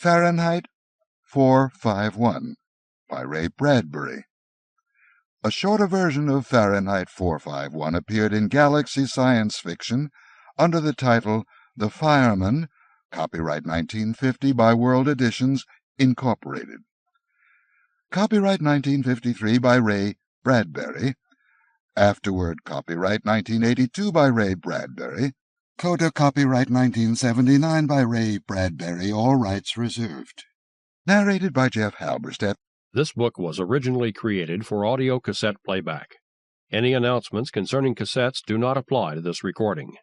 Fahrenheit 451 by Ray Bradbury. A shorter version of Fahrenheit 451 appeared in Galaxy Science Fiction under the title The Fireman, copyright 1950 by World Editions, Incorporated. Copyright 1953 by Ray Bradbury. Afterword, copyright 1982 by Ray Bradbury. Coda, copyright 1979 by Ray Bradbury, all rights reserved. Narrated by Jeff Halberstadt. This book was originally created for audio cassette playback. Any announcements concerning cassettes do not apply to this recording.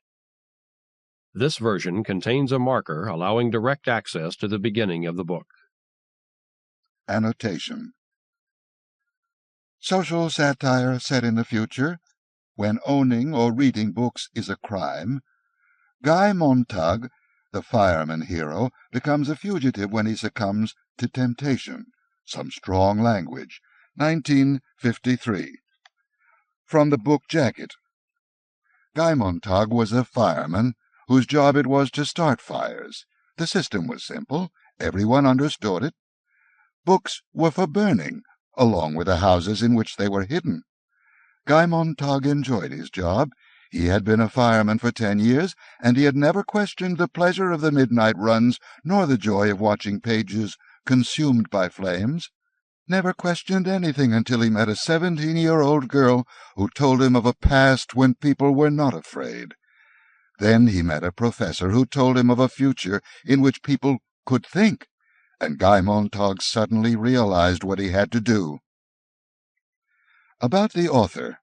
This version contains a marker allowing direct access to the beginning of the book. Annotation. Social satire set in the future, when owning or reading books is a crime. Guy Montag, the fireman-hero, becomes a fugitive when he succumbs to temptation. Some strong language. 1953. From the book jacket. Guy Montag was a fireman whose job it was to start fires. The system was simple. Everyone understood it. Books were for burning, along with the houses in which they were hidden. Guy Montag enjoyed his job. He had been a fireman for 10 years, and he had never questioned the pleasure of the midnight runs, nor the joy of watching pages consumed by flames. Never questioned anything until he met a 17-year-old girl who told him of a past when people were not afraid. Then he met a professor who told him of a future in which people could think, and Guy Montag suddenly realized what he had to do. About the author.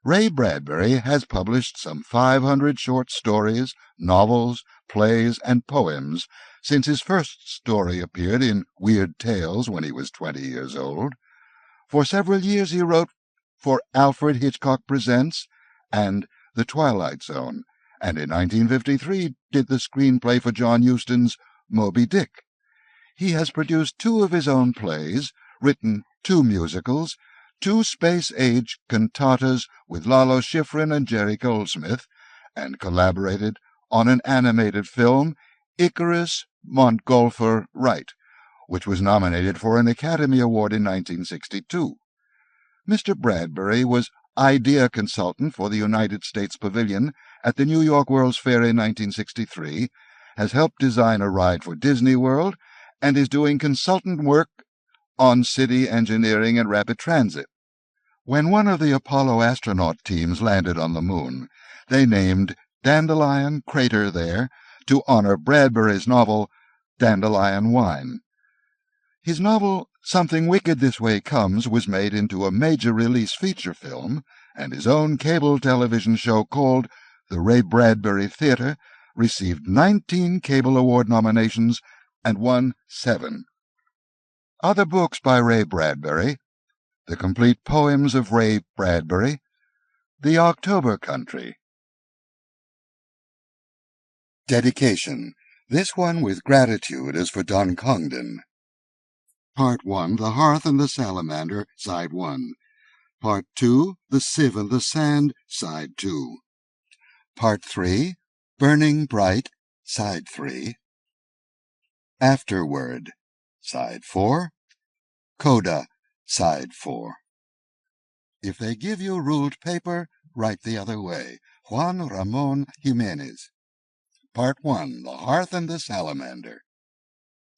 Ray Bradbury has published some 500 short stories, novels, plays, and poems since his first story appeared in Weird Tales when he was 20 years old. For several years he wrote for Alfred Hitchcock Presents and The Twilight Zone, and in 1953 did the screenplay for John Huston's Moby Dick. He has produced 2 of his own plays, written 2 musicals, 2 space-age cantatas with Lalo Schifrin and Jerry Goldsmith, and collaborated on an animated film, Icarus Montgolfier Wright, which was nominated for an Academy Award in 1962. Mr. Bradbury was idea consultant for the United States Pavilion at the New York World's Fair in 1963, has helped design a ride for Disney World, and is doing consultant work on city engineering and rapid transit. When one of the Apollo astronaut teams landed on the moon, they named Dandelion Crater there to honor Bradbury's novel Dandelion Wine. His novel Something Wicked This Way Comes was made into a major release feature film, and his own cable television show called The Ray Bradbury Theater received 19 Cable Award nominations and won 7. Other books by Ray Bradbury: The Complete Poems of Ray Bradbury, The October Country. Dedication. This one with gratitude is for Don Congdon. Part 1, The Hearth and the Salamander, Side 1. Part 2, The Sieve and the Sand, Side 2. Part 3, Burning Bright, Side 3. Afterword, Side 4. Coda, Side 4. If they give you ruled paper, write the other way. Juan Ramon Jimenez. Part 1, The Hearth and the Salamander.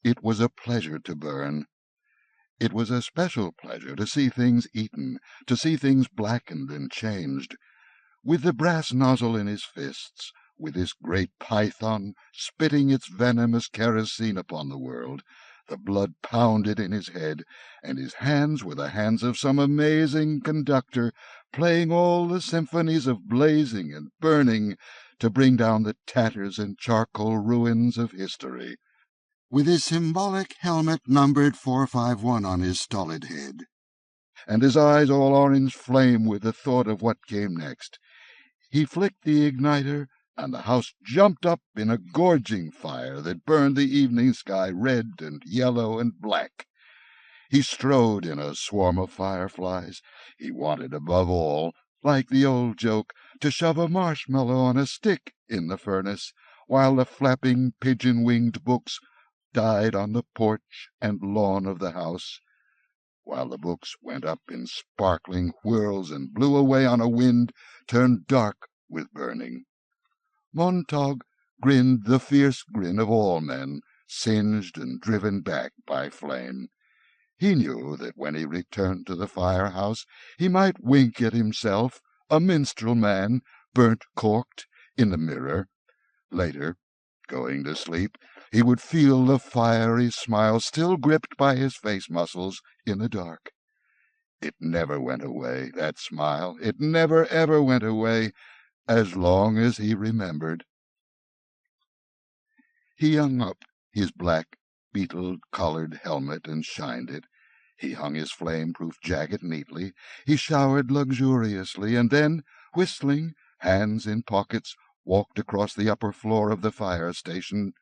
It was a pleasure to burn. It was a special pleasure to see things eaten, to see things blackened and changed. With the brass nozzle in his fists, with this great python spitting its venomous kerosene upon the world, the blood pounded in his head, and his hands were the hands of some amazing conductor, playing all the symphonies of blazing and burning to bring down the tatters and charcoal ruins of history, with his symbolic helmet numbered 451 on his stolid head, and his eyes all orange flame with the thought of what came next. He flicked the igniter, and the house jumped up in a gorging fire that burned the evening sky red and yellow and black. He strode in a swarm of fireflies. He wanted, above all, like the old joke, to shove a marshmallow on a stick in the furnace, while the flapping pigeon-winged books died on the porch and lawn of the house, while the books went up in sparkling whirls and blew away on a wind turned dark with burning. Montag grinned the fierce grin of all men, singed and driven back by flame. He knew that when he returned to the firehouse he might wink at himself, a minstrel man, burnt corked, in the mirror. Later, going to sleep, he would feel the fiery smile still gripped by his face muscles in the dark. It never went away, that smile. It never, ever went away, as long as he remembered. He hung up his black, beetle-collared helmet and shined it. He hung his flame-proof jacket neatly. He showered luxuriously, and then, whistling, hands in pockets, walked across the upper floor of the fire station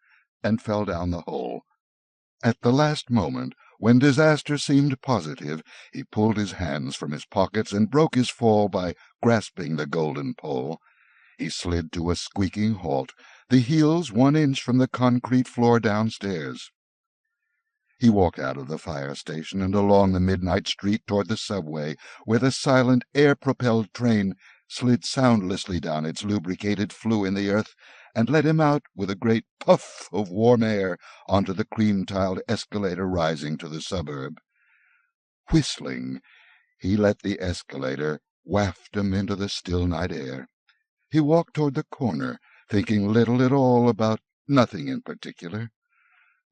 and fell down the hole. At the last moment, when disaster seemed positive, he pulled his hands from his pockets and broke his fall by grasping the golden pole. He slid to a squeaking halt, the heels 1 inch from the concrete floor downstairs. He walked out of the fire station and along the midnight street toward the subway, where the silent air-propelled train slid soundlessly down its lubricated flue in the earth and let him out with a great puff of warm air onto the cream-tiled escalator rising to the suburb. Whistling, he let the escalator waft him into the still night air. He walked toward the corner, thinking little at all about nothing in particular.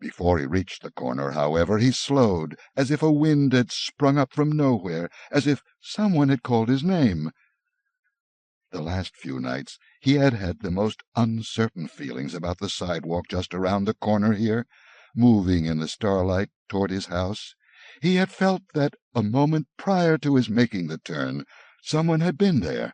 Before he reached the corner, however, he slowed, as if a wind had sprung up from nowhere, as if someone had called his name. The last few nights he had had the most uncertain feelings about the sidewalk just around the corner here, moving in the starlight toward his house. He had felt that a moment prior to his making the turn, someone had been there.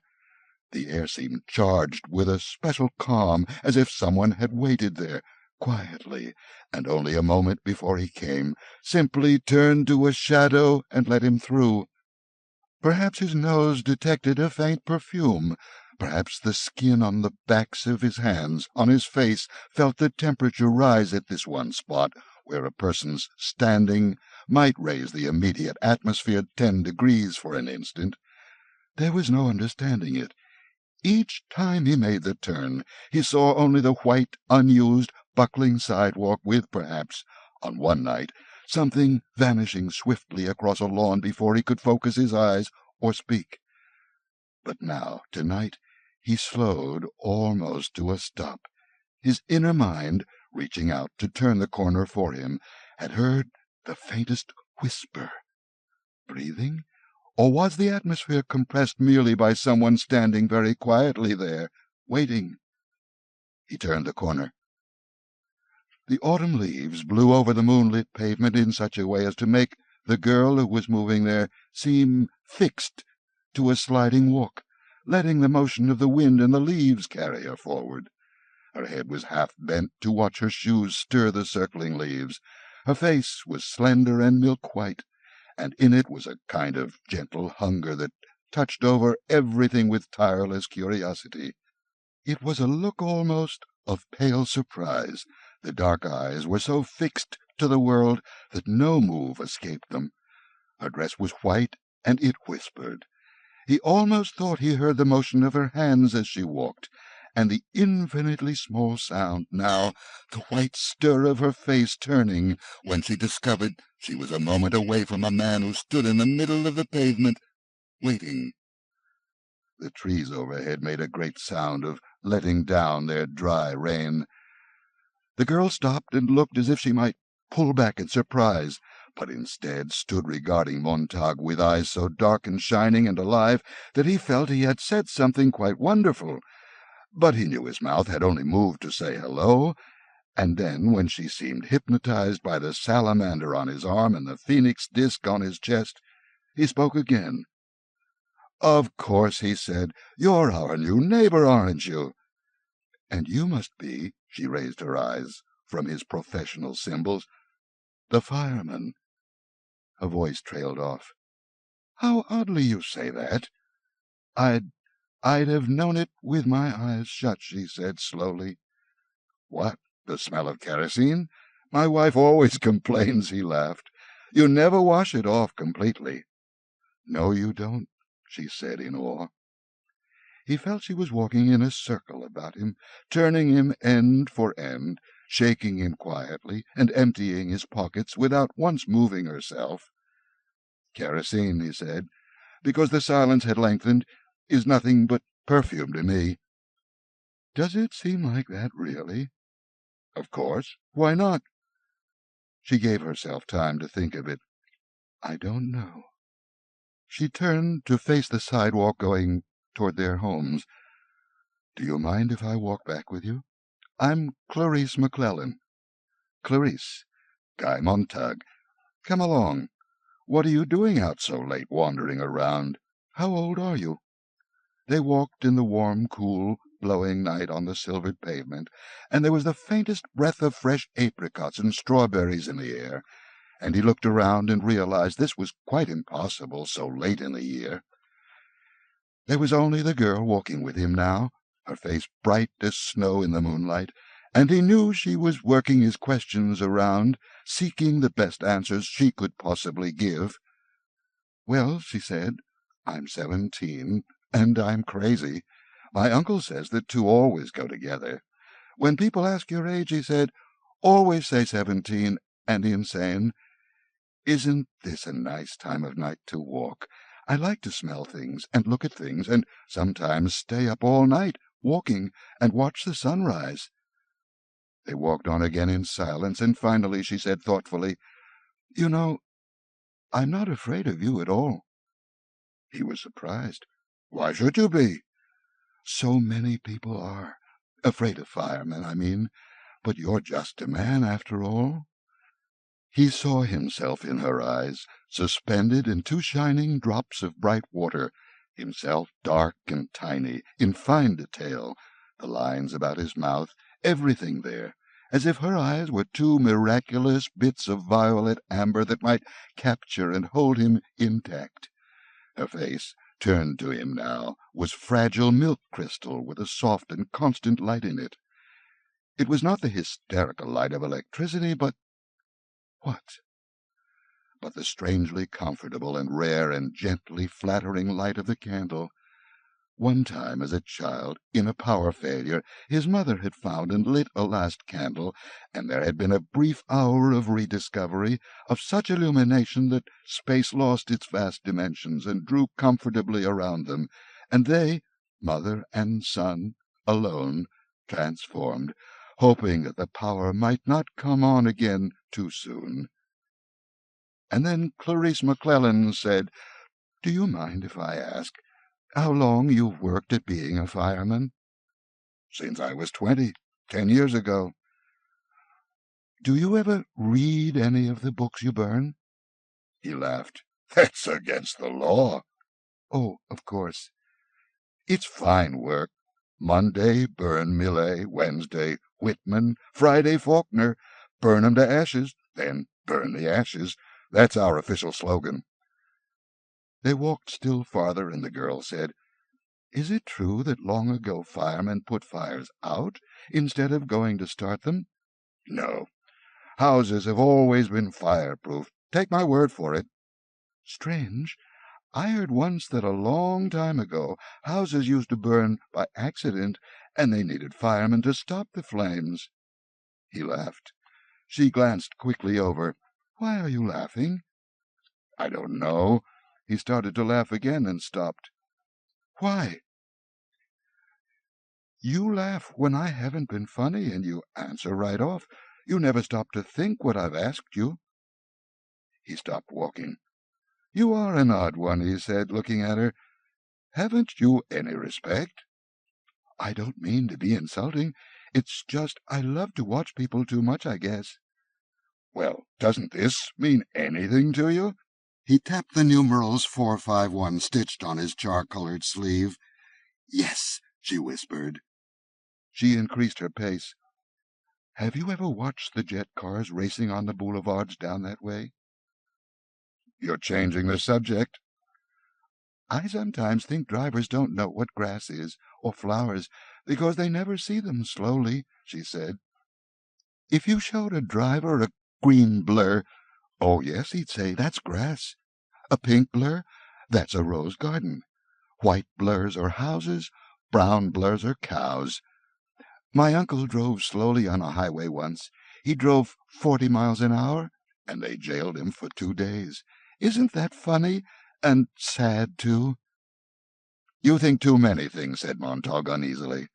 The air seemed charged with a special calm, as if someone had waited there, quietly, and only a moment before he came, simply turned to a shadow and let him through. Perhaps his nose detected a faint perfume. Perhaps the skin on the backs of his hands, on his face, felt the temperature rise at this one spot, where a person's standing might raise the immediate atmosphere 10 degrees for an instant. There was no understanding it. Each time he made the turn, he saw only the white, unused, buckling sidewalk with, perhaps, on one night, something vanishing swiftly across a lawn before he could focus his eyes or speak. But now, tonight, he slowed almost to a stop. His inner mind, reaching out to turn the corner for him, had heard the faintest whisper. Breathing? Or was the atmosphere compressed merely by someone standing very quietly there, waiting? He turned the corner. The autumn leaves blew over the moonlit pavement in such a way as to make the girl who was moving there seem fixed to a sliding walk, letting the motion of the wind and the leaves carry her forward. Her head was half bent to watch her shoes stir the circling leaves. Her face was slender and milk-white, and in it was a kind of gentle hunger that touched over everything with tireless curiosity. It was a look almost of pale surprise. The dark eyes were so fixed to the world that no move escaped them. Her dress was white, and it whispered. He almost thought he heard the motion of her hands as she walked, and the infinitely small sound now, the white stir of her face turning when she discovered she was a moment away from a man who stood in the middle of the pavement, waiting. The trees overhead made a great sound of letting down their dry rain. The girl stopped and looked as if she might pull back in surprise, but instead stood regarding Montag with eyes so dark and shining and alive that he felt he had said something quite wonderful. But he knew his mouth had only moved to say hello, and then, when she seemed hypnotized by the salamander on his arm and the phoenix disk on his chest, he spoke again. "Of course," he said. "You're our new neighbor, aren't you?" "And you must be," she raised her eyes from his professional symbols, "the fireman." Her voice trailed off. "How oddly you say that. I'd have known it with my eyes shut," she said slowly. "What, the smell of kerosene? My wife always complains," he laughed. "You never wash it off completely." "No, you don't," she said in awe. He felt she was walking in a circle about him, turning him end for end, shaking him quietly, and emptying his pockets without once moving herself. "Kerosene," he said, because the silence had lengthened, "is nothing but perfume to me." "Does it seem like that, really?" "Of course. Why not?" She gave herself time to think of it. "I don't know." She turned to face the sidewalk going toward their homes. "Do you mind if I walk back with you? I'm Clarice McClellan." "Clarice." "Guy Montag. Come along. What are you doing out so late, wandering around? How old are you?" They walked in the warm, cool, blowing night on the silvered pavement, and there was the faintest breath of fresh apricots and strawberries in the air, and he looked around and realized this was quite impossible so late in the year. There was only the girl walking with him now, her face bright as snow in the moonlight, and he knew she was working his questions around, seeking the best answers she could possibly give. "Well," she said, "I'm 17, and I'm crazy. My uncle says that two always go together. When people ask your age," he said, "always say 17 and insane. Isn't this a nice time of night to walk? I like to smell things and look at things, and sometimes stay up all night walking and watch the sunrise." They walked on again in silence, and finally she said thoughtfully, "You know, I'm not afraid of you at all." He was surprised. "Why should you be?" "So many people are. Afraid of firemen, I mean. But you're just a man, after all." He saw himself in her eyes, suspended in two shining drops of bright water, himself dark and tiny, in fine detail, the lines about his mouth, everything there, as if her eyes were two miraculous bits of violet amber that might capture and hold him intact. Her face, turned to him now, was fragile milk crystal with a soft and constant light in it. It was not the hysterical light of electricity, but what? But the strangely comfortable and rare and gently flattering light of the candle. One time, as a child, in a power failure, his mother had found and lit a last candle, and there had been a brief hour of rediscovery, of such illumination that space lost its vast dimensions and drew comfortably around them, and they, mother and son, alone, transformed, hoping that the power might not come on again too soon. And then Clarice McClellan said, "Do you mind if I ask how long you've worked at being a fireman?" "Since I was 20, 10 years ago." "Do you ever read any of the books you burn?" He laughed. "That's against the law." "Oh, of course." "It's fine work. Monday, burn Millet. Wednesday, Whitman. Friday, Faulkner. Burn 'em to ashes, then burn the ashes. That's our official slogan." They walked still farther, and the girl said, "Is it true that long ago firemen put fires out instead of going to start them?" "No. Houses have always been fireproof. Take my word for it." "Strange. I heard once that a long time ago houses used to burn by accident, and they needed firemen to stop the flames." He laughed. She glanced quickly over. "Why are you laughing?" "I don't know." He started to laugh again and stopped. "Why?" "You laugh when I haven't been funny, and you answer right off. You never stop to think what I've asked you." He stopped walking. "You are an odd one," he said, looking at her. "Haven't you any respect?" "I don't mean to be insulting. It's just I love to watch people too much, I guess." "Well, doesn't this mean anything to you?" He tapped the numerals 451 stitched on his char-colored sleeve. "Yes," she whispered. She increased her pace. "Have you ever watched the jet cars racing on the boulevards down that way?" "You're changing the subject." "I sometimes think drivers don't know what grass is, or flowers, because they never see them slowly," she said. If you showed a driver a green blur, oh, yes, he'd say, that's grass. A pink blur, that's a rose garden. White blurs are houses, brown blurs are cows. My uncle drove slowly on a highway once. He drove 40 miles an hour, and they jailed him for 2 days. Isn't that funny? And sad, too? You think too many things, said Montag uneasily.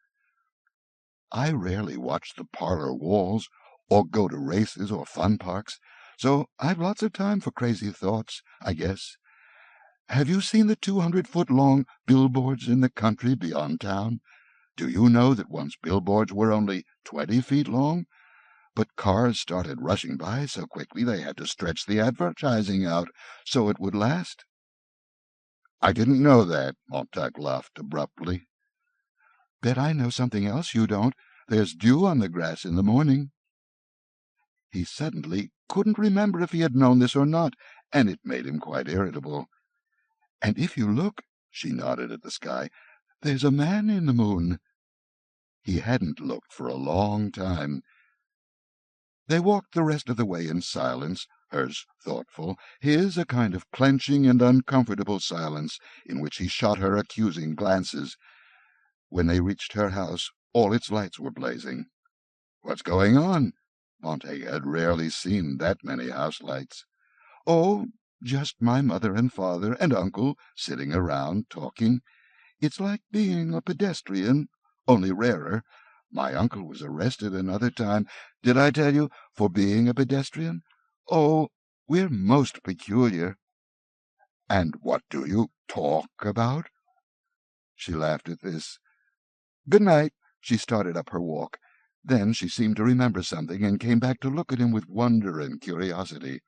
I rarely watch the parlor walls, or go to races or fun parks, so I've lots of time for crazy thoughts, I guess. Have you seen the 200-foot-long billboards in the country beyond town? Do you know that once billboards were only 20 feet long? But cars started rushing by so quickly they had to stretch the advertising out so it would last. I didn't know that, Montag laughed abruptly. Bet I know something else you don't. There's dew on the grass in the morning. He suddenly couldn't remember if he had known this or not, and it made him quite irritable. And if you look, she nodded at the sky, there's a man in the moon. He hadn't looked for a long time. They walked the rest of the way in silence, hers thoughtful, his a kind of clenching and uncomfortable silence in which he shot her accusing glances. When they reached her house, all its lights were blazing. What's going on? Montag had rarely seen that many house lights. Oh, just my mother and father and uncle sitting around talking. It's like being a pedestrian, only rarer. My uncle was arrested another time, did I tell you, for being a pedestrian? Oh, we're most peculiar. And what do you talk about? She laughed at this. Good night. She started up her walk. Then she seemed to remember something and came back to look at him with wonder and curiosity.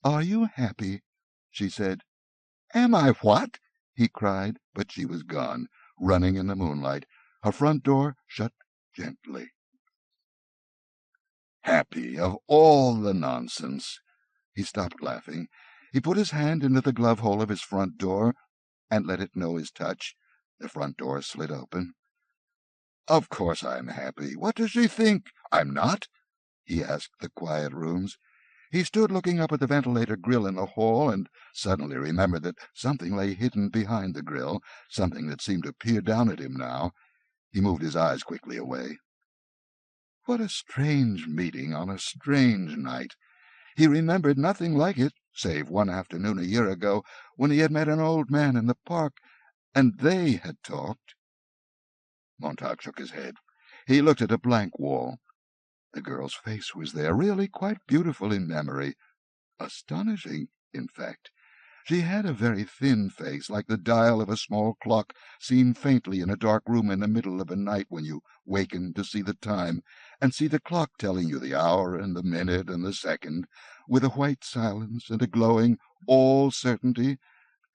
Are you happy? She said. Am I what? He cried, but she was gone, running in the moonlight. Her front door shut gently. Happy of all the nonsense! He stopped laughing. He put his hand into the glove-hole of his front door and let it know his touch. The front door slid open. Of course I'm happy. What does she think? I'm not? He asked the quiet rooms. He stood looking up at the ventilator grill in the hall and suddenly remembered that something lay hidden behind the grill, something that seemed to peer down at him now. He moved his eyes quickly away. What a strange meeting on a strange night. He remembered nothing like it, save one afternoon a year ago, when he had met an old man in the park, and they had talked. Montag shook his head. He looked at a blank wall. The girl's face was there, really quite beautiful in memory. Astonishing, in fact. She had a very thin face, like the dial of a small clock seen faintly in a dark room in the middle of a night when you waken to see the time, and see the clock telling you the hour and the minute and the second, with a white silence and a glowing all-certainty,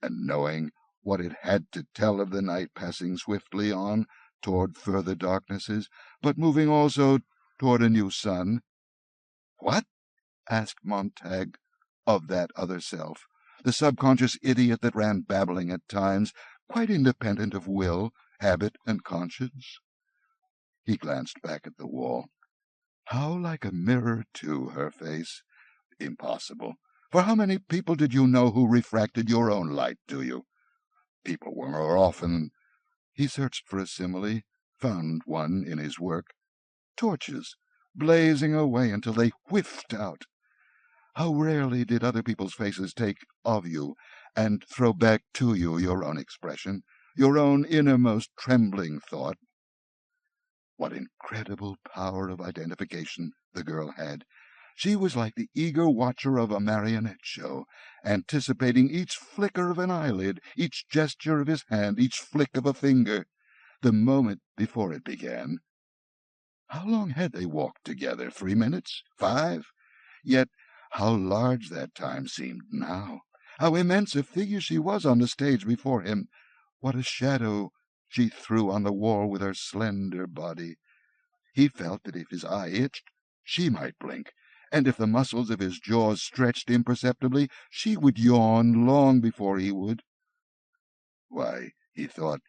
and knowing what it had to tell of the night passing swiftly on toward further darknesses, but moving also toward a new sun. What? Asked Montag of that other self, the subconscious idiot that ran babbling at times, quite independent of will, habit, and conscience. He glanced back at the wall. How like a mirror, too, her face. Impossible. For how many people did you know who refracted your own light to you? People were more often— He searched for a simile, found one in his work. Torches, blazing away until they whiffed out. How rarely did other people's faces take of you and throw back to you your own expression, your own innermost trembling thought. What incredible power of identification the girl had. She was like the eager watcher of a marionette show, anticipating each flicker of an eyelid, each gesture of his hand, each flick of a finger, the moment before it began. How long had they walked together? 3 minutes? 5? Yet how large that time seemed now! How immense a figure she was on the stage before him! What a shadow she threw on the wall with her slender body! He felt that if his eye itched, she might blink, and if the muscles of his jaws stretched imperceptibly, she would yawn long before he would. Why, he thought,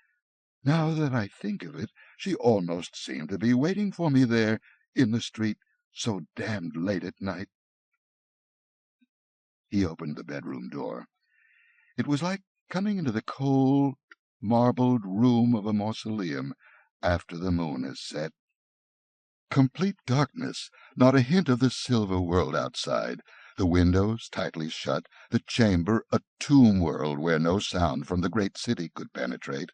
now that I think of it, she almost seemed to be waiting for me there in the street, so damned late at night. He opened the bedroom door. It was like coming into the cold, marbled room of a mausoleum after the moon has set. Complete darkness, not a hint of the silver world outside, the windows tightly shut, the chamber a tomb world where no sound from the great city could penetrate.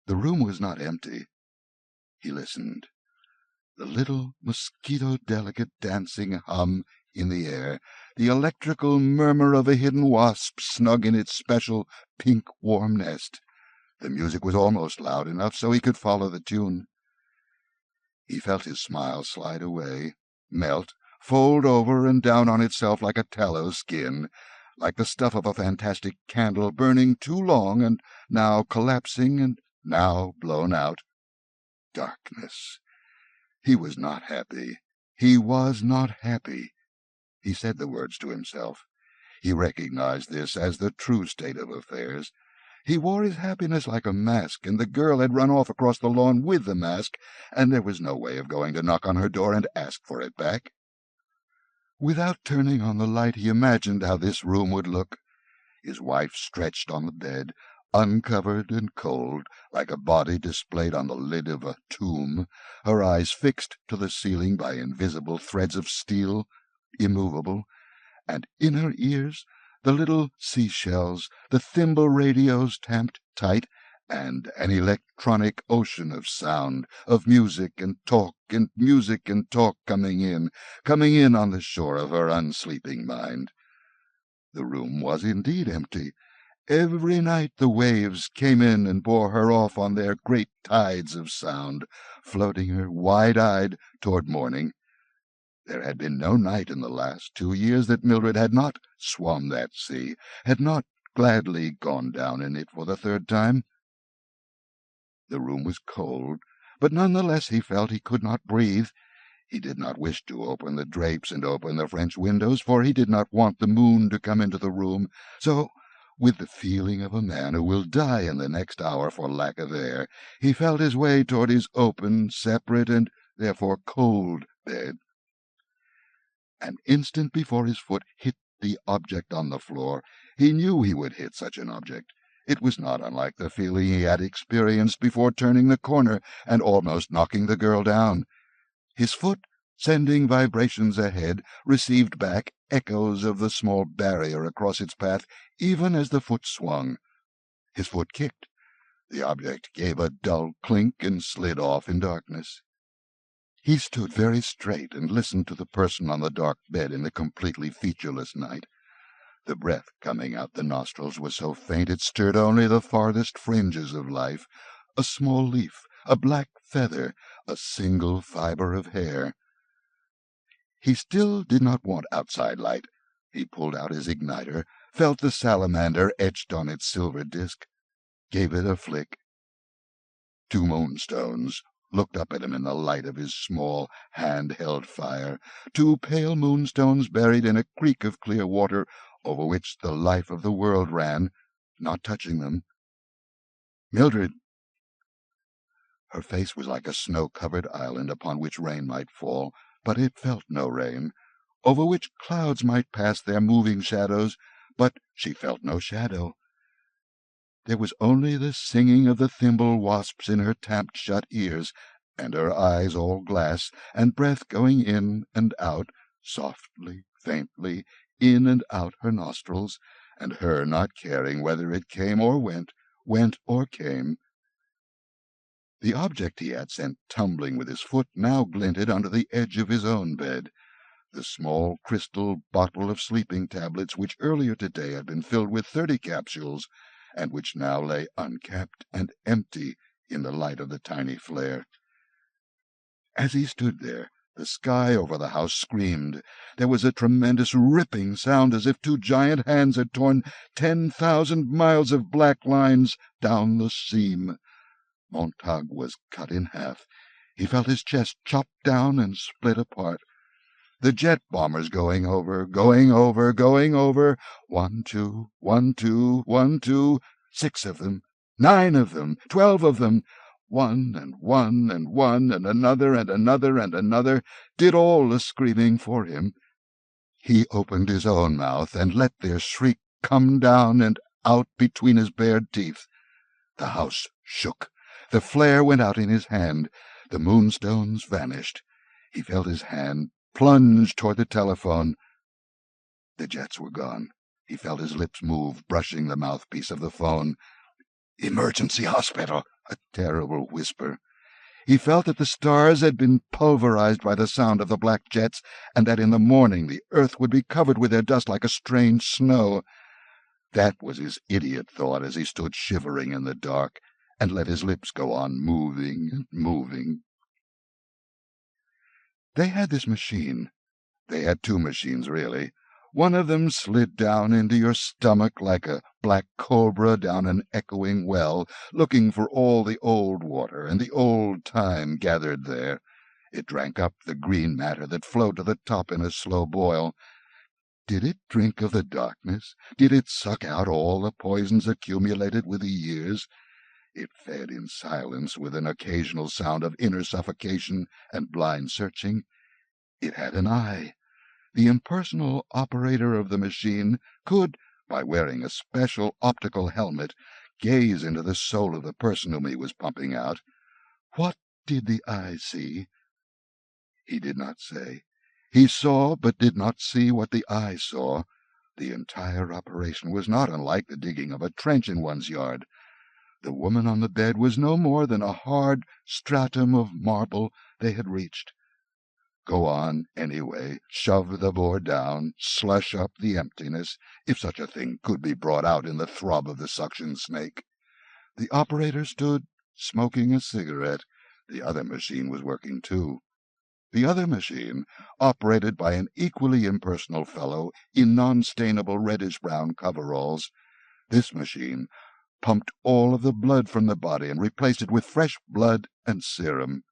The room was not empty. He listened. The little mosquito-delicate dancing hum in the air, the electrical murmur of a hidden wasp snug in its special pink warm nest. The music was almost loud enough so he could follow the tune. He felt his smile slide away, melt, fold over and down on itself like a tallow skin, like the stuff of a fantastic candle burning too long and now collapsing and now blown out. Darkness. He was not happy. He was not happy. He said the words to himself. He recognized this as the true state of affairs. He wore his happiness like a mask, and the girl had run off across the lawn with the mask, and there was no way of going to knock on her door and ask for it back. Without turning on the light, he imagined how this room would look. His wife stretched on the bed, uncovered and cold, like a body displayed on the lid of a tomb, her eyes fixed to the ceiling by invisible threads of steel, immovable, and in her ears the little seashells, the thimble radios tamped tight, and an electronic ocean of sound, of music and talk coming in on the shore of her unsleeping mind. The room was indeed empty. Every night the waves came in and bore her off on their great tides of sound, floating her wide-eyed toward morning. There had been no night in the last 2 years that Mildred had not swum that sea, had not gladly gone down in it for the 3rd time. The room was cold, but none the less he felt he could not breathe. He did not wish to open the drapes and open the French windows, for he did not want the moon to come into the room. So, with the feeling of a man who will die in the next hour for lack of air, he felt his way toward his open, separate, and therefore cold bed. An instant before his foot hit the object on the floor, he knew he would hit such an object. It was not unlike the feeling he had experienced before turning the corner and almost knocking the girl down. His foot, sending vibrations ahead, received back echoes of the small barrier across its path, even as the foot swung. His foot kicked. The object gave a dull clink and slid off in darkness. He stood very straight and listened to the person on the dark bed in the completely featureless night. The breath coming out the nostrils was so faint it stirred only the farthest fringes of life, a small leaf, a black feather, a single fibre of hair. He still did not want outside light. He pulled out his igniter, felt the salamander etched on its silver disk, gave it a flick. 2 moonstones looked up at him in the light of his small, hand-held fire, 2 pale moonstones buried in a creek of clear water over which the life of the world ran, not touching them. Mildred! Her face was like a snow-covered island upon which rain might fall, but it felt no rain, over which clouds might pass their moving shadows, but she felt no shadow. There was only the singing of the thimble wasps in her tamped-shut ears, and her eyes all glass, and breath going in and out, softly, faintly, in and out her nostrils, and her not caring whether it came or went or came. The object he had sent tumbling with his foot now glinted under the edge of his own bed, the small crystal bottle of sleeping tablets which earlier today had been filled with 30 capsules, and which now lay uncapped and empty in the light of the tiny flare. As he stood there, the sky over the house screamed. There was a tremendous ripping sound as if 2 giant hands had torn 10,000 miles of black lines down the seam. Montag was cut in half. He felt his chest chopped down and split apart. The jet bombers going over. 1, 2, 1, 2, 1, 2, 6 of them, 9 of them, 12 of them. One and one and one and another and another and another did all the screaming for him. He opened his own mouth and let their shriek come down and out between his bared teeth. The house shook. The flare went out in his hand. The moonstones vanished. He felt his hand plunge toward the telephone. The jets were gone. He felt his lips move, brushing the mouthpiece of the phone. "Emergency hospital," a terrible whisper. He felt that the stars had been pulverized by the sound of the black jets, and that in the morning the earth would be covered with their dust like a strange snow. That was his idiot thought as he stood shivering in the dark, and let his lips go on moving and moving. They had this machine. They had two machines, really. One of them slid down into your stomach like a black cobra down an echoing well, looking for all the old water and the old time gathered there. It drank up the green matter that flowed to the top in a slow boil. Did it drink of the darkness? Did it suck out all the poisons accumulated with the years? It fed in silence with an occasional sound of inner suffocation and blind searching. It had an eye. The impersonal operator of the machine could, by wearing a special optical helmet, gaze into the soul of the person whom he was pumping out. What did the eye see? He did not say. He saw, but did not see what the eye saw. The entire operation was not unlike the digging of a trench in one's yard. The woman on the bed was no more than a hard stratum of marble they had reached. Go on, anyway, shove the board down, slush up the emptiness, if such a thing could be brought out in the throb of the suction snake. The operator stood, smoking a cigarette. The other machine was working too. The other machine, operated by an equally impersonal fellow in non-stainable reddish-brown coveralls. This machine pumped all of the blood from the body and replaced it with fresh blood and serum.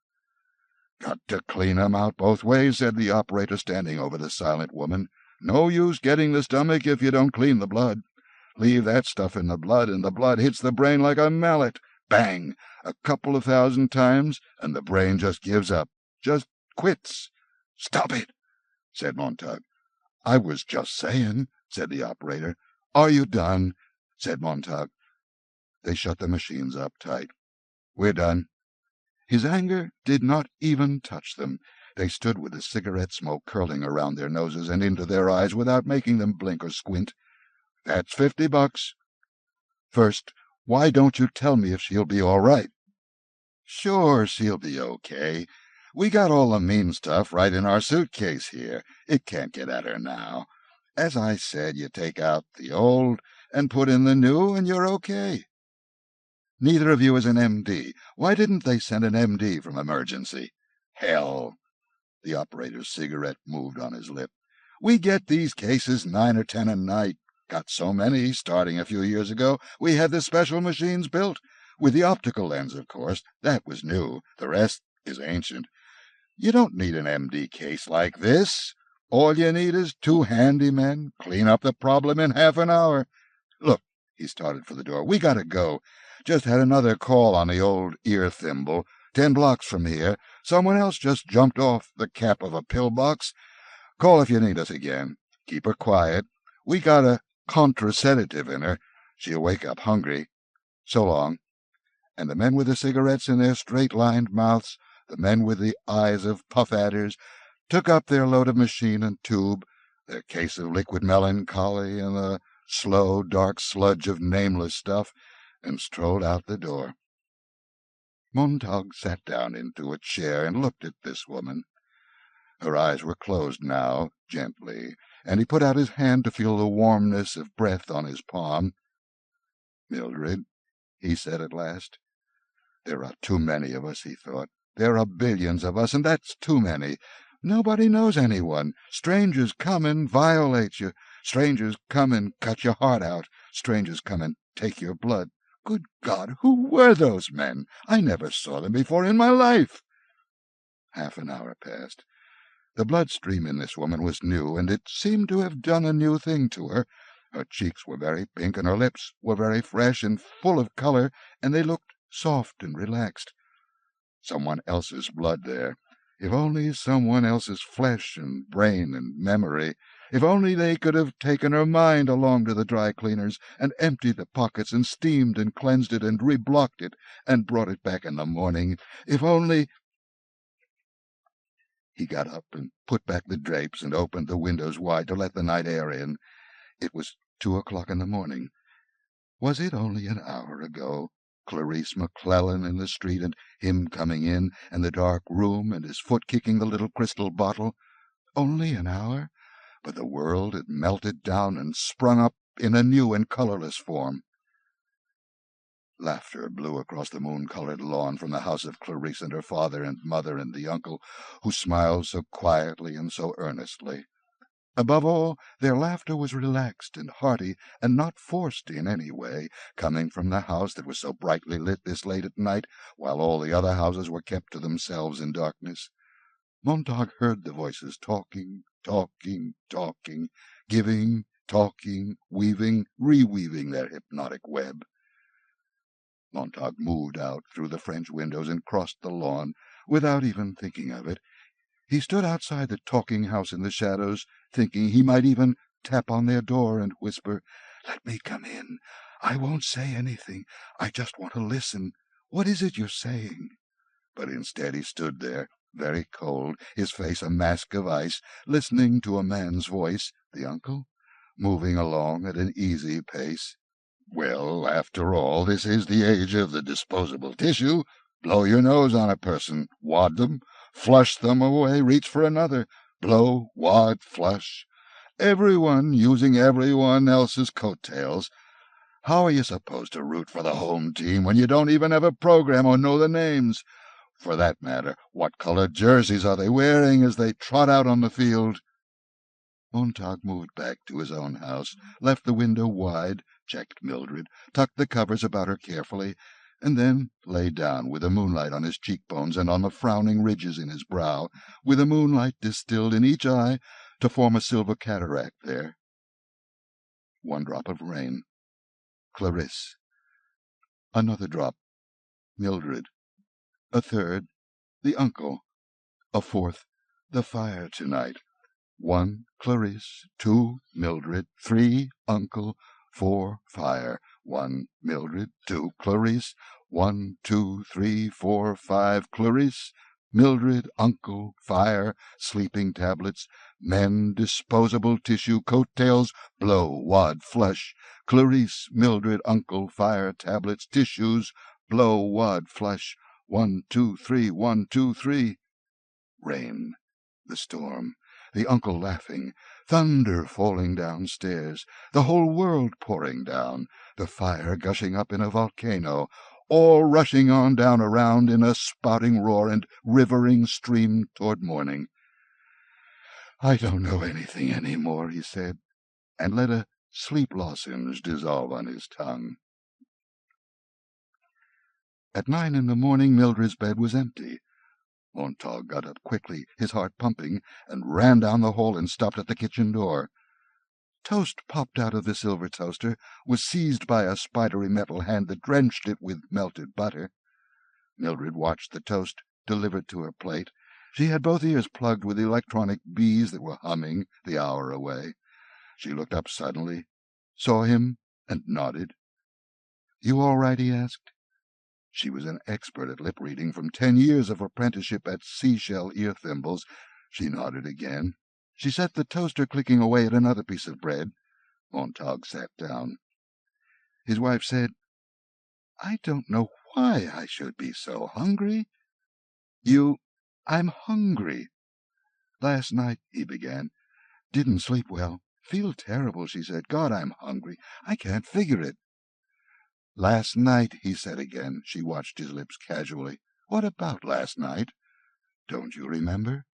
"Got to clean 'em out both ways," said the operator, standing over the silent woman. "No use getting the stomach if you don't clean the blood. Leave that stuff in the blood, and the blood hits the brain like a mallet. Bang! A couple of thousand times, and the brain just gives up. Just quits." "Stop it," said Montag. "I was just saying," said the operator. "Are you done?" said Montag. They shut the machines up tight. "We're done." His anger did not even touch them. They stood with the cigarette smoke curling around their noses and into their eyes without making them blink or squint. "That's $50. First, why don't you tell me if she'll be all right?" "Sure, she'll be okay. We got all the mean stuff right in our suitcase here. It can't get at her now. As I said, you take out the old and put in the new, and you're okay. Neither of you is an M.D. Why didn't they send an M.D. from emergency?" "Hell!" The operator's cigarette moved on his lip. "We get these cases 9 or 10 a night. Got so many, starting a few years ago, we had the special machines built. With the optical lens, of course. That was new. The rest is ancient. You don't need an M.D. case like this. All you need is 2 handy men. Clean up the problem in half an hour. Look," he started for the door. "We gotta go. Just had another call on the old ear thimble, 10 blocks from here. Someone else just jumped off the cap of a pillbox. Call if you need us again. Keep her quiet. We got a contraceptive in her. She'll wake up hungry. So long." And the men with the cigarettes in their straight-lined mouths, the men with the eyes of puff-adders, took up their load of machine and tube, their case of liquid melancholy and the slow, dark sludge of nameless stuff, and strolled out the door. Montag sat down into a chair and looked at this woman. Her eyes were closed now, gently, and he put out his hand to feel the warmness of breath on his palm. "Mildred," he said at last. "There are too many of us," he thought. "There are billions of us, and that's too many. Nobody knows anyone. Strangers come and violate you. Strangers come and cut your heart out. Strangers come and take your blood. Good God, who were those men? I never saw them before in my life." Half an hour passed. The bloodstream in this woman was new, and it seemed to have done a new thing to her. Her cheeks were very pink, and her lips were very fresh and full of color, and they looked soft and relaxed. Someone else's blood there. If only someone else's flesh and brain and memory. If only they could have taken her mind along to the dry cleaners and emptied the pockets and steamed and cleansed it and reblocked it and brought it back in the morning. If only... He got up and put back the drapes and opened the windows wide to let the night air in. It was 2 o'clock in the morning. Was it only an hour ago? Clarice McClellan in the street, and him coming in, and the dark room, and his foot kicking the little crystal bottle. Only an hour? But the world had melted down and sprung up in a new and colorless form. Laughter blew across the moon-colored lawn from the house of Clarice and her father and mother and the uncle, who smiled so quietly and so earnestly. Above all, their laughter was relaxed and hearty, and not forced in any way, coming from the house that was so brightly lit this late at night, while all the other houses were kept to themselves in darkness. Montag heard the voices talking, giving, talking, weaving, reweaving their hypnotic web. Montag moved out through the French windows and crossed the lawn, without even thinking of it. He stood outside the talking house in the shadows, thinking he might even tap on their door and whisper, "Let me come in. I won't say anything. I just want to listen. What is it you're saying?" But instead he stood there, very cold, his face a mask of ice, listening to a man's voice, the uncle, moving along at an easy pace. "Well, after all, this is the age of the disposable tissue. Blow your nose on a person, wad them, flush them away, reach for another, blow, wad, flush. Everyone using everyone else's coattails. How are you supposed to root for the home team when you don't even have a program or know the names? For that matter, what colored jerseys are they wearing as they trot out on the field?" Montag moved back to his own house, left the window wide, checked Mildred, tucked the covers about her carefully, and then lay down with the moonlight on his cheekbones and on the frowning ridges in his brow, with the moonlight distilled in each eye to form a silver cataract there. One drop of rain. Clarice. Another drop. Mildred. A third. The uncle. A fourth. The fire tonight. 1, Clarice. 2, Mildred. 3, uncle. 4, fire. 1, Mildred. 2, Clarice. 1, 2, 3, 4, 5, Clarice. Mildred, uncle, fire, sleeping tablets, men, disposable tissue, coattails, blow, wad, flush. Clarice, Mildred, uncle, fire, tablets, tissues, blow, wad, flush. 1, 2, 3, 1, 2, 3. Rain. The storm. The uncle laughing, thunder falling downstairs, the whole world pouring down, the fire gushing up in a volcano, all rushing on down around in a spouting roar and rivering stream toward morning. "I don't know anything any more," he said, and let a sleep lozenge dissolve on his tongue. At 9 in the morning Mildred's bed was empty. Montag got up quickly, his heart pumping, and ran down the hall and stopped at the kitchen door. Toast popped out of the silver toaster, was seized by a spidery metal hand that drenched it with melted butter. Mildred watched the toast delivered to her plate. She had both ears plugged with electronic bees that were humming the hour away. She looked up suddenly, saw him, and nodded. "You all right?" he asked. She was an expert at lip-reading from 10 years of apprenticeship at seashell ear-thimbles. She nodded again. She set the toaster clicking away at another piece of bread. Montag sat down. His wife said, "I don't know why I should be so hungry." I'm hungry." "Last night," he began. "Didn't sleep well. Feel terrible," she said. "God, I'm hungry. I can't figure it." "Last night," he said again. She watched his lips casually. "What about last night?" "Don't you remember?"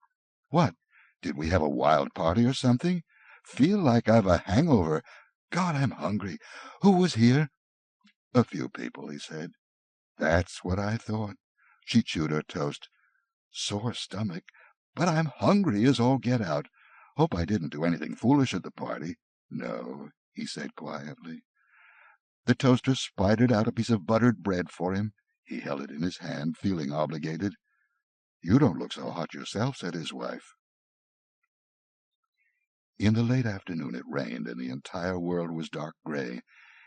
"What? Did we have a wild party or something? Feel like I've a hangover. God, I'm hungry. Who was here?" "A few people," he said. "That's what I thought." She chewed her toast. "Sore stomach. But I'm hungry as all get out. Hope I didn't do anything foolish at the party." "No," he said quietly. The toaster spidered out a piece of buttered bread for him. He held it in his hand, feeling obligated. "You don't look so hot yourself," said his wife. In the late afternoon it rained, and the entire world was dark grey.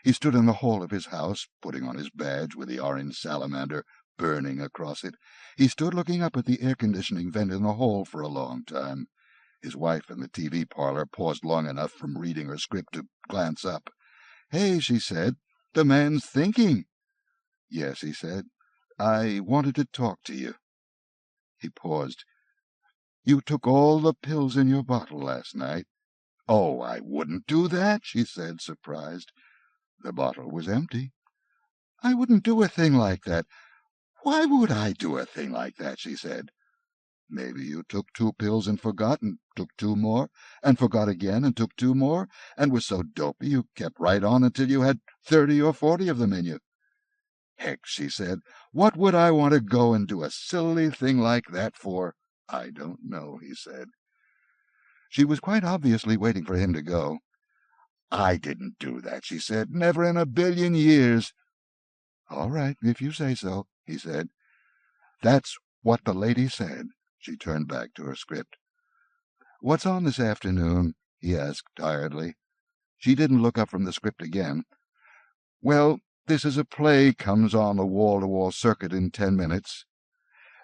He stood in the hall of his house, putting on his badge with the orange salamander burning across it. He stood looking up at the air-conditioning vent in the hall for a long time. His wife in the TV parlour paused long enough from reading her script to glance up. "Hey," she said, "the man's thinking." "Yes," he said, "I wanted to talk to you." He paused. "You took all the pills in your bottle last night." "Oh, I wouldn't do that," she said, surprised. The bottle was empty. "I wouldn't do a thing like that." "Why would I do a thing like that?" she said. "Maybe you took 2 pills and forgot, and took 2 more, and forgot again and took 2 more, and were so dopey you kept right on until you had 30 or 40 of them in you." "Heck," she said, "what would I want to go and do a silly thing like that for?" "I don't know," he said. She was quite obviously waiting for him to go. "I didn't do that," she said. "Never in a billion years." "All right, if you say so," he said. "That's what the lady said." She turned back to her script. "What's on this afternoon?" he asked tiredly. She didn't look up from the script again. "Well, this is a play comes on the wall-to-wall circuit in 10 minutes.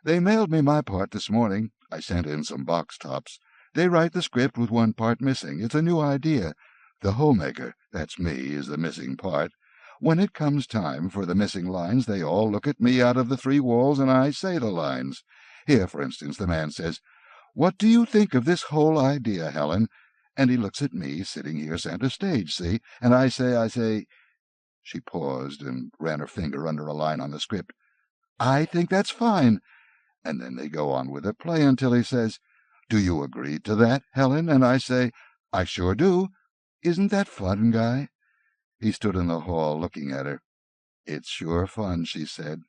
They mailed me my part this morning. I sent in some box tops. They write the script with 1 part missing. It's a new idea. The homemaker, that's me, is the missing part. When it comes time for the missing lines, they all look at me out of the 3 walls, and I say the lines. Here, for instance, the man says, 'What do you think of this whole idea, Helen?' And he looks at me, sitting here center stage, see? And I say—" She paused and ran her finger under a line on the script. "I think that's fine." And then they go on with the play until he says, "Do you agree to that, Helen?" And I say, "I sure do. Isn't that fun, Guy?" He stood in the hall looking at her. "It's sure fun," she said.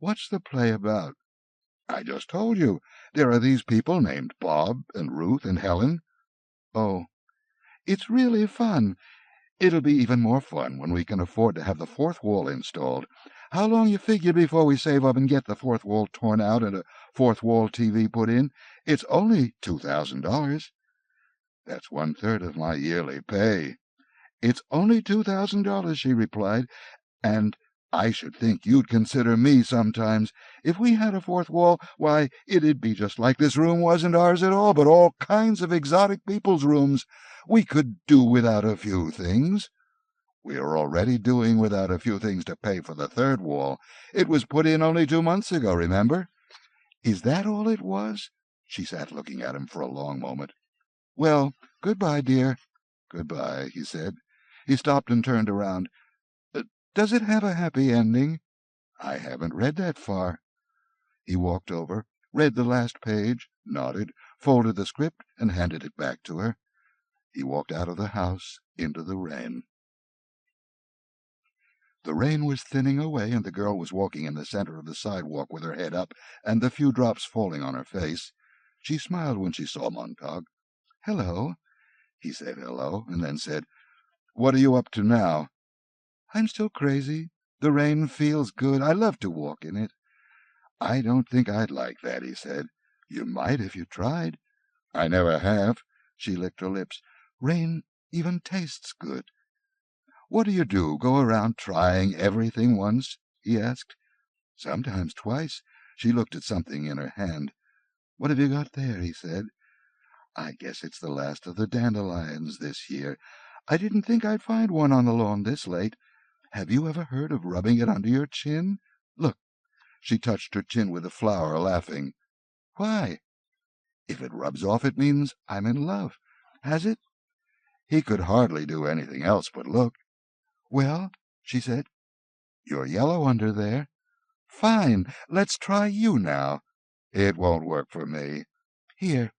"What's the play about?" "I just told you. There are these people named Bob and Ruth and Helen." "Oh, it's really fun. It'll be even more fun when we can afford to have the 4th wall installed. How long you figure before we save up and get the 4th wall torn out and a 4th wall TV put in? It's only $2,000. "That's 1/3 of my yearly pay." "It's only $2,000, she replied, "and I should think you'd consider me sometimes. If we had a 4th wall, why, it'd be just like this room wasn't ours at all, but all kinds of exotic people's rooms. We could do without a few things." "We are already doing without a few things to pay for the 3rd wall. It was put in only 2 months ago, remember?" "Is that all it was?" She sat looking at him for a long moment. "Well, good-bye, dear." "Good-bye," he said. He stopped and turned around. "Does it have a happy ending?" "I haven't read that far." He walked over, read the last page, nodded, folded the script, and handed it back to her. He walked out of the house into the rain. The rain was thinning away, and the girl was walking in the center of the sidewalk with her head up and the few drops falling on her face. She smiled when she saw Montag. "Hello." He said hello, and then said, "What are you up to now?" "I'm still crazy. The rain feels good. I love to walk in it." "I don't think I'd like that," he said. "You might if you tried." "I never have." She licked her lips. "Rain even tastes good." "What do? Go around trying everything once?" he asked. "Sometimes twice." She looked at something in her hand. "What have you got there?" he said. "I guess it's the last of the dandelions this year. I didn't think I'd find one on the lawn this late. Have you ever heard of rubbing it under your chin? Look." She touched her chin with the flower, laughing. "Why?" "If it rubs off, it means I'm in love. Has it?" He could hardly do anything else but look. "Well," she said, "you're yellow under there." "Fine. Let's try you now." "It won't work for me." "Here."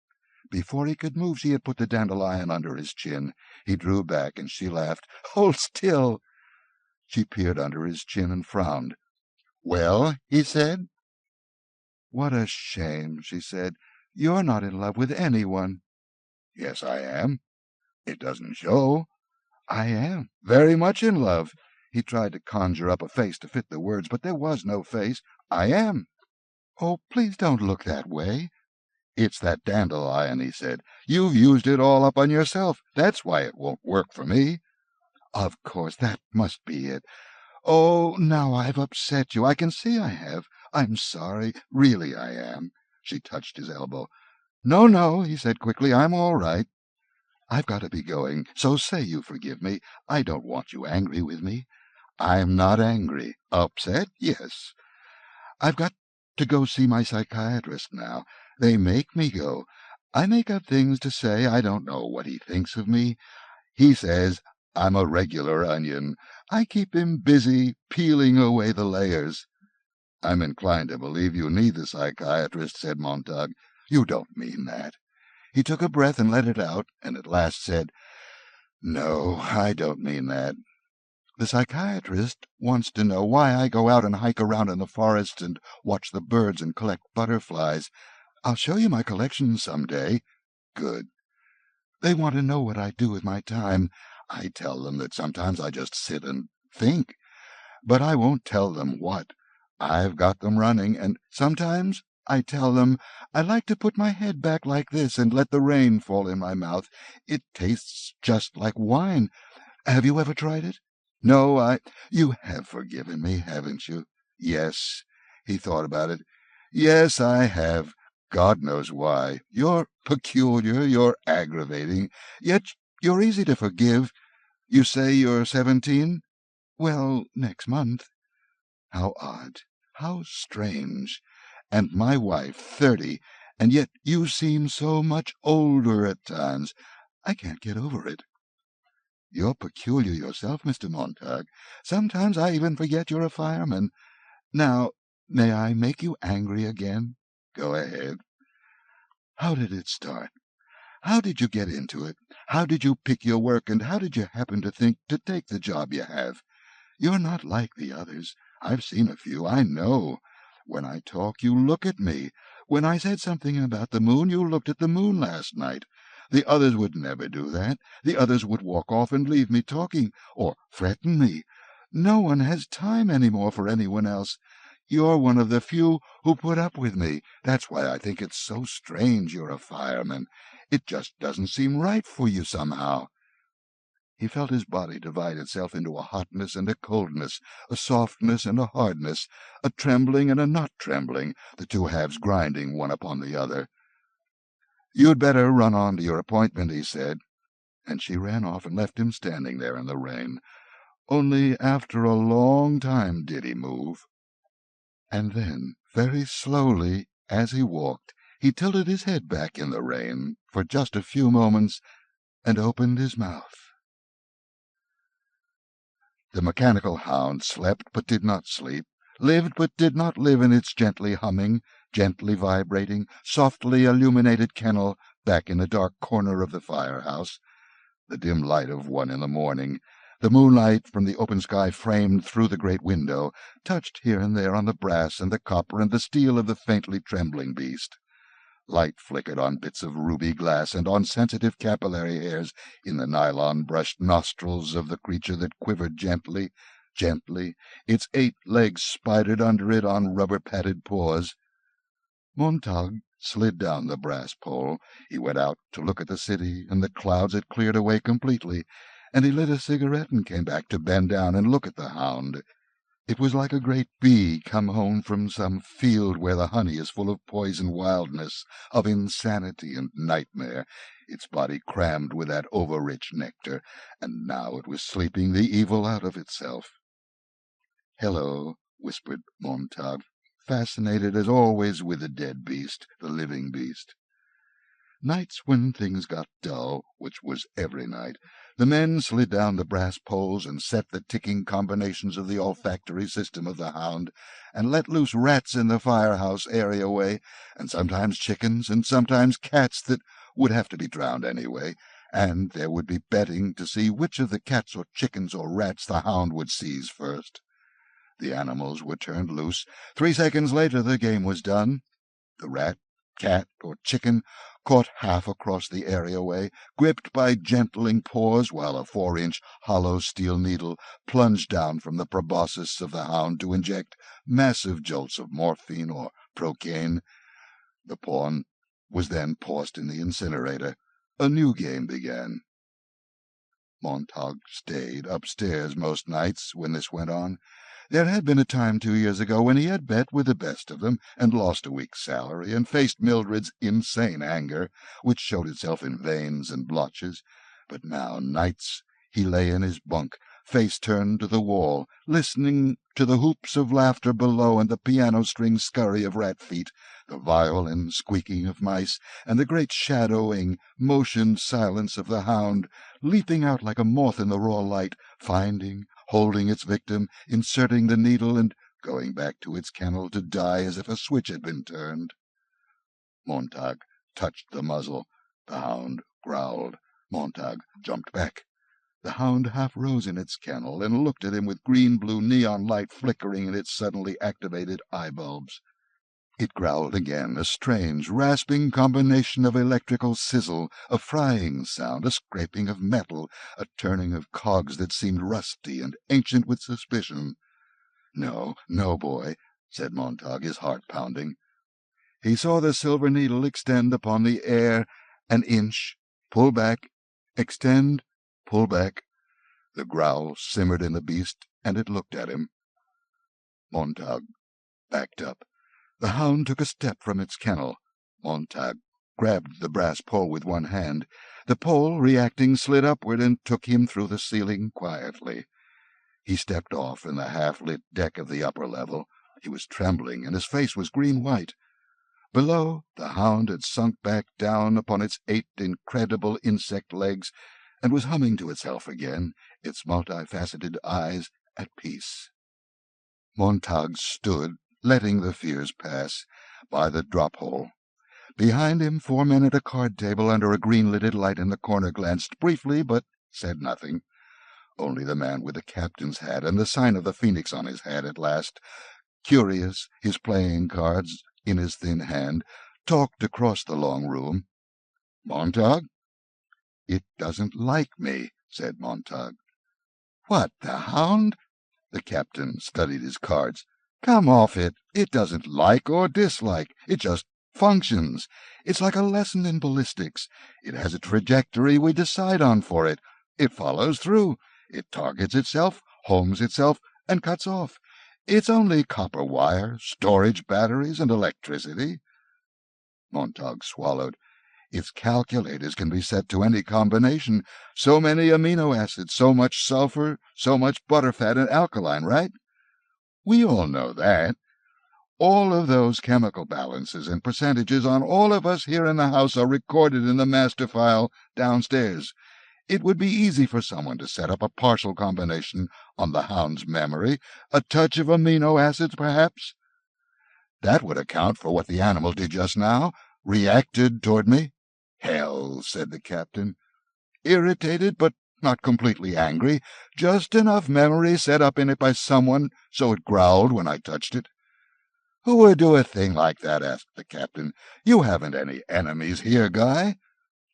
Before he could move, she had put the dandelion under his chin. He drew back, and she laughed. "Hold still." She peered under his chin and frowned. "Well?" he said. "What a shame," she said. "You're not in love with anyone." "Yes, I am." "It doesn't show." "I am very much in love." He tried to conjure up a face to fit the words, but there was no face. "I am." "Oh, please don't look that way." "It's that dandelion," he said. "You've used it all up on yourself. That's why it won't work for me." "Of course, that must be it. Oh, now I've upset you. I can see I have. I'm sorry. Really I am." She touched his elbow. "No, no," he said quickly. "I'm all right. I've got to be going, so say you forgive me. I don't want you angry with me." "I'm not angry. Upset? Yes. I've got to go see my psychiatrist now. They make me go. I make up things to say. I don't know what he thinks of me. He says I'm a regular onion. I keep him busy peeling away the layers." "I'm inclined to believe you need the psychiatrist," said Montag. "You don't mean that." He took a breath and let it out, and at last said, "No, I don't mean that. The psychiatrist wants to know why I go out and hike around in the forest and watch the birds and collect butterflies. I'll show you my collection some day." "Good." "They want to know what I do with my time. I tell them that sometimes I just sit and think, but I won't tell them what. I've got them running, and sometimes I tell them I like to put my head back like this and let the rain fall in my mouth. It tastes just like wine. Have you ever tried it?" "No, You have forgiven me, haven't you?" "Yes." He thought about it. "Yes, I have. God knows why. You're peculiar, you're aggravating, yet you're easy to forgive. You say you're 17? Well, next month." How odd. How strange. And my wife 30, and yet you seem so much older at times. I can't get over it. "You're peculiar yourself, Mr. Montag. Sometimes I even forget you're a fireman. Now, may I make you angry again?" "Go ahead." "How did it start? How did you get into it? How did you pick your work, and how did you happen to think to take the job you have? You're not like the others. I've seen a few, I know. When I talk, you look at me. When I said something about the moon, you looked at the moon last night. The others would never do that. The others would walk off and leave me talking, or threaten me. No one has time any more for anyone else. You're one of the few who put up with me. That's why I think it's so strange you're a fireman. It just doesn't seem right for you somehow." He felt his body divide itself into a hotness and a coldness, a softness and a hardness, a trembling and a not trembling, the two halves grinding one upon the other. "You'd better run on to your appointment," he said, and she ran off and left him standing there in the rain. Only after a long time did he move. And then, very slowly, as he walked, he tilted his head back in the rain for just a few moments and opened his mouth. The mechanical hound slept but did not sleep, lived but did not live in its gently humming, gently vibrating, softly illuminated kennel back in a dark corner of the firehouse. The dim light of 1 in the morning, the moonlight from the open sky framed through the great window, touched here and there on the brass and the copper and the steel of the faintly trembling beast. Light flickered on bits of ruby glass and on sensitive capillary hairs in the nylon-brushed nostrils of the creature that quivered gently, gently, its 8 legs spidered under it on rubber-padded paws. Montag slid down the brass pole. He went out to look at the city, and the clouds had cleared away completely, and he lit a cigarette and came back to bend down and look at the hound. It was like a great bee come home from some field where the honey is full of poison wildness, of insanity and nightmare, its body crammed with that over-rich nectar, and now it was sleeping the evil out of itself. "Hello," whispered Montag, fascinated as always with the dead beast, the living beast. Nights when things got dull, which was every night, the men slid down the brass poles and set the ticking combinations of the olfactory system of the hound, and let loose rats in the firehouse areaway, and sometimes chickens, and sometimes cats that would have to be drowned anyway, and there would be betting to see which of the cats or chickens or rats the hound would seize first. The animals were turned loose. 3 seconds later the game was done. The rat cat or chicken, caught half across the areaway, gripped by gentling paws, while a 4-inch hollow steel needle plunged down from the proboscis of the hound to inject massive jolts of morphine or procaine. The pawn was then tossed in the incinerator. A new game began. Montag stayed upstairs most nights when this went on. There had been a time 2 years ago when he had bet with the best of them and lost a week's salary and faced Mildred's insane anger, which showed itself in veins and blotches. But now nights he lay in his bunk, face turned to the wall, listening to the whoops of laughter below and the piano-string scurry of rat feet, the violin squeaking of mice, and the great shadowing, motioned silence of the hound, leaping out like a moth in the raw light, finding, holding its victim, inserting the needle, and going back to its kennel to die as if a switch had been turned. Montag touched the muzzle. The hound growled. Montag jumped back. The hound half rose in its kennel and looked at him with green-blue neon light flickering in its suddenly activated eye bulbs. It growled again, a strange, rasping combination of electrical sizzle, a frying sound, a scraping of metal, a turning of cogs that seemed rusty and ancient with suspicion. "No, no, boy," said Montag, his heart pounding. He saw the silver needle extend upon the air, an inch, pull back, extend, pull back. The growl simmered in the beast, and it looked at him. Montag backed up. The hound took a step from its kennel. Montag grabbed the brass pole with one hand. The pole, reacting, slid upward and took him through the ceiling quietly. He stepped off in the half-lit deck of the upper level. He was trembling, and his face was green-white. Below, the hound had sunk back down upon its 8 incredible insect legs and was humming to itself again, its multifaceted eyes at peace. Montag stood, letting the fears pass, by the drop-hole. Behind him, 4 men at a card table under a green-lidded light in the corner glanced briefly, but said nothing. Only the man with the captain's hat and the sign of the phoenix on his hat at last, curious, his playing cards in his thin hand, talked across the long room. "Montag?" "It doesn't like me," said Montag. "What, the hound?" The captain studied his cards. "Come off it. It doesn't like or dislike. It just functions. It's like a lesson in ballistics. It has a trajectory we decide on for it. It follows through. It targets itself, homes itself, and cuts off. It's only copper wire, storage batteries, and electricity." Montag swallowed. "Its calculators can be set to any combination. So many amino acids, so much sulfur, so much butterfat and alkaline, right? We all know that. All of those chemical balances and percentages on all of us here in the house are recorded in the master file downstairs. It would be easy for someone to set up a partial combination on the hound's memory, a touch of amino acids, perhaps. That would account for what the animal did just now, reacted toward me." "Hell," said the captain. "Irritated, but not completely angry. Just enough memory set up in it by someone so it growled when I touched it." "Who would do a thing like that?" asked the captain. "You haven't any enemies here, Guy."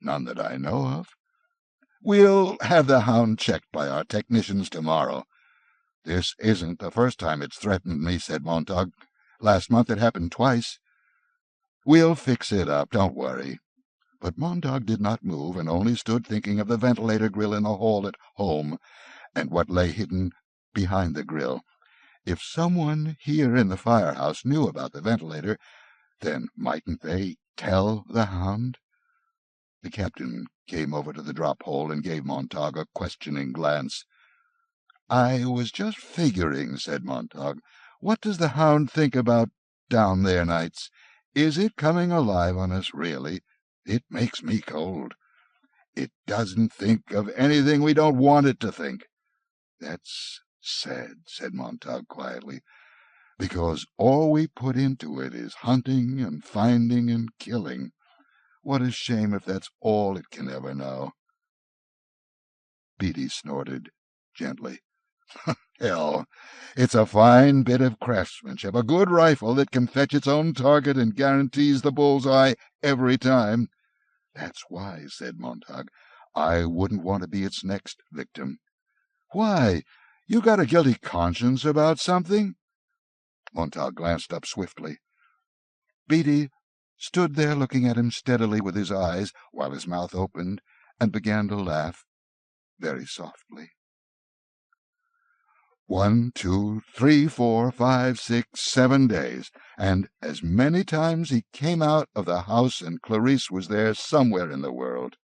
"None that I know of." "We'll have the hound checked by our technicians tomorrow." "This isn't the first time it's threatened me," said Montag. "Last month it happened twice." "We'll fix it up, don't worry." But Montag did not move, and only stood thinking of the ventilator grill in the hall at home, and what lay hidden behind the grill. If someone here in the firehouse knew about the ventilator, then mightn't they tell the hound? The captain came over to the drop-hole and gave Montag a questioning glance. "I was just figuring," said Montag. "What does the hound think about down there nights? Is it coming alive on us, really? It makes me cold. It doesn't think of anything we don't want it to think." "That's sad," said Montag quietly, "because all we put into it is hunting and finding and killing. What a shame if that's all it can ever know." Beatty snorted gently. Hell, it's a fine bit of craftsmanship, a good rifle that can fetch its own target and guarantees the bull's-eye every time. That's why, said Montag, I wouldn't want to be its next victim. Why? You got a guilty conscience about something? Montag glanced up swiftly. Beatty stood there looking at him steadily with his eyes, while his mouth opened, and began to laugh very softly. 1, 2, 3, 4, 5, 6, 7 days, and as many times he came out of the house and Clarice was there somewhere in the world.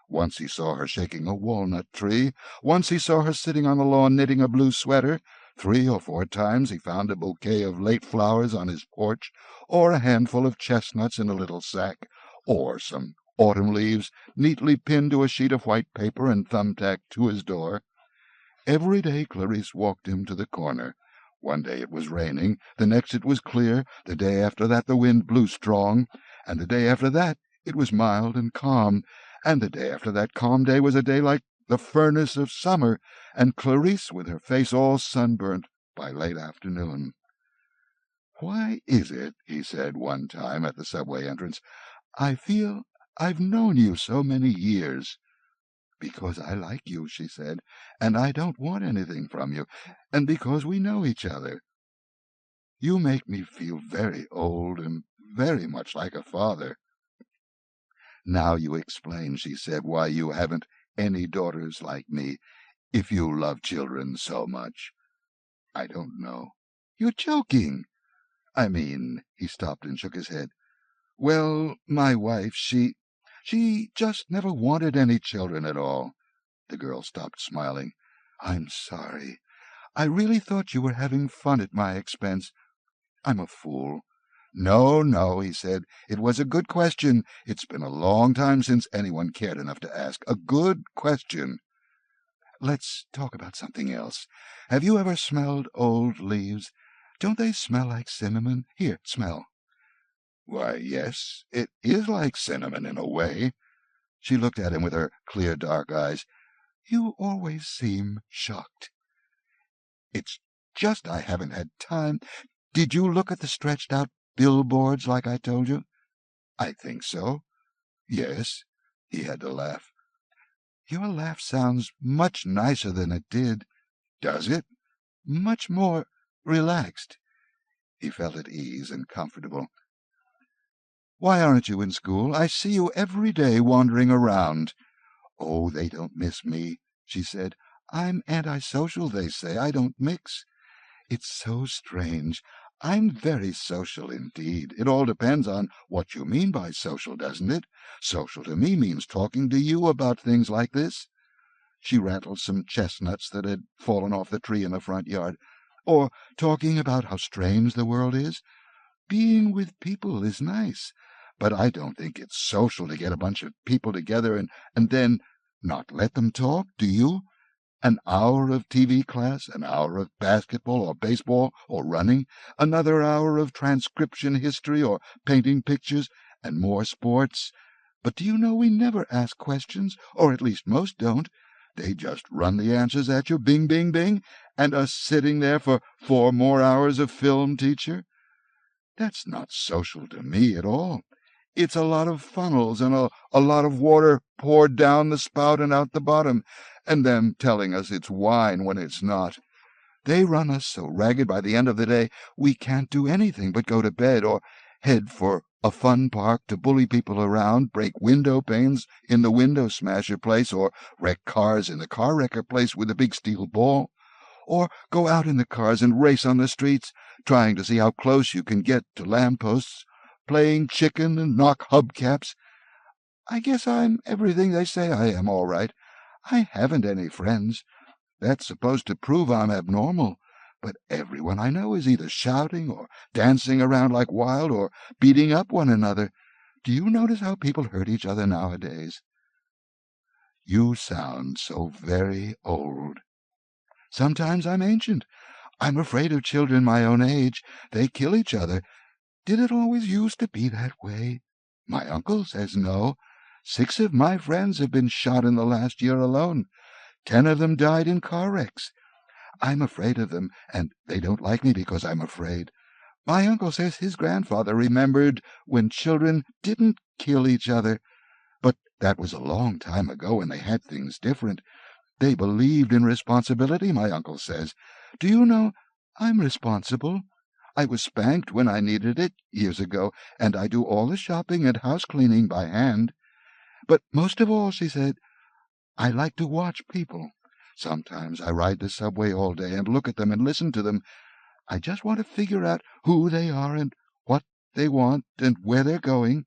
Once he saw her shaking a walnut tree. Once he saw her sitting on the lawn knitting a blue sweater. 3 or 4 times he found a bouquet of late flowers on his porch, or a handful of chestnuts in a little sack, or some autumn leaves neatly pinned to a sheet of white paper and thumbtacked to his door. Every day Clarice walked him to the corner. One day it was raining, the next it was clear, the day after that the wind blew strong, and the day after that it was mild and calm, and the day after that calm day was a day like the furnace of summer, and Clarice with her face all sunburnt by late afternoon. "Why is it," he said one time at the subway entrance, "I feel I've known you so many years?" "Because I like you," she said, "and I don't want anything from you, and because we know each other. You make me feel very old and very much like a father." "Now you explain," she said, "why you haven't any daughters like me, if you love children so much." "I don't know." "You're joking." "I mean—" He stopped and shook his head. "Well, my wife, she just never wanted any children at all." The girl stopped smiling. "I'm sorry. I really thought you were having fun at my expense. I'm a fool." "No, no," he said. "It was a good question. It's been a long time since anyone cared enough to ask. A good question. Let's talk about something else. Have you ever smelled old leaves? Don't they smell like cinnamon? Here, smell." "Why, yes, it is like cinnamon in a way." She looked at him with her clear dark eyes. "You always seem shocked." "It's just I haven't had time. Did you look at the stretched-out billboards like I told you?" "I think so." "Yes." He had to laugh. "Your laugh sounds much nicer than it did." "Does it?" "Much more relaxed." He felt at ease and comfortable. "Why aren't you in school? I see you every day wandering around." "Oh, they don't miss me," she said. "I'm antisocial, they say. I don't mix." "It's so strange. I'm very social indeed. It all depends on what you mean by social, doesn't it? Social to me means talking to you about things like this." She rattled some chestnuts that had fallen off the tree in the front yard. "Or talking about how strange the world is. Being with people is nice, but I don't think it's social to get a bunch of people together and then not let them talk, do you? An hour of TV class, an hour of basketball or baseball or running, another hour of transcription history or painting pictures, and more sports. But do you know we never ask questions, or at least most don't. They just run the answers at you, bing, bing, bing, and us sitting there for 4 more hours of film, teacher. That's not social to me at all. It's a lot of funnels and a lot of water poured down the spout and out the bottom, and them telling us it's wine when it's not. They run us so ragged by the end of the day we can't do anything but go to bed or head for a fun park to bully people around, break window panes in the window smasher place, or wreck cars in the car wrecker place with a big steel ball, or go out in the cars and race on the streets, trying to see how close you can get to lampposts, playing chicken and knock hubcaps. I guess I'm everything they say I am, all right. I haven't any friends. That's supposed to prove I'm abnormal, but everyone I know is either shouting or dancing around like wild or beating up one another. Do you notice how people hurt each other nowadays?" "You sound so very old." "Sometimes I'm ancient. I'm afraid of children my own age. They kill each other. Did it always used to be that way? My uncle says no. 6 of my friends have been shot in the last year alone. 10 of them died in car wrecks. I'm afraid of them, and they don't like me because I'm afraid. My uncle says his grandfather remembered when children didn't kill each other, but that was a long time ago when they had things different. They believed in responsibility, my uncle says. Do you know, I'm responsible. I was spanked when I needed it years ago, and I do all the shopping and house cleaning by hand. But most of all, she said, I like to watch people. Sometimes I ride the subway all day and look at them and listen to them. I just want to figure out who they are and what they want and where they're going.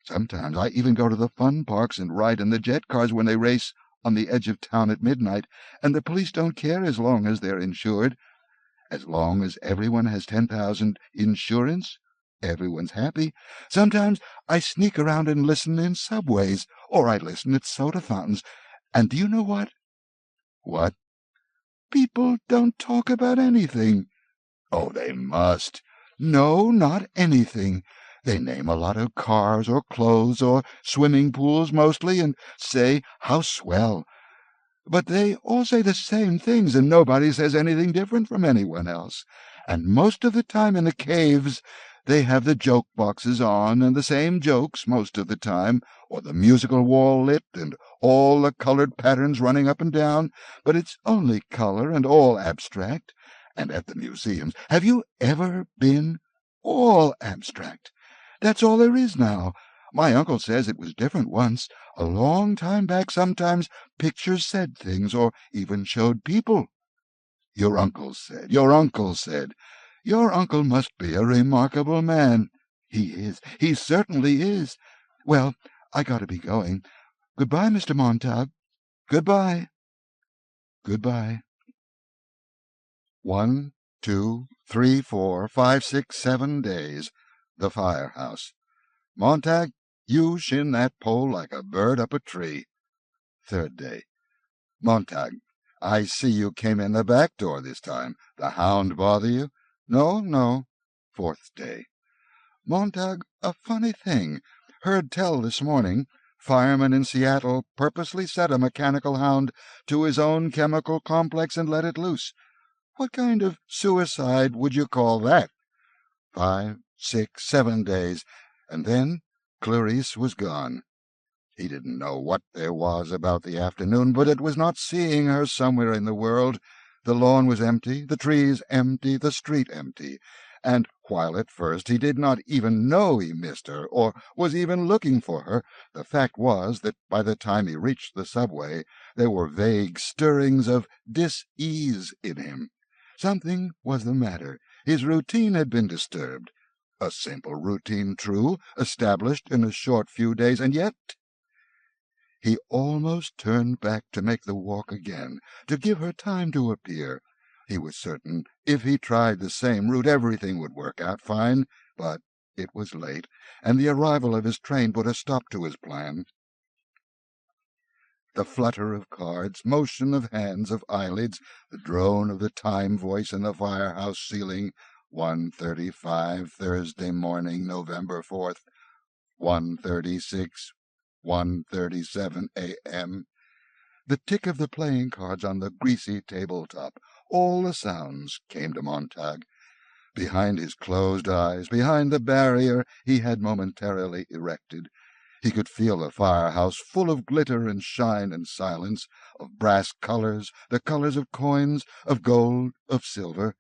Sometimes I even go to the fun parks and ride in the jet cars when they race on the edge of town at midnight, and the police don't care as long as they're insured. As long as everyone has 10,000 insurance, everyone's happy. Sometimes I sneak around and listen in subways, or I listen at soda fountains. And do you know what? What? People don't talk about anything. Oh, they must. No, not anything. They name a lot of cars or clothes or swimming pools mostly and say, how swell. But they all say the same things, and nobody says anything different from anyone else. And most of the time in the caves they have the joke boxes on, and the same jokes most of the time, or the musical wall lit, and all the colored patterns running up and down, but it's only color and all abstract. And at the museums, have you ever been? All abstract. That's all there is now. My uncle says it was different once. A long time back, sometimes pictures said things, or even showed people. Your uncle said. Your uncle must be a remarkable man. He is. He certainly is. Well, I got to be going. Goodbye, Mr. Montag. Goodbye. Goodbye. 1, 2, 3, 4, 5, 6, 7 days. The firehouse. Montag, you shin that pole like a bird up a tree. 3rd day. Montag, I see you came in the back door this time. The hound bother you? No. 4th day. Montag, a funny thing. Heard tell this morning. Fireman in Seattle purposely set a mechanical hound to his own chemical complex and let it loose. What kind of suicide would you call that? 5, 6, 7 days, and then Clarice was gone. He didn't know what there was about the afternoon, but it was not seeing her somewhere in the world. The lawn was empty, the trees empty, the street empty, and while at first he did not even know he missed her, or was even looking for her, the fact was that by the time he reached the subway there were vague stirrings of dis-ease in him. Something was the matter. His routine had been disturbed. A simple routine, true, established in a short few days, and yet he almost turned back to make the walk again, to give her time to appear. He was certain if he tried the same route everything would work out fine, but it was late, and the arrival of his train put a stop to his plan. The flutter of cards, motion of hands, of eyelids, the drone of the time voice in the firehouse ceiling. 1:35 Thursday morning, November 4th. 1:36, 1:37 a.m. The tick of the playing cards on the greasy tabletop. All the sounds came to Montag. Behind his closed eyes, behind the barrier he had momentarily erected, he could feel the firehouse full of glitter and shine and silence, of brass colors, the colors of coins, of gold, of silver.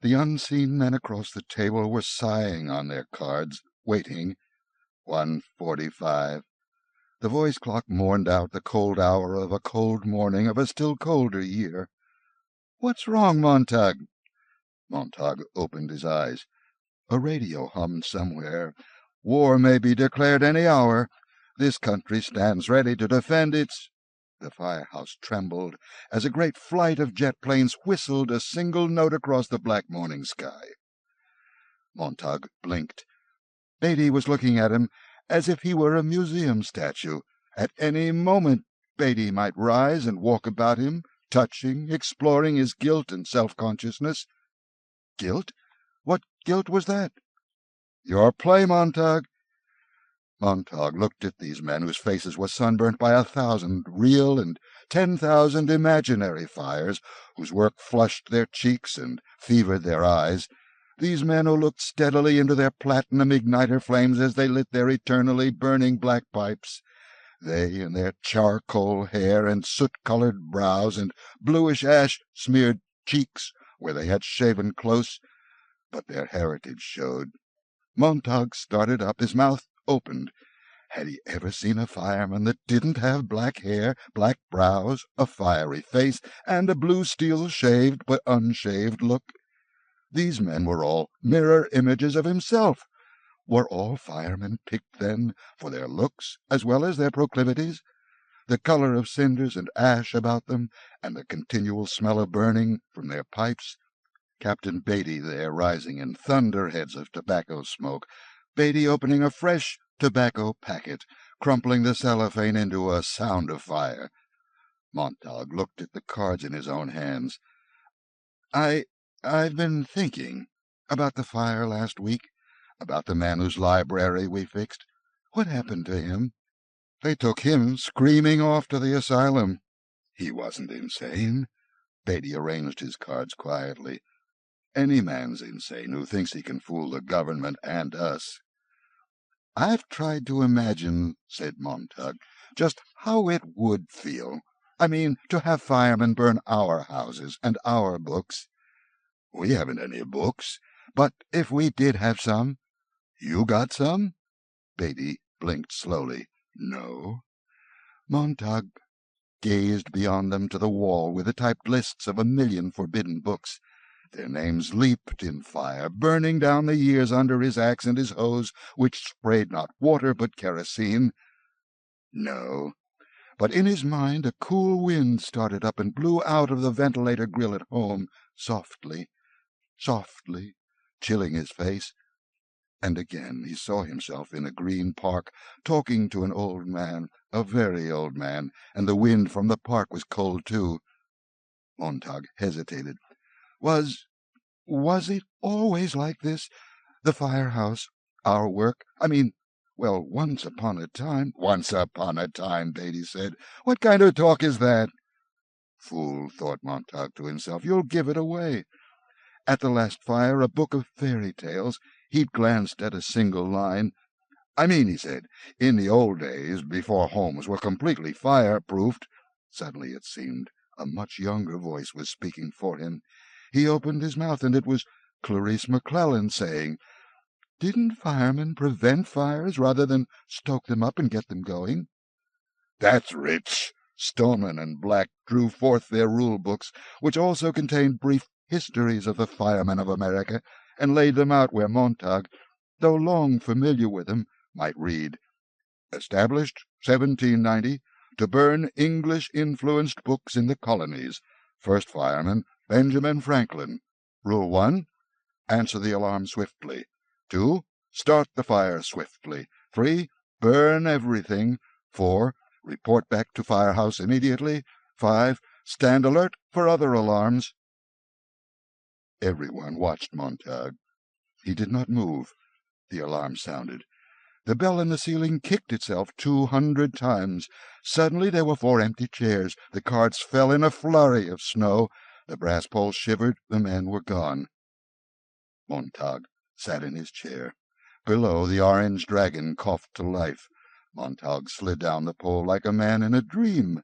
The unseen men across the table were sighing on their cards, waiting. 1:45. The voice clock mourned out the cold hour of a cold morning of a still colder year. "What's wrong, Montag?" Montag opened his eyes. A radio hummed somewhere. "War may be declared any hour. This country stands ready to defend its—" The firehouse trembled as a great flight of jet planes whistled a single note across the black morning sky. Montag blinked. Beatty was looking at him as if he were a museum statue. At any moment Beatty might rise and walk about him, touching, exploring his guilt and self-consciousness. Guilt? What guilt was that? "Your play, Montag." Montag looked at these men whose faces were sunburnt by 1,000 real and 10,000 imaginary fires, whose work flushed their cheeks and fevered their eyes. These men who looked steadily into their platinum igniter flames as they lit their eternally burning black pipes. They, in their charcoal hair and soot-colored brows and bluish ash-smeared cheeks where they had shaven close, but their heritage showed. Montag started up, his mouth opened. Had he ever seen a fireman that didn't have black hair, black brows, a fiery face, and a blue steel-shaved but unshaved look? These men were all mirror images of himself. Were all firemen picked, then, for their looks as well as their proclivities? The colour of cinders and ash about them, and the continual smell of burning from their pipes? Captain Beatty there rising in thunderheads of tobacco smoke, Beatty opening a fresh tobacco packet, crumpling the cellophane into a sound of fire. Montag looked at the cards in his own hands. I've been thinking about the fire last week, about the man whose library we fixed. What happened to him? They took him screaming off to the asylum. He wasn't insane. Beatty arranged his cards quietly. Any man's insane who thinks he can fool the government and us. I've tried to imagine, said Montag, just how it would feel. I mean, to have firemen burn our houses and our books. We haven't any books, but if we did have some. You got some? Beatty blinked slowly. No. Montag gazed beyond them to the wall with the typed lists of 1,000,000 forbidden books. Their names leaped in fire, burning down the years under his axe and his hose, which sprayed not water but kerosene. No. But in his mind a cool wind started up and blew out of the ventilator grill at home, softly, softly, chilling his face. And again he saw himself in a green park, talking to an old man, a very old man, and the wind from the park was cold too. Montag hesitated. Was it always like this? The firehouse, our work? I mean, well, once upon a time. Once upon a time, Beatty said. What kind of talk is that? Fool, thought Montag to himself, you'll give it away. At the last fire, a book of fairy tales. He'd glanced at a single line. I mean, he said, in the old days, before homes were completely fire-proofed. Suddenly it seemed a much younger voice was speaking for him. He opened his mouth, and it was Clarice McClellan saying, Didn't firemen prevent fires rather than stoke them up and get them going? That's rich. Stoneman and Black drew forth their rule books, which also contained brief histories of the firemen of America, and laid them out where Montag, though long familiar with them, might read. Established 1790 to burn English-influenced books in the colonies. First fireman, Benjamin Franklin. Rule 1, answer the alarm swiftly. 2, start the fire swiftly. 3, burn everything. 4, report back to firehouse immediately. 5, stand alert for other alarms. Everyone watched Montag. He did not move. The alarm sounded. The bell in the ceiling kicked itself 200 times. Suddenly there were 4 empty chairs. The cards fell in a flurry of snow. The brass pole shivered. The men were gone. Montag sat in his chair. Below, the orange dragon coughed to life. Montag slid down the pole like a man in a dream.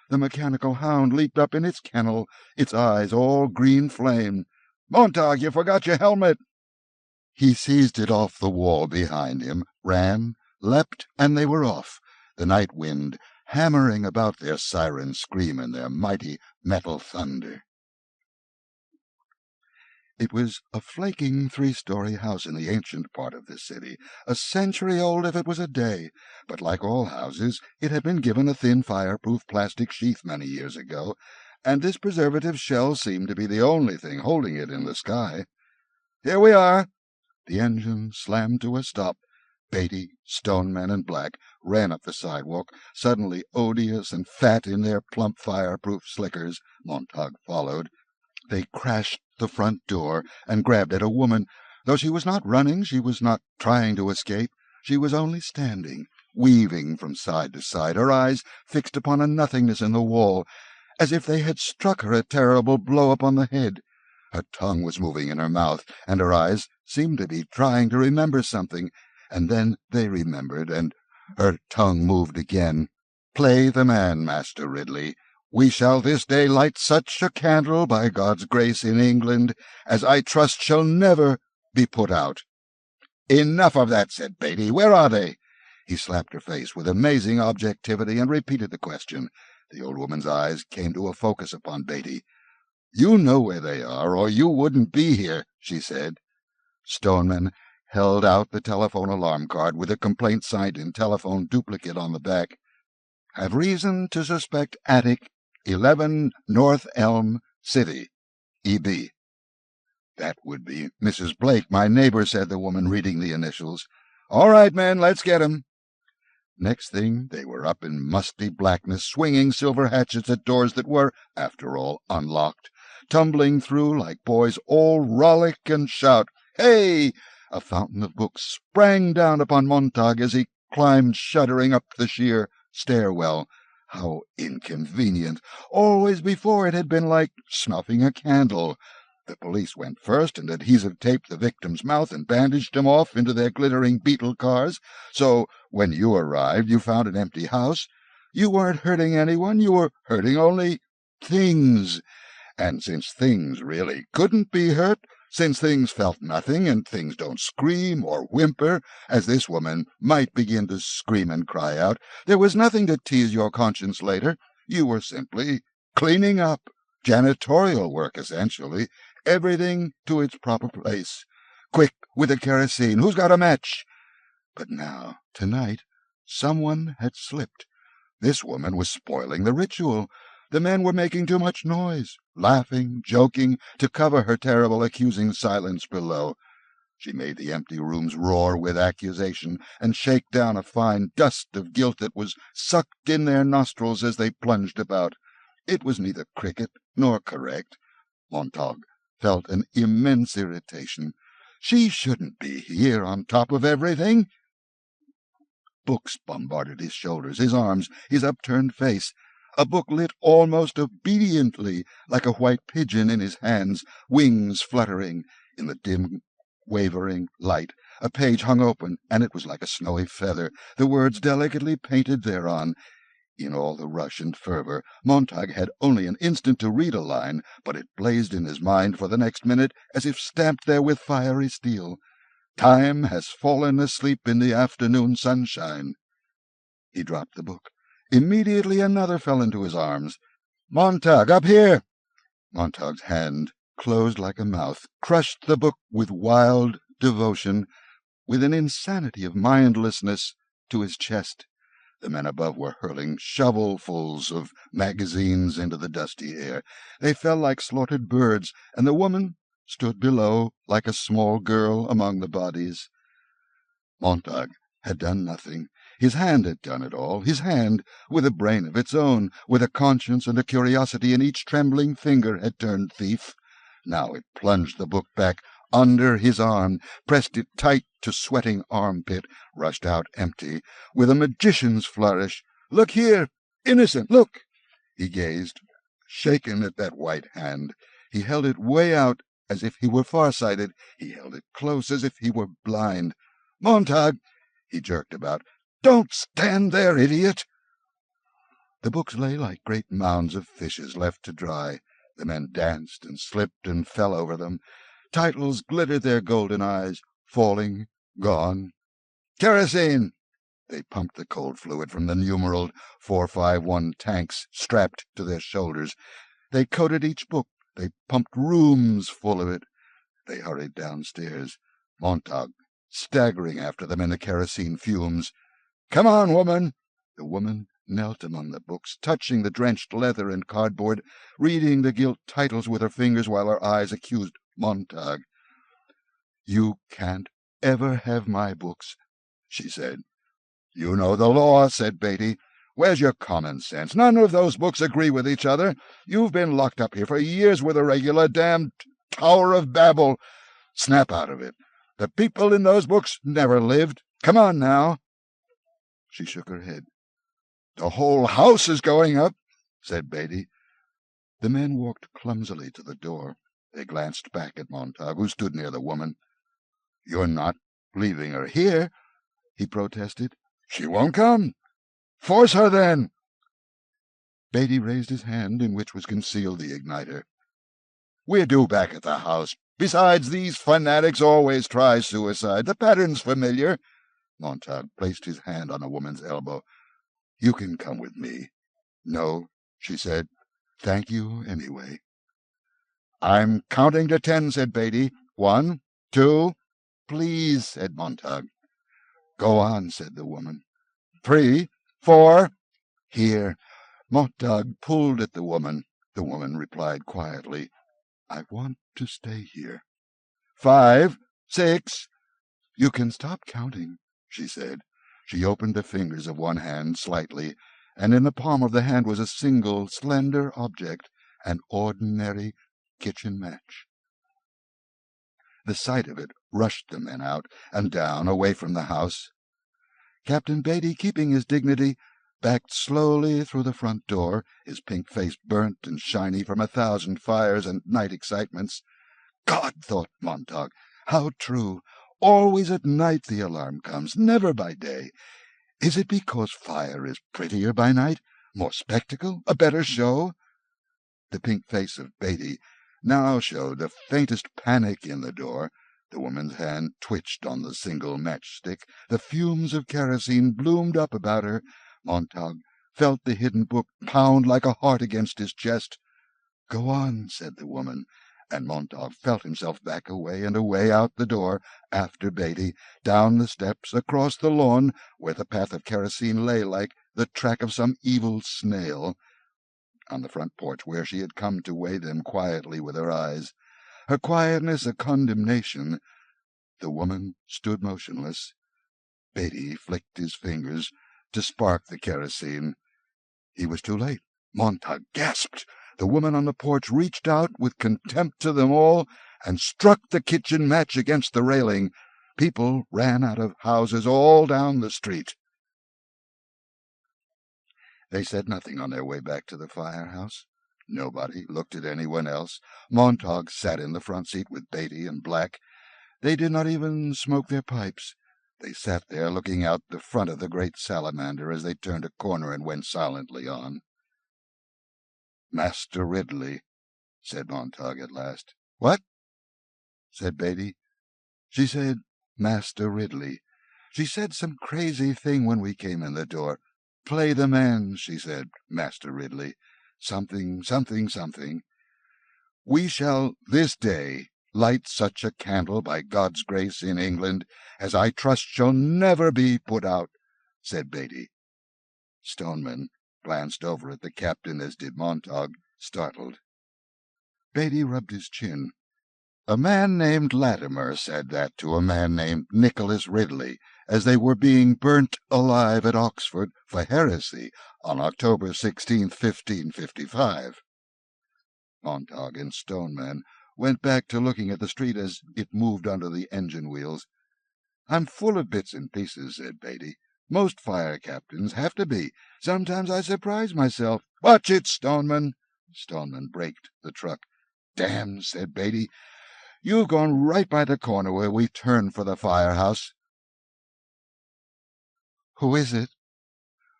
The mechanical hound leaped up in its kennel, its eyes all green flame. "Montag, you forgot your helmet!" He seized it off the wall behind him, ran, leapt, and they were off, the night wind hammering about their siren scream and their mighty metal thunder. It was a flaking 3-story house in the ancient part of the city, a century old if it was a day, but like all houses, it had been given a thin fireproof plastic sheath many years ago, and this preservative shell seemed to be the only thing holding it in the sky. "Here we are!" The engine slammed to a stop. Beatty, Stoneman, and Black ran up the sidewalk, suddenly odious and fat in their plump fireproof slickers. Montag followed. They crashed the front door and grabbed at a woman. Though she was not running, she was not trying to escape. She was only standing, weaving from side to side, her eyes fixed upon a nothingness in the wall, as if they had struck her a terrible blow upon the head. Her tongue was moving in her mouth, and her eyes seemed to be trying to remember something, and then they remembered, and her tongue moved again. "Play the man, Master Ridley. We shall this day light such a candle, by God's grace, in England, as I trust shall never be put out." "Enough of that," said Beatty. "Where are they?" He slapped her face with amazing objectivity and repeated the question. The old woman's eyes came to a focus upon Beatty. "You know where they are, or you wouldn't be here," she said. Stoneman held out the telephone alarm card with a complaint signed in telephone duplicate on the back. "Have reason to suspect attic, 11 North Elm, City, E.B." "That would be Mrs. Blake, my neighbor," said the woman, reading the initials. "All right, men, let's get him." Next thing, they were up in musty blackness, swinging silver hatchets at doors that were, after all, unlocked, tumbling through like boys, all rollick and shout. "Hey!" A fountain of books sprang down upon Montag as he climbed shuddering up the sheer stairwell. How inconvenient! Always before it had been like snuffing a candle. The police went first and adhesive-taped the victim's mouth and bandaged him off into their glittering beetle cars, so when you arrived you found an empty house. You weren't hurting anyone, you were hurting only things. And since things really couldn't be hurt, since things felt nothing, and things don't scream or whimper, as this woman might begin to scream and cry out, there was nothing to tease your conscience later. You were simply cleaning up. Janitorial work, essentially. Everything to its proper place. Quick, with the kerosene. Who's got a match? But now, tonight, someone had slipped. This woman was spoiling the ritual. The men were making too much noise, laughing, joking, to cover her terrible accusing silence below. She made the empty rooms roar with accusation, and shake down a fine dust of guilt that was sucked in their nostrils as they plunged about. It was neither cricket nor correct. Montag felt an immense irritation. She shouldn't be here on top of everything. Books bombarded his shoulders, his arms, his upturned face. A book lit almost obediently, like a white pigeon in his hands, wings fluttering. In the dim, wavering light, a page hung open, and it was like a snowy feather, the words delicately painted thereon. In all the rush and fervour, Montag had only an instant to read a line, but it blazed in his mind for the next minute as if stamped there with fiery steel. "Time has fallen asleep in the afternoon sunshine." He dropped the book. Immediately another fell into his arms. "Montag, up here!" Montag's hand closed like a mouth, crushed the book with wild devotion, with an insanity of mindlessness, to his chest. The men above were hurling shovelfuls of magazines into the dusty air. They fell like slaughtered birds, and the woman stood below like a small girl among the bodies. Montag had done nothing. His hand had done it all, his hand, with a brain of its own, with a conscience and a curiosity in each trembling finger, had turned thief. Now it plunged the book back under his arm, pressed it tight to sweating armpit, rushed out empty, with a magician's flourish. "Look here! Innocent, look!" He gazed, shaken at that white hand. He held it way out as if he were far-sighted. He held it close as if he were blind. "Montag!" He jerked about. "Don't stand there, idiot!" The books lay like great mounds of fishes left to dry. The men danced and slipped and fell over them. Titles glittered their golden eyes, falling, gone. "Kerosene!" They pumped the cold fluid from the numeraled 451 tanks strapped to their shoulders. They coated each book. They pumped rooms full of it. They hurried downstairs, Montag staggering after them in the kerosene fumes. "Come on, woman!" The woman knelt among the books, touching the drenched leather and cardboard, reading the gilt titles with her fingers while her eyes accused Montag. "You can't ever have my books," she said. "You know the law," said Beatty. "Where's your common sense? None of those books agree with each other. You've been locked up here for years with a regular damned Tower of Babel. Snap out of it. The people in those books never lived. Come on now." She shook her head. "The whole house is going up," said Beatty. The men walked clumsily to the door. They glanced back at Montag, who stood near the woman. "You're not leaving her here?" he protested. "She won't come. Force her, then." Beatty raised his hand, in which was concealed the igniter. "We're due back at the house. Besides, these fanatics always try suicide. The pattern's familiar." Montag placed his hand on a woman's elbow. "You can come with me." "No," she said. "Thank you, anyway." "I'm counting to 10, said Beatty. 1, 2... "Please," said Montag. "Go on," said the woman. 3, 4... "Here." Montag pulled at the woman. The woman replied quietly, "I want to stay here." 5, 6... "You can stop counting," she said. She opened the fingers of one hand slightly, and in the palm of the hand was a single, slender object, an ordinary kitchen match. The sight of it rushed the men out and down, away from the house. Captain Beatty, keeping his dignity, backed slowly through the front door, his pink face burnt and shiny from 1,000 fires and night excitements. "God," thought Montag, "how true! Always at night the alarm comes, never by day. Is it because fire is prettier by night? More spectacle? A better show?" The pink face of Beatty now showed the faintest panic in the door. The woman's hand twitched on the single matchstick. The fumes of kerosene bloomed up about her. Montag felt the hidden book pound like a heart against his chest. "Go on," said the woman, and Montag felt himself back away and away out the door, after Beatty, down the steps, across the lawn, where the path of kerosene lay like the track of some evil snail, on the front porch where she had come to weigh them quietly with her eyes, her quietness a condemnation. The woman stood motionless. Beatty flicked his fingers to spark the kerosene. He was too late. Montag gasped. The woman on the porch reached out with contempt to them all and struck the kitchen match against the railing. People ran out of houses all down the street. They said nothing on their way back to the firehouse. Nobody looked at anyone else. Montag sat in the front seat with Beatty and Black. They did not even smoke their pipes. They sat there looking out the front of the great Salamander as they turned a corner and went silently on. "Master Ridley," said Montag at last. "What?" said Beatty. "She said, Master Ridley. She said some crazy thing when we came in the door. 'Play the man,' she said, Master Ridley. Something, something, something. 'We shall this day light such a candle by God's grace in England as I trust shall never be put out,' said Beatty." Stoneman glanced over at the captain, as did Montag, startled. Beatty rubbed his chin. "A man named Latimer said that to a man named Nicholas Ridley as they were being burnt alive at Oxford for heresy on October 16th, 1555. Montag and Stoneman went back to looking at the street as it moved under the engine wheels. "I'm full of bits and pieces," said Beatty. "Most fire captains have to be. Sometimes I surprise myself." "Watch it, Stoneman!" Stoneman braked the truck. "Damn," said Beatty. "You've gone right by the corner where we turned for the firehouse." "Who is it?"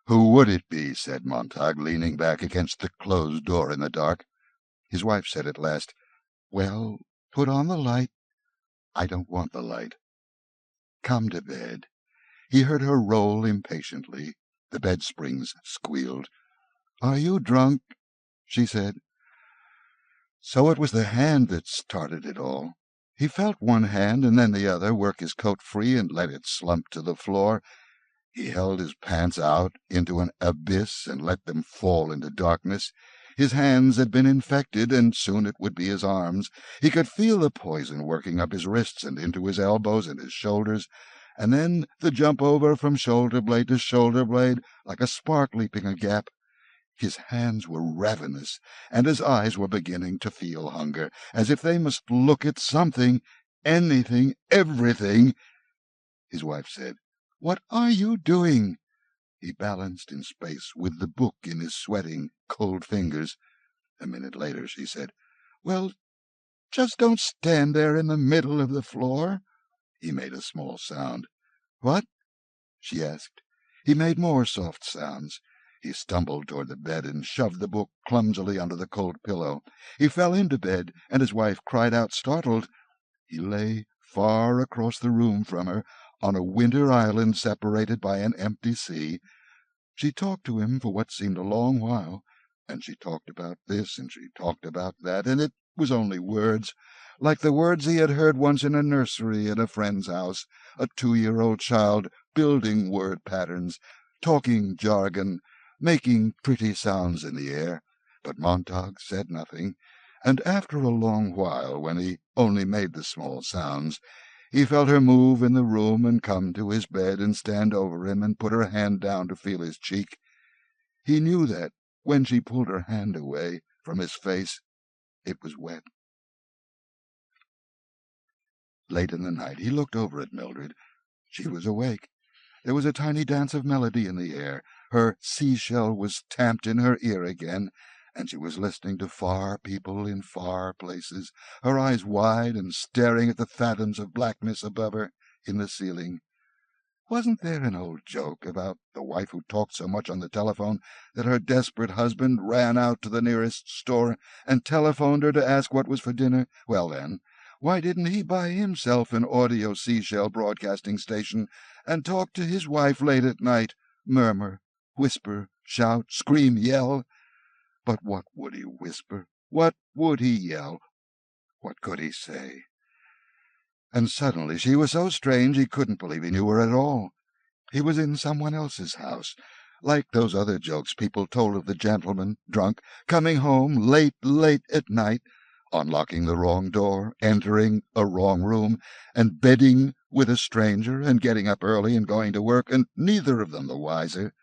"Who would it be?" said Montag, leaning back against the closed door in the dark. His wife said at last, "Well, put on the light." "I don't want the light." "Come to bed." He heard her roll impatiently. The bed springs squealed. "Are you drunk?" she said. So it was the hand that started it all. He felt one hand and then the other work his coat free and let it slump to the floor. He held his pants out into an abyss and let them fall into darkness. His hands had been infected, and soon it would be his arms. He could feel the poison working up his wrists and into his elbows and his shoulders, and then the jump over from shoulder-blade to shoulder-blade, like a spark leaping a gap. His hands were ravenous, and his eyes were beginning to feel hunger, as if they must look at something, anything, everything. His wife said, "What are you doing?" He balanced in space with the book in his sweating, cold fingers. A minute later she said, "Well, just don't stand there in the middle of the floor." He made a small sound. "What?" she asked. He made more soft sounds. He stumbled toward the bed and shoved the book clumsily under the cold pillow. He fell into bed, and his wife cried out, startled. He lay far across the room from her, on a winter island separated by an empty sea. She talked to him for what seemed a long while, and she talked about this and she talked about that, and it was only words, like the words he had heard once in a nursery at a friend's house, a 2-year-old child building word patterns, talking jargon, making pretty sounds in the air. But Montag said nothing, and after a long while, when he only made the small sounds, he felt her move in the room and come to his bed and stand over him and put her hand down to feel his cheek. He knew that when she pulled her hand away from his face, it was wet. Late in the night he looked over at Mildred. She was awake. There was a tiny dance of melody in the air. Her seashell was tamped in her ear again, and she was listening to far people in far places, her eyes wide and staring at the fathoms of blackness above her in the ceiling. Wasn't there an old joke about the wife who talked so much on the telephone that her desperate husband ran out to the nearest store and telephoned her to ask what was for dinner? Well, then, why didn't he buy himself an audio seashell broadcasting station and talk to his wife late at night, murmur, whisper, shout, scream, yell? But what would he whisper? What would he yell? What could he say? And suddenly she was so strange he couldn't believe he knew her at all. He was in someone else's house, like those other jokes people told of the gentleman, drunk, coming home late at night, unlocking the wrong door, entering a wrong room, and bedding with a stranger, and getting up early and going to work, and neither of them the wiser.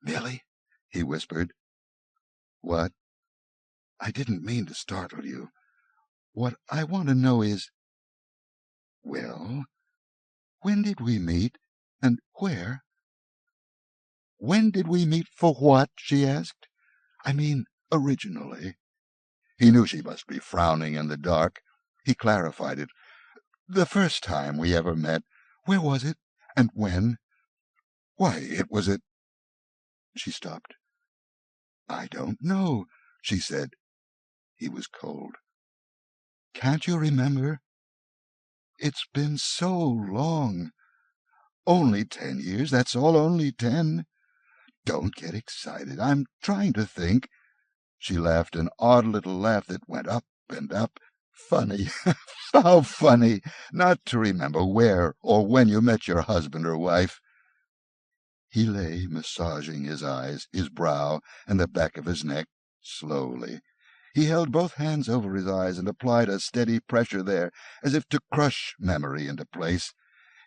"Millie," he whispered. "What?" "I didn't mean to startle you. What I want to know is—" "Well, when did we meet, and where?" "When did we meet for what?" she asked. "I mean, originally." He knew she must be frowning in the dark. He clarified it. "The first time we ever met. Where was it, and when?" "Why, it was at—" She stopped. "I don't know," she said. He was cold. "Can't you remember? It's been so long. Only 10 years, that's all, only 10. Don't get excited. I'm trying to think." She laughed an odd little laugh that went up and up. "Funny, how funny, not to remember where or when you met your husband or wife." He lay massaging his eyes, his brow, and the back of his neck, slowly. He held both hands over his eyes and applied a steady pressure there, as if to crush memory into place.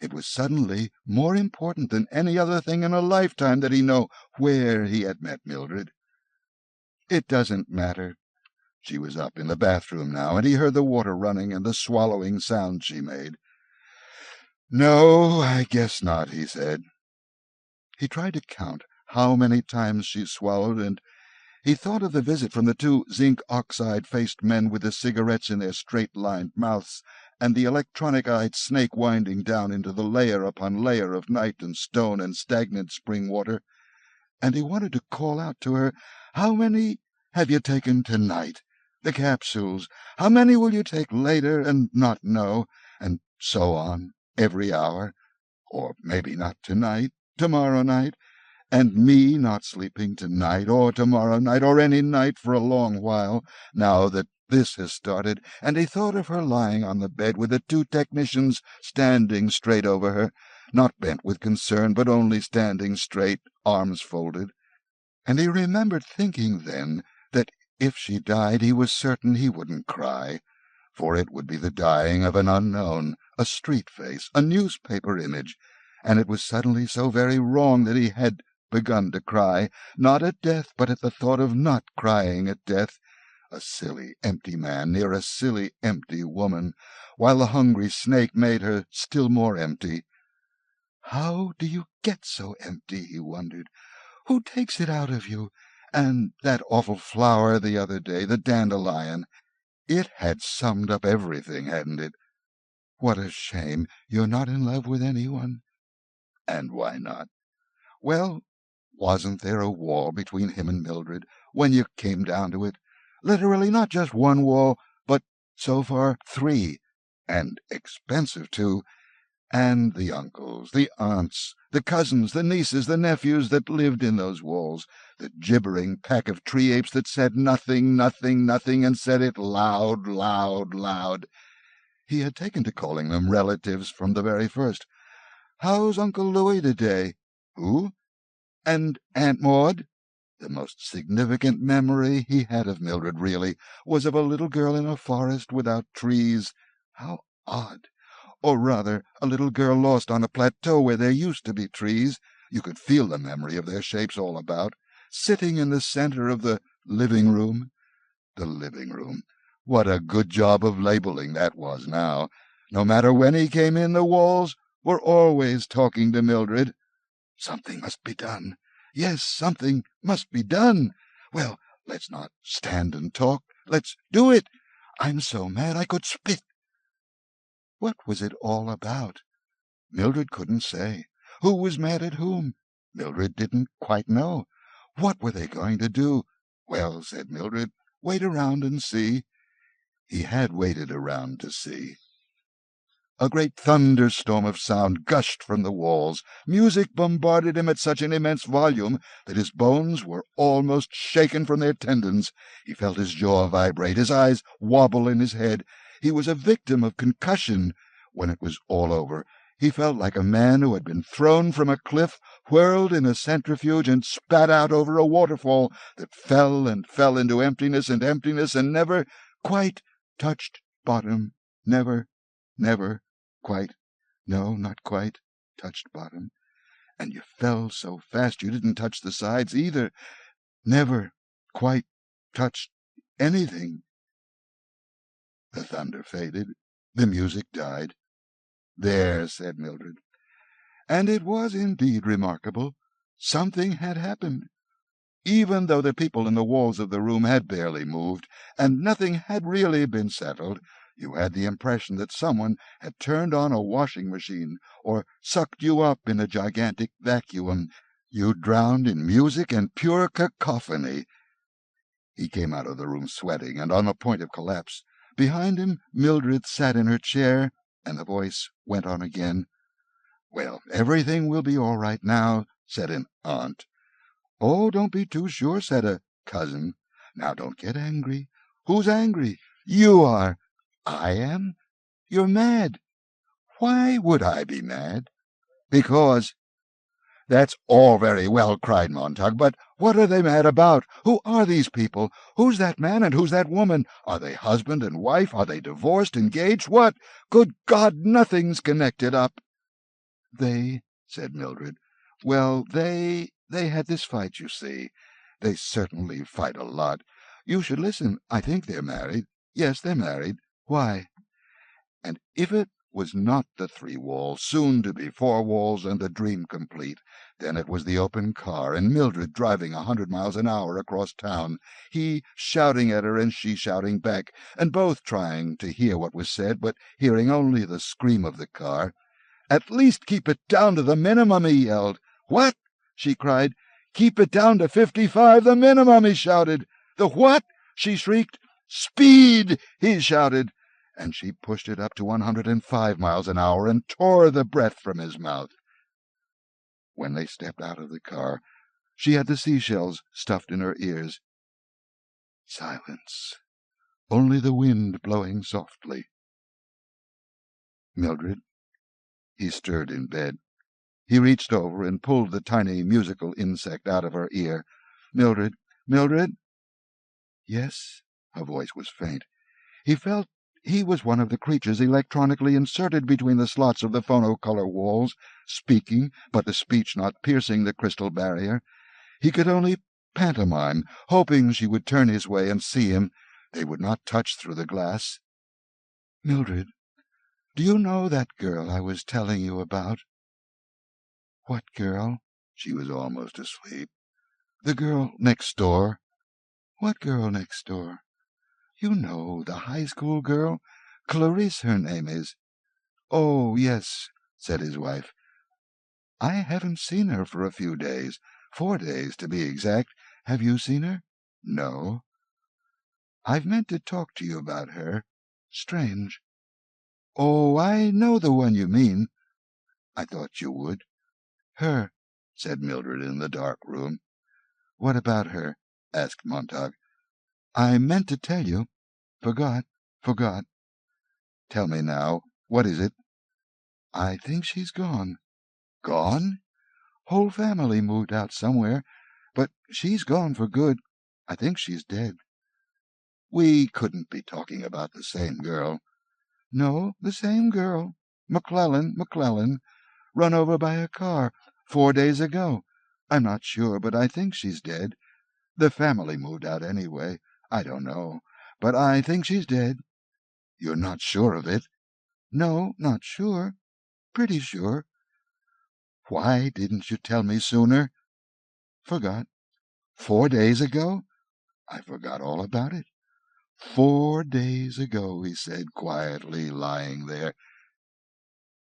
It was suddenly more important than any other thing in a lifetime that he know where he had met Mildred. "It doesn't matter." She was up in the bathroom now, and he heard the water running and the swallowing sound she made. "No, I guess not," he said. He tried to count how many times she swallowed, and he thought of the visit from the 2 zinc-oxide-faced men with the cigarettes in their straight-lined mouths, and the electronic-eyed snake winding down into the layer upon layer of night and stone and stagnant spring water, and he wanted to call out to her, "How many have you taken tonight? The capsules. How many will you take later and not know?" And so on, every hour. Or maybe not tonight, tomorrow night. And me not sleeping tonight or tomorrow night or any night for a long while, now that this has started. And he thought of her lying on the bed with the 2 technicians standing straight over her, not bent with concern, but only standing straight, arms folded. And he remembered thinking then that if she died he was certain he wouldn't cry, for it would be the dying of an unknown, a street face, a newspaper image, and it was suddenly so very wrong that he had begun to cry, not at death, but at the thought of not crying at death. A silly, empty man near a silly, empty woman, while the hungry snake made her still more empty. How do you get so empty, he wondered. Who takes it out of you? And that awful flower the other day, the dandelion, it had summed up everything, hadn't it? What a shame you're not in love with anyone. And why not? Well, wasn't there a wall between him and Mildred, when you came down to it? Literally not just one wall, but so far 3, and expensive too. And the uncles, the aunts, the cousins, the nieces, the nephews that lived in those walls, the gibbering pack of tree-apes that said nothing, nothing, nothing, and said it loud, loud, loud. He had taken to calling them relatives from the very first. How's Uncle Louis today? Who? And Aunt Maud? The most significant memory he had of Mildred, really, was of a little girl in a forest without trees. How odd! Or rather, a little girl lost on a plateau where there used to be trees. You could feel the memory of their shapes all about, sitting in the center of the living room. The living room. What a good job of labeling that was now. No matter when he came in, the walls were always talking to Mildred. Something must be done. Yes, something must be done. Well, let's not stand and talk. Let's do it. I'm so mad I could spit. What was it all about? Mildred couldn't say. Who was mad at whom? Mildred didn't quite know. What were they going to do? Well, said Mildred, wait around and see. He had waited around to see. A great thunderstorm of sound gushed from the walls. Music bombarded him at such an immense volume that his bones were almost shaken from their tendons. He felt his jaw vibrate, his eyes wobble in his head. He was a victim of concussion. When it was all over, he felt like a man who had been thrown from a cliff, whirled in a centrifuge, and spat out over a waterfall that fell and fell into emptiness and never quite touched bottom. Never quite, no, not quite, touched bottom. And you fell so fast you didn't touch the sides either. Never quite touched anything. The thunder faded. The music died. There, said Mildred. And it was indeed remarkable. Something had happened. Even though the people in the walls of the room had barely moved, and nothing had really been settled, you had the impression that someone had turned on a washing machine, or sucked you up in a gigantic vacuum. You drowned in music and pure cacophony. He came out of the room sweating and on the point of collapse. Behind him, Mildred sat in her chair, and the voice went on again. Well, everything will be all right now, said an aunt. Oh, don't be too sure, said a cousin. Now don't get angry. Who's angry? You are. I am? You're mad. Why would I be mad? Because. That's all very well, cried Montag, but what are they mad about? Who are these people? Who's that man and who's that woman? Are they husband and wife? Are they divorced, engaged? What? Good God, nothing's connected up. They, said Mildred. Well, they had this fight, you see. They certainly fight a lot. You should listen. I think they're married. Yes, they're married. Why? And if it was not the 3 walls, soon to be 4 walls, and the dream complete, then it was the open car, and Mildred driving 100 miles an hour across town, he shouting at her and she shouting back, and both trying to hear what was said, but hearing only the scream of the car. At least keep it down to the minimum, he yelled. What? She cried. Keep it down to 55, the minimum, he shouted. The what? She shrieked. Speed, he shouted. And she pushed it up to 105 miles an hour and tore the breath from his mouth. When they stepped out of the car, she had the seashells stuffed in her ears. Silence. Only the wind blowing softly. Mildred. He stirred in bed. He reached over and pulled the tiny musical insect out of her ear. Mildred. Mildred. Yes. Her voice was faint. He felt he was one of the creatures electronically inserted between the slots of the phonocolor walls, speaking, but the speech not piercing the crystal barrier. He could only pantomime, hoping she would turn his way and see him. They would not touch through the glass. Mildred, do you know that girl I was telling you about? What girl? She was almost asleep. The girl next door. What girl next door? You know, the high school girl. Clarice, her name is. Oh, yes, said his wife. I haven't seen her for a few days. 4 days, to be exact. Have you seen her? No. I've meant to talk to you about her. Strange. Oh, I know the one you mean. I thought you would. Her, said Mildred in the dark room. What about her? Asked Montag. I meant to tell you. Forgot. Tell me now. What is it? I think she's gone. Gone? Whole family moved out somewhere, but she's gone for good. I think she's dead. We couldn't be talking about the same girl. No, the same girl. McClellan, run over by a car 4 days ago. I'm not sure, but I think she's dead. The family moved out anyway. I don't know, but I think she's dead. You're not sure of it? No, not sure. Pretty sure. Why didn't you tell me sooner? Forgot. 4 days ago? I forgot all about it. 4 days ago, he said quietly, lying there.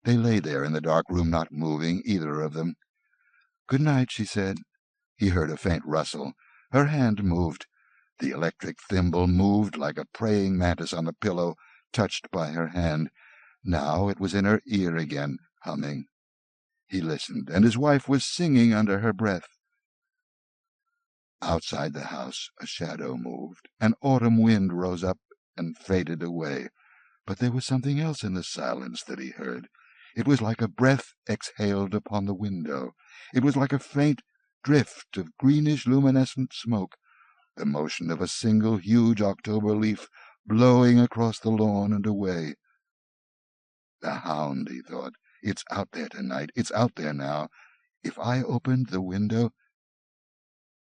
They lay there in the dark room, not moving, either of them. Good night, she said. He heard a faint rustle. Her hand moved. The electric thimble moved like a praying mantis on the pillow, touched by her hand. Now it was in her ear again, humming. He listened, and his wife was singing under her breath. Outside the house a shadow moved. An autumn wind rose up and faded away. But there was something else in the silence that he heard. It was like a breath exhaled upon the window. It was like a faint drift of greenish luminescent smoke, the motion of a single huge October leaf blowing across the lawn and away. The hound, he thought. It's out there tonight. It's out there now. If I opened the window...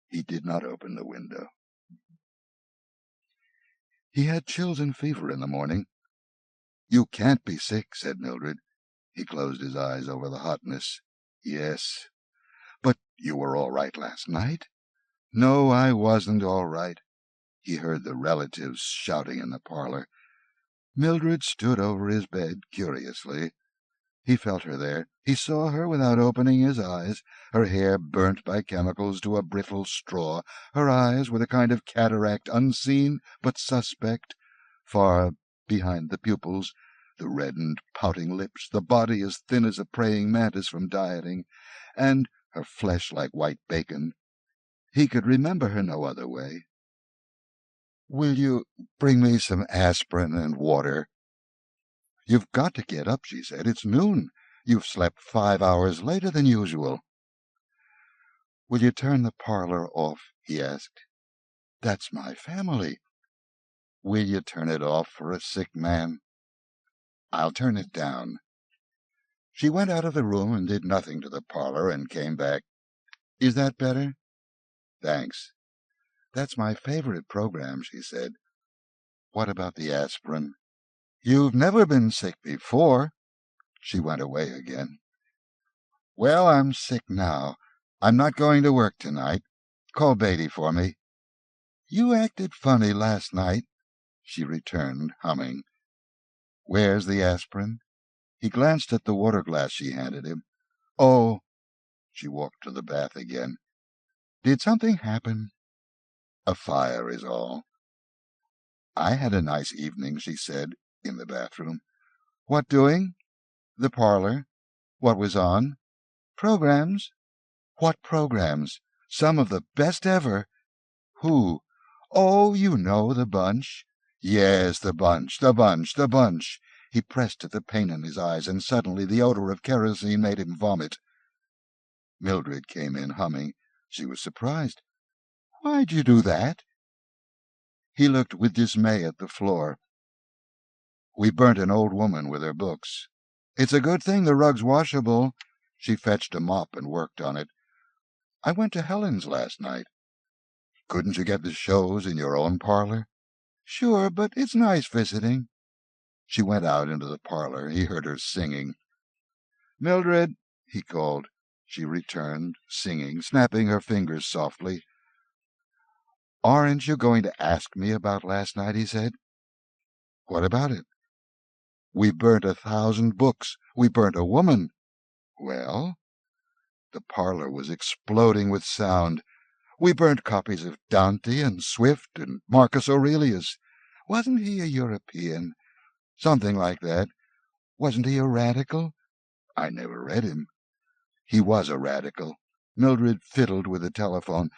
He did not open the window. He had chills and fever in the morning. You can't be sick, said Mildred. He closed his eyes over the hotness. Yes. But you were all right last night? No, I wasn't all right. He heard the relatives shouting in the parlor. Mildred stood over his bed curiously. He felt her there. He saw her without opening his eyes, her hair burnt by chemicals to a brittle straw, her eyes with a kind of cataract unseen but suspect, far behind the pupils, the reddened, pouting lips, the body as thin as a praying mantis from dieting, and her flesh like white bacon. He could remember her no other way. Will you bring me some aspirin and water? You've got to get up, she said. It's noon. You've slept 5 hours later than usual. Will you turn the parlor off? He asked. That's my family. Will you turn it off for a sick man? I'll turn it down. She went out of the room and did nothing to the parlor and came back. Is that better? Thanks. That's my favorite program, she said. What about the aspirin? You've never been sick before. She went away again. Well, I'm sick now. I'm not going to work tonight. Call Beatty for me. You acted funny last night, she returned, humming. Where's the aspirin? He glanced at the water glass she handed him. Oh. She walked to the bath again. Did something happen? A fire is all. I had a nice evening, she said, in the bathroom. What doing? The parlor. What was on? Programs. What programs? Some of the best ever. Who? Oh, you know, the bunch. Yes, the bunch. He pressed at the pain in his eyes, and suddenly the odor of kerosene made him vomit. Mildred came in, humming. She was surprised. Why'd you do that? He looked with dismay at the floor. We burnt an old woman with her books. It's a good thing the rug's washable. She fetched a mop and worked on it. I went to Helen's last night. Couldn't you get the shows in your own parlor? Sure, but it's nice visiting. She went out into the parlor. He heard her singing. Mildred, he called, she returned, singing, snapping her fingers softly. "Aren't you going to ask me about last night?" he said. "What about it?" "We burnt 1,000 books. We burnt a woman." "Well?" The parlor was exploding with sound. "We burnt copies of Dante and Swift and Marcus Aurelius. Wasn't he a European? Something like that. Wasn't he a radical?" "I never read him." "He was a radical." Mildred fiddled with the telephone.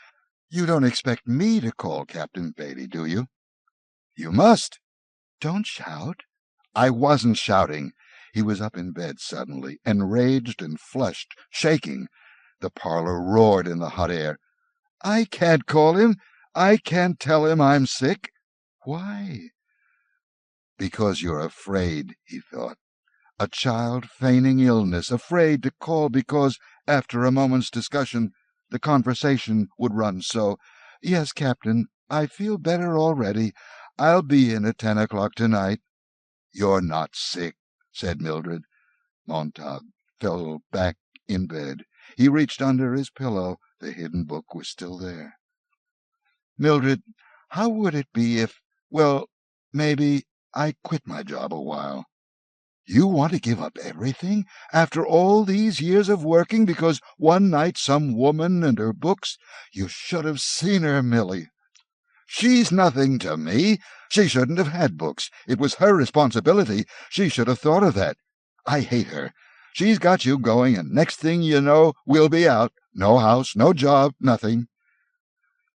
"You don't expect me to call Captain Beatty, do you?" "You must." "Don't shout." "I wasn't shouting." He was up in bed suddenly, enraged and flushed, shaking. The parlor roared in the hot air. "I can't call him. I can't tell him I'm sick." "Why?" "Because you're afraid," he thought. A child feigning illness, afraid to call because, after a moment's discussion, the conversation would run so. "Yes, Captain, I feel better already. I'll be in at 10 o'clock tonight." "You're not sick," said Mildred. Montag fell back in bed. He reached under his pillow. The hidden book was still there. "Mildred, how would it be if, well, maybe I quit my job a while?" "You want to give up everything? After all these years of working because one night some woman and her books? You should have seen her, Millie." "She's nothing to me. She shouldn't have had books. It was her responsibility. She should have thought of that. I hate her. She's got you going, and next thing you know, we'll be out. No house, no job, nothing."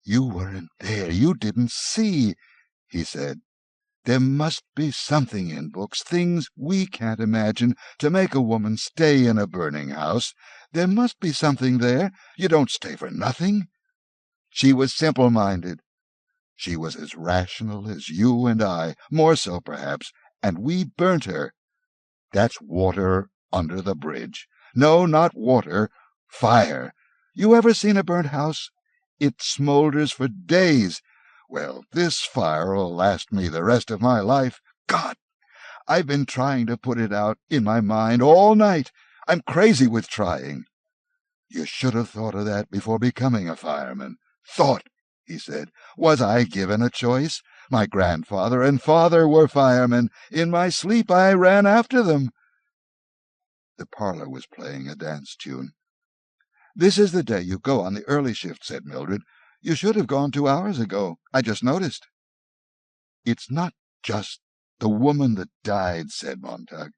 "You weren't there. You didn't see," he said. "There must be something in books, things we can't imagine, to make a woman stay in a burning house. There must be something there. You don't stay for nothing." "She was simple-minded." "She was as rational as you and I, more so perhaps, and we burnt her." "That's water under the bridge." "No, not water. Fire. You ever seen a burnt house? It smoulders for days. Well, this fire'll last me the rest of my life. God! I've been trying to put it out in my mind all night. I'm crazy with trying." "You should have thought of that before becoming a fireman." "Thought," he said. "Was I given a choice? My grandfather and father were firemen. In my sleep I ran after them." The parlor was playing a dance tune. "This is the day you go on the early shift," said Mildred. "You should have gone 2 hours ago. I just noticed." "It's not just the woman that died," said Montag.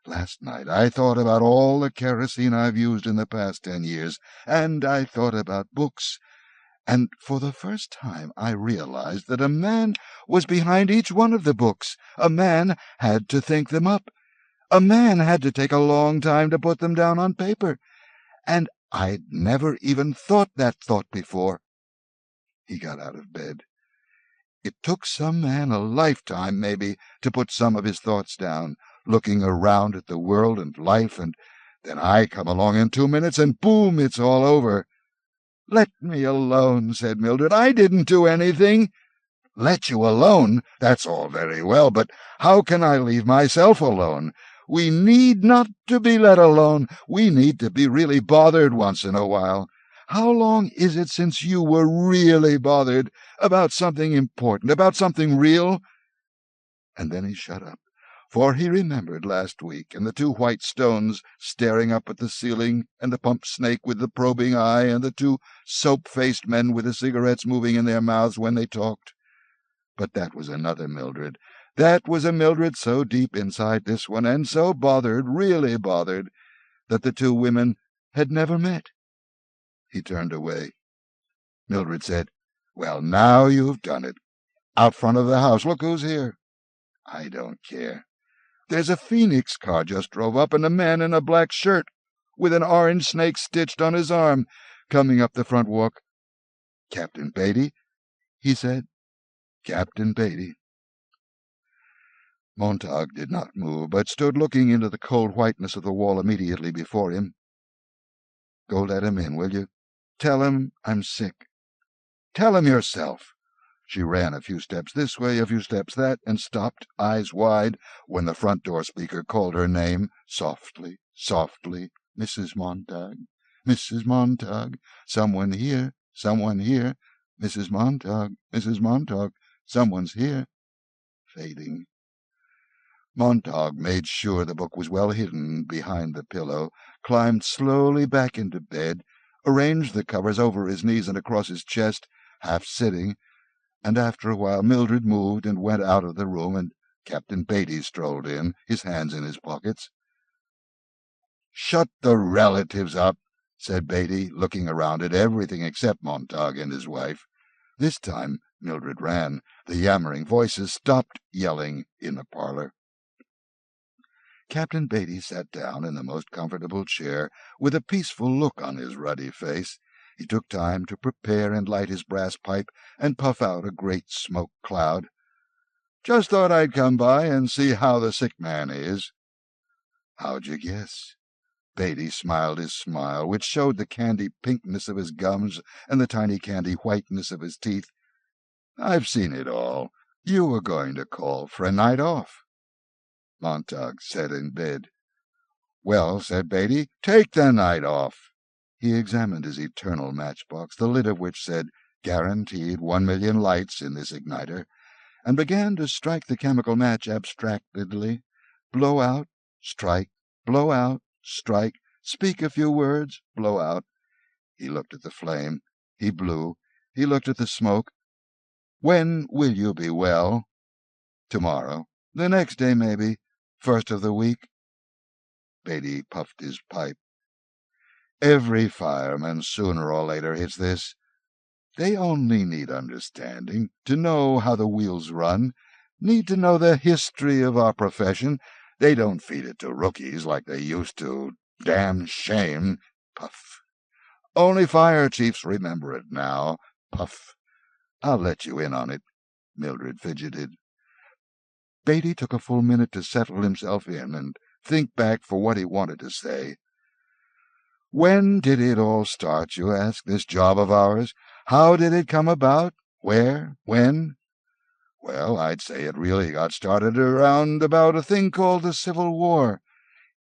"Last night I thought about all the kerosene I've used in the past 10 years, and I thought about books, and for the first time I realized that a man was behind each one of the books. A man had to think them up. A man had to take a long time to put them down on paper. And I'd never even thought that thought before." He got out of bed. "It took some man a lifetime, maybe, to put some of his thoughts down, looking around at the world and life, and then I come along in 2 minutes, and boom, it's all over." "Let me alone," said Mildred. "I didn't do anything." "Let you alone? That's all very well, but how can I leave myself alone? We need not to be let alone. We need to be really bothered once in a while. How long is it since you were really bothered about something important, about something real?" And then he shut up, for he remembered last week, and the 2 white stones staring up at the ceiling, and the pump snake with the probing eye, and the 2 soap-faced men with the cigarettes moving in their mouths when they talked. But that was another Mildred. That was a Mildred so deep inside this one, and so bothered, really bothered, that the 2 women had never met. He turned away. Mildred said, "Well, now you've done it. Out front of the house. Look who's here." "I don't care." "There's a Phoenix car just drove up, and a man in a black shirt, with an orange snake stitched on his arm, coming up the front walk." "Captain Beatty?" he said. "Captain Beatty." Montag did not move, but stood looking into the cold whiteness of the wall immediately before him. "Go let him in, will you? Tell him I'm sick." "Tell him yourself." She ran a few steps this way, a few steps that, and stopped, eyes wide, when the front door speaker called her name, softly, softly, "Mrs. Montag." Mrs. Montag, someone here, someone here. Mrs. Montag, someone's here. Fading. Montag made sure the book was well hidden behind the pillow, climbed slowly back into bed, arranged the covers over his knees and across his chest, half sitting, and after a while Mildred moved and went out of the room, and Captain Beatty strolled in, his hands in his pockets. "Shut the relatives up," said Beatty, looking around at everything except Montag and his wife. This time Mildred ran. The yammering voices stopped yelling in the parlor. Captain Beatty sat down in the most comfortable chair, with a peaceful look on his ruddy face. He took time to prepare and light his brass pipe and puff out a great smoke cloud. "Just thought I'd come by and see how the sick man is." "How'd you guess?" Beatty smiled his smile, which showed the candy pinkness of his gums and the tiny candy whiteness of his teeth. "I've seen it all. You were going to call for a night off." Montag sat in bed. "Well," said Beatty, "take the night off." He examined his eternal matchbox, the lid of which said, "Guaranteed 1,000,000 lights in this igniter," and began to strike the chemical match abstractedly. Blow out, strike, blow out, strike, speak a few words, blow out. He looked at the flame. He blew. He looked at the smoke. "When will you be well?" "Tomorrow. The next day, maybe. First of the week." Beatty puffed his pipe. "Every fireman, sooner or later, hits this. They only need understanding, to know how the wheels run, need to know the history of our profession. They don't feed it to rookies like they used to. Damn shame." Puff. "Only fire chiefs remember it now." Puff. "I'll let you in on it." Mildred fidgeted. Beatty took a full minute to settle himself in and think back for what he wanted to say. "When did it all start, you ask, this job of ours? How did it come about? Where? When? Well, I'd say it really got started around about a thing called the Civil War.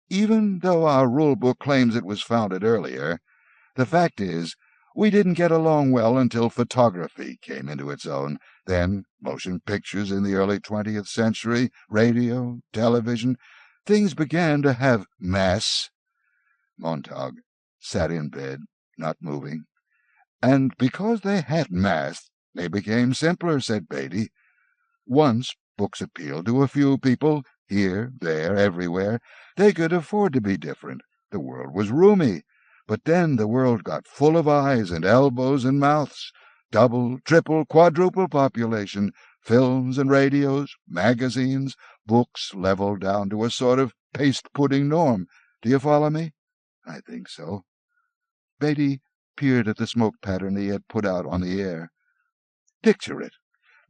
Even though our rule book claims it was founded earlier, the fact is, we didn't get along well until photography came into its own, then motion pictures in the early 20th century, radio, television. Things began to have mass." Montag sat in bed, not moving. "And because they had mass, they became simpler," said Beatty. "Once books appealed to a few people, here, there, everywhere. They could afford to be different. The world was roomy. But then the world got full of eyes and elbows and mouths. Double, triple, quadruple population, films and radios, magazines, books leveled down to a sort of paste-pudding norm. Do you follow me?" "I think so." Beatty peered at the smoke pattern he had put out on the air. "Picture it.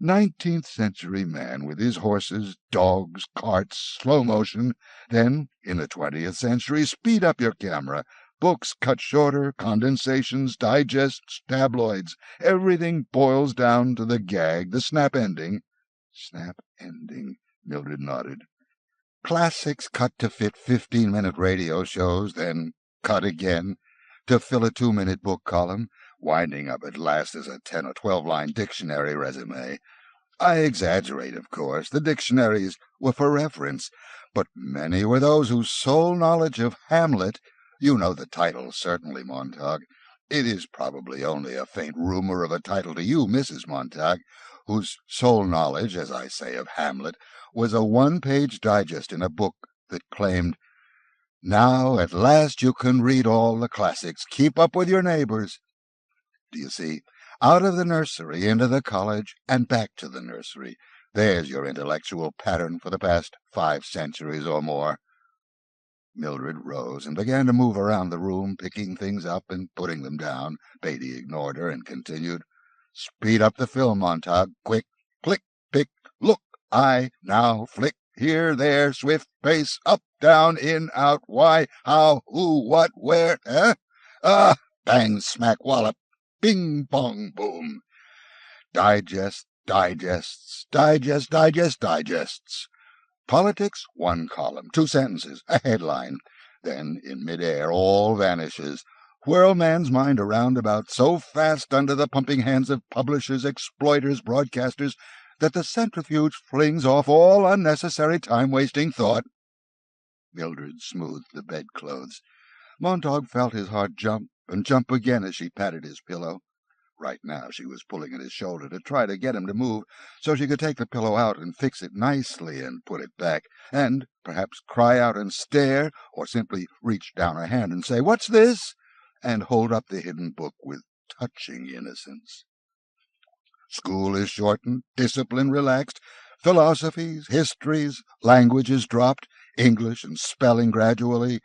19th-century man with his horses, dogs, carts, slow motion. Then, in the 20th century, speed up your camera. Books cut shorter, condensations, digests, tabloids. Everything boils down to the gag, the snap ending." "Snap ending," Mildred nodded. "Classics cut to fit 15-minute radio shows, then cut again to fill a 2-minute book column, winding up at last as a 10 or 12-line dictionary resume. I exaggerate, of course. The dictionaries were for reference, but many were those whose sole knowledge of Hamlet— you know the title, certainly, Montag. It is probably only a faint rumour of a title to you, Mrs. Montag, whose sole knowledge, as I say, of Hamlet was a 1-page digest in a book that claimed, 'Now at last you can read all the classics. Keep up with your neighbours.' Do you see? Out of the nursery, into the college, and back to the nursery. There's your intellectual pattern for the past 5 centuries or more." Mildred rose and began to move around the room, picking things up and putting them down. Beatty ignored her and continued, "Speed up the film, Montag. Quick. Click, pick, look, eye, now, flick, here, there, swift pace, up, down, in, out, why, how, who, what, where, bang, smack, wallop, bing, bong, boom. Digest, digests, digests. Politics, 1 column, 2 sentences, a headline. Then, in mid-air, all vanishes. whirl man's mind around about so fast under the pumping hands of publishers, exploiters, broadcasters, that the centrifuge flings off all unnecessary time-wasting thought. Mildred smoothed the bedclothes. Montag felt his heart jump and jump again as she patted his pillow. Right now she was pulling at his shoulder to try to get him to move so she could take the pillow out and fix it nicely and put it back, and perhaps cry out and stare, or simply reach down her hand and say, "What's this?" and hold up the hidden book with touching innocence. School is shortened, discipline relaxed, philosophies, histories, languages dropped, English and spelling gradually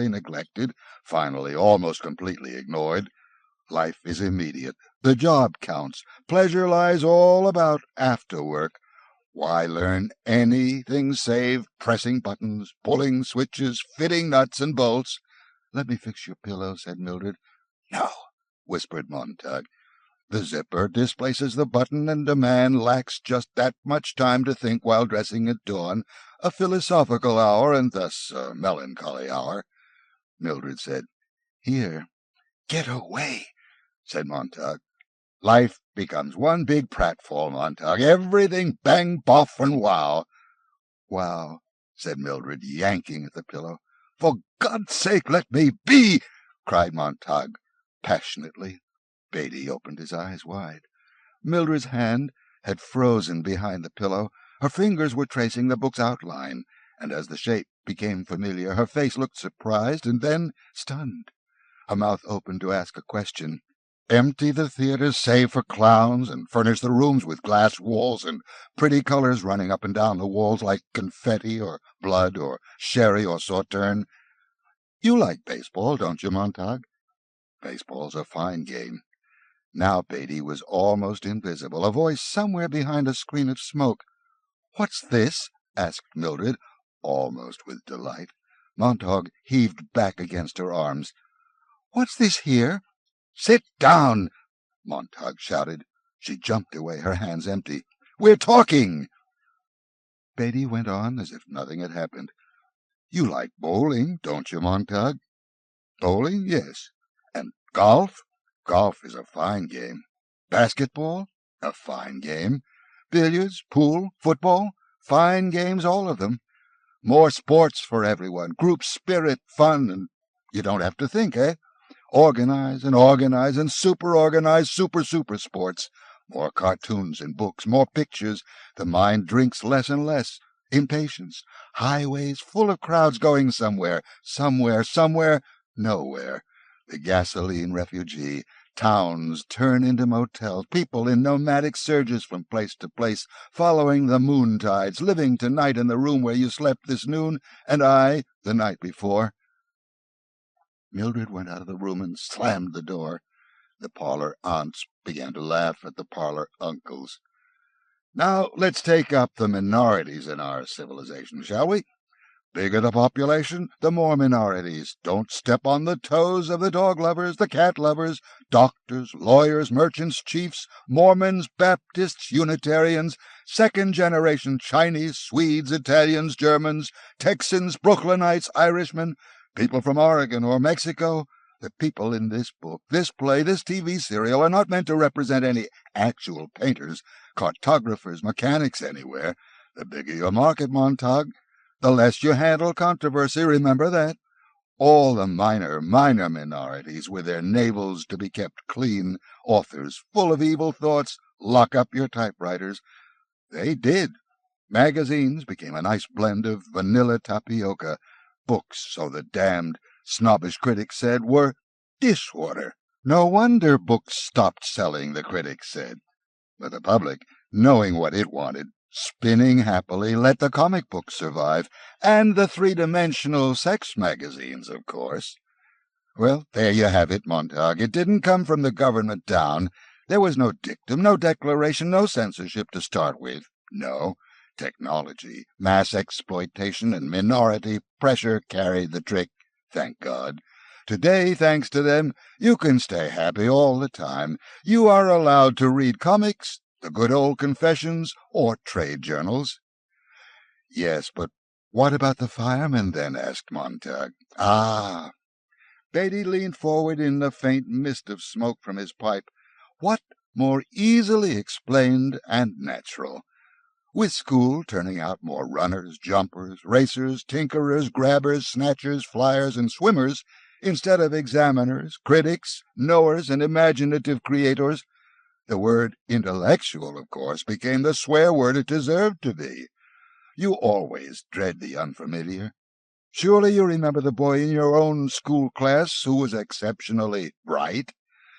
neglected, finally almost completely ignored. Life is immediate. The job counts. Pleasure lies all about after work. Why learn anything save pressing buttons, pulling switches, fitting nuts and bolts? "Let me fix your pillow," said Mildred. "No," whispered Montag. The zipper displaces the button, and a man lacks just that much time to think while dressing at dawn, a philosophical hour, and thus a melancholy hour. Mildred said, "Here." "Get away," said Montag. "Life becomes one big pratfall, Montag. Everything bang, boff, and wow." "Wow," said Mildred, yanking at the pillow. "For God's sake, let me be!" cried Montag passionately. Beatty opened his eyes wide. Mildred's hand had frozen behind the pillow. Her fingers were tracing the book's outline, and as the shape became familiar, her face looked surprised and then stunned. Her mouth opened to ask a question. Empty the theaters save for clowns, and furnish the rooms with glass walls and pretty colors running up and down the walls like confetti or blood or sherry or sauterne. "You like baseball, don't you, Montag?" "Baseball's a fine game." Now Beatty was almost invisible, a voice somewhere behind a screen of smoke. "What's this?" asked Mildred, almost with delight. Montag heaved back against her arms. "What's this here?" "Sit down!" Montag shouted. She jumped away, her hands empty. "We're talking!" Beatty went on as if nothing had happened. "You like bowling, don't you, Montag?" "Bowling, yes. And golf? Golf is a fine game. Basketball? A fine game. Billiards, pool, football? Fine games, all of them. More sports for everyone. Group spirit, fun, and you don't have to think, eh? Organize and super-organize super sports. More cartoons and books, more pictures. The mind drinks less and less. Impatience. Highways full of crowds going somewhere, nowhere. The gasoline refugee. Towns turn into motels. People in nomadic surges from place to place, following the moon tides, living tonight in the room where you slept this noon, and I the night before. Mildred went out of the room and slammed the door. The parlor aunts began to laugh at the parlor uncles. "Now let's take up the minorities in our civilization, shall we? Bigger the population, the more minorities. Don't step on the toes of the dog lovers, the cat lovers, doctors, lawyers, merchants, chiefs, Mormons, Baptists, Unitarians, second-generation Chinese, Swedes, Italians, Germans, Texans, Brooklynites, Irishmen, people from Oregon or Mexico. The people in this book, this play, this TV serial are not meant to represent any actual painters, cartographers, mechanics anywhere. The bigger your market, Montag, the less you handle controversy, remember that. All the minor minorities, with their navels to be kept clean, authors full of evil thoughts, lock up your typewriters. They did. Magazines became a nice blend of vanilla tapioca. Books, so the damned snobbish critics said, were dishwater. No wonder books stopped selling, the critics said. But the public, knowing what it wanted, spinning happily, let the comic books survive, and the three-dimensional sex magazines, of course. Well, there you have it, Montag. It didn't come from the government down. There was no dictum, no declaration, no censorship to start with. No. Technology, mass exploitation, and minority pressure carried the trick, thank God. Today, thanks to them, you can stay happy all the time. You are allowed to read comics, the good old confessions, or trade journals. "Yes, but what about the firemen, then?" asked Montag. "Ah!" Beatty leaned forward in the faint mist of smoke from his pipe. What more easily explained and natural? With school turning out more runners, jumpers, racers, tinkerers, grabbers, snatchers, flyers, and swimmers, instead of examiners, critics, knowers, and imaginative creators, the word intellectual, of course, became the swear word it deserved to be. You always dread the unfamiliar. Surely you remember the boy in your own school class who was exceptionally bright,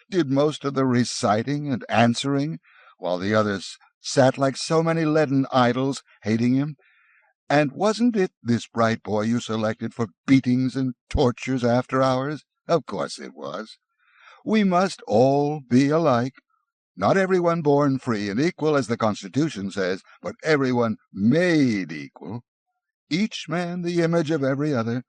did most of the reciting and answering, while the others sat like so many leaden idols, hating him? And wasn't it this bright boy you selected for beatings and tortures after hours? Of course it was. We must all be alike. Not everyone born free and equal, as the Constitution says, but everyone made equal. Each man the image of every other.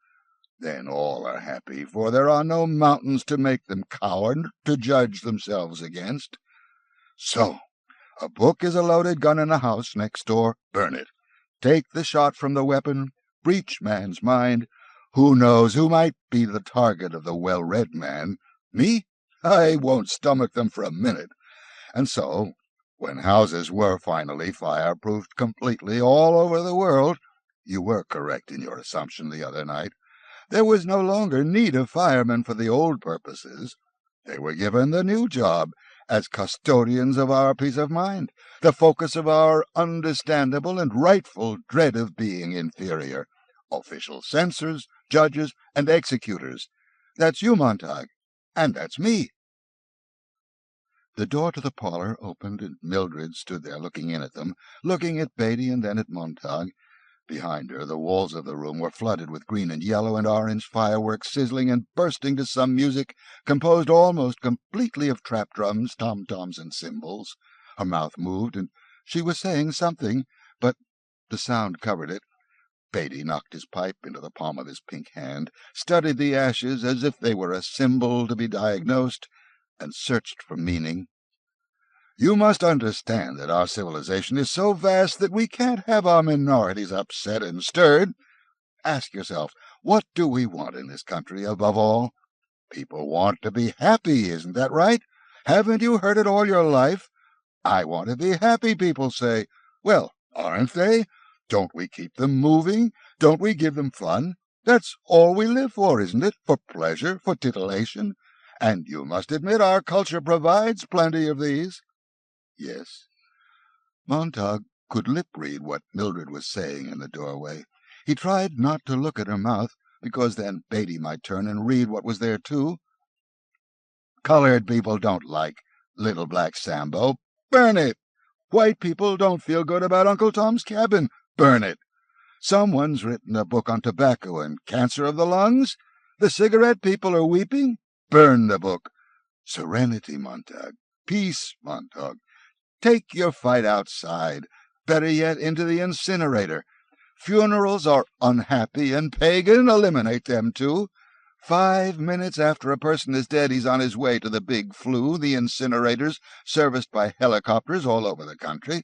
Then all are happy, for there are no mountains to make them coward, to judge themselves against. So, a book is a loaded gun in a house next door. Burn it. Take the shot from the weapon. Breach man's mind. Who knows who might be the target of the well-read man? Me? I won't stomach them for a minute. And so, when houses were finally fireproofed completely all over the world, you were correct in your assumption the other night, there was no longer need of firemen for the old purposes. They were given the new job as custodians of our peace of mind, the focus of our understandable and rightful dread of being inferior, official censors, judges, and executors. That's you, Montag, and that's me. The door to the parlor opened, and Mildred stood there looking in at them, looking at Beatty and then at Montag. Behind her, the walls of the room were flooded with green and yellow and orange fireworks, sizzling and bursting to some music composed almost completely of trap drums, tom-toms, and cymbals. Her mouth moved, and she was saying something, but the sound covered it. Beatty knocked his pipe into the palm of his pink hand, studied the ashes as if they were a symbol to be diagnosed, and searched for meaning. You must understand that our civilization is so vast that we can't have our minorities upset and stirred. Ask yourself, what do we want in this country above all? People want to be happy, isn't that right? Haven't you heard it all your life? I want to be happy, people say. Well, aren't they? Don't we keep them moving? Don't we give them fun? That's all we live for, isn't it? For pleasure, for titillation. And you must admit our culture provides plenty of these. Yes. Montag could lip-read what Mildred was saying in the doorway. He tried not to look at her mouth, because then Beatty might turn and read what was there too. Colored people don't like Little Black Sambo. Burn it! White people don't feel good about Uncle Tom's Cabin. Burn it! Someone's written a book on tobacco and cancer of the lungs. The cigarette people are weeping. Burn the book. Serenity, Montag. Peace, Montag. Take your fight outside, better yet into the incinerator. Funerals are unhappy and pagan, eliminate them too. 5 minutes after a person is dead, he's on his way to the big flue, the incinerators, serviced by helicopters all over the country.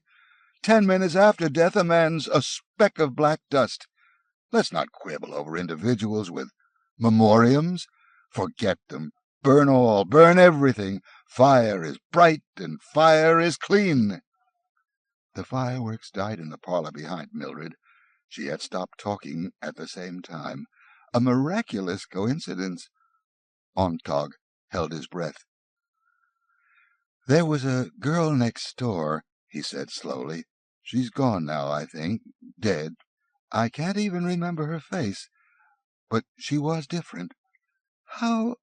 10 minutes after death, a man's a speck of black dust. Let's not quibble over individuals with memoriams. Forget them. Burn all, burn everything. Fire is bright and fire is clean. The fireworks died in the parlor behind Mildred. She had stopped talking at the same time. A miraculous coincidence. Montag held his breath. There was a girl next door, he said slowly. She's gone now, I think. Dead. I can't even remember her face. But she was different. How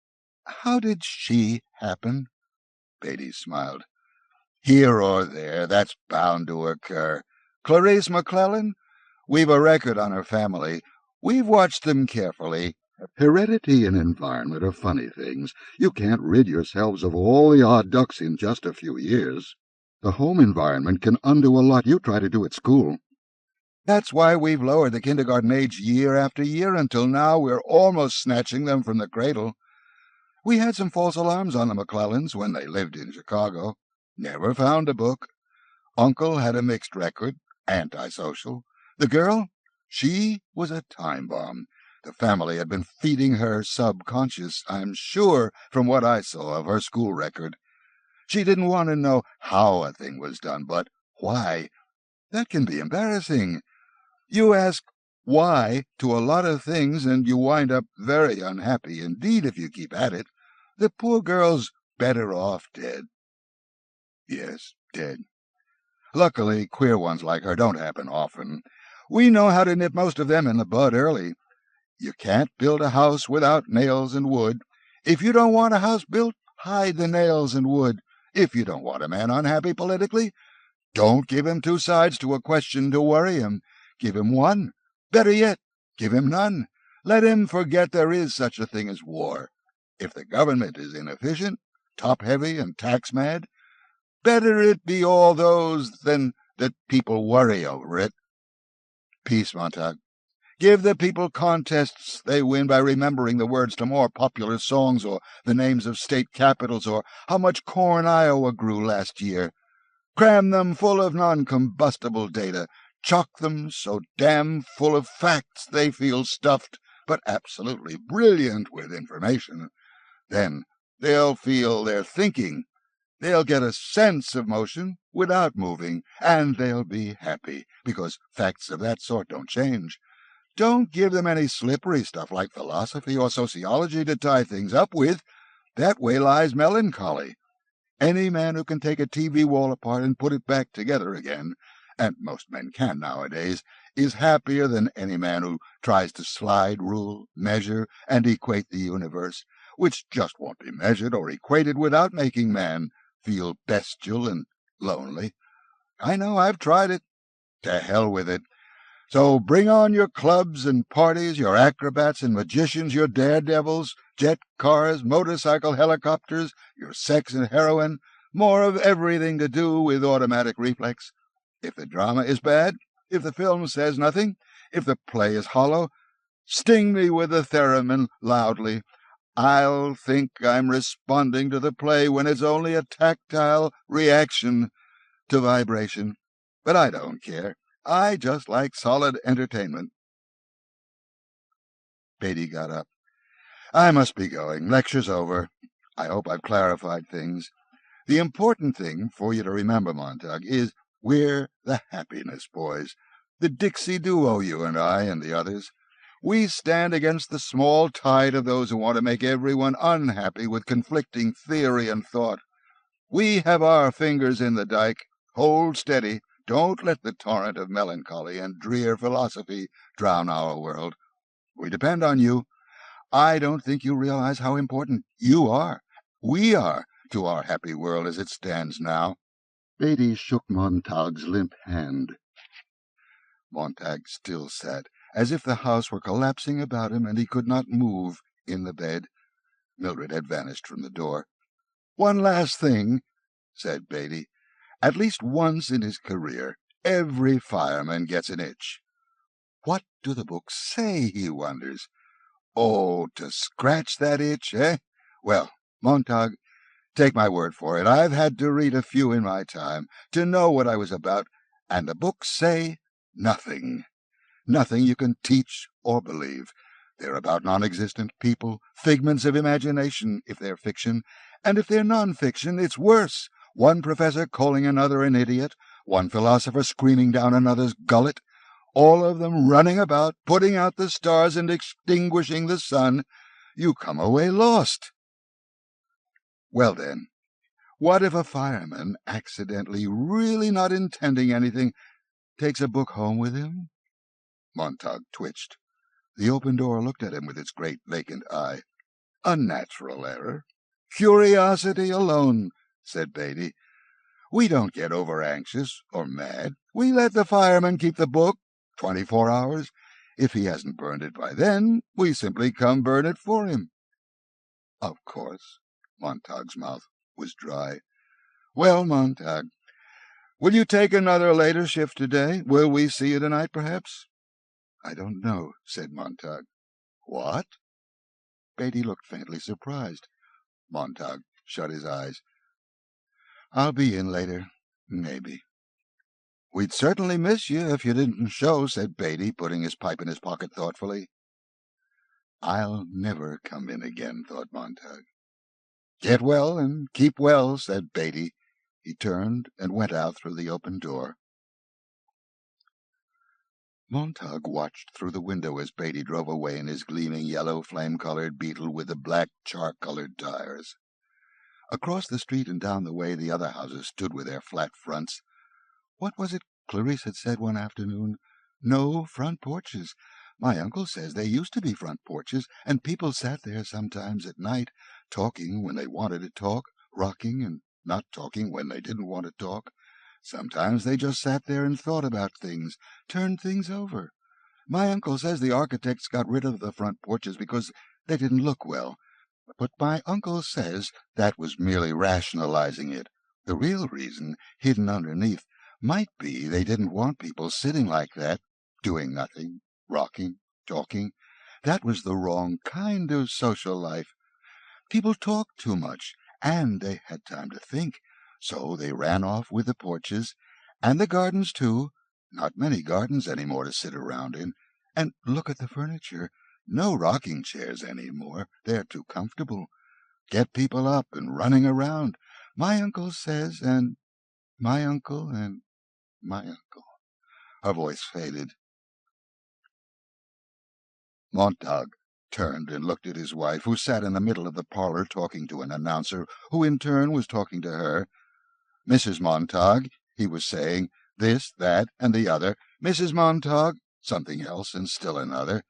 did she happen? Beatty smiled. Here or there, that's bound to occur. Clarice McClellan? We've a record on her family. We've watched them carefully. Heredity and environment are funny things. You can't rid yourselves of all the odd ducks in just a few years. The home environment can undo a lot you try to do at school. That's why we've lowered the kindergarten age year after year until now we're almost snatching them from the cradle. We had some false alarms on the McClellans when they lived in Chicago. Never found a book. Uncle had a mixed record, antisocial. The girl, she was a time bomb. The family had been feeding her subconscious, I'm sure, from what I saw of her school record. She didn't want to know how a thing was done, but why. That can be embarrassing. You ask why to a lot of things, and you wind up very unhappy indeed if you keep at it. The poor girl's better off dead. Yes, dead. Luckily, queer ones like her don't happen often. We know how to nip most of them in the bud early. You can't build a house without nails and wood. If you don't want a house built, hide the nails and wood. If you don't want a man unhappy politically, don't give him two sides to a question to worry him. Give him one. Better yet, give him none. Let him forget there is such a thing as war. If the government is inefficient, top-heavy, and tax-mad, better it be all those than that people worry over it. Peace, Montag. Give the people contests they win by remembering the words to more popular songs, or the names of state capitals, or how much corn Iowa grew last year. Cram them full of non-combustible data. Chock them so damn full of facts they feel stuffed, but absolutely brilliant with information. Then they'll feel they're thinking. They'll get a sense of motion without moving, and they'll be happy, because facts of that sort don't change. Don't give them any slippery stuff like philosophy or sociology to tie things up with. That way lies melancholy. Any man who can take a TV wall apart and put it back together again, and most men can nowadays, is happier than any man who tries to slide, rule, measure, and equate the universe, which just won't be measured or equated without making man feel bestial and lonely. I know, I've tried it. To hell with it. So bring on your clubs and parties, your acrobats and magicians, your daredevils, jet cars, motorcycle helicopters, your sex and heroin, more of everything to do with automatic reflex. If the drama is bad, if the film says nothing, if the play is hollow, sting me with the theremin loudly. I'll think I'm responding to the play when it's only a tactile reaction to vibration. But I don't care. I just like solid entertainment. Beatty got up. I must be going. Lecture's over. I hope I've clarified things. The important thing for you to remember, Montag, is we're the Happiness Boys. The Dixie duo, you and I and the others. We stand against the small tide of those who want to make everyone unhappy with conflicting theory and thought. We have our fingers in the dike. Hold steady. Don't let the torrent of melancholy and drear philosophy drown our world. We depend on you. I don't think you realize how important you are, we are, to our happy world as it stands now. Beatty shook Montag's limp hand. Montag still sat, as if the house were collapsing about him and he could not move in the bed. Mildred had vanished from the door. One last thing, said Beatty. At least once in his career, every fireman gets an itch. What do the books say, he wonders? Oh, to scratch that itch, eh? Well, Montag, take my word for it. I've had to read a few in my time to know what I was about, and the books say nothing. Nothing you can teach or believe. They're about non-existent people, figments of imagination if they're fiction, and if they're non-fiction, it's worse. One professor calling another an idiot, one philosopher screaming down another's gullet, all of them running about, putting out the stars and extinguishing the sun. You come away lost. Well then, what if a fireman, accidentally, really not intending anything, takes a book home with him? Montag twitched. The open door looked at him with its great vacant eye. A natural error. Curiosity alone, said Beatty. We don't get over-anxious or mad. We let the fireman keep the book 24 hours. If he hasn't burned it by then, we simply come burn it for him. Of course. Montag's mouth was dry. Well, Montag, will you take another later shift today? Will we see you tonight, perhaps? I don't know, said Montag. What? Beatty looked faintly surprised. Montag shut his eyes. I'll be in later, maybe. We'd certainly miss you if you didn't show, said Beatty, putting his pipe in his pocket thoughtfully. I'll never come in again, thought Montag. Get well and keep well, said Beatty. He turned and went out through the open door. Montag watched through the window as Beatty drove away in his gleaming yellow flame-colored Beetle with the black char-colored tires. Across the street and down the way the other houses stood with their flat fronts. What was it Clarice had said one afternoon? No front porches. My uncle says there used to be front porches, and people sat there sometimes at night, talking when they wanted to talk, rocking and not talking when they didn't want to talk. Sometimes they just sat there and thought about things, turned things over. My uncle says the architects got rid of the front porches because they didn't look well. But my uncle says that was merely rationalizing it. The real reason, hidden underneath, might be they didn't want people sitting like that, doing nothing, rocking, talking. That was the wrong kind of social life. People talked too much, and they had time to think, so they ran off with the porches, and the gardens too. Not many gardens any more to sit around in. And look at the furniture. No rocking chairs any more. They're too comfortable. Get people up and running around. My uncle says, and my uncle, and my uncle. Her voice faded. Montag turned and looked at his wife, who sat in the middle of the parlor talking to an announcer, who in turn was talking to her. Mrs. Montag, he was saying, this, that, and the other. Mrs. Montag, something else, and still another.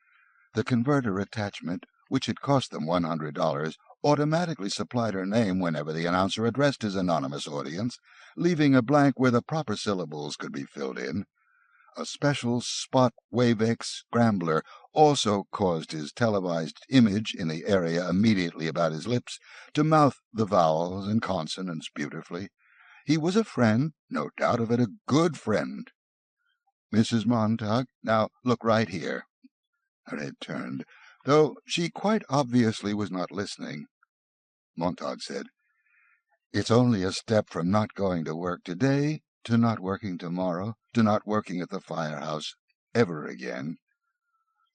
The converter attachment, which had cost them $100, automatically supplied her name whenever the announcer addressed his anonymous audience, leaving a blank where the proper syllables could be filled in. A special spot Wavex scrambler also caused his televised image in the area immediately about his lips to mouth the vowels and consonants beautifully. He was a friend, no doubt of it, a good friend. Mrs. Montag, now look right here. Her head turned, though she quite obviously was not listening. Montag said, It's only a step from not going to work today to not working tomorrow, to not working at the firehouse ever again.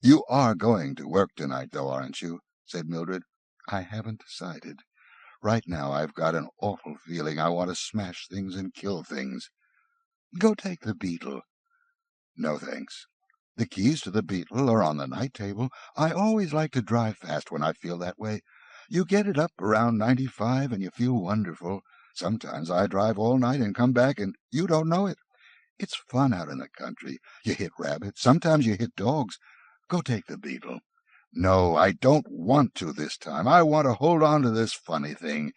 You are going to work tonight, though, aren't you? Said Mildred. I haven't decided. Right now I've got an awful feeling I want to smash things and kill things. Go take the Beetle. No, thanks. The keys to the Beetle are on the night table. I always like to drive fast when I feel that way. You get it up around 95 and you feel wonderful. Sometimes I drive all night and come back and you don't know it. It's fun out in the country. You hit rabbits. Sometimes you hit dogs. Go take the Beetle. No, I don't want to this time. I want to hold on to this funny thing.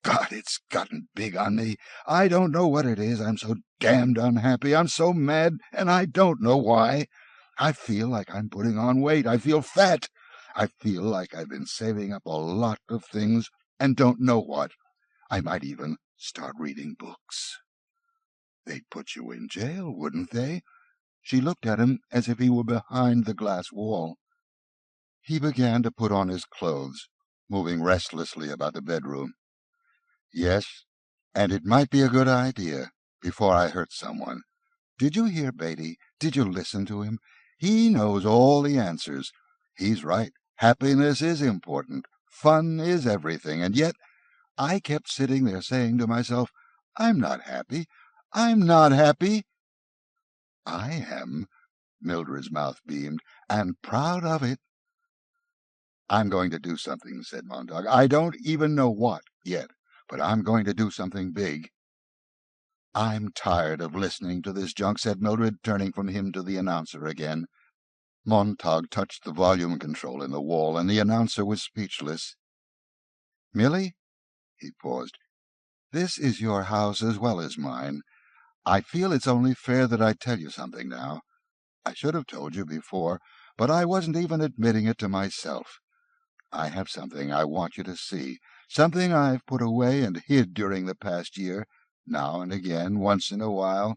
God, it's gotten big on me. I don't know what it is. I'm so damned unhappy. I'm so mad, and I don't know why. I feel like I'm putting on weight. I feel fat. I feel like I've been saving up a lot of things and don't know what. I might even start reading books. They'd put you in jail, wouldn't they? She looked at him as if he were behind the glass wall. He began to put on his clothes, moving restlessly about the bedroom. Yes, and it might be a good idea, before I hurt someone. Did you hear Beatty? Did you listen to him? He knows all the answers. He's right. Happiness is important. Fun is everything. And yet I kept sitting there saying to myself, I'm not happy. I'm not happy. I am, Mildred's mouth beamed, and proud of it. I'm going to do something, said Montag. I don't even know what yet, but I'm going to do something big. I'm tired of listening to this junk, said Mildred, turning from him to the announcer again. Montag touched the volume control in the wall, and the announcer was speechless. Millie? He paused. This is your house as well as mine. I feel it's only fair that I tell you something now. I should have told you before, but I wasn't even admitting it to myself. I have something I want you to see, something I've put away and hid during the past year, now and again, once in a while.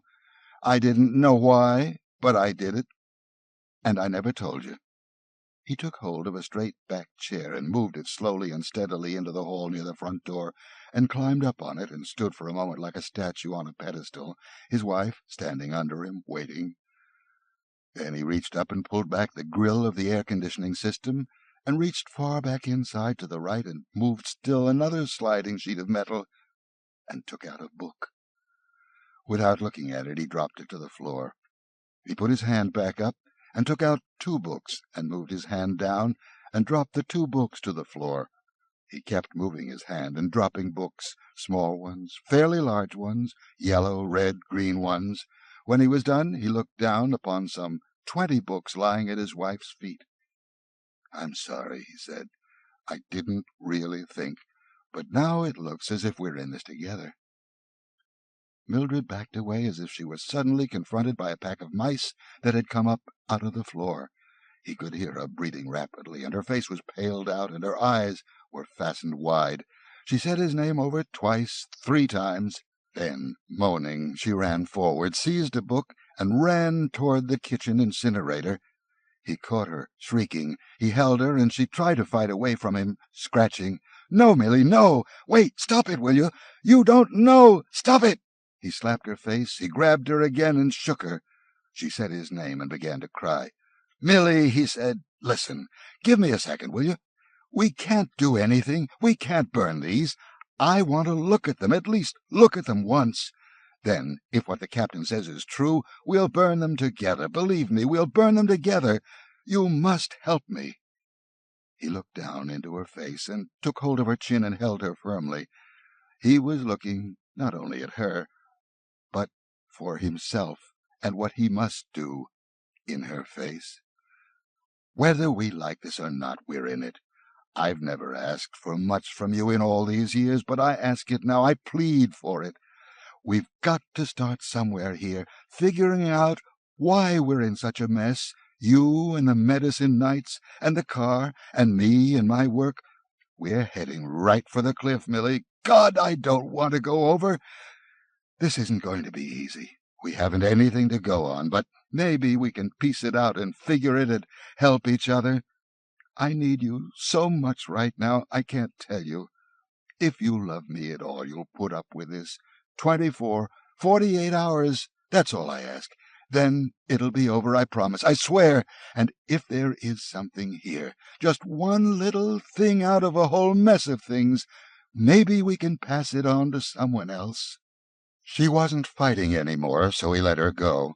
I didn't know why, but I did it, and I never told you. He took hold of a straight-backed chair and moved it slowly and steadily into the hall near the front door, and climbed up on it and stood for a moment like a statue on a pedestal, his wife standing under him, waiting. Then he reached up and pulled back the grill of the air-conditioning system, and reached far back inside to the right and moved still another sliding sheet of metal and took out a book. Without looking at it, he dropped it to the floor. He put his hand back up and took out 2 books and moved his hand down and dropped the 2 books to the floor. He kept moving his hand and dropping books, small ones, fairly large ones, yellow, red, green ones. When he was done, he looked down upon some 20 books lying at his wife's feet. "I'm sorry," he said. "I didn't really think, but now it looks as if we're in this together." Mildred backed away as if she were suddenly confronted by a pack of mice that had come up out of the floor. He could hear her breathing rapidly, and her face was paled out, and her eyes were fastened wide. She said his name over twice, 3 times. Then, moaning, she ran forward, seized a book, and ran toward the kitchen incinerator. He caught her, shrieking. He held her, and she tried to fight away from him, scratching. "No, Milly, no! Wait! Stop it, will you? You don't know! Stop it!" He slapped her face. He grabbed her again and shook her. She said his name and began to cry. "Milly," he said, "listen. Give me a second, will you? We can't do anything. We can't burn these. I want to look at them, at least look at them once. Then, if what the captain says is true, we'll burn them together. Believe me, we'll burn them together. You must help me." He looked down into her face and took hold of her chin and held her firmly. He was looking not only at her, but for himself and what he must do in her face. "Whether we like this or not, we're in it. I've never asked for much from you in all these years, but I ask it now. I plead for it. We've got to start somewhere here, figuring out why we're in such a mess, you and the medicine nights, and the car, and me and my work. We're heading right for the cliff, Milly. God, I don't want to go over. This isn't going to be easy. We haven't anything to go on, but maybe we can piece it out and figure it and help each other. I need you so much right now, I can't tell you. If you love me at all, you'll put up with this. 24, 48 hours, that's all I ask. Then it'll be over, I promise, I swear. And if there is something here, just one little thing out of a whole mess of things, maybe we can pass it on to someone else." She wasn't fighting any more, so he let her go.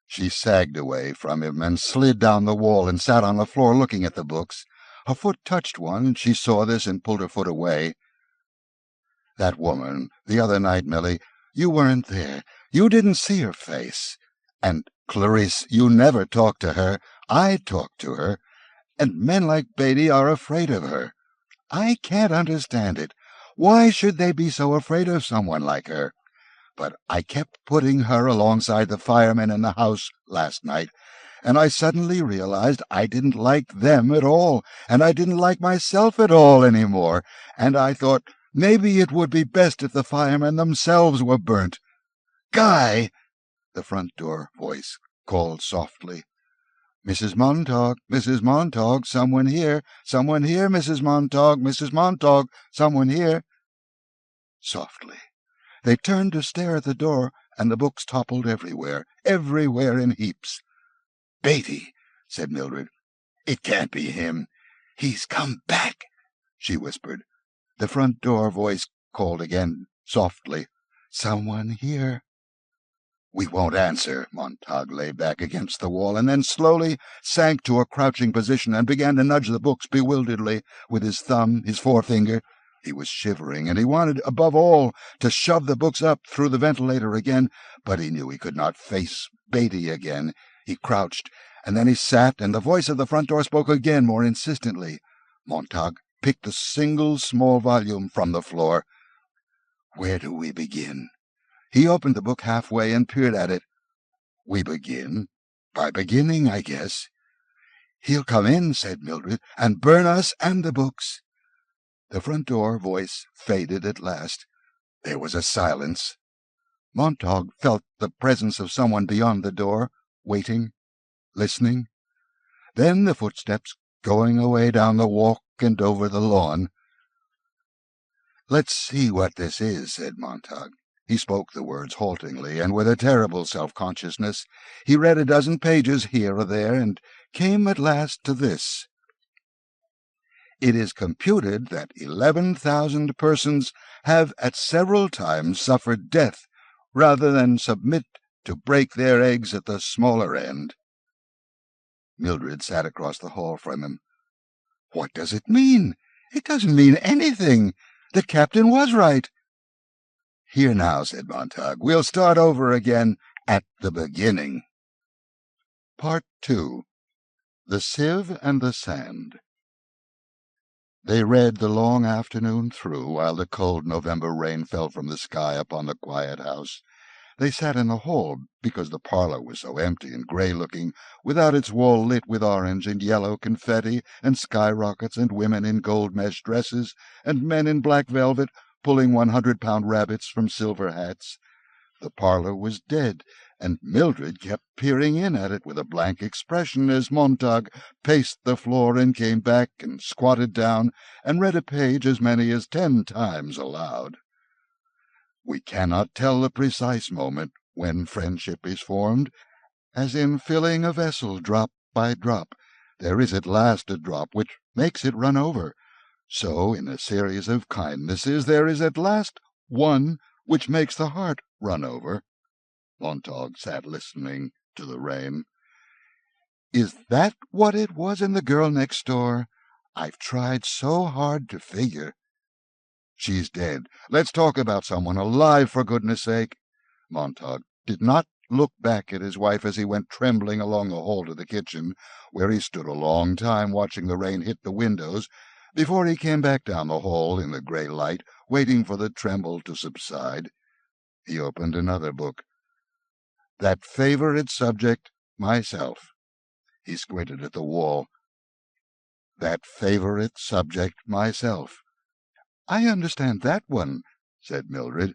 She sagged away from him and slid down the wall and sat on the floor looking at the books. Her foot touched one, and she saw this and pulled her foot away. "That woman, the other night, Milly, you weren't there. You didn't see her face. And, Clarice, you never talked to her. I talked to her. And men like Beatty are afraid of her. I can't understand it. Why should they be so afraid of someone like her? But I kept putting her alongside the firemen in the house last night, and I suddenly realized I didn't like them at all, and I didn't like myself at all any more, and I thought maybe it would be best if the firemen themselves were burnt. Guy!" The front door voice called softly. "Mrs. Montag, Mrs. Montag, someone here, Mrs. Montag, Mrs. Montag, someone here." Softly. They turned to stare at the door, and the books toppled everywhere in heaps. "Beatty," said Mildred. "It can't be him. He's come back," she whispered. The front door voice called again, softly. "Someone here." "We won't answer." Montag lay back against the wall, and then slowly sank to a crouching position and began to nudge the books bewilderedly with his thumb, his forefinger. He was shivering, and he wanted, above all, to shove the books up through the ventilator again, but he knew he could not face Beatty again. He crouched, and then he sat, and the voice of the front door spoke again more insistently. Montag picked a single small volume from the floor. "Where do we begin?" He opened the book halfway and peered at it. "We begin by beginning, I guess." "He'll come in," said Mildred, "and burn us and the books." The front door voice faded at last. There was a silence. Montag felt the presence of someone beyond the door, waiting, listening. Then the footsteps going away down the walk and over the lawn. "Let's see what this is," said Montag. He spoke the words haltingly and with a terrible self-consciousness. He read a dozen pages here or there and came at last to this. It is computed that 11,000 persons have at several times suffered death rather than submit to break their eggs at the smaller end. Mildred sat across the hall from him. "What does it mean? It doesn't mean anything. The captain was right." "Here now," said Montag. "We'll start over again at the beginning." Part 2. The Sieve and the Sand. They read the long afternoon through, while the cold November rain fell from the sky upon the quiet house. They sat in the hall, because the parlour was so empty and grey-looking, without its wall lit with orange and yellow confetti and skyrockets and women in gold-mesh dresses and men in black velvet pulling 100-pound rabbits from silver hats. The parlour was dead, and Mildred kept peering in at it with a blank expression as Montag paced the floor and came back and squatted down and read a page as many as 10 times aloud. We cannot tell the precise moment when friendship is formed, as in filling a vessel drop by drop, there is at last a drop which makes it run over. So in a series of kindnesses there is at last one which makes the heart run over. Montag sat listening to the rain. "Is that what it was in the girl next door? I've tried so hard to figure." "She's dead. Let's talk about someone alive, for goodness sake." Montag did not look back at his wife as he went trembling along the hall to the kitchen, where he stood a long time watching the rain hit the windows, before he came back down the hall in the grey light, waiting for the tremble to subside. He opened another book. "That favourite subject, myself." He squinted at the wall. "That favourite subject, myself." "I understand that one," said Mildred.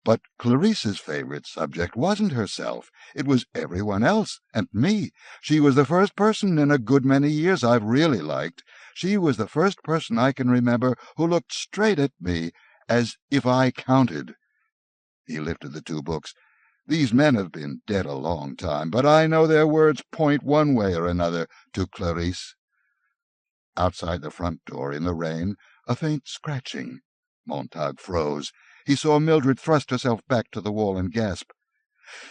"But Clarice's favourite subject wasn't herself. It was everyone else, and me. She was the first person in a good many years I've really liked. She was the first person I can remember who looked straight at me, as if I counted." He lifted the 2 books. "These men have been dead a long time, but I know their words point one way or another to Clarice." Outside the front door, in the rain, a faint scratching. Montag froze. He saw Mildred thrust herself back to the wall and gasp.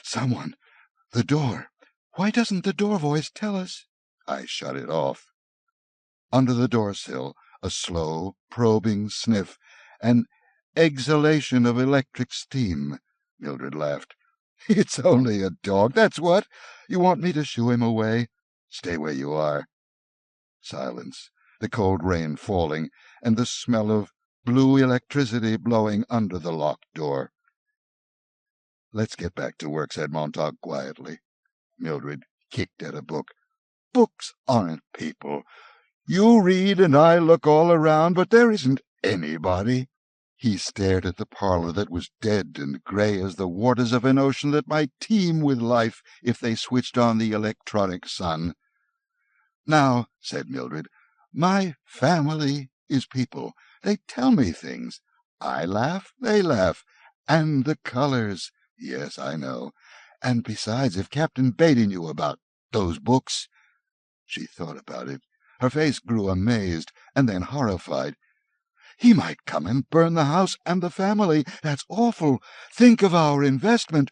"Someone! The door! Why doesn't the door voice tell us?" "I shut it off." Under the door-sill, a slow, probing sniff, an exhalation of electric steam. Mildred laughed. "It's only a dog, that's what. You want me to shoo him away? Stay where you are." Silence, the cold rain falling, and the smell of blue electricity blowing under the locked door. "Let's get back to work," said Montag quietly. Mildred kicked at a book. "Books aren't people. You read and I look all around, but there isn't anybody." He stared at the parlour that was dead and grey as the waters of an ocean that might teem with life if they switched on the electronic sun. "Now," said Mildred, "my family is people. They tell me things. I laugh, they laugh. And the colours. Yes, I know. And besides, if Captain Beatty knew about those books—" She thought about it. Her face grew amazed, and then horrified. "He might come and burn the house and the family. That's awful. Think of our investment.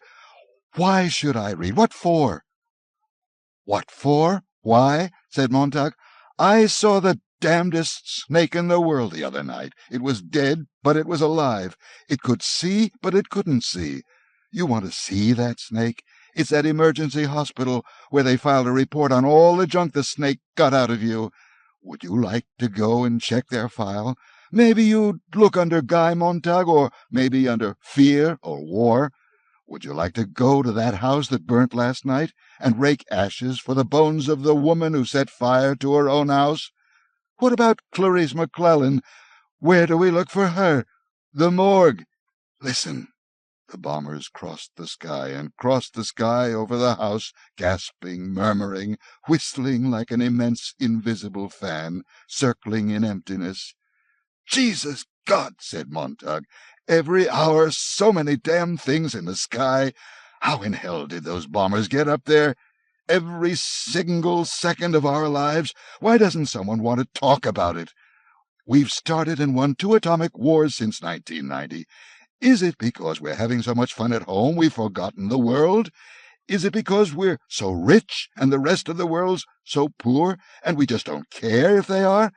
Why should I read? What for?" "What for? Why?" said Montag. "I saw the damnedest snake in the world the other night. It was dead, but it was alive. It could see, but it couldn't see. You want to see that snake? It's at Emergency Hospital, where they filed a report on all the junk the snake got out of you. Would you like to go and check their file? Maybe you'd look under Guy Montag, or maybe under Fear or War. Would you like to go to that house that burnt last night, and rake ashes for the bones of the woman who set fire to her own house? What about Clarice McClellan? Where do we look for her? The morgue. Listen." The bombers crossed the sky, and crossed the sky over the house, gasping, murmuring, whistling like an immense invisible fan, circling in emptiness. "Jesus God!" said Montag. "Every hour so many damn things in the sky. How in hell did those bombers get up there? Every single second of our lives. Why doesn't someone want to talk about it? We've started and won 2 atomic wars since 1990. Is it because we're having so much fun at home we've forgotten the world? Is it because we're so rich and the rest of the world's so poor and we just don't care if they are?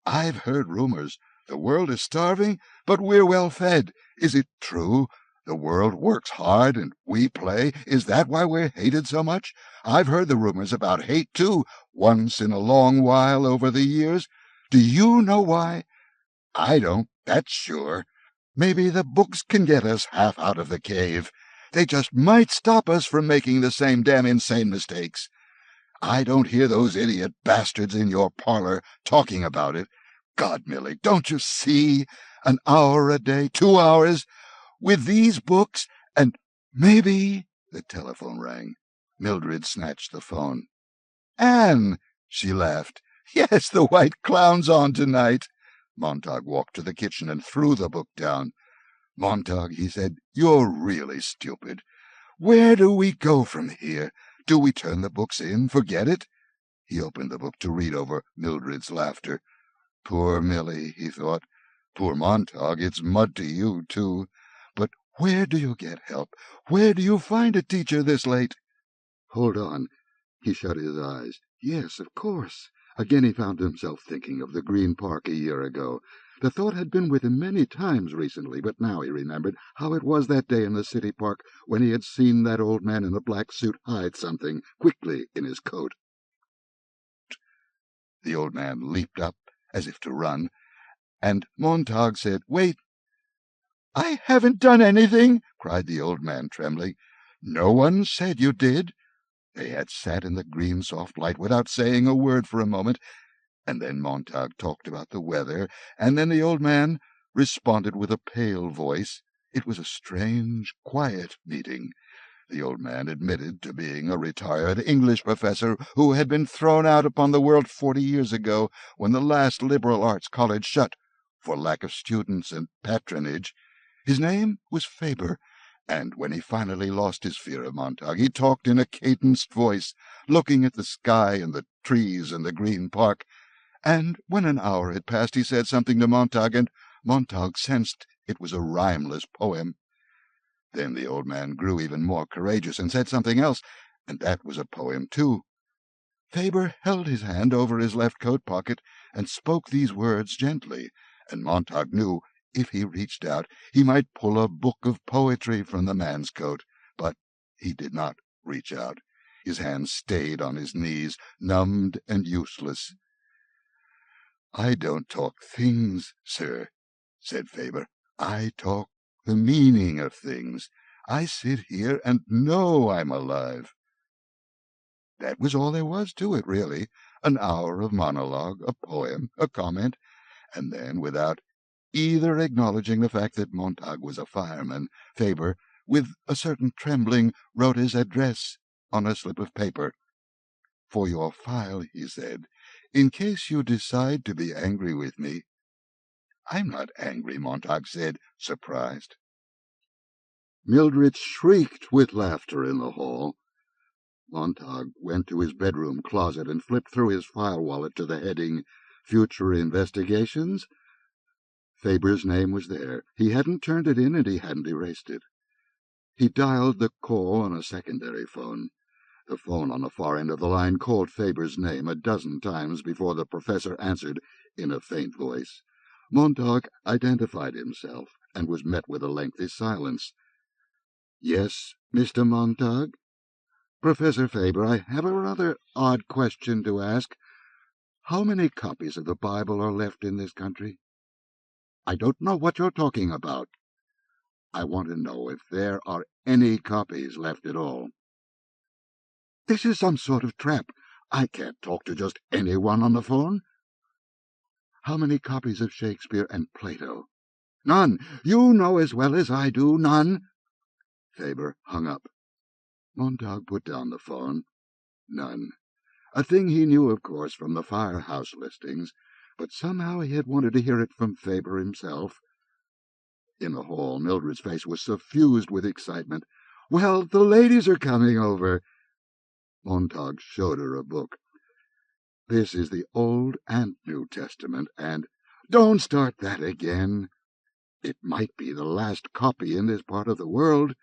I've heard rumors. The world is starving, but we're well fed. Is it true? The world works hard and we play. Is that why we're hated so much? I've heard the rumors about hate, too, once in a long while over the years. Do you know why? I don't, that's sure. Maybe the books can get us half out of the cave. They just might stop us from making the same damn insane mistakes. I don't hear those idiot bastards in your parlor talking about it. God, Millie, don't you see? An hour a day, 2 hours, with these books, and maybe— The telephone rang. Mildred snatched the phone. "Anne!" she laughed. "Yes, the White Clown's on tonight." Montag walked to the kitchen and threw the book down. "Montag," he said, "you're really stupid. Where do we go from here? Do we turn the books in, forget it?" He opened the book to read over Mildred's laughter. Poor Millie, he thought. Poor Montag, it's mud to you, too. But where do you get help? Where do you find a teacher this late? Hold on. He shut his eyes. Yes, of course. Again he found himself thinking of the Green Park a year ago. The thought had been with him many times recently, but now he remembered how it was that day in the city park when he had seen that old man in a black suit hide something quickly in his coat. The old man leaped up as if to run, and Montag said, "Wait." "I haven't done anything," cried the old man, trembling. "No one said you did." They had sat in the green soft light without saying a word for a moment, and then Montag talked about the weather, and then the old man responded with a pale voice. It was a strange, quiet meeting. The old man admitted to being a retired English professor who had been thrown out upon the world 40 years ago when the last liberal arts college shut for lack of students and patronage. His name was Faber, and when he finally lost his fear of Montag, he talked in a cadenced voice, looking at the sky and the trees and the Green Park. And when an hour had passed, he said something to Montag, and Montag sensed it was a rhymeless poem. Then the old man grew even more courageous and said something else, and that was a poem too. Faber held his hand over his left coat pocket and spoke these words gently, and Montag knew if he reached out he might pull a book of poetry from the man's coat, but he did not reach out. His hands stayed on his knees, numbed and useless. "I don't talk things, sir," said Faber. "I talk the meaning of things. I sit here and know I'm alive." That was all there was to it, really. An hour of monologue, a poem, a comment, and then, without either acknowledging the fact that Montag was a fireman, Faber, with a certain trembling, wrote his address on a slip of paper. "For your file," he said, "in case you decide to be angry with me." "I'm not angry," Montag said, surprised. Mildred shrieked with laughter in the hall. Montag went to his bedroom closet and flipped through his file wallet to the heading, Future Investigations. Faber's name was there. He hadn't turned it in and he hadn't erased it. He dialed the call on a secondary phone. The phone on the far end of the line called Faber's name a dozen times before the professor answered in a faint voice. Montag identified himself and was met with a lengthy silence. "Yes, Mr. Montag?" "Professor Faber, I have a rather odd question to ask. How many copies of the Bible are left in this country?" "I don't know what you're talking about." "I want to know if there are any copies left at all." "This is some sort of trap. I can't talk to just anyone on the phone." "How many copies of Shakespeare and Plato?" "None. You know as well as I do, none." Faber hung up. Montag put down the phone. None. A thing he knew, of course, from the firehouse listings, but somehow he had wanted to hear it from Faber himself. In the hall, Mildred's face was suffused with excitement. "Well, the ladies are coming over." Montag showed her a book. "This is the Old and New Testament, and Don't start that again. It might be the last copy in this part of the world.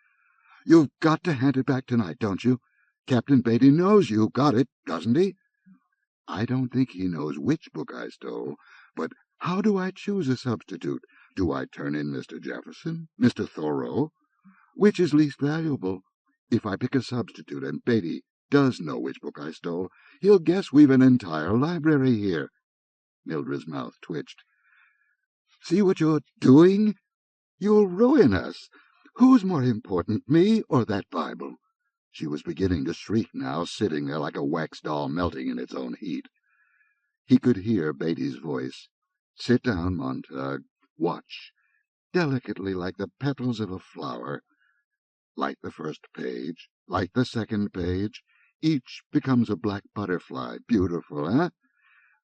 You've got to hand it back tonight, don't you? Captain Beatty knows you got it, doesn't he? I don't think he knows which book I stole, but how do I choose a substitute? Do I turn in Mr. Jefferson? Mr. Thoreau? Which is least valuable? If I pick a substitute and Beatty does know which book I stole, he'll guess we've an entire library here. Mildred's mouth twitched. See what you're doing? You'll ruin us. Who's more important, me or that Bible? She was beginning to shriek now, sitting there like a wax doll melting in its own heat. He could hear Beatty's voice. Sit down, Montag. Watch. Delicately, like the petals of a flower. Light the first page. Light the second page. Each becomes a black butterfly. Beautiful, eh?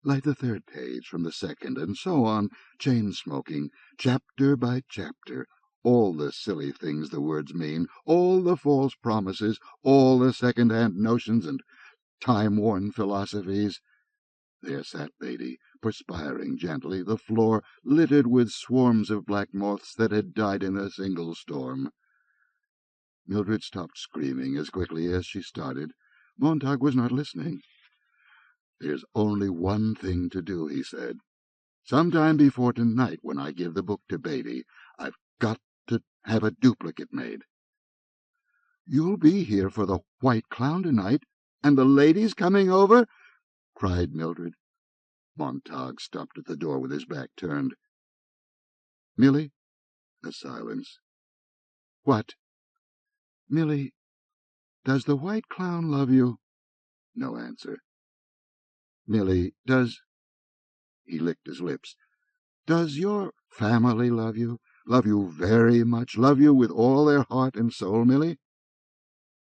Light the third page from the second, and so on, chain-smoking, chapter by chapter. All the silly things the words mean, all the false promises, all the second-hand notions and time-worn philosophies. There sat Beatty, perspiring gently, the floor littered with swarms of black moths that had died in a single storm. Mildred stopped screaming as quickly as she started. Montag was not listening. There's only one thing to do, he said. Sometime before tonight, when I give the book to Beatty, I've got to have a duplicate made. You'll be here for the White Clown tonight, and the ladies coming over? Cried Mildred. Montag stopped at the door with his back turned. Milly? A silence. What? Milly, does the White Clown love you? No answer. Milly, does... He licked his lips. Does your family love you? Love you very much? Love you with all their heart and soul, Milly?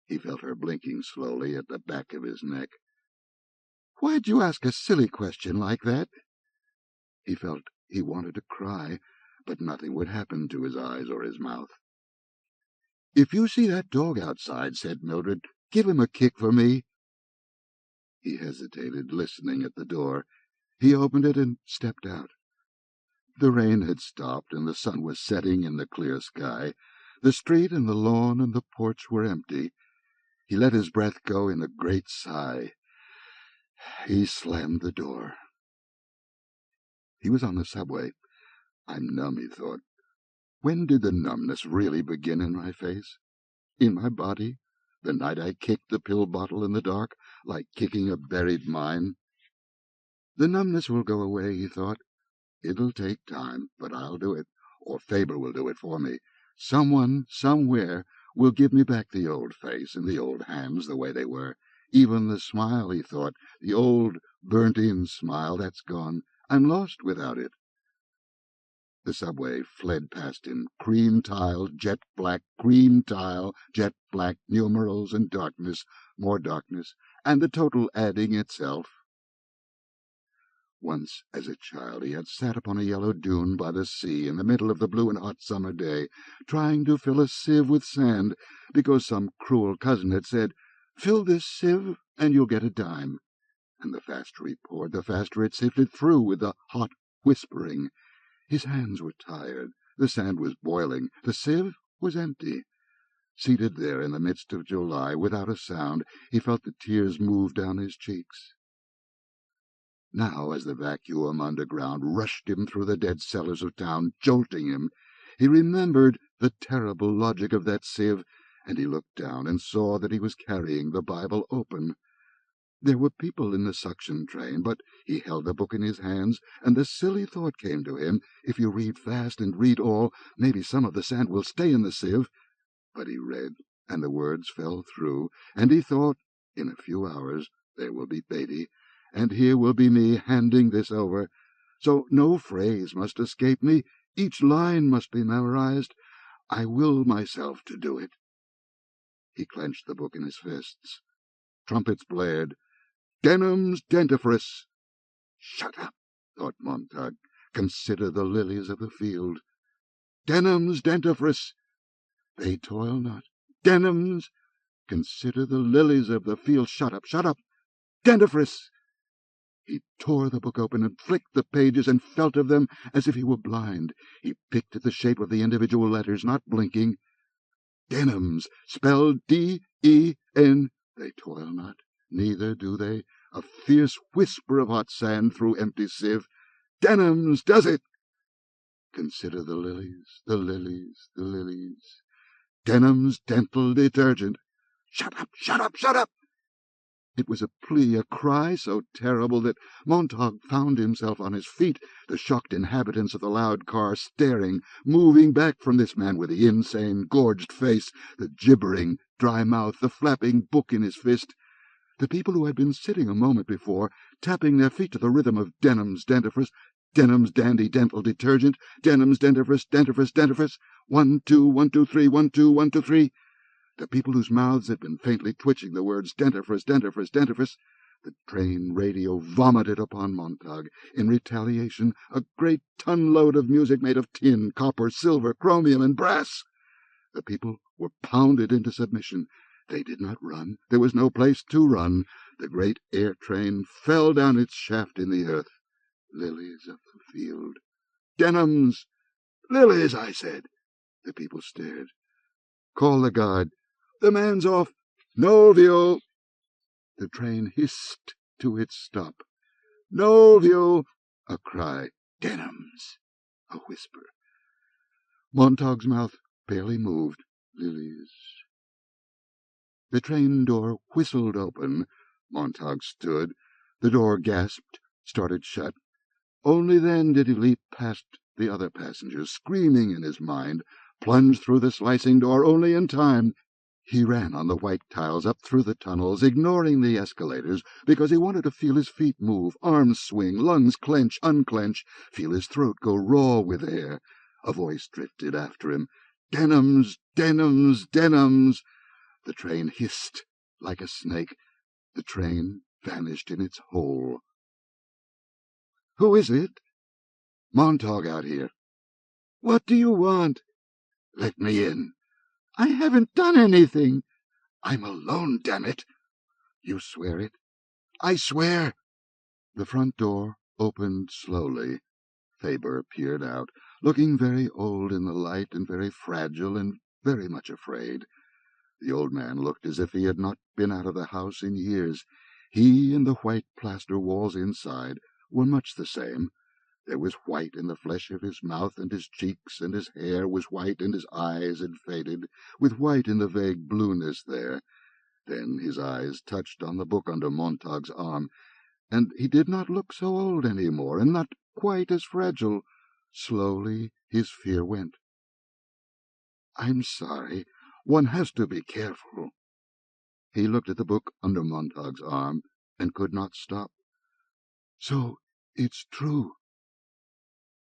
He felt her blinking slowly at the back of his neck. Why'd you ask a silly question like that? He felt he wanted to cry, but nothing would happen to his eyes or his mouth. If you see that dog outside, said Mildred, give him a kick for me. He hesitated, listening at the door. He opened it and stepped out. The rain had stopped, and the sun was setting in the clear sky. The street and the lawn and the porch were empty. He let his breath go in a great sigh. He slammed the door. He was on the subway. I'm numb, he thought. When did the numbness really begin in my face? In my body? The night I kicked the pill bottle in the dark, like kicking a buried mine? The numbness will go away, he thought. It'll take time, but I'll do it, or Faber will do it for me. Someone, somewhere, will give me back the old face and the old hands the way they were. Even the smile, he thought, the old burnt-in smile, that's gone. I'm lost without it. The subway fled past him, cream-tiled, jet-black, cream-tile, jet-black numerals and darkness, more darkness, and the total adding itself. Once, as a child, he had sat upon a yellow dune by the sea in the middle of the blue and hot summer day, trying to fill a sieve with sand, because some cruel cousin had said, "Fill this sieve, and you'll get a dime." And the faster he poured, the faster it sifted through with the hot whispering. His hands were tired, the sand was boiling, the sieve was empty. Seated there in the midst of July, without a sound, he felt the tears move down his cheeks. Now, as the vacuum underground rushed him through the dead cellars of town, jolting him, he remembered the terrible logic of that sieve, and he looked down and saw that he was carrying the Bible open. There were people in the suction train, but he held the book in his hands, and the silly thought came to him, if you read fast and read all, maybe some of the sand will stay in the sieve. But he read, and the words fell through, and he thought, in a few hours there will be Beatty, and here will be me handing this over. So no phrase must escape me, each line must be memorized. I will myself to do it. He clenched the book in his fists. Trumpets blared. Denham's dentifrice. Shut up, thought Montag. Consider the lilies of the field. Denham's dentifrice. They toil not. Denham's. Consider the lilies of the field. Shut up, shut up. Dentifrice. He tore the book open and flicked the pages and felt of them as if he were blind. He picked at the shape of the individual letters, not blinking. Denhams, spelled D-E-N. They toil not, neither do they. A fierce whisper of hot sand through empty sieve. Denhams does it! Consider the lilies, the lilies, the lilies. Denham's dental detergent. Shut up, shut up, shut up! It was a plea, a cry so terrible that Montag found himself on his feet, the shocked inhabitants of the loud car staring, moving back from this man with the insane, gorged face, the gibbering, dry mouth, the flapping book in his fist. The people who had been sitting a moment before, tapping their feet to the rhythm of Denham's dentifrice, Denham's dandy dental detergent, Denham's dentifrice, dentifrice, dentifrice, 1, 2, 1, 2, 3, 1, 2, 1, 2, 3. The people whose mouths had been faintly twitching the words dentifrice, dentifrice, dentifrice. The train radio vomited upon Montag. In retaliation, a great ton-load of music made of tin, copper, silver, chromium, and brass. The people were pounded into submission. They did not run. There was no place to run. The great air train fell down its shaft in the earth. Lilies of the field. Denhams! Lilies, I said. The people stared. Call the guard. The man's off. Novio! The train hissed to its stop. Novio! A cry. Denhams! A whisper. Montag's mouth barely moved. Lilies. The train door whistled open. Montag stood. The door gasped, started shut. Only then did he leap past the other passengers, screaming in his mind, plunged through the slicing door only in time. He ran on the white tiles up through the tunnels, ignoring the escalators, because he wanted to feel his feet move, arms swing, lungs clench, unclench, feel his throat go raw with air. A voice drifted after him. Denhams! Denhams! Denhams! The train hissed like a snake. The train vanished in its hole. Who is it? Montag out here. What do you want? Let me in. I haven't done anything. I'm alone, damn it. You swear it? I swear. The front door opened slowly. Faber peered out, looking very old in the light and very fragile and very much afraid. The old man looked as if he had not been out of the house in years. He and the white plaster walls inside were much the same. There was white in the flesh of his mouth and his cheeks, and his hair was white, and his eyes had faded, with white in the vague blueness there. Then his eyes touched on the book under Montag's arm, and he did not look so old any more, and not quite as fragile. Slowly his fear went. I'm sorry. One has to be careful. He looked at the book under Montag's arm, and could not stop. So it's true.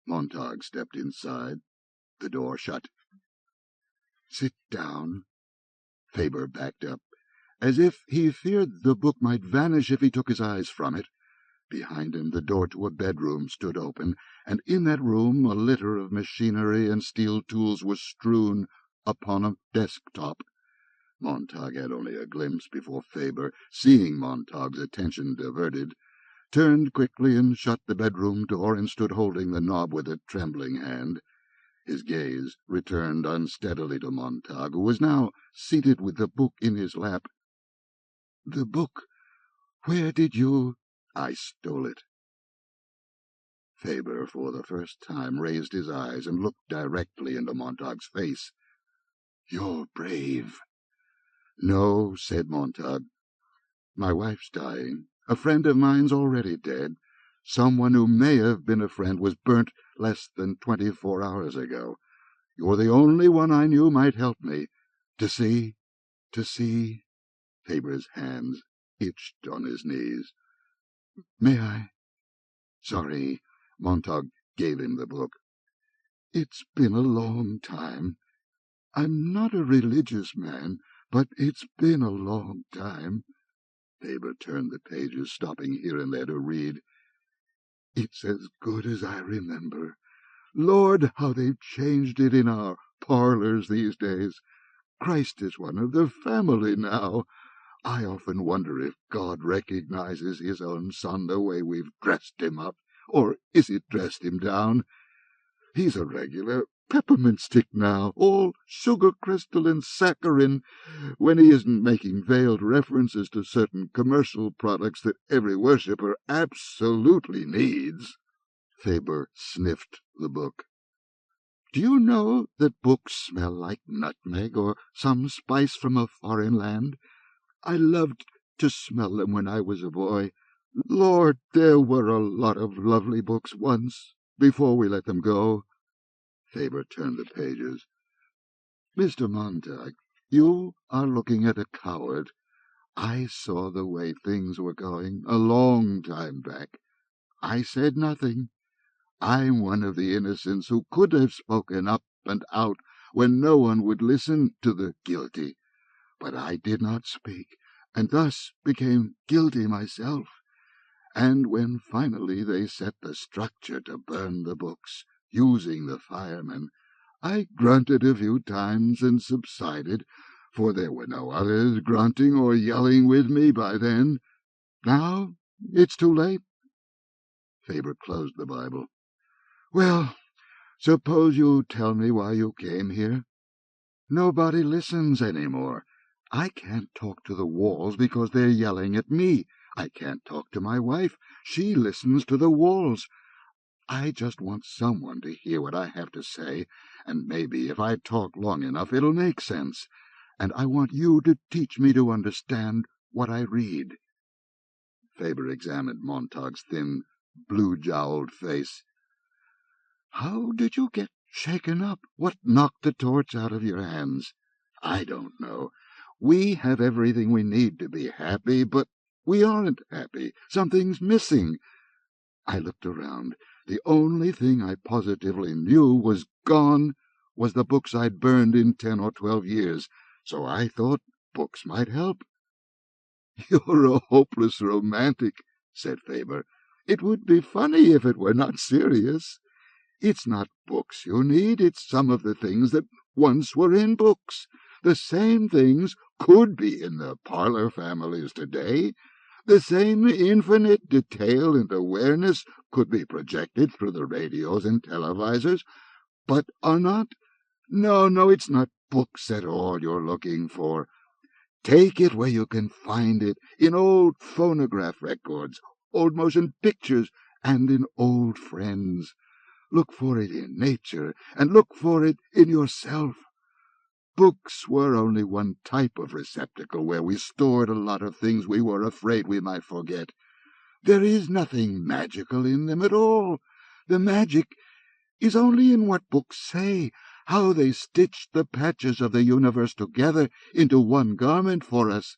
Montag stepped inside. The door shut. Sit down. Faber backed up, as if he feared the book might vanish if he took his eyes from it. Behind him the door to a bedroom stood open, and in that room a litter of machinery and steel tools was strewn upon a desk-top. Montag had only a glimpse before Faber, seeing Montag's attention diverted, turned quickly and shut the bedroom door and stood holding the knob with a trembling hand. His gaze returned unsteadily to Montag, who was now seated with the book in his lap. The book? Where did you— I stole it. Faber, for the first time, raised his eyes and looked directly into Montag's face. You're brave. No, said Montag. My wife's dying. A friend of mine's already dead. Someone who may have been a friend was burnt less than 24 hours ago. You're the only one I knew might help me. To see. Faber's hands itched on his knees. May I? Sorry. Montag gave him the book. It's been a long time. I'm not a religious man, but it's been a long time. Faber turned the pages, stopping here and there to read. It's as good as I remember. Lord, how they've changed it in our parlors these days. Christ is one of the family now. I often wonder if God recognizes his own son the way we've dressed him up, or is it dressed him down? He's a regular peppermint stick now, all sugar crystal and saccharin, when he isn't making veiled references to certain commercial products that every worshipper absolutely needs. Faber sniffed the book. Do you know that books smell like nutmeg or some spice from a foreign land? I loved to smell them when I was a boy. Lord, there were a lot of lovely books once, before we let them go. Faber turned the pages. Mr. Montag, you are looking at a coward. I saw the way things were going a long time back. I said nothing. I'm one of the innocents who could have spoken up and out when no one would listen to the guilty. But I did not speak, and thus became guilty myself. And when finally they set the structure to burn the books, using the firemen, I grunted a few times and subsided, for there were no others grunting or yelling with me by then. Now it's too late. Faber closed the Bible. Well, suppose you tell me why you came here. Nobody listens any more. I can't talk to the walls because they're yelling at me. I can't talk to my wife. She listens to the walls. I just want someone to hear what I have to say, and maybe if I talk long enough it'll make sense. And I want you to teach me to understand what I read. Faber examined Montag's thin, blue-jowled face. How did you get shaken up? What knocked the torch out of your hands? I don't know. We have everything we need to be happy, but we aren't happy. Something's missing. I looked around. The only thing I positively knew was gone was the books I'd burned in 10 or 12 years, so I thought books might help. You're a hopeless romantic, said Faber. It would be funny if it were not serious. It's not books you need, it's some of the things that once were in books. The same things could be in the parlor families today. The same infinite detail and awareness could be projected through the radios and televisors, but are not. No, it's not books at all you're looking for. Take it where you can find it, in old phonograph records, old motion pictures, and in old friends. Look for it in nature, and look for it in yourself. Books were only one type of receptacle where we stored a lot of things we were afraid we might forget. There is nothing magical in them at all. The magic is only in what books say, how they stitched the patches of the universe together into one garment for us.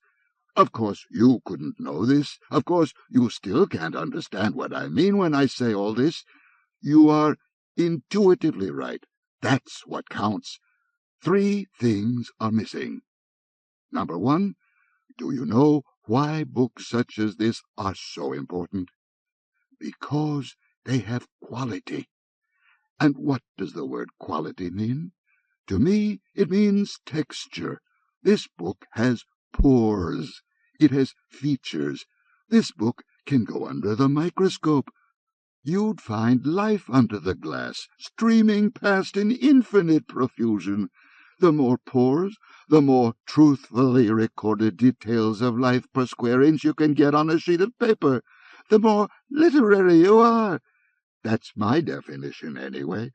Of course you couldn't know this. Of course you still can't understand what I mean when I say all this. You are intuitively right. That's what counts. 3 things are missing. Number 1, do you know why books such as this are so important? Because they have quality. And what does the word quality mean? To me, it means texture. This book has pores. It has features. This book can go under the microscope. You'd find life under the glass, streaming past in infinite profusion. The more pores, the more truthfully recorded details of life per square inch you can get on a sheet of paper, the more literary you are. That's my definition, anyway.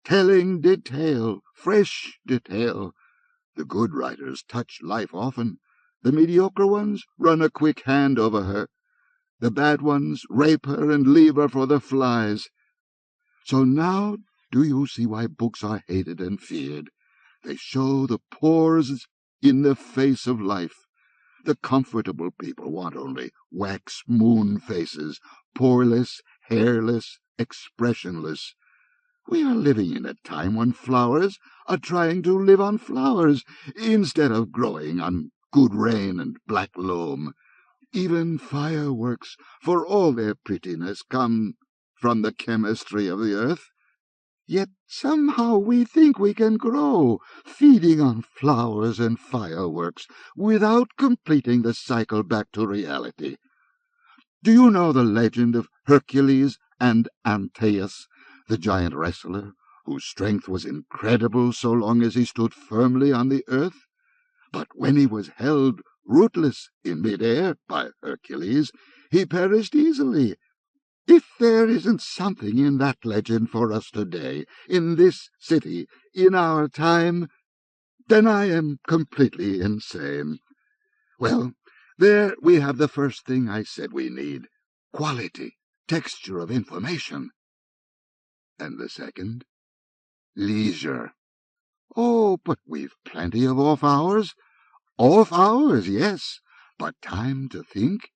Telling detail, fresh detail. The good writers touch life often. The mediocre ones run a quick hand over her. The bad ones rape her and leave her for the flies. So now do you see why books are hated and feared? They show the pores in the face of life. The comfortable people want only wax moon faces, poreless, hairless, expressionless. We are living in a time when flowers are trying to live on flowers instead of growing on good rain and black loam. Even fireworks, for all their prettiness, come from the chemistry of the earth. Yet somehow we think we can grow, feeding on flowers and fireworks, without completing the cycle back to reality. Do you know the legend of Hercules and Antaeus, the giant wrestler, whose strength was incredible so long as he stood firmly on the earth? But when he was held rootless in mid-air by Hercules, he perished easily. If there isn't something in that legend for us today, in this city, in our time, then I am completely insane. Well, there we have the first thing I said we need. Quality, texture of information. And the second? Leisure. Oh, but we've plenty of off hours. Off hours, yes, but time to think.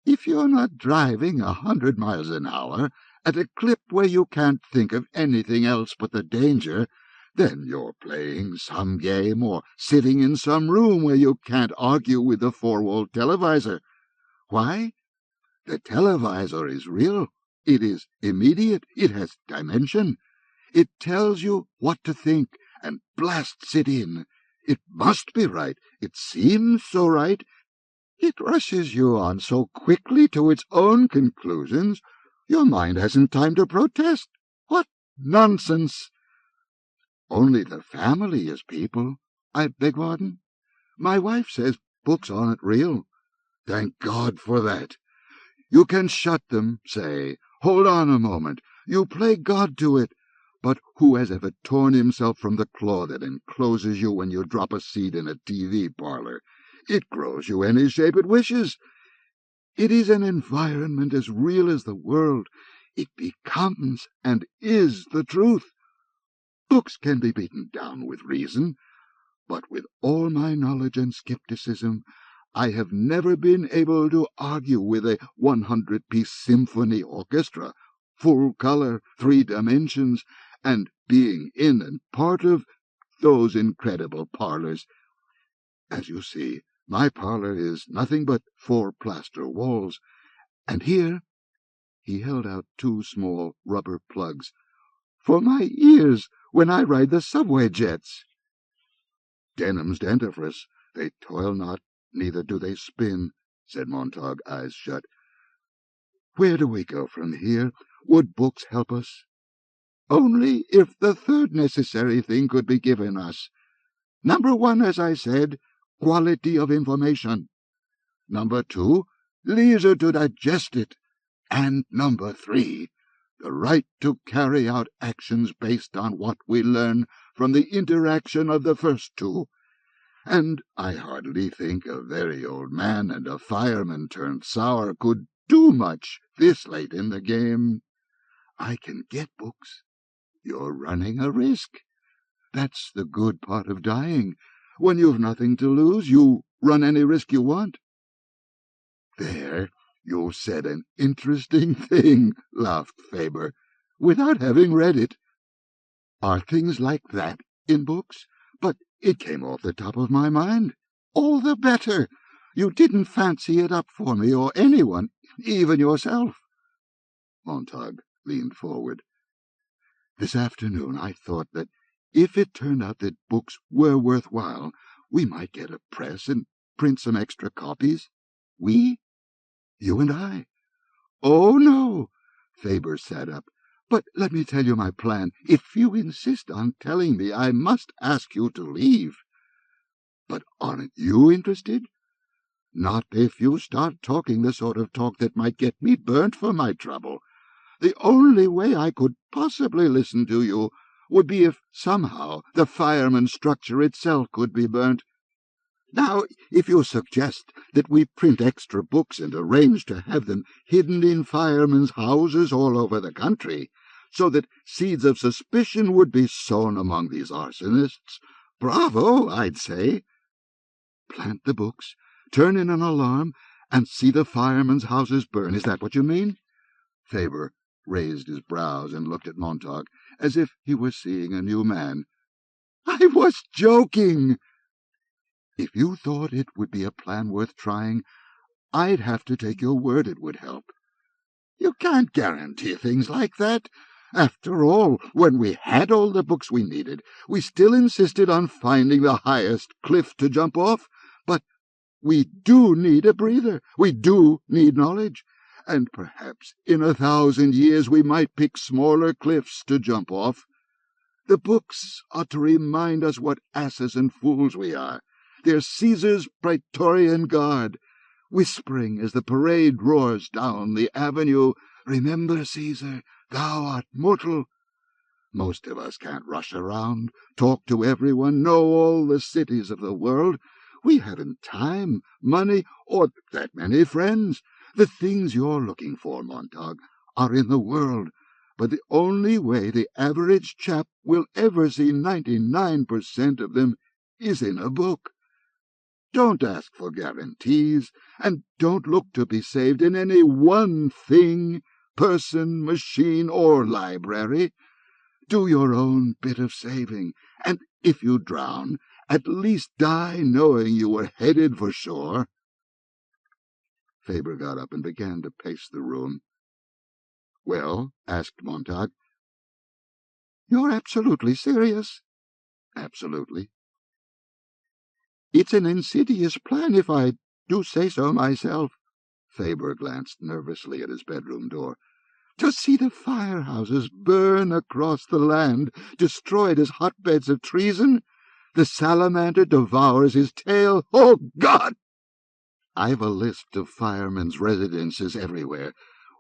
If you're not driving 100 miles an hour, at a clip where you can't think of anything else but the danger, then you're playing some game or sitting in some room where you can't argue with the four-wall televisor. Why? The televisor is real. It is immediate. It has dimension. It tells you what to think and blasts it in. It must be right. It seems so right. It rushes you on so quickly to its own conclusions, your mind hasn't time to protest. What nonsense! Only the family is people. I beg pardon? My wife says books aren't real. Thank God for that. You can shut them, say, hold on a moment, you play God to it, but who has ever torn himself from the claw that encloses you when you drop a seed in a TV parlor? It grows you any shape it wishes. It is an environment as real as the world. It becomes and is the truth. Books can be beaten down with reason, but with all my knowledge and skepticism, I have never been able to argue with a 100-piece symphony orchestra, full color, 3 dimensions, and being in and part of those incredible parlors. As you see, my parlor is nothing but 4 plaster walls, and here he held out 2 small rubber plugs for my ears when I ride the subway jets. Denham's dentifrice, they toil not, neither do they spin, said Montag, eyes shut. Where do we go from here? Would books help us? Only if the third necessary thing could be given us. Number 1, as I said, quality of information. Number 2, leisure to digest it. And number 3, the right to carry out actions based on what we learn from the interaction of the first 2. And I hardly think a very old man and a fireman turned sour could do much this late in the game. I can get books. You're running a risk. That's the good part of dying. When you've nothing to lose, you run any risk you want. There, you said an interesting thing, laughed Faber, without having read it. Are things like that in books? But it came off the top of my mind. All the better. You didn't fancy it up for me or anyone, even yourself. Montag leaned forward. This afternoon I thought that if it turned out that books were worthwhile, we might get a press and print some extra copies. We? You and I. Oh, no. Faber sat up. But let me tell you my plan. If you insist on telling me, I must ask you to leave. But aren't you interested? Not if you start talking the sort of talk that might get me burnt for my trouble. The only way I could possibly listen to you would be if somehow the fireman structure itself could be burnt. Now, if you suggest that we print extra books and arrange to have them hidden in firemen's houses all over the country, so that seeds of suspicion would be sown among these arsonists, bravo, I'd say. Plant the books, turn in an alarm, and see the firemen's houses burn. Is that what you mean? Faber raised his brows and looked at Montag as if he were seeing a new man. I was joking. If you thought it would be a plan worth trying, I'd have to take your word it would help. You can't guarantee things like that. After all, when we had all the books we needed, we still insisted on finding the highest cliff to jump off. But we do need a breather. We do need knowledge. And perhaps in 1,000 years we might pick smaller cliffs to jump off. The books ought to remind us what asses and fools we are. They're Caesar's praetorian guard, whispering as the parade roars down the avenue, "Remember, Caesar, thou art mortal." Most of us can't rush around, talk to everyone, know all the cities of the world. We haven't time, money, or that many friends. The things you're looking for, Montag, are in the world, but the only way the average chap will ever see 99% of them is in a book. Don't ask for guarantees, and don't look to be saved in any one thing, person, machine, or library. Do your own bit of saving, and if you drown, at least die knowing you were headed for shore. Faber got up and began to pace the room. "Well?" asked Montag. "You're absolutely serious?" "Absolutely." "It's an insidious plan, if I do say so myself." Faber glanced nervously at his bedroom door. "To see the firehouses burn across the land, destroyed as hotbeds of treason. The salamander devours his tail. Oh, God! I've a list of firemen's residences everywhere,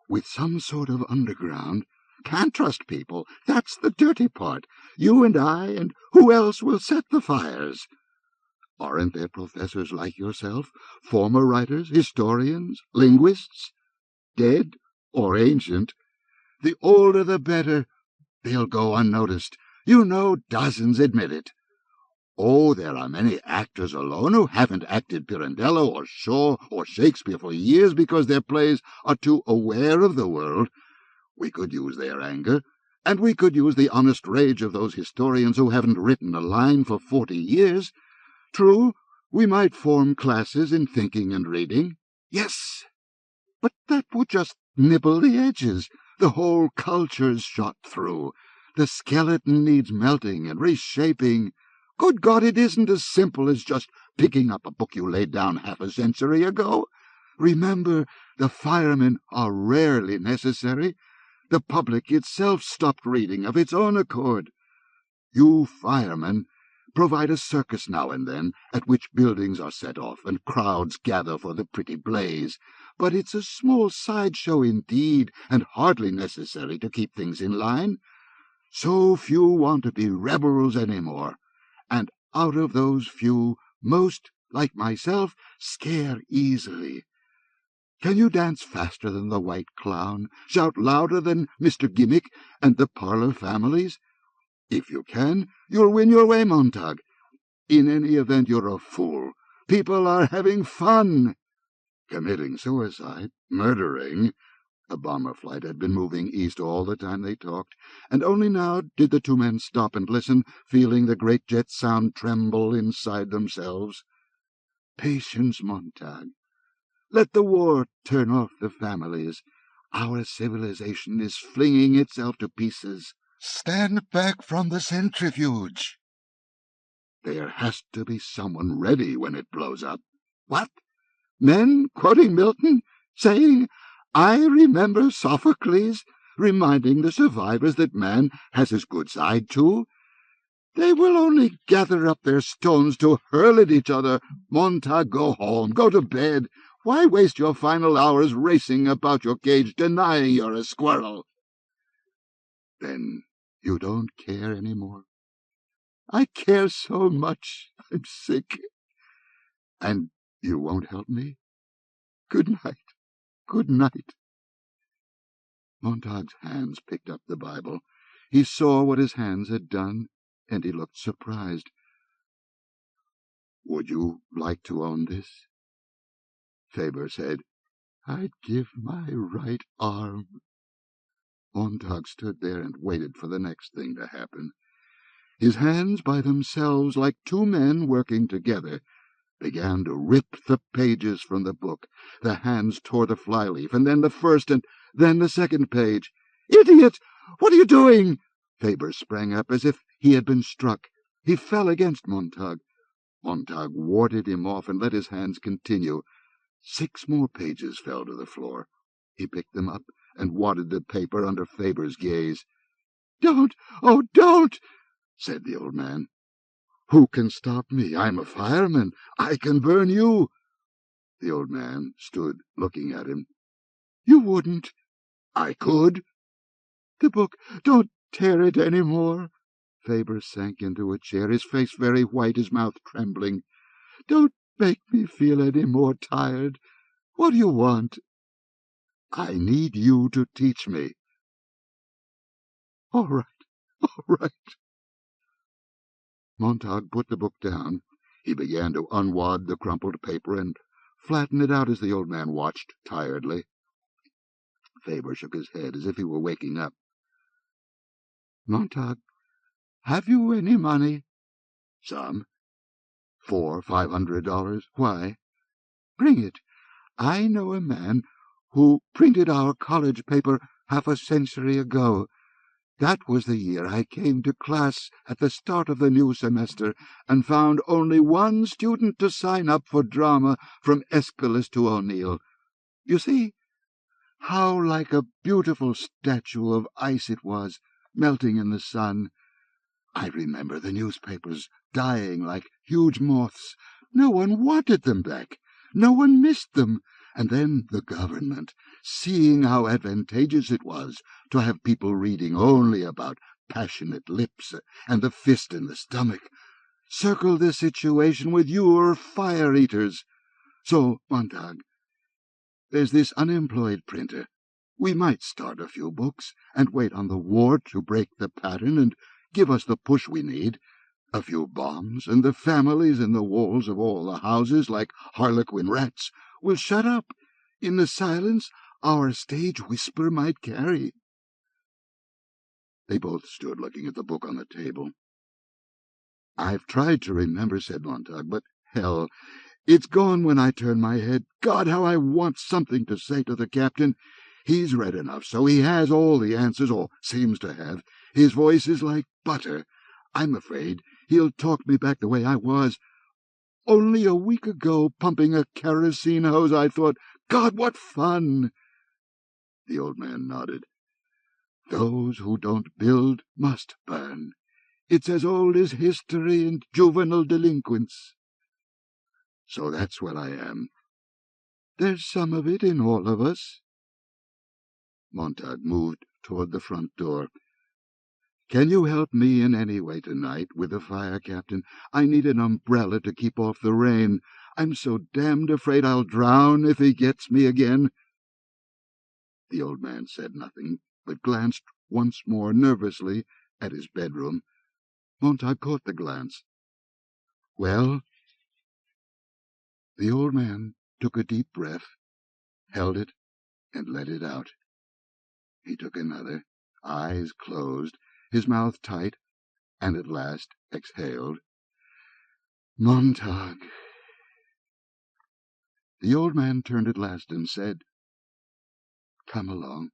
with some sort of underground. Can't trust people. That's the dirty part. You and I, and who else will set the fires? Aren't there professors like yourself, former writers, historians, linguists, dead or ancient? The older the better. They'll go unnoticed. You know, dozens admit it. Oh, there are many actors alone who haven't acted Pirandello or Shaw or Shakespeare for years because their plays are too aware of the world. We could use their anger, and we could use the honest rage of those historians who haven't written a line for 40 years. True, we might form classes in thinking and reading. Yes, but that would just nibble the edges. The whole culture's shot through. The skeleton needs melting and reshaping. Good God, it isn't as simple as just picking up a book you laid down half a century ago. Remember, the firemen are rarely necessary. The public itself stopped reading of its own accord. You firemen provide a circus now and then, at which buildings are set off and crowds gather for the pretty blaze. But it's a small sideshow indeed, and hardly necessary to keep things in line. So few want to be rebels any more, and out of those few, most, like myself, scare easily. Can you dance faster than the White Clown, shout louder than Mr. Gimmick and the Parlour Families? If you can, you'll win your way, Montag. In any event, you're a fool. People are having fun. Committing suicide, murdering. A bomber flight had been moving east all the time they talked, and only now did the two men stop and listen, feeling the great jet sound tremble inside themselves. Patience, Montag. Let the war turn off the families. Our civilization is flinging itself to pieces. Stand back from the centrifuge. There has to be someone ready when it blows up. What? Men quoting Milton, saying, "I remember Sophocles," reminding the survivors that man has his good side too? They will only gather up their stones to hurl at each other. Montag, go home, go to bed. Why waste your final hours racing about your cage, denying you're a squirrel? Then you don't care any more? I care so much. I'm sick. And you won't help me? Good night. Good night. Montag's hands picked up the Bible. He saw what his hands had done, and he looked surprised. "Would you like to own this?" Faber said, "I'd give my right arm." Montag stood there and waited for the next thing to happen. His hands, by themselves, like two men working together, began to rip the pages from the book. The hands tore the flyleaf, and then the first, and then the second page. "Idiot! What are you doing?" Faber sprang up as if he had been struck. He fell against Montag. Montag warded him off and let his hands continue. 6 more pages fell to the floor. He picked them up and wadded the paper under Faber's gaze. "Don't! Oh, don't!" said the old man. "Who can stop me? I'm a fireman. I can burn you." The old man stood looking at him. "You wouldn't." "I could." "The book, don't tear it any more." Faber sank into a chair, his face very white, his mouth trembling. "Don't make me feel any more tired. What do you want?" "I need you to teach me." All right, all right." Montag put the book down. He began to unwad the crumpled paper and flatten it out as the old man watched tiredly. Faber shook his head as if he were waking up. "Montag, have you any money?" "Some. $500. Why?" "Bring it. I know a man who printed our college paper half a century ago. That was the year I came to class at the start of the new semester and found only one student to sign up for drama from Aeschylus to O'Neill. You see how like a beautiful statue of ice it was, melting in the sun. I remember the newspapers dying like huge moths. No one wanted them back. No one missed them. And then the government, seeing how advantageous it was to have people reading only about passionate lips and the fist in the stomach, circled the situation with your fire-eaters. So, Montag, there's this unemployed printer. We might start a few books and wait on the war to break the pattern and give us the push we need. A few bombs, and the families in the walls of all the houses, like harlequin rats, will shut up. In the silence our stage whisper might carry." They both stood looking at the book on the table. "I've tried to remember," said Montag, "but hell, it's gone when I turn my head. God, how I want something to say to the captain. He's read enough, so he has all the answers, or seems to have. His voice is like butter. I'm afraid he'll talk me back the way I was. Only a week ago, pumping a kerosene hose, I thought, God, what fun!" The old man nodded. "Those who don't build must burn. It's as old as history and juvenile delinquents." "So that's what I am." "There's some of it in all of us." Montag moved toward the front door. "Can you help me in any way tonight with the fire, Captain? I need an umbrella to keep off the rain. I'm so damned afraid I'll drown if he gets me again." The old man said nothing, but glanced once more nervously at his bedroom. Montag caught the glance. "Well?" The old man took a deep breath, held it, and let it out. He took another, eyes closed, his mouth tight, and at last exhaled. "Montag." The old man turned at last and said, "Come along.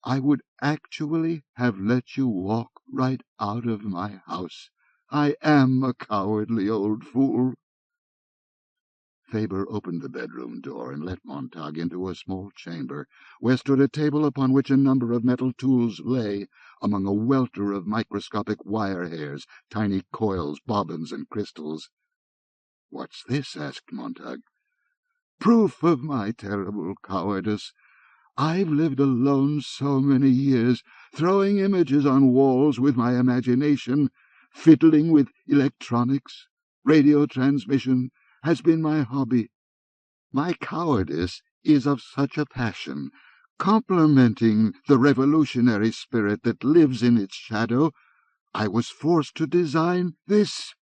I would actually have let you walk right out of my house. I am a cowardly old fool." Faber opened the bedroom door and let Montag into a small chamber, where stood a table upon which a number of metal tools lay, among a welter of microscopic wire hairs, tiny coils, bobbins, and crystals. "What's this?" asked Montag. "Proof of my terrible cowardice. I've lived alone so many years, throwing images on walls with my imagination, fiddling with electronics. Radio transmission has been my hobby. My cowardice is of such a passion, complementing the revolutionary spirit that lives in its shadow, I was forced to design this."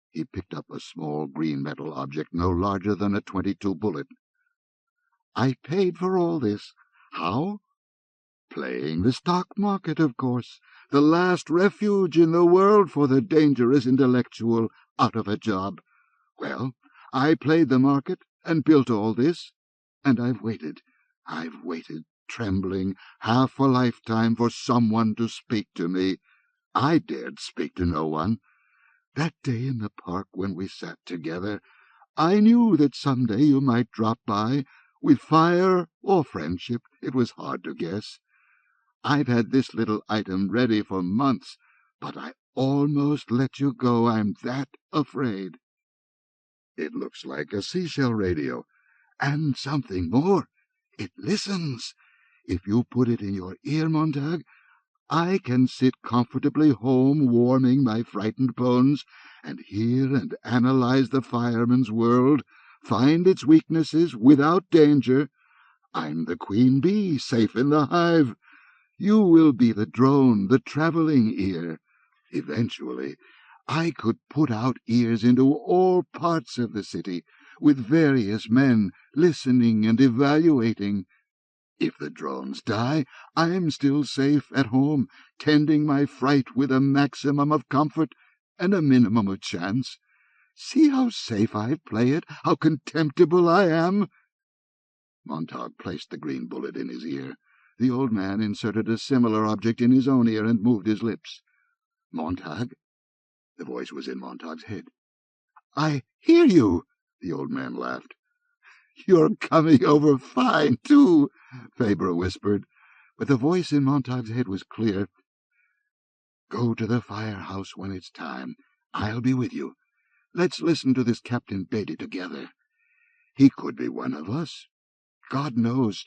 He picked up a small green metal object no larger than a .22 bullet. "I paid for all this. How? Playing the stock market, of course, the last refuge in the world for the dangerous intellectual out of a job. Well, I played the market and built all this, and I've waited, trembling half a lifetime for someone to speak to me. I dared speak to no one. That day in the park when we sat together, I knew that some day you might drop by, with fire or friendship, it was hard to guess. I've had this little item ready for months, but I almost let you go, I'm that afraid. It looks like a seashell radio, and something more. It listens. If you put it in your ear, Montag, I can sit comfortably home warming my frightened bones, and hear and analyze the fireman's world, find its weaknesses without danger. I'm the queen bee, safe in the hive. You will be the drone, the travelling ear. Eventually, I could put out ears into all parts of the city, with various men listening and evaluating. If the drones die, I'm still safe at home, tending my fright with a maximum of comfort and a minimum of chance. See how safe I play it, how contemptible I am." Montag placed the green bullet in his ear. The old man inserted a similar object in his own ear and moved his lips. "Montag?" The voice was in Montag's head. "I hear you," the old man laughed. "You're coming over fine, too," Faber whispered, but the voice in Montag's head was clear. "Go to the firehouse when it's time. I'll be with you. Let's listen to this Captain Beatty together. He could be one of us. God knows.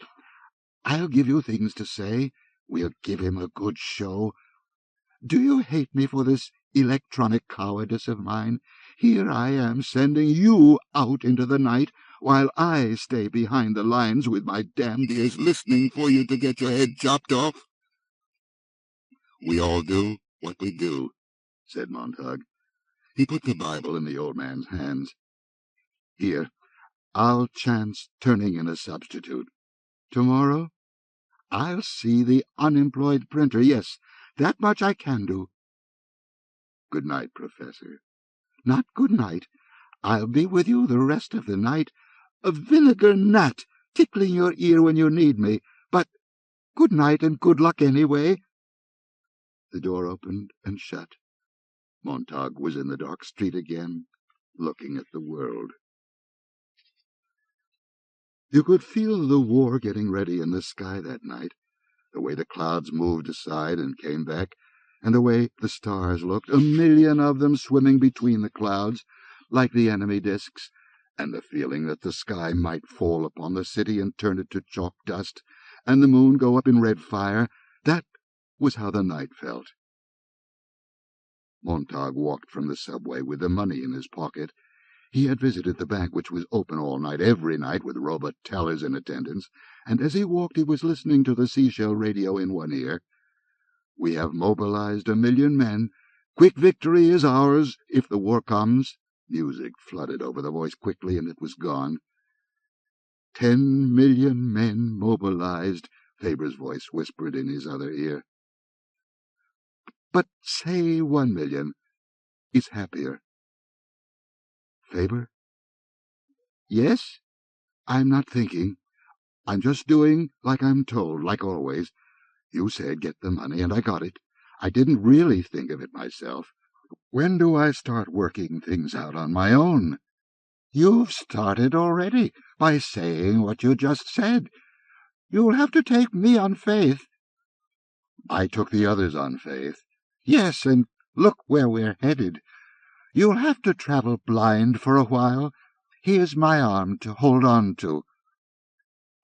I'll give you things to say. We'll give him a good show. Do you hate me for this electronic cowardice of mine? Here I am sending you out into the night, while I stay behind the lines with my damned ears listening for you to get your head chopped off." "We all do what we do," said Montag. He put the Bible in the old man's hands. "Here, I'll chance turning in a substitute. Tomorrow I'll see the unemployed printer. Yes, that much I can do. Good night, Professor." "Not good night. I'll be with you the rest of the night, a vinegar gnat tickling your ear when you need me. But good night and good luck anyway." The door opened and shut. Montag was in the dark street again, looking at the world. You could feel the war getting ready in the sky that night, the way the clouds moved aside and came back, and the way the stars looked, 1,000,000 of them swimming between the clouds, like the enemy discs, and the feeling that the sky might fall upon the city and turn it to chalk dust, and the moon go up in red fire. That was how the night felt. Montag walked from the subway with the money in his pocket. He had visited the bank, which was open all night, every night, with robot tellers in attendance, and as he walked he was listening to the seashell radio in one ear. "We have mobilized 1,000,000 men. Quick victory is ours if the war comes." Music flooded over the voice quickly, and it was gone. 10,000,000 men mobilized, Faber's voice whispered in his other ear. "But say 1,000,000 is happier." "Faber?" "Yes? I'm not thinking. I'm just doing like I'm told, like always. You said get the money, and I got it. I didn't really think of it myself. When do I start working things out on my own?" "You've started already, by saying what you just said. You'll have to take me on faith." "I took the others on faith." "Yes, and look where we're headed. You'll have to travel blind for a while. Here's my arm to hold on to."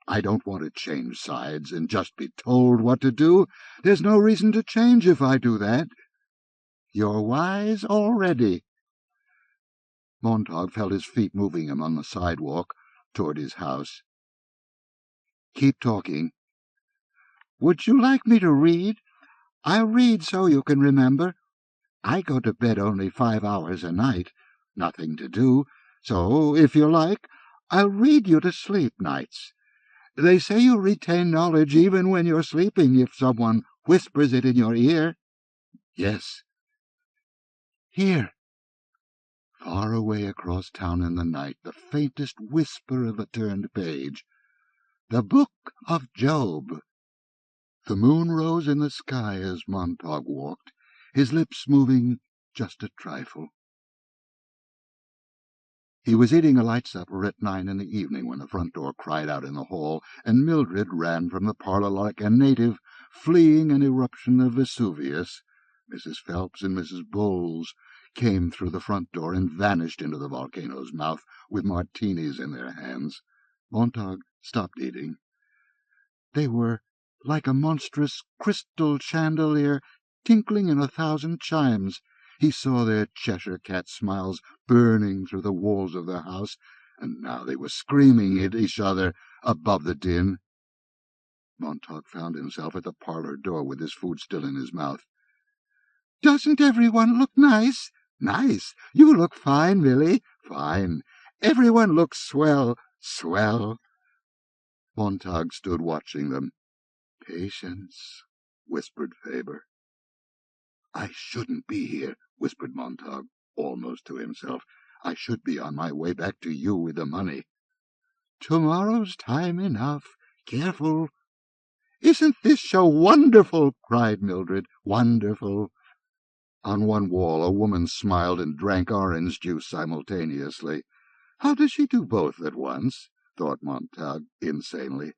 "I don't want to change sides and just be told what to do. There's no reason to change if I do that." "You're wise already." Montag felt his feet moving him on the sidewalk toward his house. "Keep talking." "Would you like me to read? I'll read so you can remember. I go to bed only 5 hours a night, nothing to do, so if you like, I'll read you to sleep nights. They say you retain knowledge even when you're sleeping if someone whispers it in your ear." "Yes." "Here." Far away across town in the night, the faintest whisper of a turned page. "The Book of Job." The moon rose in the sky as Montag walked, his lips moving just a trifle. He was eating a light supper at 9 in the evening when the front door cried out in the hall, and Mildred ran from the parlour like a native fleeing an eruption of Vesuvius. Mrs. Phelps and Mrs. Bowles came through the front door and vanished into the volcano's mouth with martinis in their hands. Montag stopped eating. They were like a monstrous crystal chandelier tinkling in 1,000 chimes. He saw their Cheshire cat smiles burning through the walls of the house, and now they were screaming at each other above the din. Montag found himself at the parlour door with his food still in his mouth. "Doesn't everyone look nice?" "Nice? You look fine, Milly." "Fine. Everyone looks swell. Swell." Montag stood watching them. "Patience," whispered Faber. "I shouldn't be here," whispered Montag, almost to himself. "I should be on my way back to you with the money." "Tomorrow's time enough. Careful." "Isn't this show wonderful?" cried Mildred. "Wonderful." On one wall a woman smiled and drank orange juice simultaneously. "How does she do both at once?" thought Montag insanely.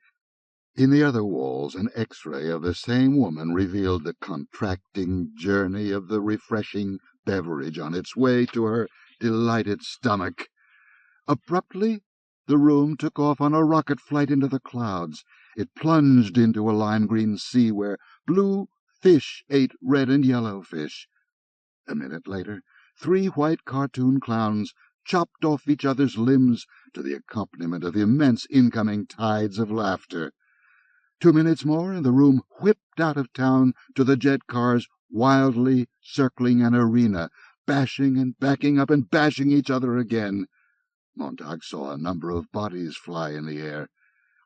In the other walls an X-ray of the same woman revealed the contracting journey of the refreshing beverage on its way to her delighted stomach. Abruptly the room took off on a rocket flight into the clouds. It plunged into a lime-green sea where blue fish ate red and yellow fish. A minute later 3 white cartoon clowns chopped off each other's limbs to the accompaniment of immense incoming tides of laughter. 2 minutes more, and the room whipped out of town to the jet cars wildly circling an arena, bashing and backing up and bashing each other again. Montag saw a number of bodies fly in the air.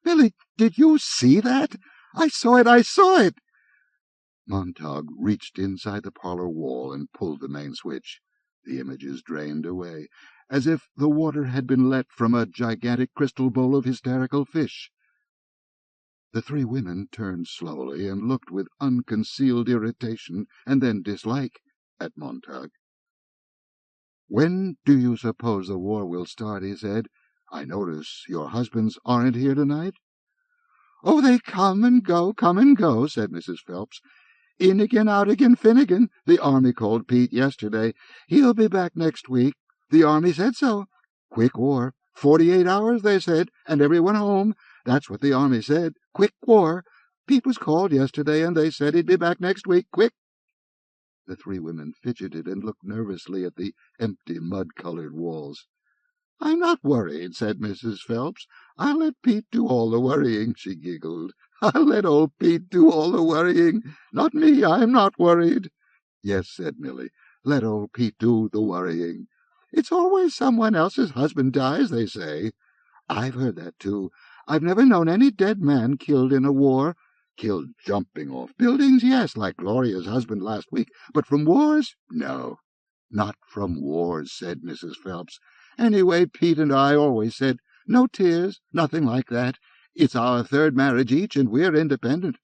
"Billy, did you see that?" "I saw it! I saw it!" Montag reached inside the parlour wall and pulled the main switch. The images drained away, as if the water had been let from a gigantic crystal bowl of hysterical fish. The 3 women turned slowly and looked with unconcealed irritation and then dislike at Montag. "When do you suppose the war will start?" he said. "I notice your husbands aren't here tonight." "Oh, they come and go, said Mrs. Phelps. "In again, out again, Finnegan. The army called Pete yesterday. He'll be back next week. The army said so. Quick war. 48 hours, they said, and everyone home. That's what the army said. Quick war. Pete was called yesterday, and they said he'd be back next week. Quick." The 3 women fidgeted and looked nervously at the empty mud-coloured walls. "I'm not worried," said Mrs. Phelps. "I'll let Pete do all the worrying," she giggled. "I'll let old Pete do all the worrying. Not me, I'm not worried." "Yes," said Milly, "let old Pete do the worrying. It's always someone else's husband dies, they say." "I've heard that, too. I've never known any dead man killed in a war. Killed jumping off buildings, yes, like Gloria's husband last week, but from wars, no." "Not from wars," said Mrs. Phelps. "Anyway, Pete and I always said, no tears, nothing like that. It's our 3rd marriage each, and we're independent.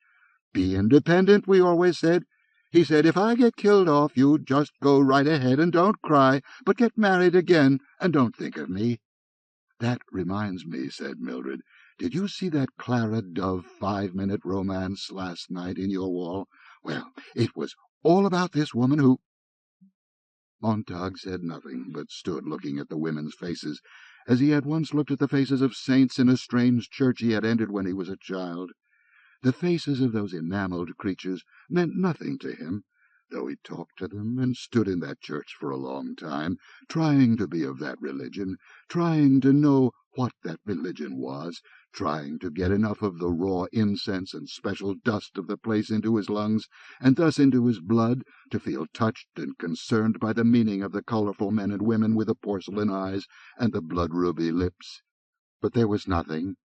Be independent, we always said. He said, if I get killed off, you just go right ahead and don't cry, but get married again, and don't think of me." "That reminds me," said Mildred. "Did you see that Clara Dove 5-minute romance last night in your wall? Well, it was all about this woman who—" Montag said nothing, but stood looking at the women's faces, as he had once looked at the faces of saints in a strange church he had entered when he was a child. The faces of those enamelled creatures meant nothing to him, though he talked to them and stood in that church for a long time, trying to be of that religion, trying to know what that religion was, trying to get enough of the raw incense and special dust of the place into his lungs, and thus into his blood, to feel touched and concerned by the meaning of the colourful men and women with the porcelain eyes and the blood-ruby lips. But there was nothing.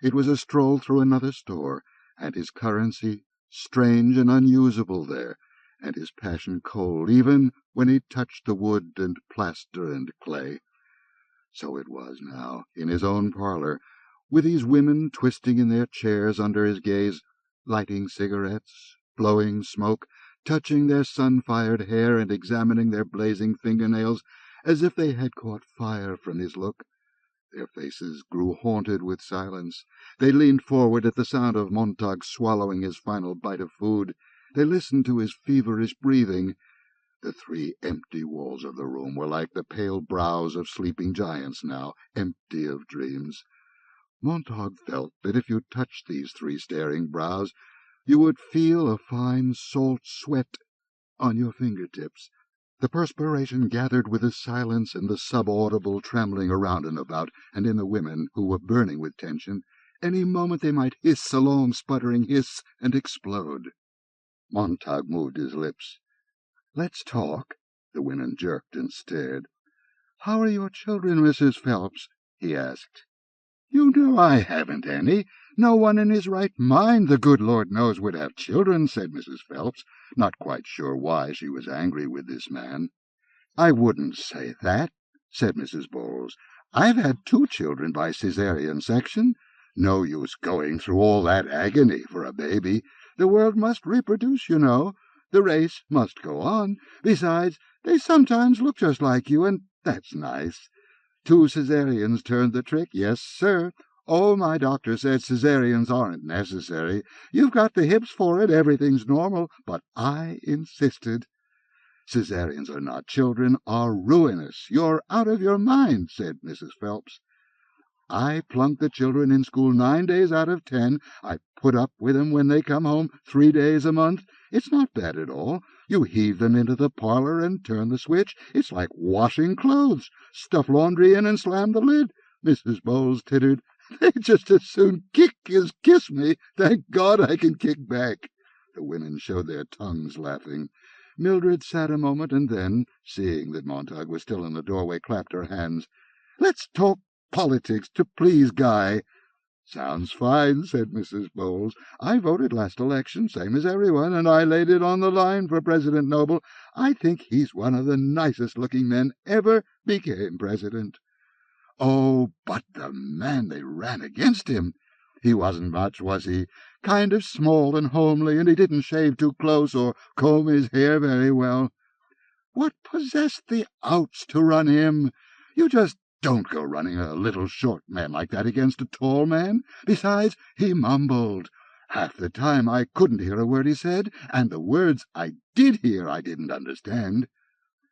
It was a stroll through another store, and his currency strange and unusable there, and his passion cold even when he touched the wood and plaster and clay. So it was now, in his own parlour, with these women twisting in their chairs under his gaze. lighting cigarettes, blowing smoke, touching their sun-fired hair and examining their blazing fingernails as if they had caught fire from his look. Their faces grew haunted with silence. They leaned forward at the sound of Montag swallowing his final bite of food. They listened to his feverish breathing. The three empty walls of the room were like the pale brows of sleeping giants now, empty of dreams. Montag felt that if you touched these three staring brows, you would feel a fine salt sweat on your fingertips. The perspiration gathered with the silence and the subaudible trembling around and about, and in the women, who were burning with tension. Any moment they might hiss a long sputtering hiss and explode. Montag moved his lips. "Let's talk." The women jerked and stared. "How are your children, Mrs. Phelps?" he asked. "You know I haven't any. No one in his right mind, the good Lord knows, would have children," said Mrs. Phelps, not quite sure why she was angry with this man. "I wouldn't say that," said Mrs. Bowles. "I've had 2 children by caesarean section. No use going through all that agony for a baby. The world must reproduce, you know. The race must go on. Besides, they sometimes look just like you, and that's nice. 2 caesareans turned the trick. Yes, sir. Oh, my doctor said caesareans aren't necessary. You've got the hips for it. Everything's normal. But I insisted. Caesareans are not children, are ruinous. You're out of your mind," said Mrs. Phelps. "I plunk the children in school 9 days out of 10. I put up with them when they come home 3 days a month. It's not bad at all. You heave them into the parlor and turn the switch. It's like washing clothes. Stuff laundry in and slam the lid." Mrs. Bowles tittered. "They'd just as soon kick as kiss me. Thank God I can kick back." The women showed their tongues, laughing. Mildred sat a moment, and then, seeing that Montag was still in the doorway, clapped her hands. "Let's talk politics, to please Guy." "Sounds fine," said Mrs. Bowles. "I voted last election, same as everyone, and I laid it on the line for President Noble. I think he's one of the nicest-looking men ever became president." "Oh, but the man they ran against him! He wasn't much, was he? Kind of small and homely, and he didn't shave too close or comb his hair very well." "What possessed the outs to run him? You just don't go running a little short man like that against a tall man. Besides, he mumbled. Half the time I couldn't hear a word he said, and the words I did hear I didn't understand.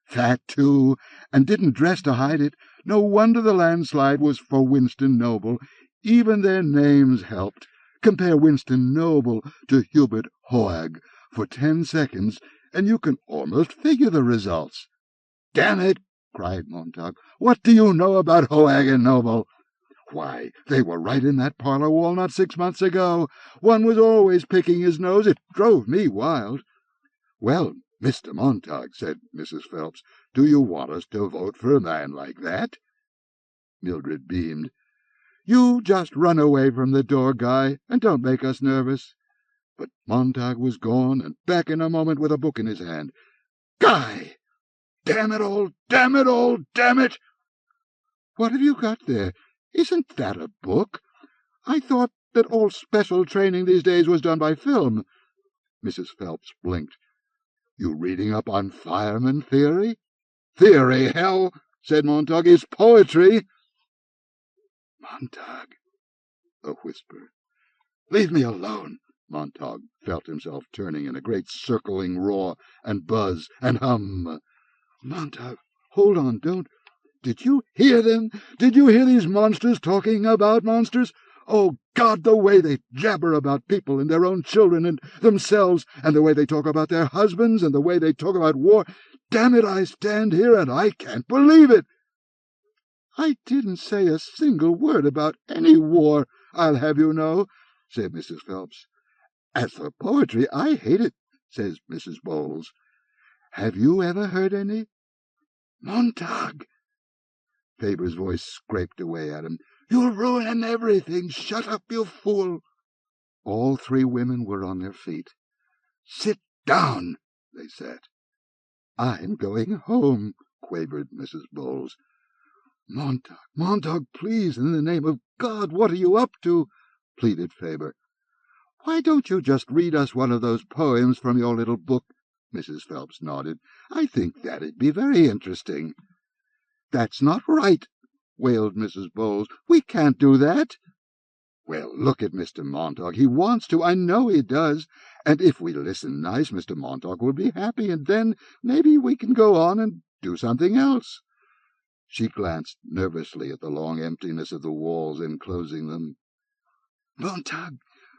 Fat, too, and didn't dress to hide it. No wonder the landslide was for Winston Noble. Even their names helped. Compare Winston Noble to Hubert Hoag for 10 seconds, and you can almost figure the results." "Damn it!" cried Montag. "What do you know about Hoag and Noble?" "Why, they were right in that parlour wall not 6 months ago. One was always picking his nose. It drove me wild." "Well, Mr. Montag," said Mrs. Phelps, "do you want us to vote for a man like that?" Mildred beamed. "You just run away from the door, Guy, and don't make us nervous." But Montag was gone, and back in a moment with a book in his hand. "Guy! Damn it all! Damn it all! Damn it!" "What have you got there? Isn't that a book? I thought that all special training these days was done by film." Mrs. Phelps blinked. "You reading up on fireman theory?" "Theory, hell!" said Montag. "It's poetry." "Montag," a whisper. "Leave me alone." Montag felt himself turning in a great circling roar and buzz and hum. "Montag, hold on, don't. Did you hear them? Did you hear these monsters talking about monsters? Oh, God, the way they jabber about people and their own children and themselves, and the way they talk about their husbands, and the way they talk about war. Damn it, I stand here and I can't believe it." "I didn't say a single word about any war, I'll have you know," said Mrs. Phelps. "As for poetry, I hate it," says Mrs. Bowles. "Have you ever heard any?" "Montag!" Faber's voice scraped away at him. "You're ruining everything. Shut up, you fool." All 3 women were on their feet. "Sit down," they said. "I'm going home," quavered Mrs. Bowles. Montag, please, in the name of God, what are you up to?" pleaded Faber. Why don't you just read us one of those poems from your little book? Mrs. Phelps nodded. I think that'd be very interesting. That's not right, wailed Mrs. Bowles. We can't do that. Well, look at Mr. Montag. He wants to. I know he does. And if we listen nice, Mr. Montag will be happy, and then maybe we can go on and do something else. She glanced nervously at the long emptiness of the walls enclosing them. Montag,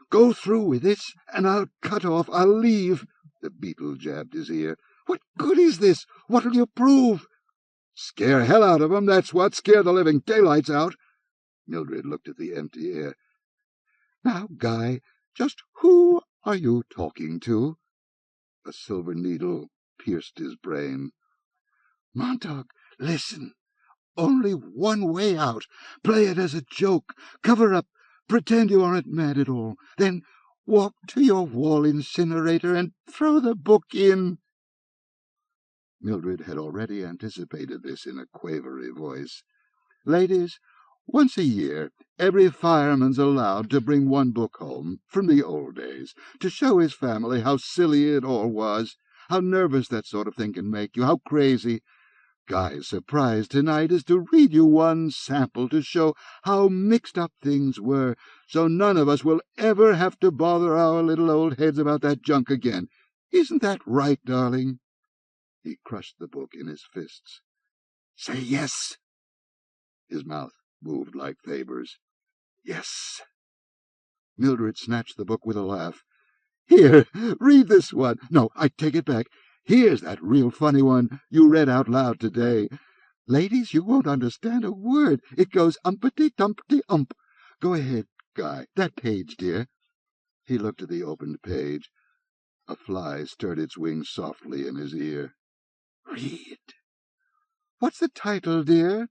go through with this, and I'll cut off. I'll leave. The beetle jabbed his ear. What good is this? What'll you prove? Scare hell out of 'em, that's what. Scare the living daylights out. Mildred looked at the empty air. Now, Guy, just who are you talking to? A silver needle pierced his brain. Montag, listen. Only one way out. Play it as a joke. Cover up. Pretend you aren't mad at all. Then walk to your wall incinerator and throw the book in. Mildred had already anticipated this in a quavery voice. Ladies, once a year, every fireman's allowed to bring one book home, from the old days, to show his family how silly it all was, how nervous that sort of thing can make you, how crazy. Guy's surprise tonight is to read you one sample to show how mixed up things were, so none of us will ever have to bother our little old heads about that junk again. Isn't that right, darling? He crushed the book in his fists. Say yes. His mouth moved like Faber's. Yes. Mildred snatched the book with a laugh. Here, read this one. No, I take it back. Here's that real funny one you read out loud today. Ladies, you won't understand a word. It goes umpty-tumpty-ump. Go ahead, Guy. That page, dear. He looked at the opened page. A fly stirred its wings softly in his ear. Read. What's the title, dear?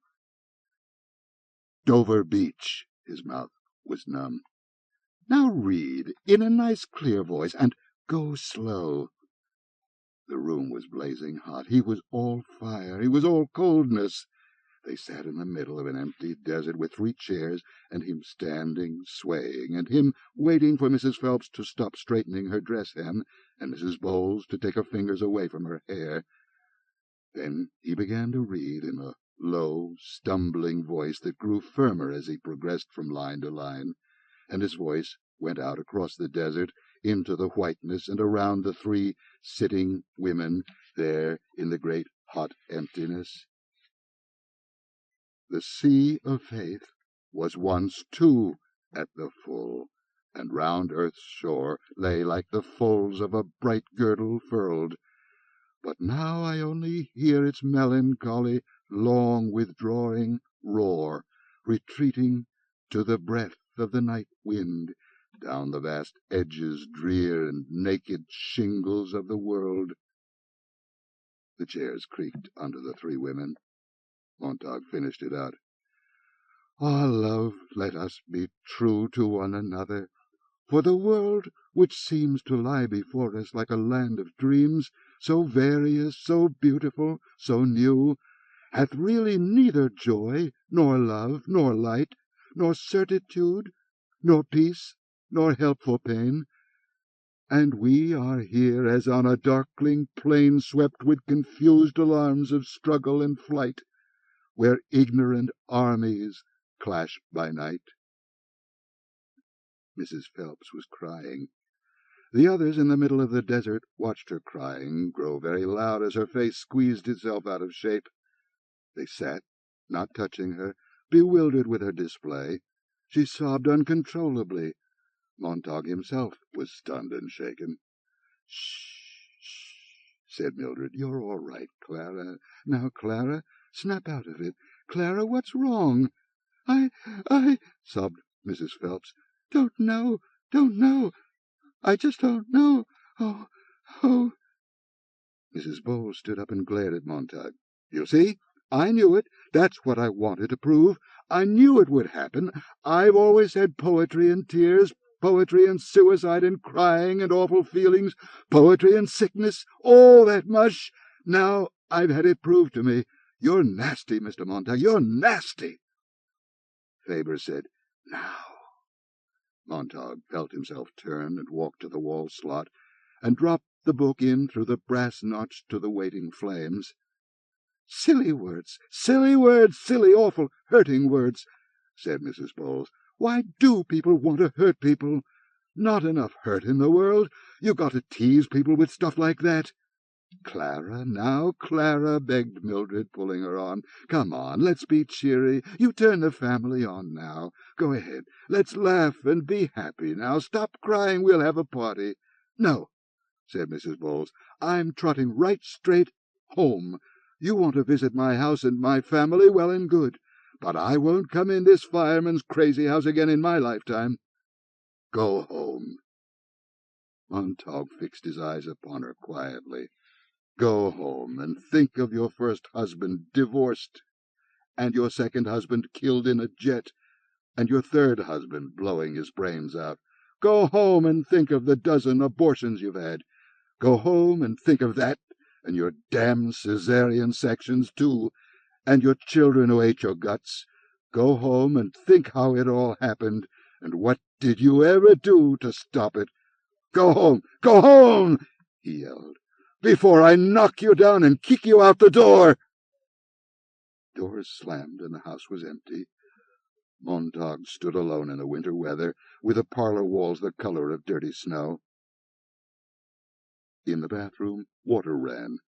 Dover Beach. His mouth was numb. Now read, in a nice clear voice, and go slow. The room was blazing hot. He was all fire. He was all coldness. They sat in the middle of an empty desert with 3 chairs, and him standing, swaying, and him waiting for Mrs. Phelps to stop straightening her dress hem, and Mrs. Bowles to take her fingers away from her hair. Then he began to read in a low, stumbling voice that grew firmer as he progressed from line to line, and his voice went out across the desert into the whiteness and around the 3 sitting women there in the great hot emptiness. The sea of faith was once 2 at the full, and round earth's shore lay like the folds of a bright girdle furled. But now I only hear its melancholy, long withdrawing roar, retreating to the breath of the night wind, down the vast edges drear and naked shingles of the world. The chairs creaked under the 3 women. Montag finished it out. Ah, love, let us be true to one another, for the world, which seems to lie before us like a land of dreams, so various, so beautiful, so new, hath really neither joy, nor love, nor light, nor certitude, nor peace, nor helpful pain. And we are here as on a darkling plain swept with confused alarms of struggle and flight, where ignorant armies clash by night. Mrs. Phelps was crying. The others in the middle of the desert watched her crying grow very loud as her face squeezed itself out of shape. They sat, not touching her, bewildered with her display. She sobbed uncontrollably. Montag himself was stunned and shaken. Shh, said Mildred. You're all right, Clara. Now, Clara, snap out of it. Clara, what's wrong? I, sobbed Mrs. Phelps. Don't know. I just don't know. Oh. Mrs. Bowles stood up and glared at Montag. You see? I knew it. That's what I wanted to prove. I knew it would happen. I've always had poetry and tears, poetry and suicide and crying and awful feelings, poetry and sickness, all that mush. Now I've had it proved to me. You're nasty, Mr. Montag. You're nasty. Faber said, Now, Montag felt himself turn and walk to the wall slot, and dropped the book in through the brass notch to the waiting flames. "Silly words, silly words, silly, awful, hurting words," said Mrs. Bowles. "Why do people want to hurt people? Not enough hurt in the world. You got to tease people with stuff like that." "Clara, now, Clara," begged Mildred, pulling her on. "Come on, let's be cheery. You turn the family on now. Go ahead. Let's laugh and be happy now. Stop crying. We'll have a party." "No," said Mrs. Bowles. "I'm trotting right straight home. You want to visit my house and my family, well and good. But I won't come in this fireman's crazy house again in my lifetime. Go home." Montag fixed his eyes upon her quietly. "Go home and think of your first husband divorced, and your second husband killed in a jet, and your third husband blowing his brains out. Go home and think of the dozen abortions you've had. Go home and think of that, and your damned Caesarean sections too, and your children who ate your guts. Go home and think how it all happened, and what did you ever do to stop it. Go home, go home," he yelled, "before I knock you down and kick you out the door." Doors slammed and the house was empty. Montag stood alone in the winter weather, with the parlour walls the colour of dirty snow. In the bathroom water ran.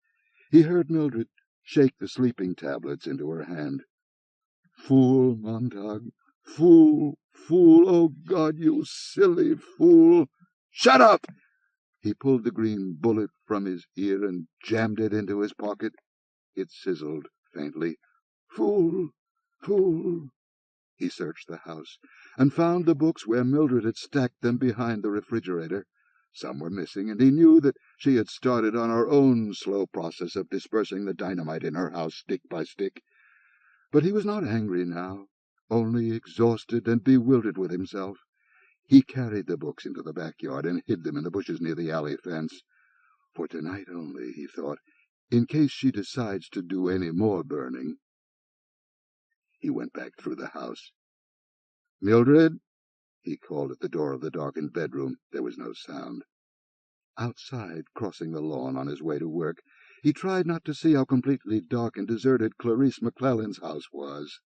He heard Mildred shake the sleeping tablets into her hand. "Fool, Montag, fool, fool, oh God, you silly fool!" "Shut up!" He pulled the green bullet from his ear and jammed it into his pocket. It sizzled faintly. "Fool, fool!" He searched the house, and found the books where Mildred had stacked them behind the refrigerator. Some were missing, and he knew that she had started on her own slow process of dispersing the dynamite in her house stick by stick. But he was not angry now, only exhausted and bewildered with himself. He carried the books into the backyard and hid them in the bushes near the alley fence. "For tonight only," he thought, "in case she decides to do any more burning." He went back through the house. "Mildred!" he called at the door of the darkened bedroom. There was no sound. Outside, crossing the lawn on his way to work, he tried not to see how completely dark and deserted Clarice McClellan's house was.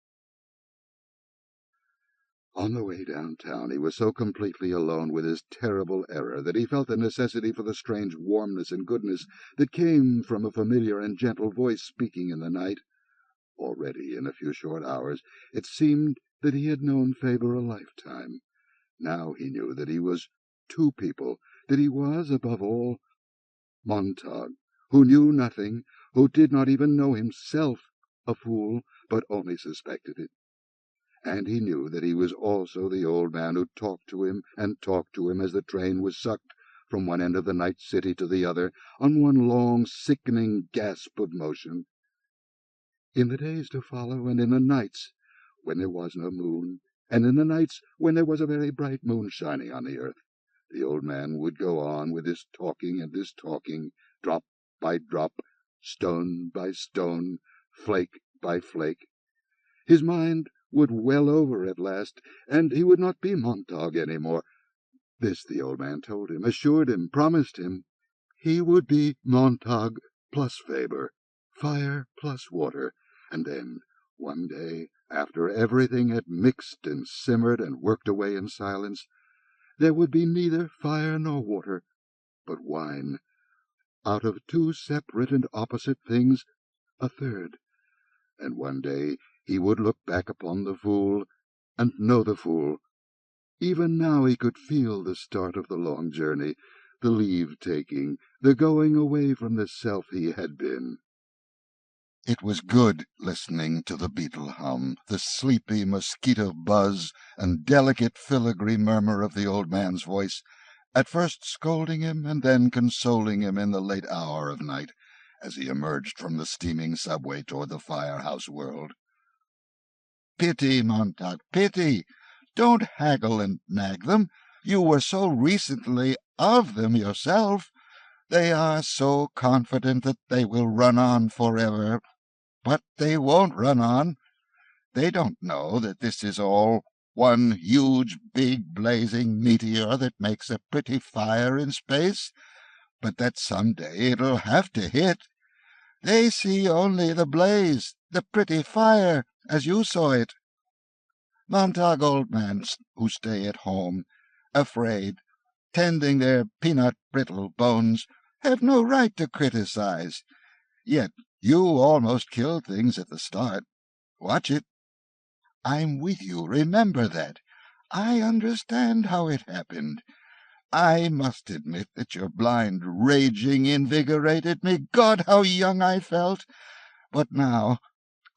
On the way downtown he was so completely alone with his terrible error that he felt the necessity for the strange warmness and goodness that came from a familiar and gentle voice speaking in the night. Already, in a few short hours, it seemed that he had known Faber a lifetime. Now he knew that he was two people, that he was, above all, Montag, who knew nothing, who did not even know himself a fool, but only suspected it. And he knew that he was also the old man who talked to him and talked to him as the train was sucked from one end of the night city to the other on one long, sickening gasp of motion. In the days to follow, and in the nights when there was no moon, and in the nights when there was a very bright moon shining on the earth, the old man would go on with this talking and this talking, drop by drop, stone by stone, flake by flake. His mind would well over at last, and he would not be Montag any more. This the old man told him, assured him, promised him. He would be Montag plus Faber, fire plus water, and then, one day, after everything had mixed and simmered and worked away in silence, there would be neither fire nor water, but wine. Out of two separate and opposite things, a third. And one day he would look back upon the fool, and know the fool. Even now he could feel the start of the long journey, the leave-taking, the going away from the self he had been. It was good listening to the beetle hum, the sleepy mosquito buzz, and delicate filigree murmur of the old man's voice, at first scolding him and then consoling him in the late hour of night, as he emerged from the steaming subway toward the firehouse world. "Pity, Montag, pity! Don't haggle and nag them. You were so recently of them yourself. They are so confident that they will run on forever. But they won't run on. They don't know that this is all one huge, big, blazing meteor that makes a pretty fire in space, but that some day it'll have to hit. They see only the blaze, the pretty fire, as you saw it. Montag old men who stay at home, afraid, tending their peanut-brittle bones, have no right to criticize. Yet you almost killed things at the start. Watch it. I'm with you, remember that. I understand how it happened. I must admit that your blind raging invigorated me. God, how young I felt! But now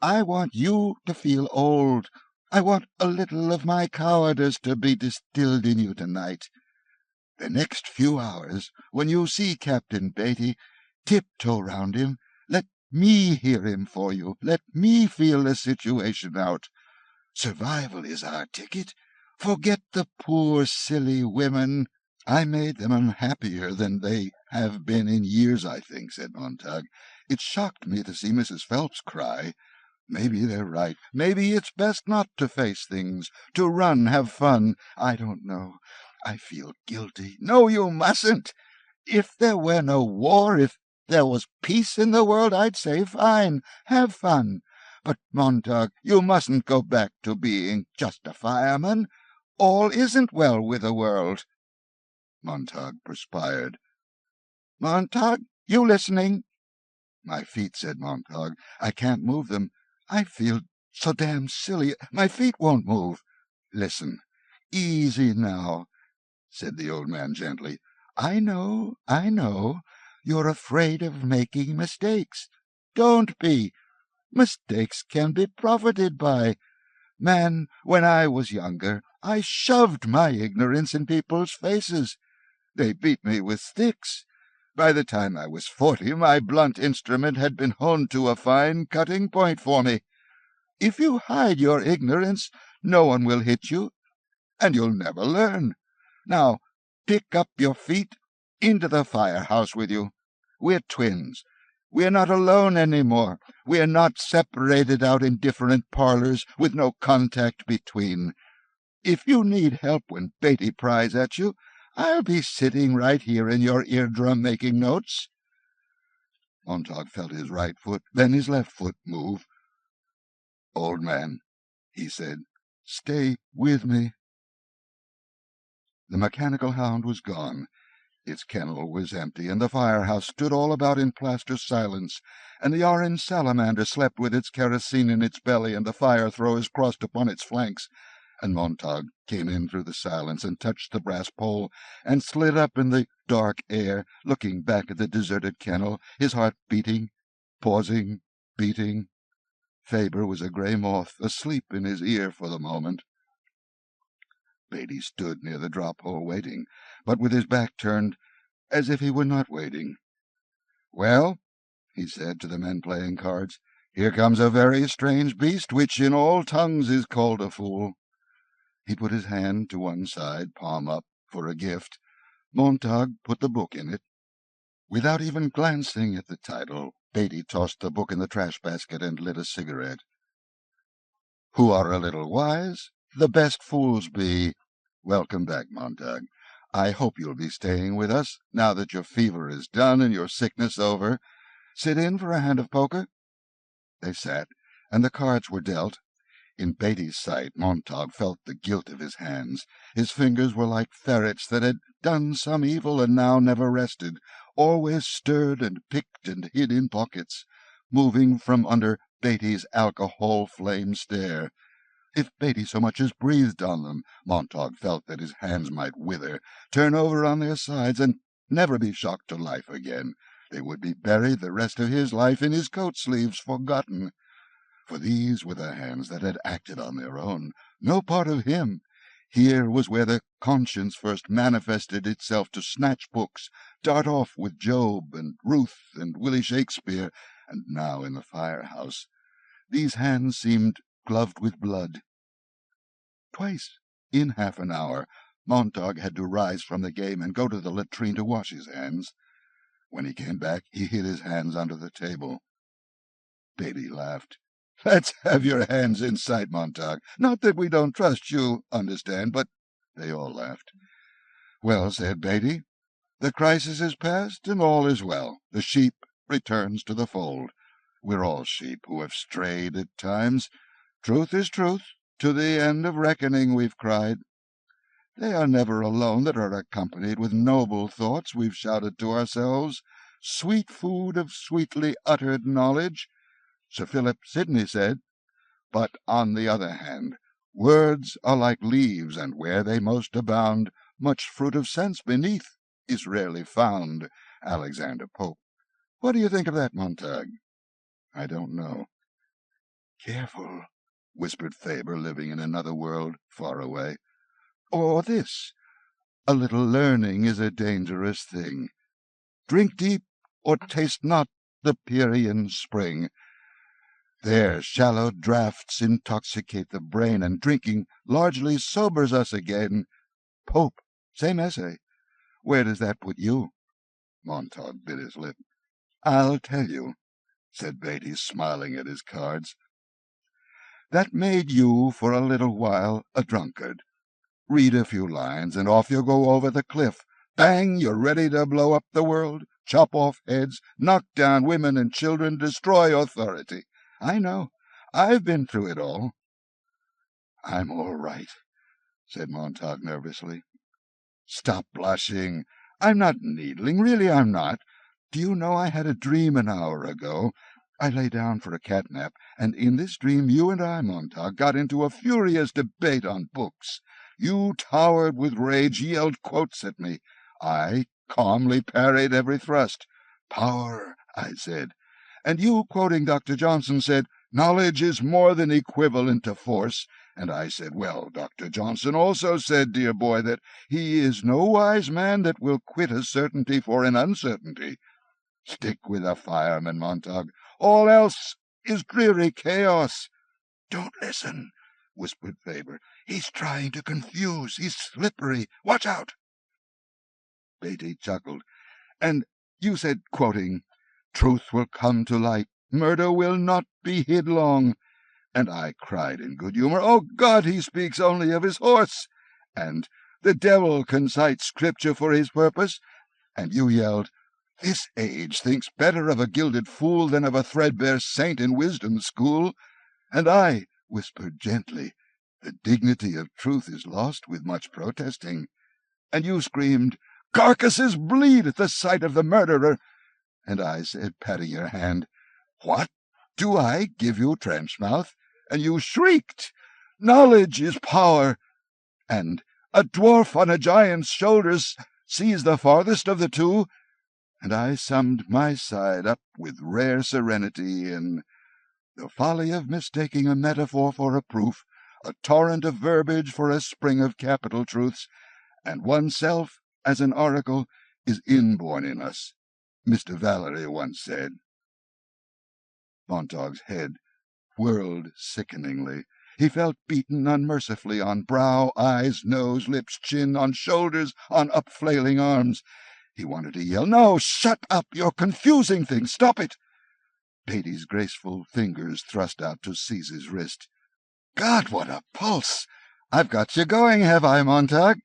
I want you to feel old. I want a little of my cowardice to be distilled in you tonight. The next few hours, when you see Captain Beatty, tiptoe round him. Let me hear him for you. Let me feel the situation out. Survival is our ticket. Forget the poor, silly women. I made them unhappier than they have been in years, I think, said Montag. It shocked me to see Mrs. Phelps cry. Maybe they're right. Maybe it's best not to face things, to run, have fun. I don't know. I feel guilty. No, you mustn't. If there were no war, if there was peace in the world, I'd say fine, have fun. But, Montag, you mustn't go back to being just a fireman. All isn't well with the world. Montag perspired. Montag, you listening? My feet, said Montag. I can't move them. I feel so damn silly. My feet won't move. Listen. Easy now, said the old man gently. I know. You're afraid of making mistakes. Don't be. Mistakes can be profited by. Man, when I was younger, I shoved my ignorance in people's faces. They beat me with sticks. By the time I was 40, my blunt instrument had been honed to a fine cutting point for me. If you hide your ignorance, no one will hit you, and you'll never learn. Now, pick up your feet, into the firehouse with you. We're twins. We're not alone any more. We're not separated out in different parlors with no contact between. If you need help when Beatty pries at you, I'll be sitting right here in your eardrum making notes. Montag felt his right foot, then his left foot move. Old man, he said, stay with me. The mechanical hound was gone. Its kennel was empty, and the firehouse stood all about in plaster silence, and the orange salamander slept with its kerosene in its belly and the fire throwers crossed upon its flanks. And Montag came in through the silence and touched the brass pole and slid up in the dark air, looking back at the deserted kennel, his heart beating, pausing, beating. Faber was a grey moth, asleep in his ear for the moment. Beatty stood near the drop-hole waiting, but with his back turned, as if he were not waiting. "Well," he said to the men playing cards, "here comes a very strange beast, which in all tongues is called a fool." He put his hand to one side, palm up, for a gift. Montag put the book in it. Without even glancing at the title, Beatty tossed the book in the trash-basket and lit a cigarette. "Who are a little wise, the best fools be. Welcome back, Montag. I hope you'll be staying with us, now that your fever is done and your sickness over. Sit in for a hand of poker?" They sat, and the cards were dealt. In Beatty's sight, Montag felt the guilt of his hands. His fingers were like ferrets that had done some evil and now never rested, always stirred and picked and hid in pockets, moving from under Beatty's alcohol-flame stare. If Beatty so much as breathed on them, Montag felt that his hands might wither, turn over on their sides, and never be shocked to life again. They would be buried the rest of his life in his coat-sleeves, forgotten. For these were the hands that had acted on their own, no part of him. Here was where the conscience first manifested itself to snatch books, dart off with Job and Ruth and Willie Shakespeare, and now in the firehouse. These hands seemed gloved with blood. Twice, in half an hour, Montag had to rise from the game and go to the latrine to wash his hands. When he came back, he hid his hands under the table. Beatty laughed. Let's have your hands in sight, Montag. Not that we don't trust you, understand, but—" They all laughed. "Well," said Beatty, "the crisis is past, and all is well. The sheep returns to the fold. We're all sheep who have strayed at times. Truth is truth, to the end of reckoning, we've cried. They are never alone that are accompanied with noble thoughts we've shouted to ourselves, sweet food of sweetly uttered knowledge," Sir Philip Sidney said. "But, on the other hand, words are like leaves, and where they most abound, much fruit of sense beneath is rarely found." Alexander Pope. What do you think of that, Montag? I don't know. Careful, whispered Faber, living in another world far away. Or this, a little learning is a dangerous thing. Drink deep, or taste not the Pierian spring. There shallow draughts intoxicate the brain, and drinking largely sobers us again. Pope, same essay. Where does that put you? Montag bit his lip. I'll tell you, said Beatty, smiling at his cards. That made you, for a little while, a drunkard. Read a few lines, and off you go over the cliff. Bang, you're ready to blow up the world, chop off heads, knock down women and children, destroy authority. I know. I've been through it all. I'm all right, said Montag nervously. Stop blushing. I'm not needling. Really, I'm not. Do you know I had a dream an hour ago? I lay down for a catnap, and in this dream you and I, Montag, got into a furious debate on books. You towered with rage, yelled quotes at me. I calmly parried every thrust. Power, I said. And you, quoting Dr. Johnson, said, knowledge is more than equivalent to force. And I said, well, Dr. Johnson also said, dear boy, that he is no wise man that will quit a certainty for an uncertainty. Stick with a fireman, Montag. All else is dreary chaos. Don't listen, whispered Faber. He's trying to confuse. He's slippery. Watch out. Beatty chuckled. And you said, quoting, truth will come to light. Murder will not be hid long. And I cried in good humour, oh God, he speaks only of his horse. And the devil can cite scripture for his purpose. And you yelled, this age thinks better of a gilded fool than of a threadbare saint in wisdom's school. And I whispered gently, the dignity of truth is lost with much protesting. And you screamed, carcasses bleed at the sight of the murderer. And I said, patting your hand, what? Do I give you trench mouth? And you shrieked, knowledge is power. And a dwarf on a giant's shoulders sees the farthest of the two. And I summed my side up with rare serenity in the folly of mistaking a metaphor for a proof, a torrent of verbiage for a spring of capital truths, and oneself as an oracle is inborn in us, Mr. Valery once said. Montag's head whirled sickeningly. He felt beaten unmercifully on brow, eyes, nose, lips, chin, on shoulders, on upflailing arms. He wanted to yell, no, shut up, you're confusing things, stop it. Beatty's graceful fingers thrust out to seize his wrist. God, what a pulse! I've got you going, have I, Montag?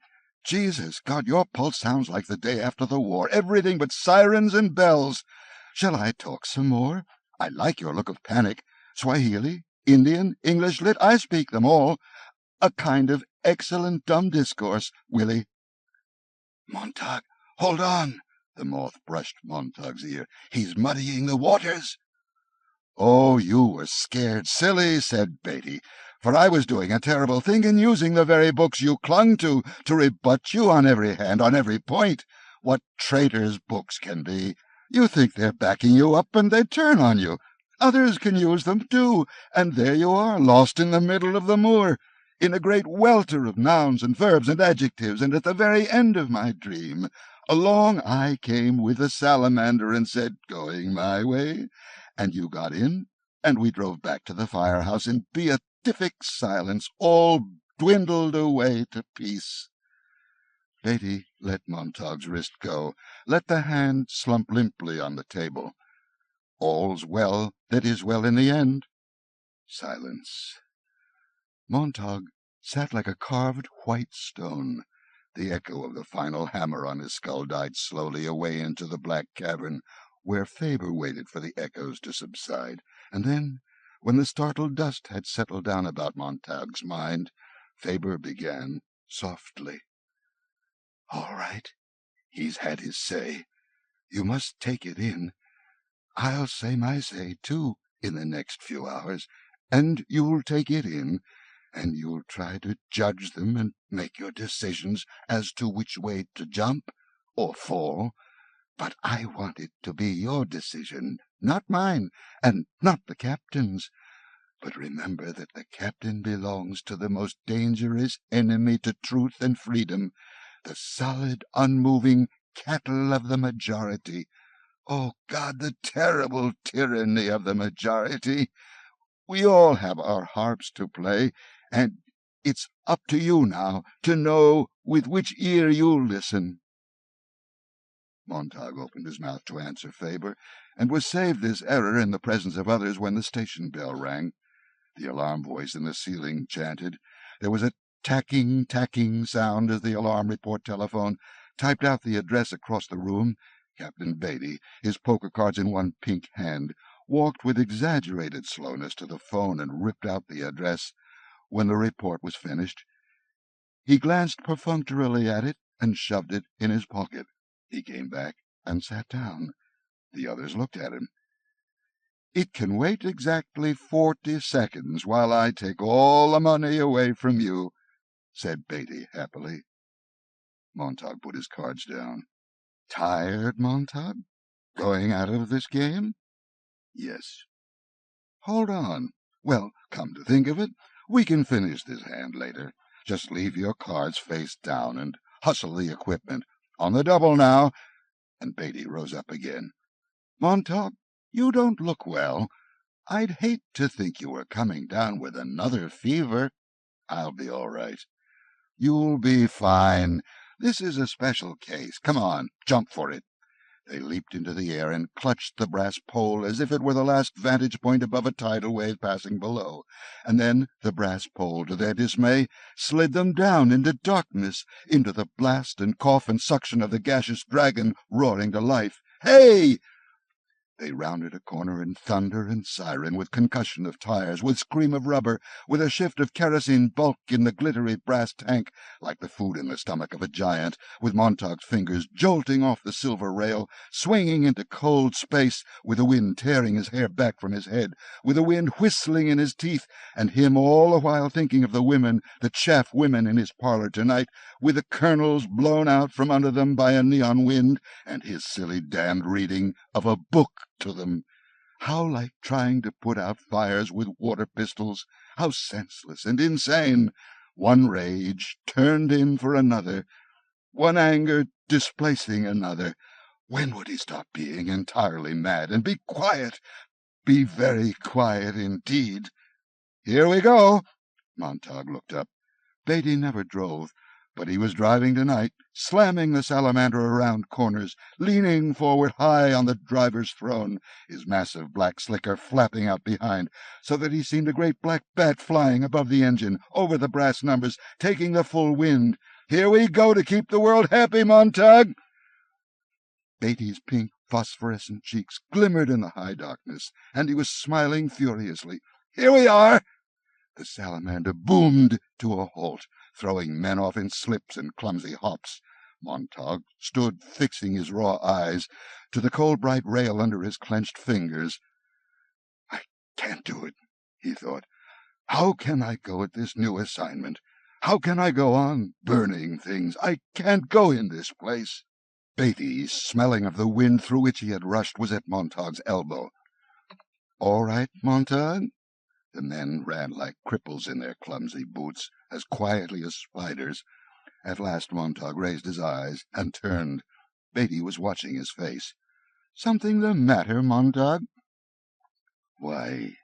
Jesus, God, your pulse sounds like the day after the war, everything but sirens and bells. Shall I talk some more? I like your look of panic. Swahili, Indian, English lit, I speak them all. A kind of excellent dumb discourse, Willie. Montag, hold on. The moth brushed Montag's ear. He's muddying the waters. Oh, you were scared silly, said Beatty, for I was doing a terrible thing in using the very books you clung to rebut you on every hand, on every point. What traitors books can be. You think they're backing you up, and they turn on you. Others can use them, too, and there you are, lost in the middle of the moor, in a great welter of nouns and verbs and adjectives, and at the very end of my dream, along I came with a salamander and said, going my way, and you got in, and we drove back to the firehouse in beatific silence, all dwindled away to peace. Beatty let Montag's wrist go, let the hand slump limply on the table. All's well that is well in the end. Silence. Montag sat like a carved white stone. The echo of the final hammer on his skull died slowly away into the black cavern, where Faber waited for the echoes to subside. And then, when the startled dust had settled down about Montag's mind, Faber began softly. "All right. He's had his say. You must take it in. I'll say my say, too, in the next few hours, and you'll take it in, and you'll try to judge them and make your decisions as to which way to jump or fall. But I want it to be your decision, not mine, and not the captain's. But remember that the captain belongs to the most dangerous enemy to truth and freedom, the solid, unmoving cattle of the majority. Oh, God, the terrible tyranny of the majority! We all have our harps to play, and it's up to you now to know with which ear you'll listen." Montag opened his mouth to answer Faber, and was saved this error in the presence of others when the station bell rang. The alarm voice in the ceiling chanted. There was a tacking sound as the alarm report telephone typed out the address across the room. Captain Beatty, his poker cards in one pink hand, walked with exaggerated slowness to the phone and ripped out the address. When the report was finished, he glanced perfunctorily at it and shoved it in his pocket. He came back and sat down. The others looked at him. "It can wait exactly 40 seconds while I take all the money away from you," said Beatty happily. Montag put his cards down. "Tired, Montag? Going out of this game?" "Yes." "Hold on. Well, come to think of it, we can finish this hand later. Just leave your cards face down and hustle the equipment. On the double now." And Beatty rose up again. "Montag, you don't look well. I'd hate to think you were coming down with another fever." "I'll be all right." "You'll be fine. This is a special case. Come on, jump for it." They leaped into the air and clutched the brass pole as if it were the last vantage point above a tidal wave passing below. And then the brass pole, to their dismay, slid them down into darkness, into the blast and cough and suction of the gaseous dragon roaring to life. "Hey!" They rounded a corner in thunder and siren, with concussion of tires, with scream of rubber, with a shift of kerosene bulk in the glittery brass tank, like the food in the stomach of a giant, with Montag's fingers jolting off the silver rail, swinging into cold space, with the wind tearing his hair back from his head, with the wind whistling in his teeth, and him all the while thinking of the women, the chaff women in his parlor tonight, with the kernels blown out from under them by a neon wind, and his silly damned reading of a book to them. How like trying to put out fires with water pistols! How senseless and insane! One rage turned in for another, one anger displacing another. When would he stop being entirely mad and be quiet? Be very quiet indeed. "Here we go." Montag looked up. Beatty never drove, but he was driving tonight, slamming the Salamander around corners, leaning forward high on the driver's throne, his massive black slicker flapping out behind, so that he seemed a great black bat flying above the engine, over the brass numbers, taking the full wind. "Here we go to keep the world happy, Montag." Beatty's pink phosphorescent cheeks glimmered in the high darkness, and he was smiling furiously. "Here we are." The Salamander boomed to a halt, throwing men off in slips and clumsy hops. Montag stood fixing his raw eyes to the cold bright rail under his clenched fingers. "I can't do it," he thought. "How can I go at this new assignment? How can I go on burning things? I can't go in this place." Beatty, smelling of the wind through which he had rushed, was at Montag's elbow. "All right, Montag?" The men ran like cripples in their clumsy boots, as quietly as spiders. At last Montag raised his eyes and turned. Beatty was watching his face. "Something the matter, Montag?" "Why,"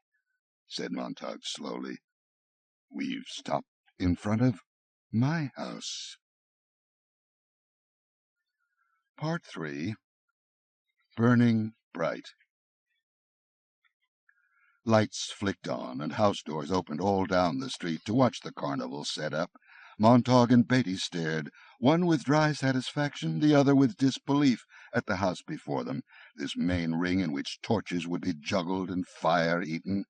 said Montag slowly, "we've stopped in front of my house." Part 3. Burning Bright. Lights flicked on, and house doors opened all down the street to watch the carnival set up. Montag and Beatty stared, one with dry satisfaction, the other with disbelief, at the house before them, this main ring in which torches would be juggled and fire eaten.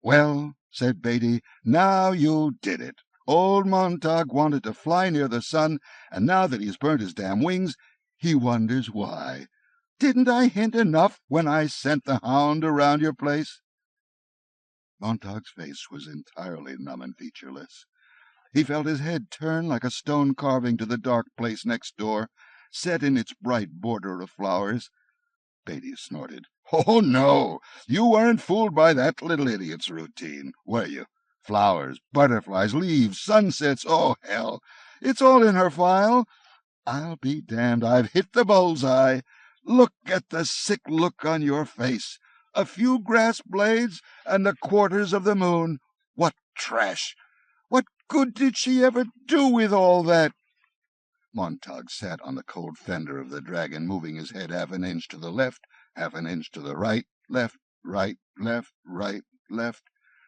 "Well," said Beatty, "now you did it. Old Montag wanted to fly near the sun, and now that he's burnt his damn wings, he wonders why. Didn't I hint enough when I sent the hound around your place?" Montag's face was entirely numb and featureless. He felt his head turn like a stone carving to the dark place next door, set in its bright border of flowers. Beatty snorted. "Oh, no, you weren't fooled by that little idiot's routine, were you? Flowers, butterflies, leaves, sunsets, oh, hell, it's all in her file. I'll be damned, I've hit the bull's-eye. Look at the sick look on your face. A few grass blades and the quarters of the moon. What trash! What good did she ever do with all that?" Montag sat on the cold fender of the Dragon, moving his head half an inch to the left, half an inch to the right, left, right, left, right, left.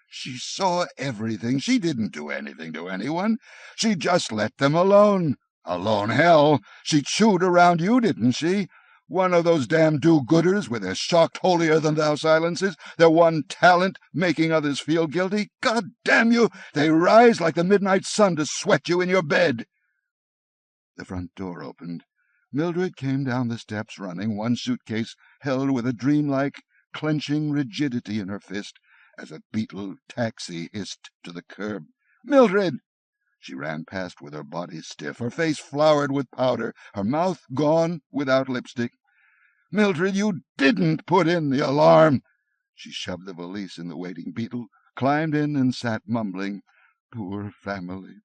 She saw everything. She didn't do anything to anyone. She just let them alone. Alone, hell! She chewed around you, didn't she? One of those damn do-gooders with their shocked holier-than-thou silences, their one talent making others feel guilty. God damn you, they rise like the midnight sun to sweat you in your bed. The front door opened. Mildred came down the steps running, one suitcase held with a dreamlike, clenching rigidity in her fist, as a beetle taxi hissed to the curb. "Mildred!" She ran past with her body stiff, her face floured with powder, her mouth gone without lipstick. "Mildred, you didn't put in the alarm!" She shoved the valise in the waiting beetle, climbed in and sat mumbling. Poor family,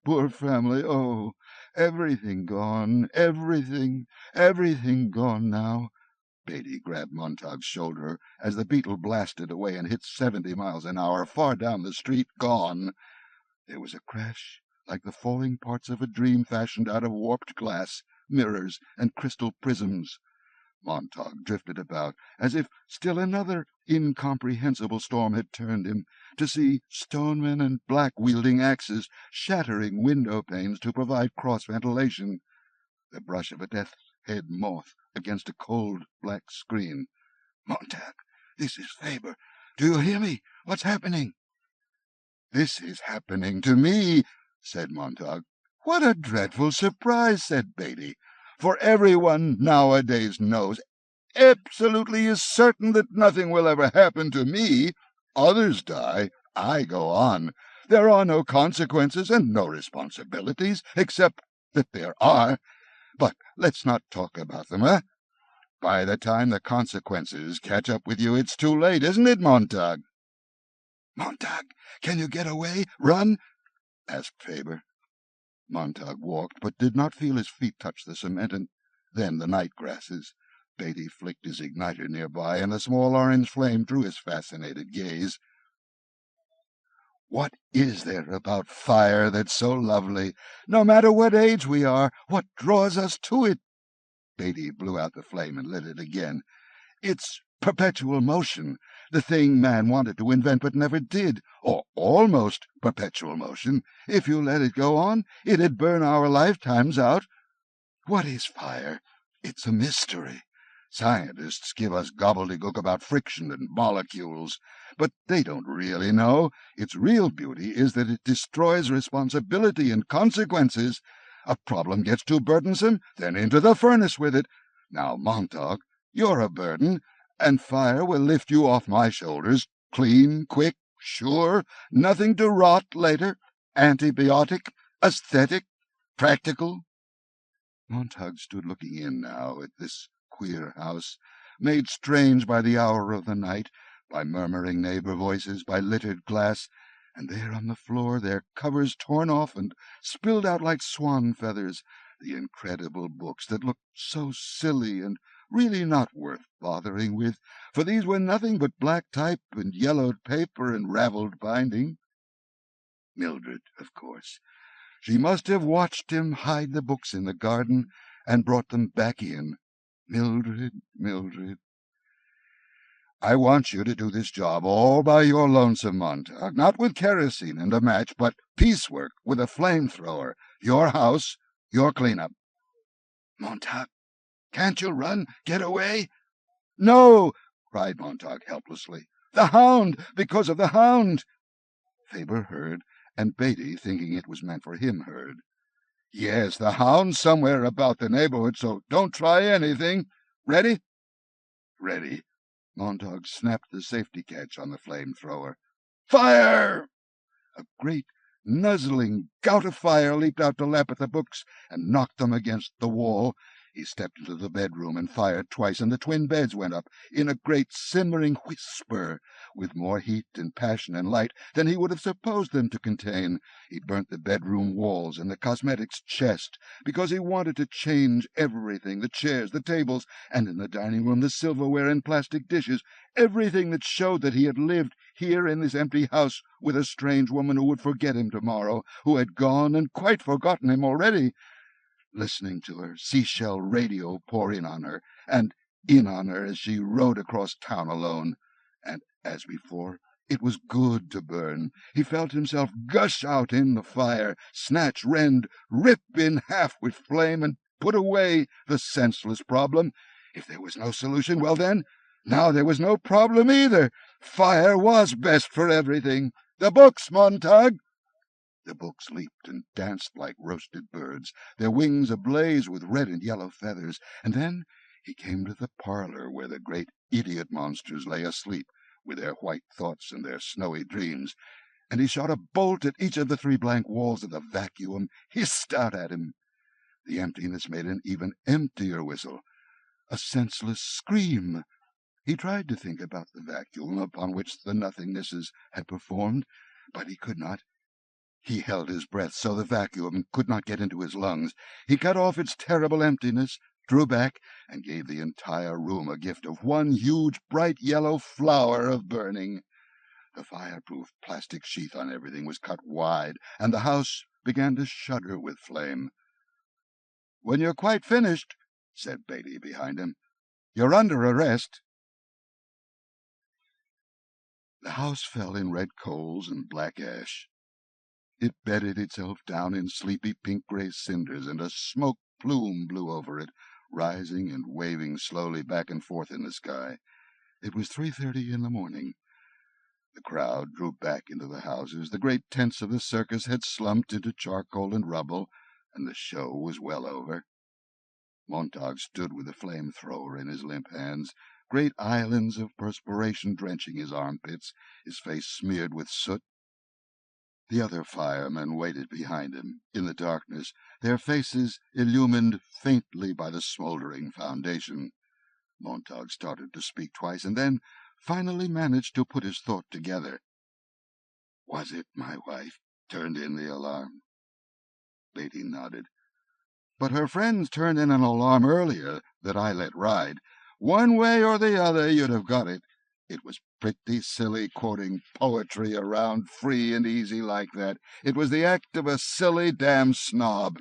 oh, everything gone, everything gone now." Beatty grabbed Montag's shoulder as the beetle blasted away and hit 70 miles an hour far down the street. Gone. There was a crash, like the falling parts of a dream fashioned out of warped glass, mirrors, and crystal prisms. Montag drifted about, as if still another incomprehensible storm had turned him, to see stonemen and black-wielding axes shattering window-panes to provide cross-ventilation, the brush of a death's-head moth against a cold black screen. "Montag, this is Faber. Do you hear me? What's happening?" "This is happening to me," said Montag. "What a dreadful surprise," said Beatty. "For everyone nowadays knows, absolutely is certain, that nothing will ever happen to me. Others die. I go on. There are no consequences and no responsibilities, except that there are. But let's not talk about them, eh? By the time the consequences catch up with you, it's too late, isn't it, Montag?" "Montag, can you get away? Run?" asked Faber. Montag walked, but did not feel his feet touch the cement, and then the night grasses. Beatty flicked his igniter nearby, and the small orange flame drew his fascinated gaze. "What is there about fire that's so lovely? No matter what age we are, what draws us to it?" Beatty blew out the flame and lit it again. "It's perpetual motion, the thing man wanted to invent but never did, or almost perpetual motion. If you let it go on, it'd burn our lifetimes out. What is fire? It's a mystery. Scientists give us gobbledygook about friction and molecules, but they don't really know. Its real beauty is that it destroys responsibility and consequences. A problem gets too burdensome, then into the furnace with it. Now, Montag, you're a burden, and fire will lift you off my shoulders, clean, quick, sure, nothing to rot later, antibiotic, aesthetic, practical." Montag stood looking in now at this queer house, made strange by the hour of the night, by murmuring neighbor voices, by littered glass, and there on the floor, their covers torn off and spilled out like swan feathers, the incredible books that looked so silly and really not worth bothering with, for these were nothing but black type and yellowed paper and ravelled binding. Mildred, of course. She must have watched him hide the books in the garden and brought them back in. Mildred. I want you to do this job all by your lonesome, Montag, not with kerosene and a match, but piecework with a flamethrower. Your house, your cleanup. Montag, can't you run? Get away? No, cried Montag helplessly. The hound! Because of the hound! Faber heard, and Beatty, thinking it was meant for him, heard. Yes, the hound's somewhere about the neighborhood, so don't try anything. Ready? Ready. Montag snapped the safety catch on the flamethrower. Fire! A great, nuzzling gout of fire leaped out to lap at the books and knocked them against the wall. He stepped into the bedroom and fired twice, and the twin beds went up in a great simmering whisper, with more heat and passion and light than he would have supposed them to contain. He burnt the bedroom walls and the cosmetics chest, because he wanted to change everything, the chairs, the tables, and in the dining room the silverware and plastic dishes, everything that showed that he had lived here in this empty house with a strange woman who would forget him tomorrow, who had gone and quite forgotten him already. Listening to her seashell radio pour in on her, and in on her as she rode across town alone. And, as before, it was good to burn. He felt himself gush out in the fire, snatch, rend, rip in half with flame, and put away the senseless problem. If there was no solution, well then, now there was no problem either. Fire was best for everything. The books, Montag! The books leaped and danced like roasted birds, their wings ablaze with red and yellow feathers, and then he came to the parlor where the great idiot monsters lay asleep with their white thoughts and their snowy dreams, and he shot a bolt at each of the 3 blank walls of the vacuum, hissed out at him. The emptiness made an even emptier whistle, a senseless scream. He tried to think about the vacuum upon which the nothingnesses had performed, but he could not. He held his breath so the vacuum could not get into his lungs. He cut off its terrible emptiness, drew back, and gave the entire room a gift of one huge, bright yellow flower of burning. The fireproof plastic sheath on everything was cut wide, and the house began to shudder with flame. "When you're quite finished," said Beatty behind him, "you're under arrest." The house fell in red coals and black ash. It bedded itself down in sleepy pink-gray cinders, and a smoke plume blew over it, rising and waving slowly back and forth in the sky. It was 3:30 in the morning. The crowd drew back into the houses. The great tents of the circus had slumped into charcoal and rubble, and the show was well over. Montag stood with the flamethrower in his limp hands, great islands of perspiration drenching his armpits, his face smeared with soot. The other firemen waited behind him, in the darkness, their faces illumined faintly by the smouldering foundation. Montag started to speak twice, and then finally managed to put his thought together. "Was it my wife turned in the alarm?" Beatty nodded. "But her friends turned in an alarm earlier that I let ride. One way or the other you'd have got it. It was pretty silly quoting poetry around free and easy like that. It was the act of a silly damn snob.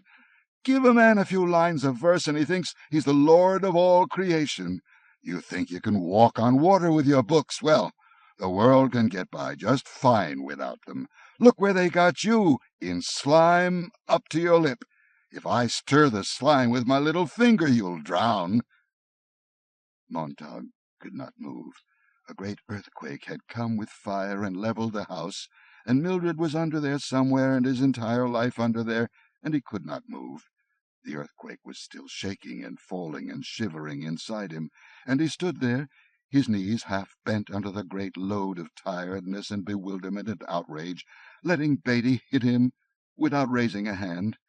Give a man a few lines of verse and he thinks he's the lord of all creation. You think you can walk on water with your books. Well, the world can get by just fine without them. Look where they got you, in slime up to your lip. If I stir the slime with my little finger, you'll drown." Montag could not move. A great earthquake had come with fire and leveled the house, and Mildred was under there somewhere, and his entire life under there, and he could not move. The earthquake was still shaking and falling and shivering inside him, and he stood there, his knees half bent under the great load of tiredness and bewilderment and outrage, letting Beatty hit him without raising a hand.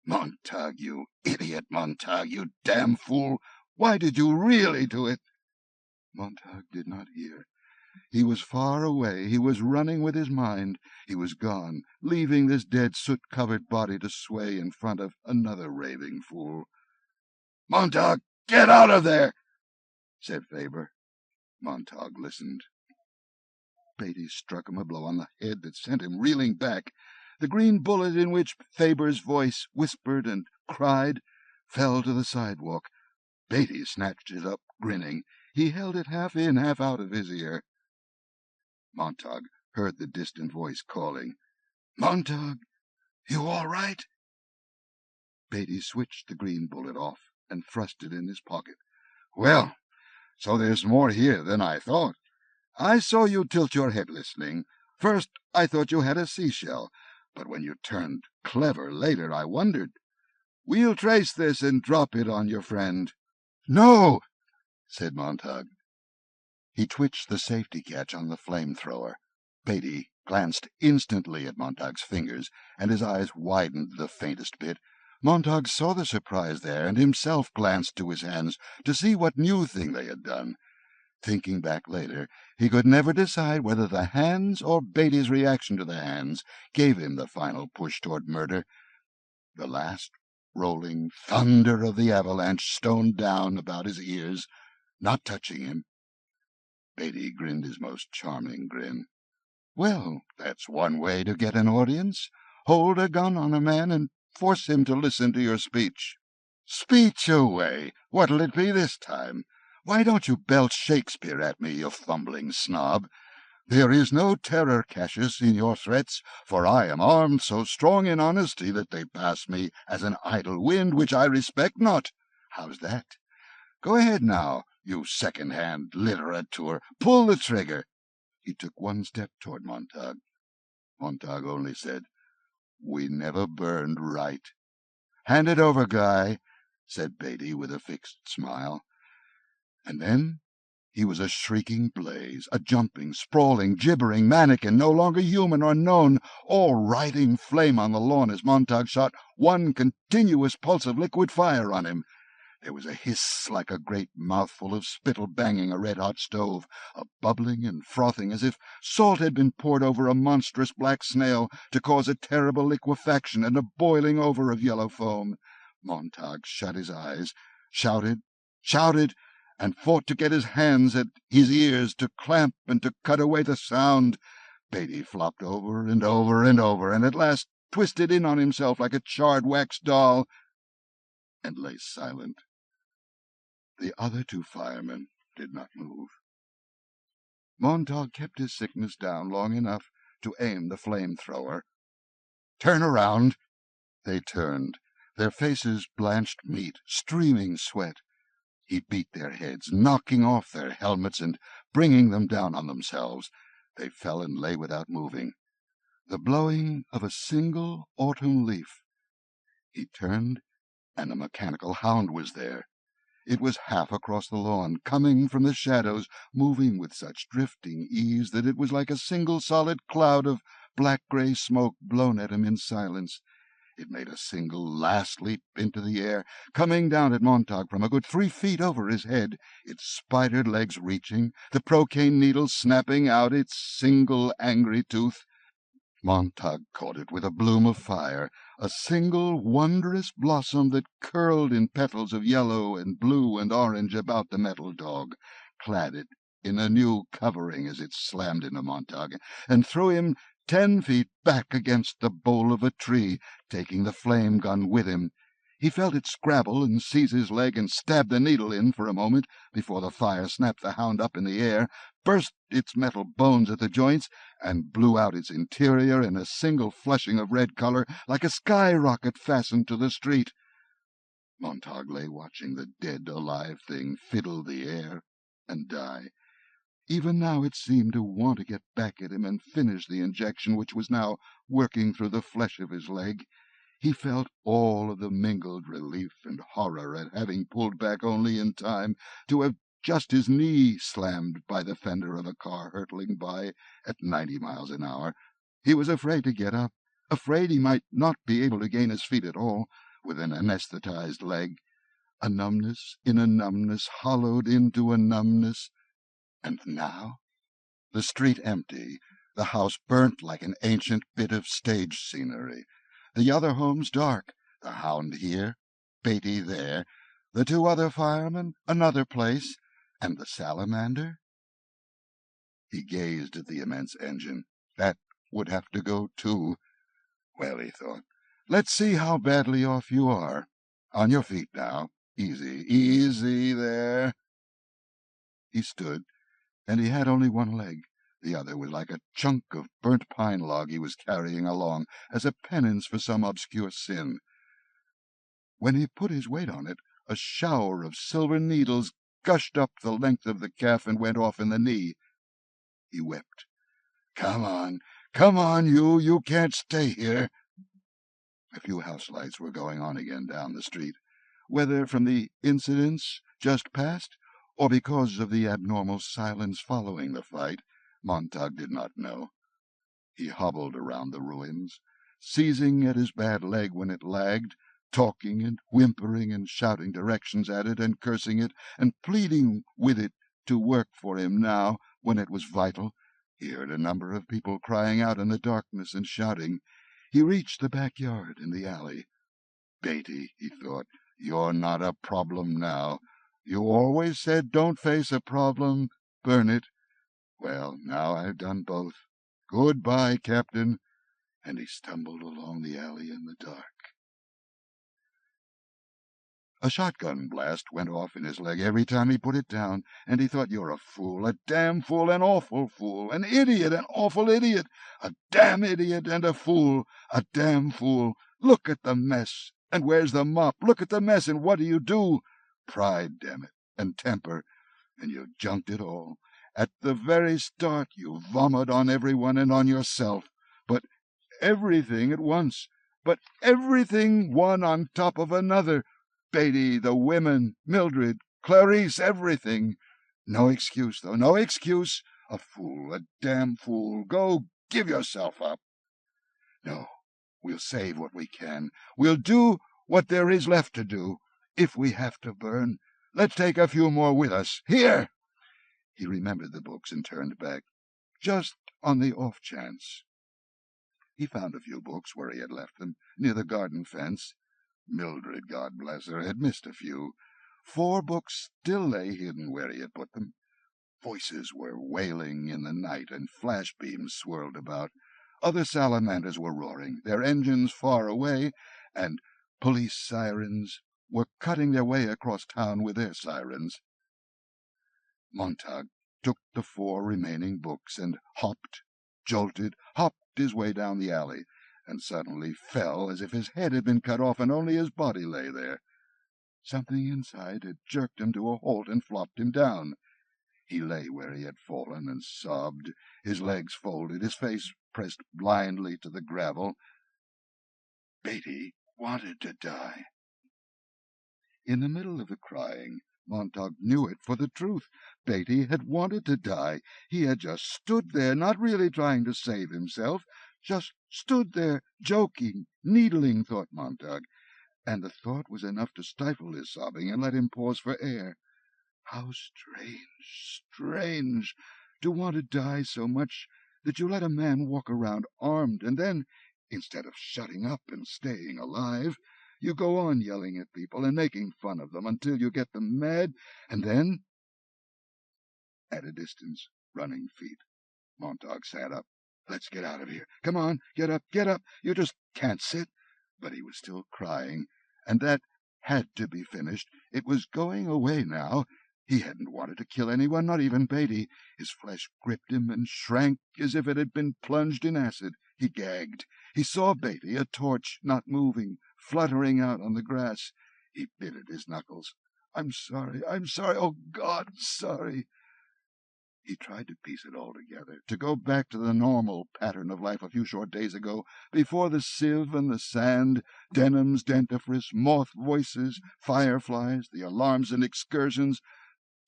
"Montag, you idiot, Montag, you damn fool! Why did you really do it?" Montag did not hear. He was far away. He was running with his mind. He was gone, leaving this dead, soot-covered body to sway in front of another raving fool. "Montag, get out of there!" said Faber. Montag listened. Beatty struck him a blow on the head that sent him reeling back. The green bullet in which Faber's voice whispered and cried fell to the sidewalk. Beatty snatched it up, grinning. He held it half in, half out of his ear. Montag heard the distant voice calling, "Montag, you all right?" Beatty switched the green bullet off and thrust it in his pocket. "Well, so there's more here than I thought. I saw you tilt your head listening. First I thought you had a seashell, but when you turned clever later I wondered. We'll trace this and drop it on your friend." "No," said Montag. He twitched the safety catch on the flame-thrower. Beatty glanced instantly at Montag's fingers, and his eyes widened the faintest bit. Montag saw the surprise there, and himself glanced to his hands to see what new thing they had done. Thinking back later, he could never decide whether the hands or Beatty's reaction to the hands gave him the final push toward murder. The last rolling thunder of the avalanche stoned down about his ears, not touching him. Beatty grinned his most charming grin. "Well, that's one way to get an audience. Hold a gun on a man and force him to listen to your speech." "Speech away! What'll it be this time? Why don't you belt Shakespeare at me, you fumbling snob? There is no terror, Cassius, in your threats, for I am armed so strong in honesty that they pass me as an idle wind which I respect not. How's that? Go ahead now, you second-hand litterateur. Pull the trigger." He took one step toward Montag. Montag only said, "We never burned right." "Hand it over, Guy," said Beatty with a fixed smile. And then he was a shrieking blaze, a jumping, sprawling, gibbering mannequin, no longer human or known, all writhing flame on the lawn as Montag shot one continuous pulse of liquid fire on him. There was a hiss like a great mouthful of spittle banging a red-hot stove, a bubbling and frothing as if salt had been poured over a monstrous black snail to cause a terrible liquefaction, and a boiling over of yellow foam. Montag shut his eyes, shouted, and fought to get his hands at his ears to clamp and to cut away the sound. Beatty flopped over and over and over, and at last twisted in on himself like a charred wax doll, and lay silent. The other two firemen did not move. Montag kept his sickness down long enough to aim the flame-thrower. "Turn around!" They turned, their faces blanched meat, streaming sweat. He beat their heads, knocking off their helmets and bringing them down on themselves. They fell and lay without moving. The blowing of a single autumn leaf. He turned, and a mechanical hound was there. It was half across the lawn, coming from the shadows, moving with such drifting ease that it was like a single solid cloud of black-grey smoke blown at him in silence. It made a single last leap into the air, coming down at Montag from a good 3 feet over his head, its spidered legs reaching, the procaine needle snapping out its single angry tooth. Montag caught it with a bloom of fire, a single wondrous blossom that curled in petals of yellow and blue and orange about the metal dog, clad it in a new covering as it slammed into Montag, and threw him 10 feet back against the bole of a tree, taking the flame gun with him. He felt it scrabble and seize his leg and stab the needle in for a moment before the fire snapped the hound up in the air, burst its metal bones at the joints, and blew out its interior in a single flushing of red color like a sky-rocket fastened to the street. Montag lay watching the dead, alive thing fiddle the air and die. Even now it seemed to want to get back at him and finish the injection which was now working through the flesh of his leg. He felt all of the mingled relief and horror at having pulled back only in time to have just his knee slammed by the fender of a car hurtling by at 90 miles an hour. He was afraid to get up, afraid he might not be able to gain his feet at all, with an anesthetized leg. A numbness in a numbness hollowed into a numbness. And now? The street empty, the house burnt like an ancient bit of stage scenery. The other homes dark, the hound here, Beatty there, the 2 other firemen another place, and the Salamander. He gazed at the immense engine. That would have to go too. Well, he thought, let's see how badly off you are. On your feet now. Easy, easy there. He stood, and he had only one leg. The other was like a chunk of burnt pine log he was carrying along as a penance for some obscure sin. When he put his weight on it, a shower of silver needles gushed up the length of the calf and went off in the knee. He wept. Come on, you can't stay here." A few house lights were going on again down the street. Whether from the incidents just past, or because of the abnormal silence following the fight, Montag did not know. He hobbled around the ruins, seizing at his bad leg when it lagged, talking and whimpering and shouting directions at it and cursing it and pleading with it to work for him now when it was vital. He heard a number of people crying out in the darkness and shouting. He reached the backyard and the alley. "Beatty," he thought, "you're not a problem now. You always said don't face a problem, burn it. Well, now I've done both. Goodbye, Captain." And he stumbled along the alley in the dark. A shotgun blast went off in his leg every time he put it down, and he thought, "You're a fool, a damn fool, an awful fool, an idiot, an awful idiot, a damn idiot and a fool, a damn fool. Look at the mess, and where's the mop? Look at the mess, and what do? Pride, damn it, and temper, and you junked it all. At the very start you vomit on everyone and on yourself, but everything at once, but everything one on top of another. Beatty, the women, Mildred, Clarice, everything. No excuse, though, no excuse. A fool, a damn fool. Go give yourself up." "No, we'll save what we can. We'll do what there is left to do. If we have to burn, let's take a few more with us. Here!" He remembered the books and turned back, just on the off chance. He found a few books where he had left them, near the garden fence. Mildred, God bless her, had missed a few. 4 books still lay hidden where he had put them. Voices were wailing in the night, and flash beams swirled about. Other salamanders were roaring, their engines far away, and police sirens were cutting their way across town with their sirens. Montag took the 4 remaining books and hopped, jolted, hopped his way down the alley, and suddenly fell as if his head had been cut off and only his body lay there. Something inside had jerked him to a halt and flopped him down. He lay where he had fallen and sobbed, his legs folded, his face pressed blindly to the gravel. Beatty wanted to die. In the middle of the crying, Montag knew it for the truth. Beatty had wanted to die. He had just stood there, not really trying to save himself, just stood there, joking, needling, thought Montag, and the thought was enough to stifle his sobbing and let him pause for air. How strange, strange, to want to die so much that you let a man walk around armed, and then, instead of shutting up and staying alive, you go on yelling at people and making fun of them until you get them mad, and then... At a distance, running feet. Montag sat up. "Let's get out of here. Come on, get up, get up. You just can't sit." But he was still crying, and that had to be finished. It was going away now. He hadn't wanted to kill anyone, not even Beatty. His flesh gripped him and shrank as if it had been plunged in acid. He gagged. He saw Beatty, a torch, not moving, fluttering out on the grass. He bit at his knuckles. I'm sorry. Oh, God, sorry." He tried to piece it all together, to go back to the normal pattern of life a few short days ago, before the sieve and the sand, Denham's dentifrice, moth voices, fireflies, the alarms and excursions.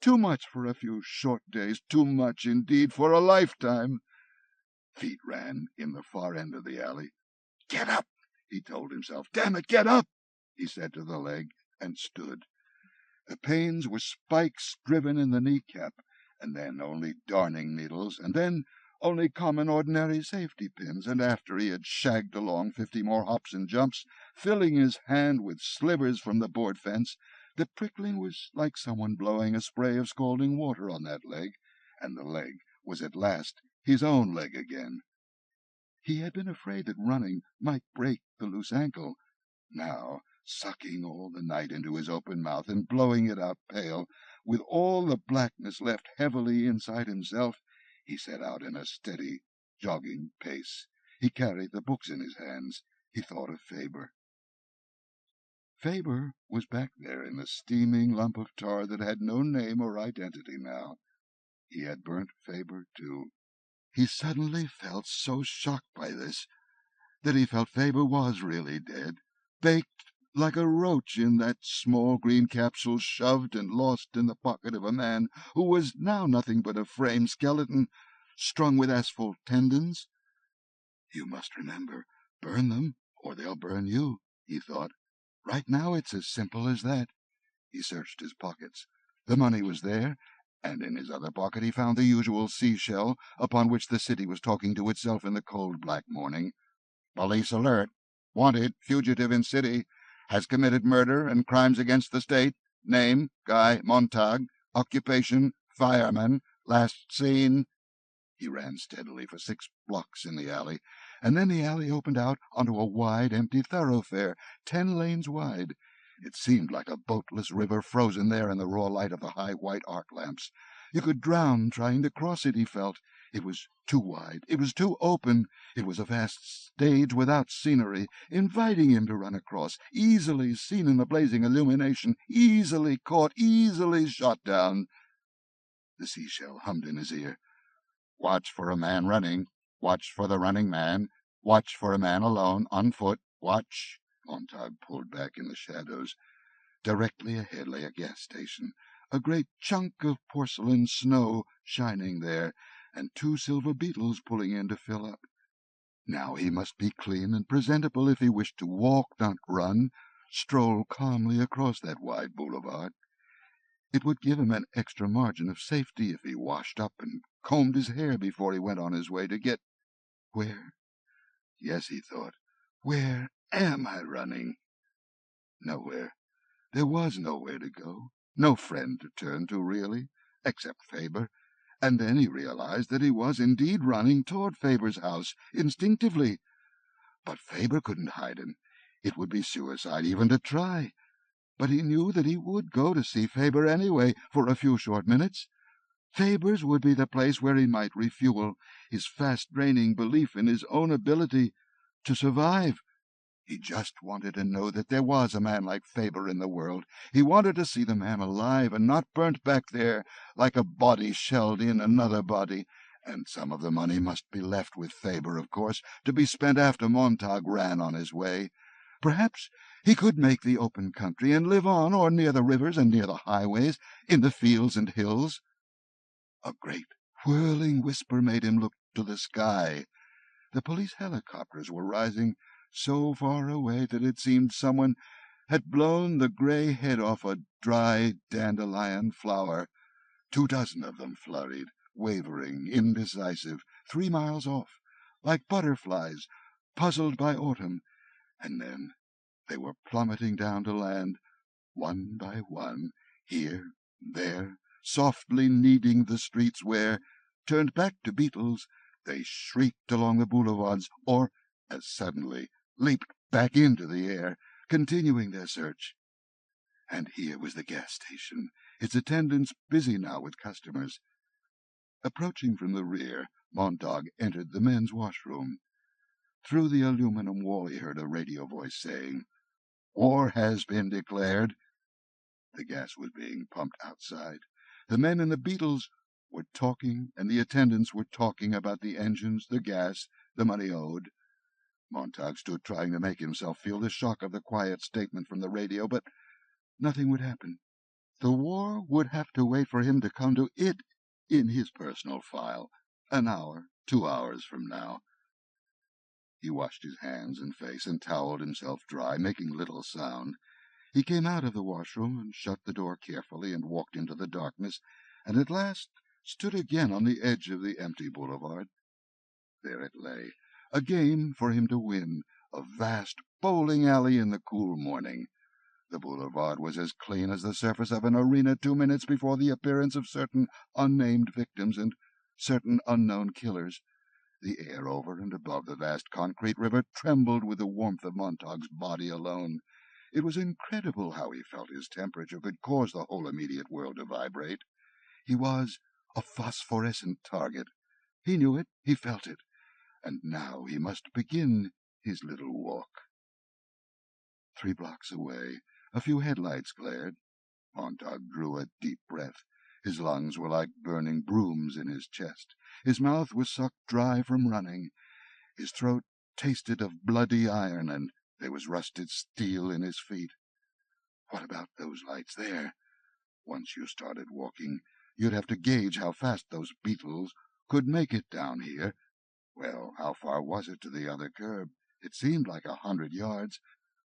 Too much for a few short days, too much indeed for a lifetime. Feet ran in the far end of the alley. "Get up," he told himself. "Damn it, get up," he said to the leg, and stood. The pains were spikes driven in the kneecap, and then only darning needles, and then only common ordinary safety pins, and after he had shagged along 50 more hops and jumps, filling his hand with slivers from the board fence, the prickling was like someone blowing a spray of scalding water on that leg, and the leg was at last his own leg again. He had been afraid that running might break the loose ankle. Now, sucking all the night into his open mouth and blowing it out pale, With all the blackness left heavily inside himself, he set out in a steady, jogging pace. He carried the books in his hands. He thought of Faber. Faber was back there in the steaming lump of tar that had no name or identity now. He had burnt Faber, too. He suddenly felt so shocked by this that he felt Faber was really dead, baked like a roach in that small green capsule, shoved and lost in the pocket of a man who was now nothing but a frame skeleton strung with asphalt tendons. You must remember, burn them or they'll burn you, he thought. Right now it's as simple as that. He searched his pockets. The money was there, and in his other pocket he found the usual seashell upon which the city was talking to itself in the cold black morning. Police alert. Wanted, fugitive in city. Has committed murder and crimes against the state. Name, Guy Montag. Occupation, fireman. Last seen. He ran steadily for 6 blocks in the alley, and then the alley opened out onto a wide, empty thoroughfare, 10 lanes wide. It seemed like a boatless river frozen there in the raw light of the high white arc lamps. You could drown trying to cross it, he felt. It was too wide. It was too open. It was a vast stage without scenery, inviting him to run across, easily seen in the blazing illumination, easily caught, easily shot down. The seashell hummed in his ear. Watch for a man running. Watch for the running man. Watch for a man alone, on foot. Watch. Montag pulled back in the shadows. Directly ahead lay a gas station, a great chunk of porcelain snow shining there, and 2 silver beetles pulling in to fill up. Now he must be clean and presentable if he wished to walk, not run, stroll calmly across that wide boulevard. It would give him an extra margin of safety if he washed up and combed his hair before he went on his way to get... Where? Yes, he thought. Where am I running? Nowhere. There was nowhere to go, no friend to turn to, really, except Faber. And then he realized that he was indeed running toward Faber's house, instinctively. But Faber couldn't hide him. It would be suicide even to try. But he knew that he would go to see Faber anyway, for a few short minutes. Faber's would be the place where he might refuel his fast-draining belief in his own ability to survive. He just wanted to know that there was a man like Faber in the world. He wanted to see the man alive and not burnt back there like a body shelled in another body. And some of the money must be left with Faber, of course, to be spent after Montag ran on his way. Perhaps he could make the open country and live on, or near the rivers and near the highways, in the fields and hills. A great whirling whisper made him look to the sky. The police helicopters were rising so far away that it seemed someone had blown the grey head off a dry dandelion flower. 24 of them flurried, wavering, indecisive, 3 miles off, like butterflies puzzled by autumn, and then they were plummeting down to land, one by one, here, there, softly kneading the streets where, turned back to beetles, they shrieked along the boulevards, or, as suddenly, leaped back into the air, continuing their search. And here was the gas station, its attendants busy now with customers. Approaching from the rear, Montag entered the men's washroom. Through the aluminum wall he heard a radio voice saying, "War has been declared." The gas was being pumped outside. The men in the beetles were talking, and the attendants were talking about the engines, the gas, the money owed. Montag stood trying to make himself feel the shock of the quiet statement from the radio, but nothing would happen. The war would have to wait for him to come to it in his personal file, an hour, 2 hours from now. He washed his hands and face and toweled himself dry, making little sound. He came out of the washroom and shut the door carefully and walked into the darkness, and at last stood again on the edge of the empty boulevard. There it lay, a game for him to win, a vast bowling alley in the cool morning. The boulevard was as clean as the surface of an arena 2 minutes before the appearance of certain unnamed victims and certain unknown killers. The air over and above the vast concrete river trembled with the warmth of Montag's body alone. It was incredible how he felt his temperature could cause the whole immediate world to vibrate. He was a phosphorescent target. He knew it, he felt it, and now he must begin his little walk. 3 blocks away, a few headlights glared. Montag drew a deep breath. His lungs were like burning brooms in his chest. His mouth was sucked dry from running. His throat tasted of bloody iron, and there was rusted steel in his feet. What about those lights there? Once you started walking, you'd have to gauge how fast those beetles could make it down here. Well, how far was it to the other curb? It seemed like 100 yards.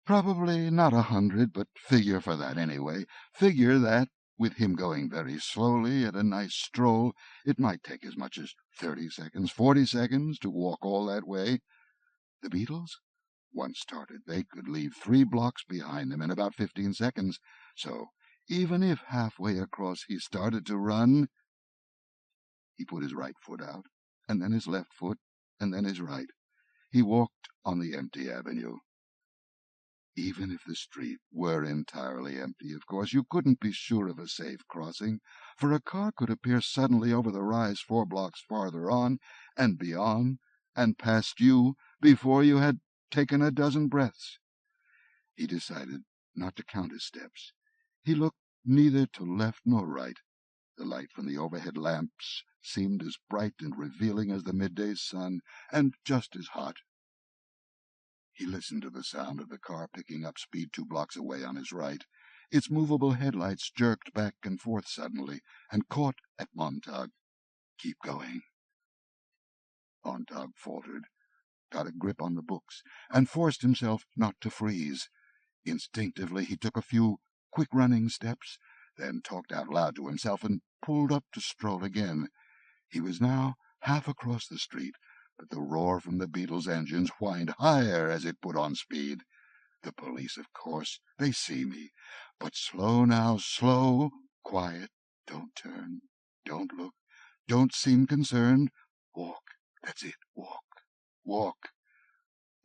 Probably not 100, but figure for that anyway. Figure that, with him going very slowly at a nice stroll, it might take as much as 30 seconds, 40 seconds to walk all that way. The beetles? Once started, they could leave 3 blocks behind them in about 15 seconds. So, even if halfway across he started to run, he put his right foot out, and then his left foot, and then his right. He walked on the empty avenue. Even if the street were entirely empty, of course, you couldn't be sure of a safe crossing, for a car could appear suddenly over the rise 4 blocks farther on, and beyond, and past you, before you had taken a dozen breaths. He decided not to count his steps. He looked neither to left nor right. The light from the overhead lamps seemed as bright and revealing as the midday sun, and just as hot. He listened to the sound of the car picking up speed 2 blocks away on his right. Its movable headlights jerked back and forth suddenly, and caught at Montag. "Keep going." Montag faltered, got a grip on the books, and forced himself not to freeze. Instinctively he took a few quick running steps, then talked out loud to himself and pulled up to stroll again. He was now half across the street, but the roar from the Beetle's engines whined higher as it put on speed. The police, of course, they see me. But slow now, slow, quiet, don't turn, don't look, don't seem concerned. Walk, that's it, walk, walk.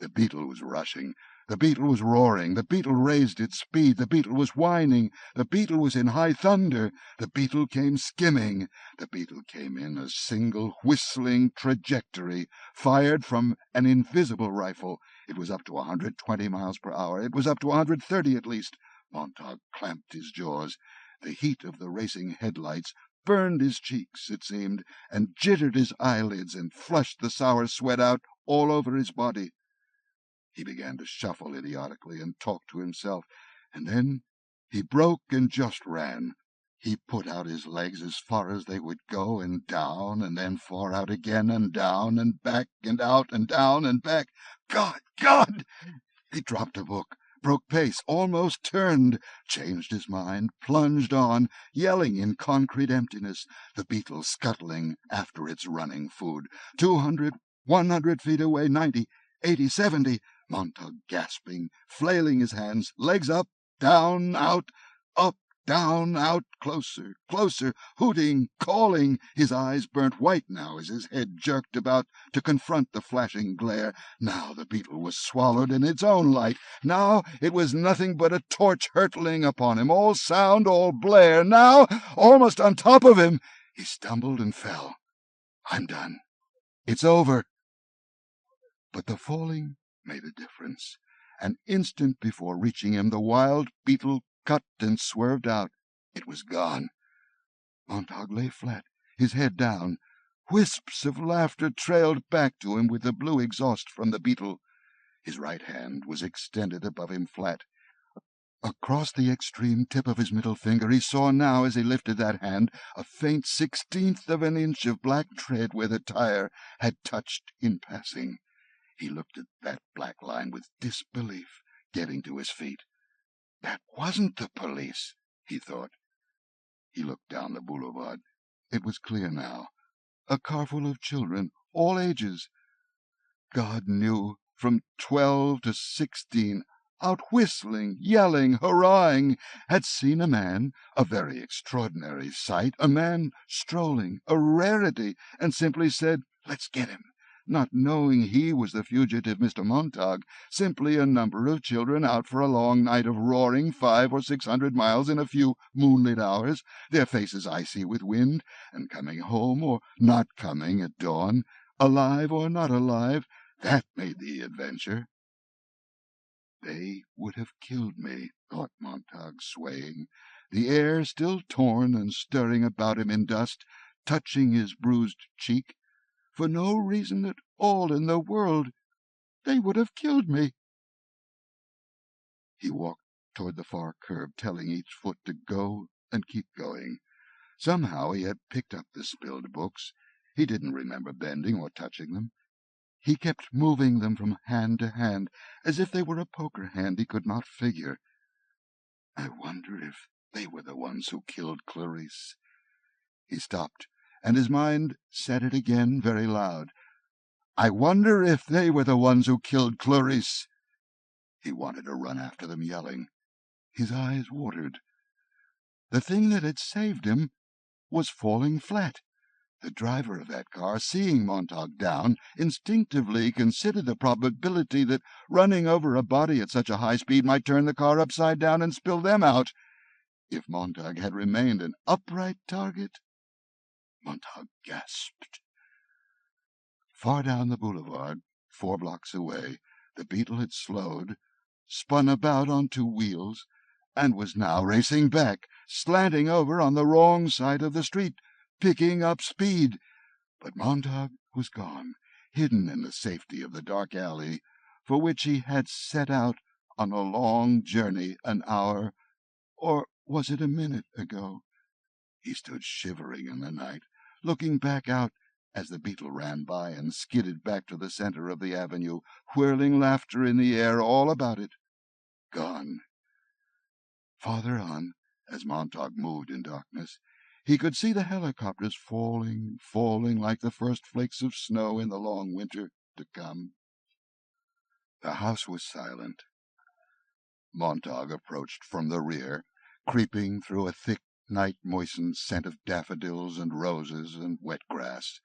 The Beetle was rushing. The Beetle was roaring. The Beetle raised its speed. The Beetle was whining. The Beetle was in high thunder. The Beetle came skimming. The Beetle came in a single whistling trajectory, fired from an invisible rifle. It was up to 120 miles per hour. It was up to 130 at least. Montag clamped his jaws. The heat of the racing headlights burned his cheeks, it seemed, and jittered his eyelids and flushed the sour sweat out all over his body. He began to shuffle idiotically and talk to himself, and then he broke and just ran. He put out his legs as far as they would go, and down, and then far out again, and down, and back, and out, and down, and back. God! God! He dropped a book, broke pace, almost turned, changed his mind, plunged on, yelling in concrete emptiness, the Beetle scuttling after its running food. 200, 100 feet away, 90, 80, 70... Montag gasping, flailing his hands, legs up, down, out, closer, closer, hooting, calling. His eyes burnt white now as his head jerked about to confront the flashing glare. Now the Beetle was swallowed in its own light. Now it was nothing but a torch hurtling upon him, all sound, all blare. Now, almost on top of him, he stumbled and fell. "I'm done. It's over." But the falling made a difference. An instant before reaching him, the wild Beetle cut and swerved out. It was gone. Montag lay flat, his head down. Wisps of laughter trailed back to him with the blue exhaust from the Beetle. His right hand was extended above him flat. Across the extreme tip of his middle finger he saw now, as he lifted that hand, a faint 16th of an inch of black tread where the tire had touched in passing. He looked at that black line with disbelief, getting to his feet. That wasn't the police, he thought. He looked down the boulevard. It was clear now. A car full of children, all ages. God knew, from 12 to 16, out whistling, yelling, hurrahing, had seen a man, a very extraordinary sight, a man strolling, a rarity, and simply said, "Let's get him. not knowing he was the fugitive Mr. Montag, simply a number of children out for a long night of roaring 500 or 600 miles in a few moonlit hours, their faces icy with wind, and coming home or not coming at dawn, alive or not alive. That made the adventure. They would have killed me, thought Montag, swaying, the air still torn and stirring about him in dust, touching his bruised cheek. For no reason at all in the world. They would have killed me. He walked toward the far curb, telling each foot to go and keep going. Somehow he had picked up the spilled books. He didn't remember bending or touching them. He kept moving them from hand to hand, as if they were a poker hand he could not figure. I wonder if they were the ones who killed Clarice. He stopped, and his mind said it again very loud. I wonder if they were the ones who killed Clarice. He wanted to run after them, yelling. His eyes watered. The thing that had saved him was falling flat. The driver of that car, seeing Montag down, instinctively considered the probability that running over a body at such a high speed might turn the car upside down and spill them out. If Montag had remained an upright target. Montag gasped. Far down the boulevard, 4 blocks away, the beetle had slowed, spun about on 2 wheels, and was now racing back, slanting over on the wrong side of the street, picking up speed. But Montag was gone, hidden in the safety of the dark alley, for which he had set out on a long journey an hour, or was it a minute ago? He stood shivering in the night, looking back out as the beetle ran by and skidded back to the center of the avenue, whirling laughter in the air all about it. Gone. Farther on, as Montag moved in darkness, he could see the helicopters falling like the first flakes of snow in the long winter to come. The house was silent. Montag approached from the rear, creeping through a thick, night-moistened scent of daffodils and roses and wet grass.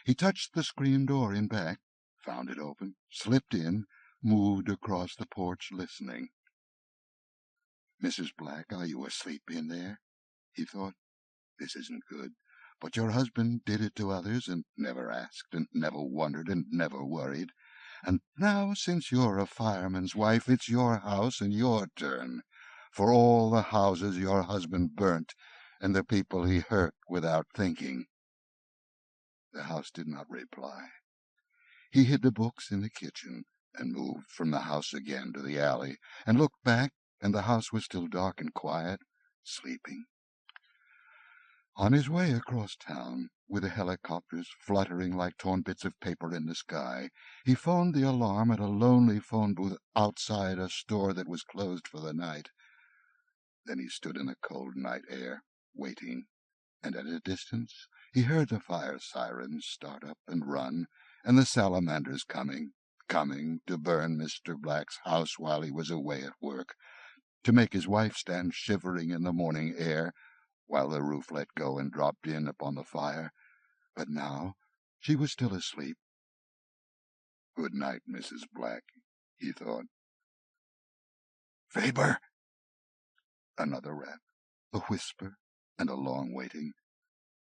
He touched the screen door in back, found it open, slipped in, moved across the porch, listening. Mrs. Black, are you asleep in there? He thought. This isn't good. But your husband did it to others, and never asked, and never wondered, and never worried. And now, since you're a fireman's wife, it's your house and your turn. For all the houses your husband burnt, and the people he hurt without thinking. The house did not reply. He hid the books in the kitchen, and moved from the house again to the alley, and looked back, and the house was still dark and quiet, sleeping. On his way across town, with the helicopters fluttering like torn bits of paper in the sky, he phoned the alarm at a lonely phone booth outside a store that was closed for the night. Then he stood in the cold night air, waiting, and at a distance he heard the fire sirens start up and run, and the salamanders coming to burn Mr. Black's house while he was away at work, to make his wife stand shivering in the morning air, while the roof let go and dropped in upon the fire. But now she was still asleep. Good night, Mrs. Black, he thought. Faber! Another rap, a whisper, and a long waiting.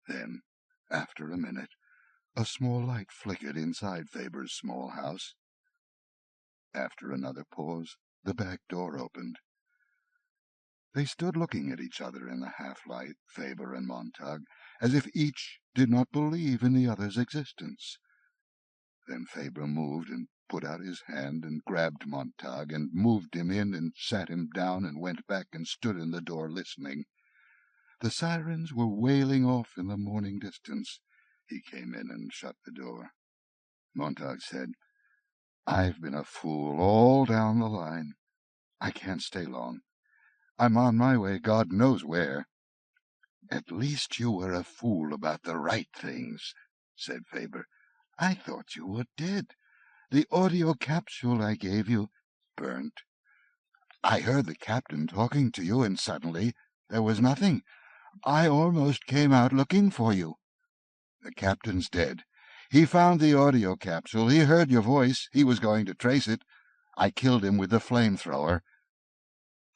Then, after a minute, a small light flickered inside Faber's small house. After another pause, the back door opened. They stood looking at each other in the half-light, Faber and Montag, as if each did not believe in the other's existence. Then Faber moved and put out his hand and grabbed Montag and moved him in and sat him down and went back and stood in the door listening. The sirens were wailing off in the morning distance. He came in and shut the door. Montag said, I've been a fool all down the line. I can't stay long. I'm on my way God knows where. At least you were a fool about the right things, said Faber. I thought you were dead. The audio capsule I gave you burnt. I heard the captain talking to you, and suddenly there was nothing. I almost came out looking for you. The captain's dead. He found the audio capsule. He heard your voice. He was going to trace it. I killed him with the flamethrower."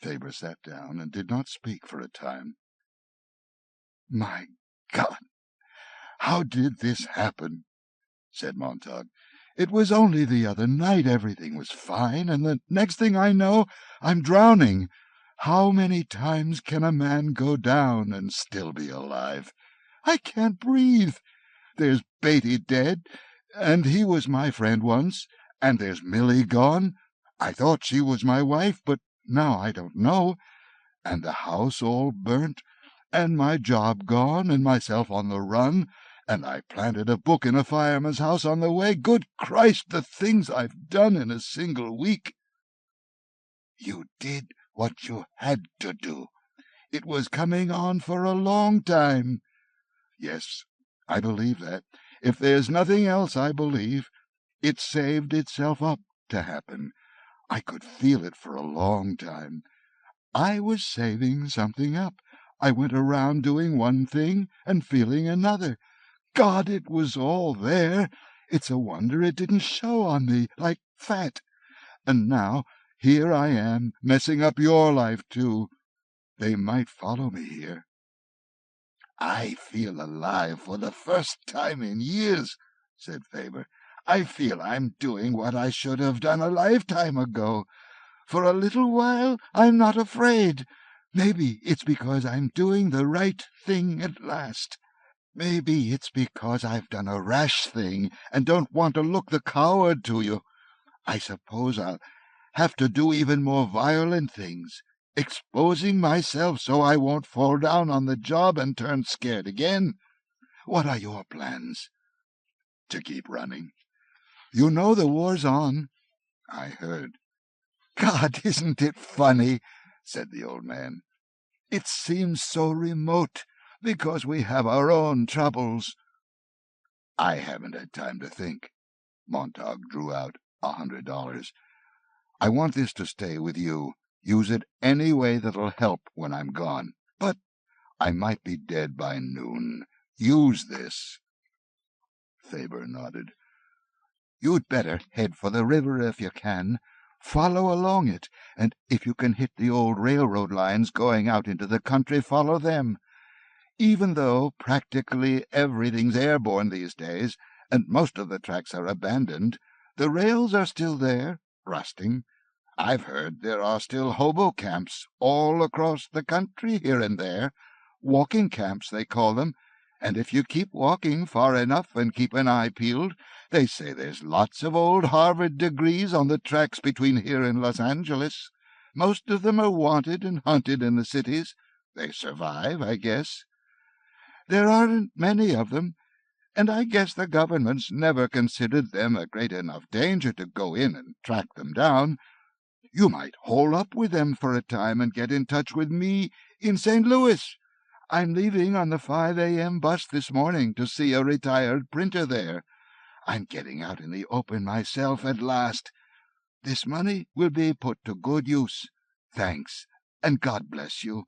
Faber sat down and did not speak for a time. "My God, how did this happen?" said Montag. "It was only the other night everything was fine, and the next thing I know I'm drowning. How many times can a man go down and still be alive? I can't breathe. There's Beatty dead, and he was my friend once, and there's Milly gone. I thought she was my wife, but now I don't know. And the house all burnt, and my job gone, and myself on the run, and I planted a book in a fireman's house on the way. Good Christ, the things I've done in a single week!" "You did what you had to do. It was coming on for a long time." "Yes, I believe that. If there's nothing else, I believe it saved itself up to happen. I could feel it for a long time. I was saving something up. I went around doing one thing and feeling another. God, it was all there. It's a wonder it didn't show on me like fat. And now here I am, messing up your life, too. They might follow me here." "I feel alive for the first time in years," said Faber. "I feel I'm doing what I should have done a lifetime ago. For a little while I'm not afraid. Maybe it's because I'm doing the right thing at last. Maybe it's because I've done a rash thing and don't want to look the coward to you. I suppose I'll have to do even more violent things, exposing myself so I won't fall down on the job and turn scared again. What are your plans?" "To keep running." "You know the war's on." "I heard." "God, isn't it funny?" said the old man. "It seems so remote, because we have our own troubles." "I haven't had time to think." Montag drew out $100. "I want this to stay with you. Use it any way that'll help when I'm gone. But I might be dead by noon. Use this." Faber nodded. "You'd better head for the river if you can. Follow along it, and if you can hit the old railroad lines going out into the country, follow them. Even though practically everything's airborne these days, and most of the tracks are abandoned, the rails are still there, rusting. I've heard there are still hobo camps all across the country here and there. Walking camps, they call them. And if you keep walking far enough and keep an eye peeled, they say there's lots of old Harvard degrees on the tracks between here and Los Angeles. Most of them are wanted and hunted in the cities. They survive, I guess. There aren't many of them, and I guess the government's never considered them a great enough danger to go in and track them down. You might hole up with them for a time and get in touch with me in St. Louis. I'm leaving on the 5 a.m. bus this morning to see a retired printer there. I'm getting out in the open myself at last. This money will be put to good use. Thanks, and God bless you.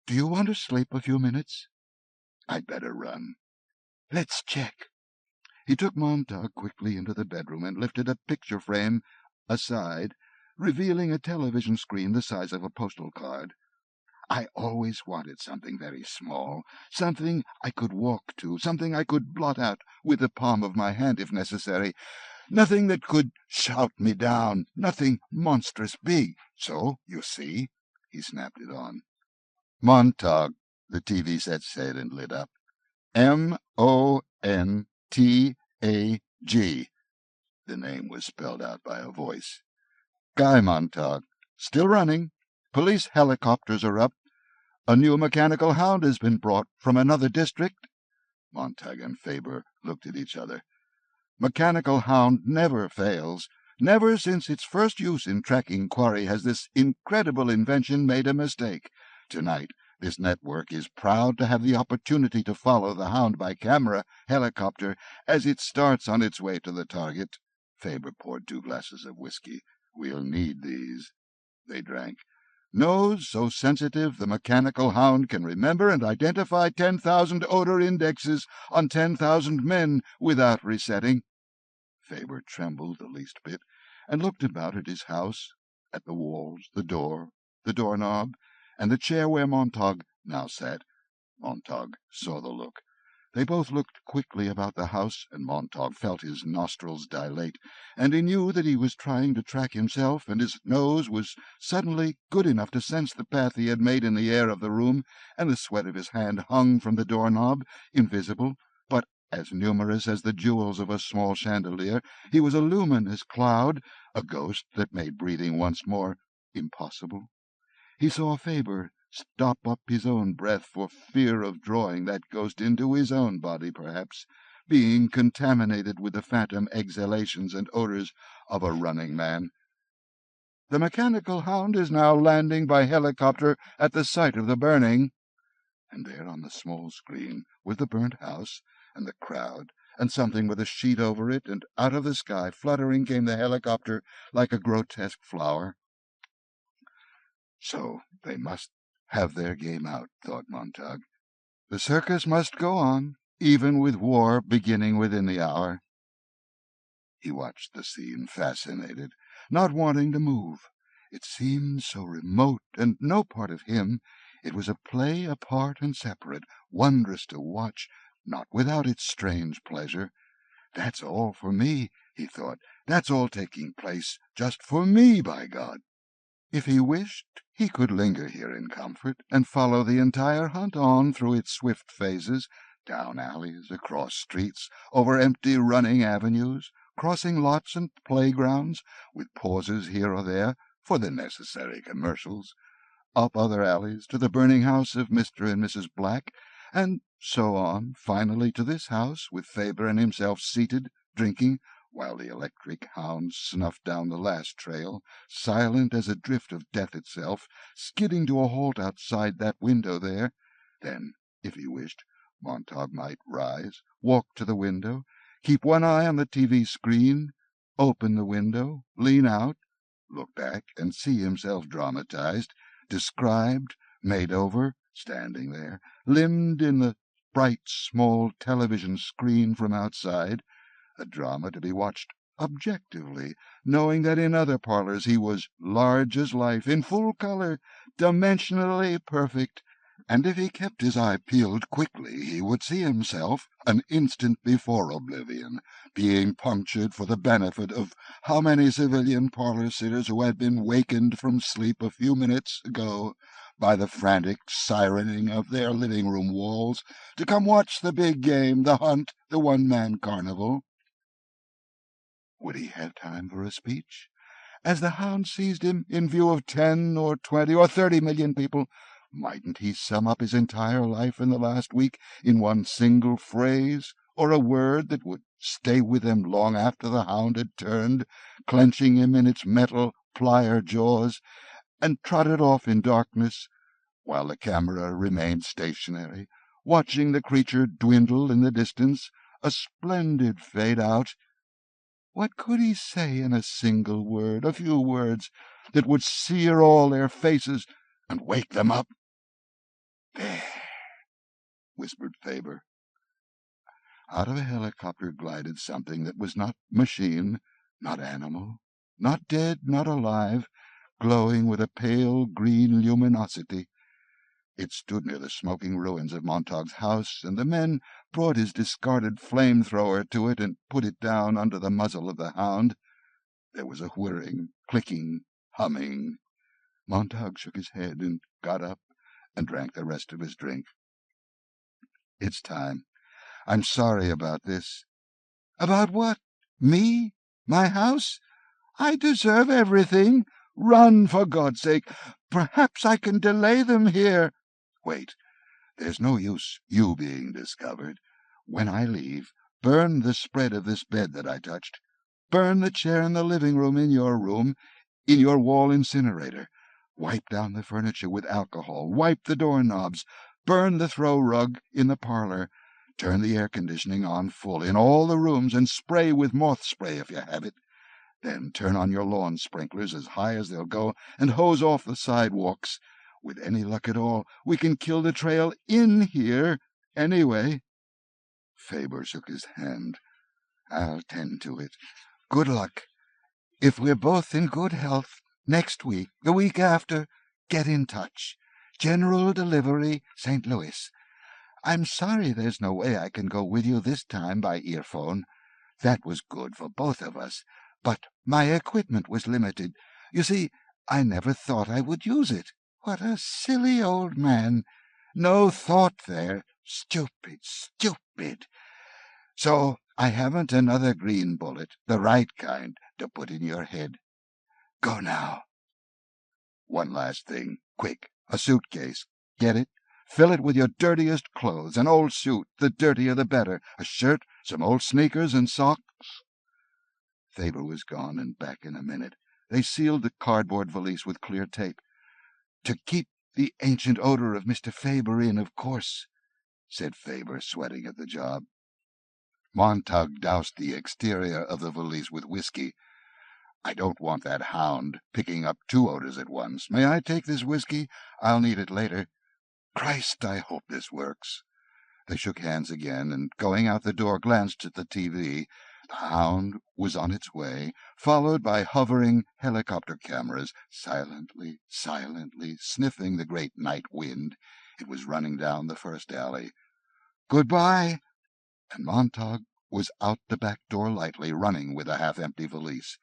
Do you want to sleep a few minutes?" "I'd better run." "Let's check." He took Montag quickly into the bedroom and lifted a picture frame aside, revealing a television screen the size of a postal card. "I always wanted something very small, something I could walk to, something I could blot out with the palm of my hand if necessary, nothing that could shout me down, nothing monstrous big. So, you see," he snapped it on. "Montag," the TV set said and lit up. "Montag. The name was spelled out by a voice. "Guy Montag. Still running. Police helicopters are up. A new mechanical hound has been brought from another district." Montag and Faber looked at each other. "Mechanical hound never fails. Never since its first use in tracking quarry has this incredible invention made a mistake. Tonight, this network is proud to have the opportunity to follow the hound by camera helicopter as it starts on its way to the target." Faber poured 2 glasses of whiskey. "We'll need these." They drank. Nose so sensitive the mechanical hound can remember and identify 10,000 odor indexes on 10,000 men without resetting. Faber trembled the least bit, and looked about at his house, at the walls, the door, the doorknob, and the chair where Montag now sat. Montag saw the look. They both looked quickly about the house, and Montag felt his nostrils dilate, and he knew that he was trying to track himself, and his nose was suddenly good enough to sense the path he had made in the air of the room, and the sweat of his hand hung from the doorknob, invisible, but as numerous as the jewels of a small chandelier. He was a luminous cloud, a ghost that made breathing once more impossible. He saw Faber stop up his own breath for fear of drawing that ghost into his own body, perhaps, being contaminated with the phantom exhalations and odors of a running man. The mechanical hound is now landing by helicopter at the site of the burning. And there on the small screen was the burnt house, and the crowd, and something with a sheet over it, and out of the sky, fluttering, came the helicopter like a grotesque flower. So they must have their game out, thought Montag. The circus must go on, even with war beginning within the hour. He watched the scene, fascinated, not wanting to move. It seemed so remote, and no part of him. It was a play apart and separate, wondrous to watch, not without its strange pleasure. That's all for me, he thought. That's all taking place just for me, by God. If he wished, he could linger here in comfort, and follow the entire hunt on through its swift phases, down alleys, across streets, over empty running avenues, crossing lots and playgrounds, with pauses here or there for the necessary commercials, up other alleys to the burning house of Mr. and Mrs. Black, and so on, finally to this house, with Faber and himself seated, drinking, while the electric hound snuffed down the last trail, silent as a drift of death itself, skidding to a halt outside that window there. Then, if he wished, Montag might rise, walk to the window, keep one eye on the TV screen, open the window, lean out, look back, and see himself dramatized, described, made over, standing there, limned in the bright small television screen from outside, a drama to be watched objectively, knowing that in other parlors he was large as life, in full color, dimensionally perfect, and if he kept his eye peeled quickly he would see himself, an instant before oblivion, being punctured for the benefit of how many civilian parlor-sitters who had been wakened from sleep a few minutes ago by the frantic sirening of their living-room walls to come watch the big game, the hunt, the one-man carnival. Would he have time for a speech? As the hound seized him in view of 10 or 20 or 30 million people, mightn't he sum up his entire life in the last week in one single phrase, or a word that would stay with him long after the hound had turned, clenching him in its metal plier jaws, and trotted off in darkness, while the camera remained stationary, watching the creature dwindle in the distance, a splendid fade-out? What could he say in a single word, a few words, that would sear all their faces and wake them up? "There," whispered Faber. Out of a helicopter glided something that was not machine, not animal, not dead, not alive, glowing with a pale green luminosity. It stood near the smoking ruins of Montag's house, and the men brought his discarded flame-thrower to it and put it down under the muzzle of the hound. There was a whirring, clicking, humming. Montag shook his head and got up and drank the rest of his drink. "It's time. I'm sorry about this." "About what? Me? My house? I deserve everything. Run, for God's sake. Perhaps I can delay them here." "Wait. There's no use you being discovered. When I leave, burn the spread of this bed that I touched. Burn the chair in the living-room in your room, in your wall incinerator. Wipe down the furniture with alcohol. Wipe the doorknobs. Burn the throw-rug in the parlor. Turn the air-conditioning on full in all the rooms, and spray with moth spray if you have it. Then turn on your lawn sprinklers as high as they'll go and hose off the sidewalks. With any luck at all, we can kill the trail in here, anyway." Faber shook his hand. "I'll tend to it. Good luck. If we're both in good health, next week, the week after, get in touch. General delivery, St. Louis. I'm sorry there's no way I can go with you this time by earphone. That was good for both of us, but my equipment was limited. You see, I never thought I would use it. What a silly old man. No thought there. Stupid, stupid. So I haven't another green bullet, the right kind, to put in your head. Go now. One last thing, quick, a suitcase. Get it? Fill it with your dirtiest clothes, an old suit, the dirtier the better, a shirt, some old sneakers and socks." Faber was gone and back in a minute. They sealed the cardboard valise with clear tape. "To keep the ancient odor of Mr. Faber in, of course," said Faber, sweating at the job. Montag doused the exterior of the valise with whiskey. "I don't want that hound picking up two odors at once. May I take this whiskey? I'll need it later. Christ, I hope this works." They shook hands again, and going out the door glanced at the TV. The hound was on its way, followed by hovering helicopter cameras, silently, silently, sniffing the great night wind. It was running down the first alley. "Goodbye!" And Montag was out the back door lightly, running with a half-empty valise.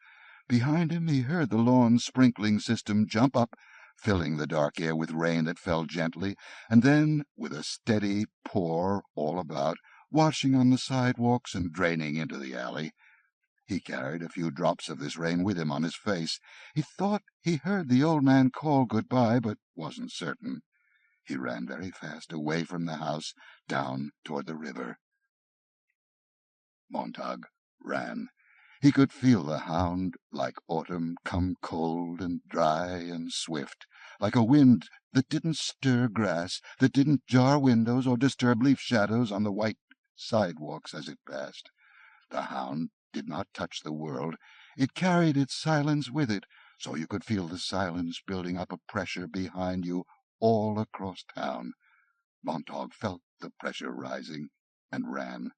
Behind him he heard the lawn sprinkling system jump up, filling the dark air with rain that fell gently, and then with a steady pour all about, washing on the sidewalks and draining into the alley. He carried a few drops of this rain with him on his face. He thought he heard the old man call goodbye, but wasn't certain. He ran very fast away from the house, down toward the river. Montag ran. He could feel the hound, like autumn, come cold and dry and swift, like a wind that didn't stir grass, that didn't jar windows or disturb leaf shadows on the white sidewalks as it passed. The hound did not touch the world. It carried its silence with it, so you could feel the silence building up a pressure behind you all across town. Montag felt the pressure rising and ran.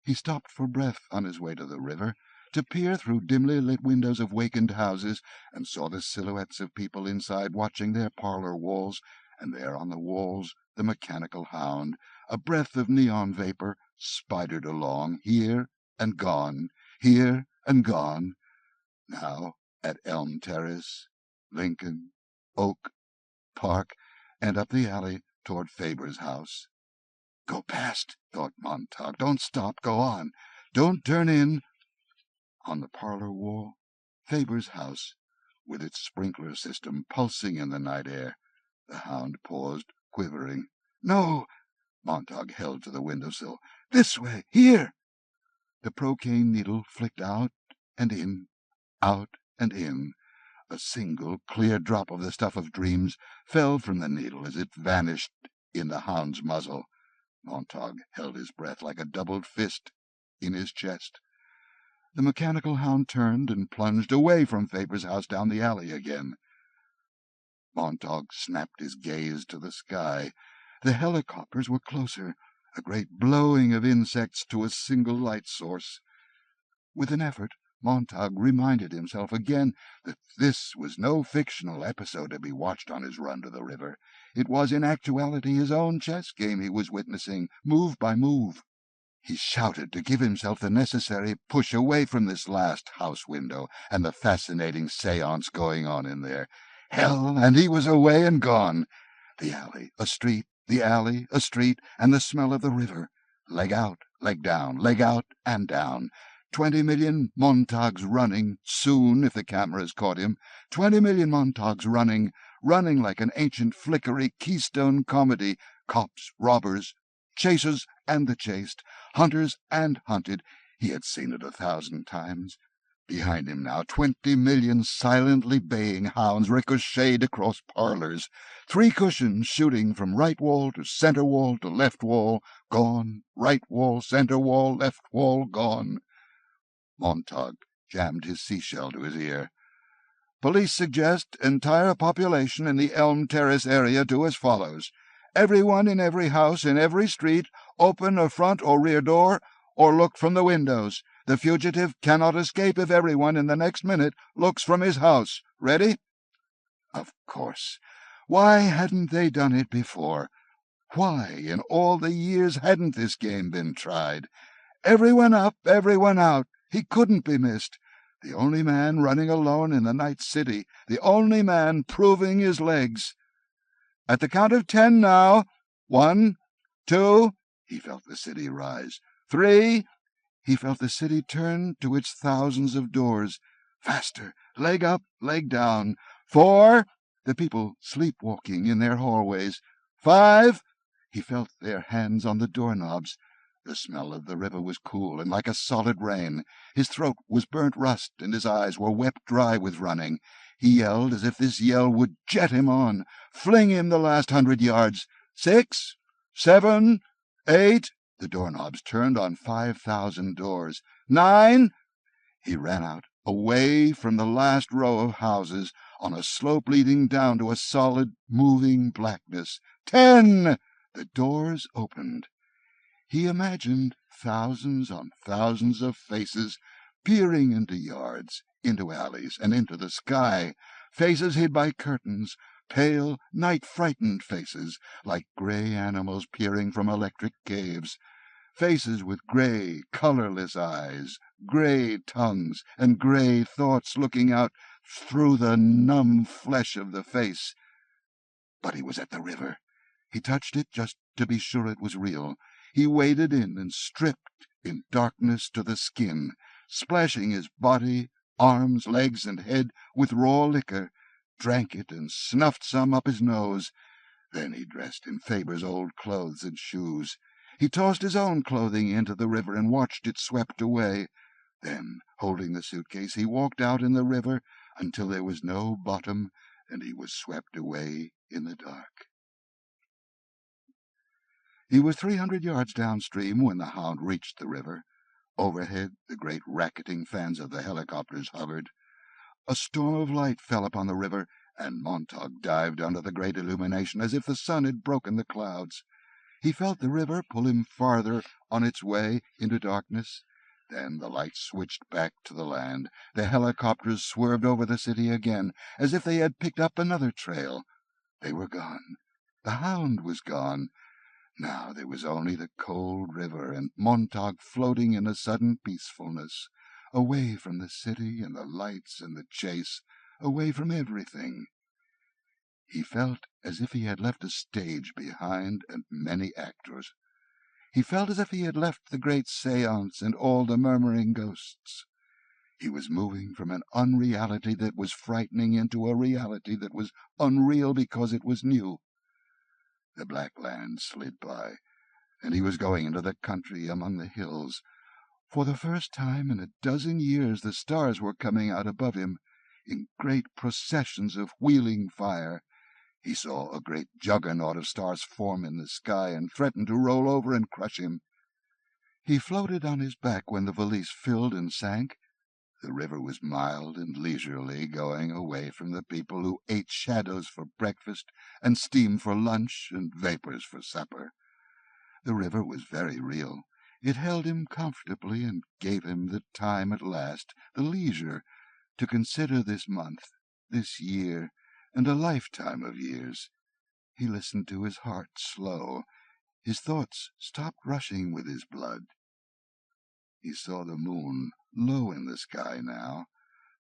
He stopped for breath on his way to the river, to peer through dimly lit windows of wakened houses, and saw the silhouettes of people inside watching their parlor walls, and there on the walls the mechanical hound, a breath of neon vapor, spidered along, here and gone, here and gone, now at Elm Terrace, Lincoln, Oak, Park, and up the alley toward Faber's house. "Go past," thought Montag. "Don't stop. Go on. Don't turn in." On the parlor wall, Faber's house, with its sprinkler system pulsing in the night air. The hound paused, quivering. "No!" Montag held to the windowsill. "This way! Here!" The procaine needle flicked out and in, out and in. A single clear drop of the stuff of dreams fell from the needle as it vanished in the hound's muzzle. Montag held his breath like a doubled fist in his chest. The mechanical hound turned and plunged away from Faber's house down the alley again. Montag snapped his gaze to the sky. The helicopters were closer, a great blowing of insects to a single light source. With an effort, Montag reminded himself again that this was no fictional episode to be watched on his run to the river. It was in actuality his own chess game he was witnessing, move by move. He shouted to give himself the necessary push away from this last house window and the fascinating seance going on in there. Hell, and he was away and gone. The alley, a street, the alley, a street, and the smell of the river. Leg out, leg down, leg out and down. 20 million Montags running, soon if the cameras caught him. 20 million Montags running like an ancient flickery keystone comedy. Cops, robbers, chasers and the chased, hunters and hunted. He had seen it 1,000 times. Behind him now, 20 million silently baying hounds ricocheted across parlors. 3 cushions shooting from right wall to center wall to left wall, gone. Right wall, center wall, left wall, gone. Montag jammed his seashell to his ear. Police suggest entire population in the Elm Terrace area do as follows. Everyone in every house in every street open a front or rear door or look from the windows. The fugitive cannot escape if everyone in the next minute looks from his house. Ready? Of course. Why hadn't they done it before? Why, in all the years, hadn't this game been tried? Everyone up, everyone out. He couldn't be missed. The only man running alone in the night city. The only man proving his legs. At the count of 10 now. 1, 2. He felt the city rise. 3. He felt the city turn to its thousands of doors. Faster. Leg up, leg down. 4. The people sleepwalking in their hallways. 5. He felt their hands on the doorknobs. The smell of the river was cool and like a solid rain. His throat was burnt rust, and his eyes were wet dry with running. He yelled as if this yell would jet him on, fling him the last 100 yards. 6, 7, 8. The doorknobs turned on 5,000 doors. 9. He ran out, away from the last row of houses, on a slope leading down to a solid, moving blackness. 10. The doors opened. He imagined thousands on thousands of faces peering into yards, into alleys, and into the sky, faces hid by curtains, pale, night-frightened faces, like grey animals peering from electric caves, faces with grey, colourless eyes, grey tongues, and grey thoughts looking out through the numb flesh of the face. But he was at the river. He touched it just to be sure it was real. He waded in and stripped in darkness to the skin, splashing his body, arms, legs, and head with raw liquor, drank it and snuffed some up his nose. Then he dressed in Faber's old clothes and shoes. He tossed his own clothing into the river and watched it swept away. Then, holding the suitcase, he walked out in the river until there was no bottom, and he was swept away in the dark. He was 300 yards downstream when the hound reached the river. Overhead, the great racketing fans of the helicopters hovered. A storm of light fell upon the river, and Montag dived under the great illumination as if the sun had broken the clouds. He felt the river pull him farther on its way into darkness. Then the light switched back to the land. The helicopters swerved over the city again, as if they had picked up another trail. They were gone. The hound was gone. Now there was only the cold river and Montag floating in a sudden peacefulness, away from the city and the lights and the chase, away from everything. He felt as if he had left a stage behind and many actors. He felt as if he had left the great séance and all the murmuring ghosts. He was moving from an unreality that was frightening into a reality that was unreal because it was new. The black land slid by, and he was going into the country among the hills. For the first time in a dozen years the stars were coming out above him, in great processions of wheeling fire. He saw a great juggernaut of stars form in the sky and threaten to roll over and crush him. He floated on his back when the valise filled and sank. The river was mild and leisurely, going away from the people who ate shadows for breakfast and steam for lunch and vapours for supper. The river was very real. It held him comfortably and gave him the time at last, the leisure, to consider this month, this year, and a lifetime of years. He listened to his heart slow. His thoughts stopped rushing with his blood. He saw the moon low in the sky now,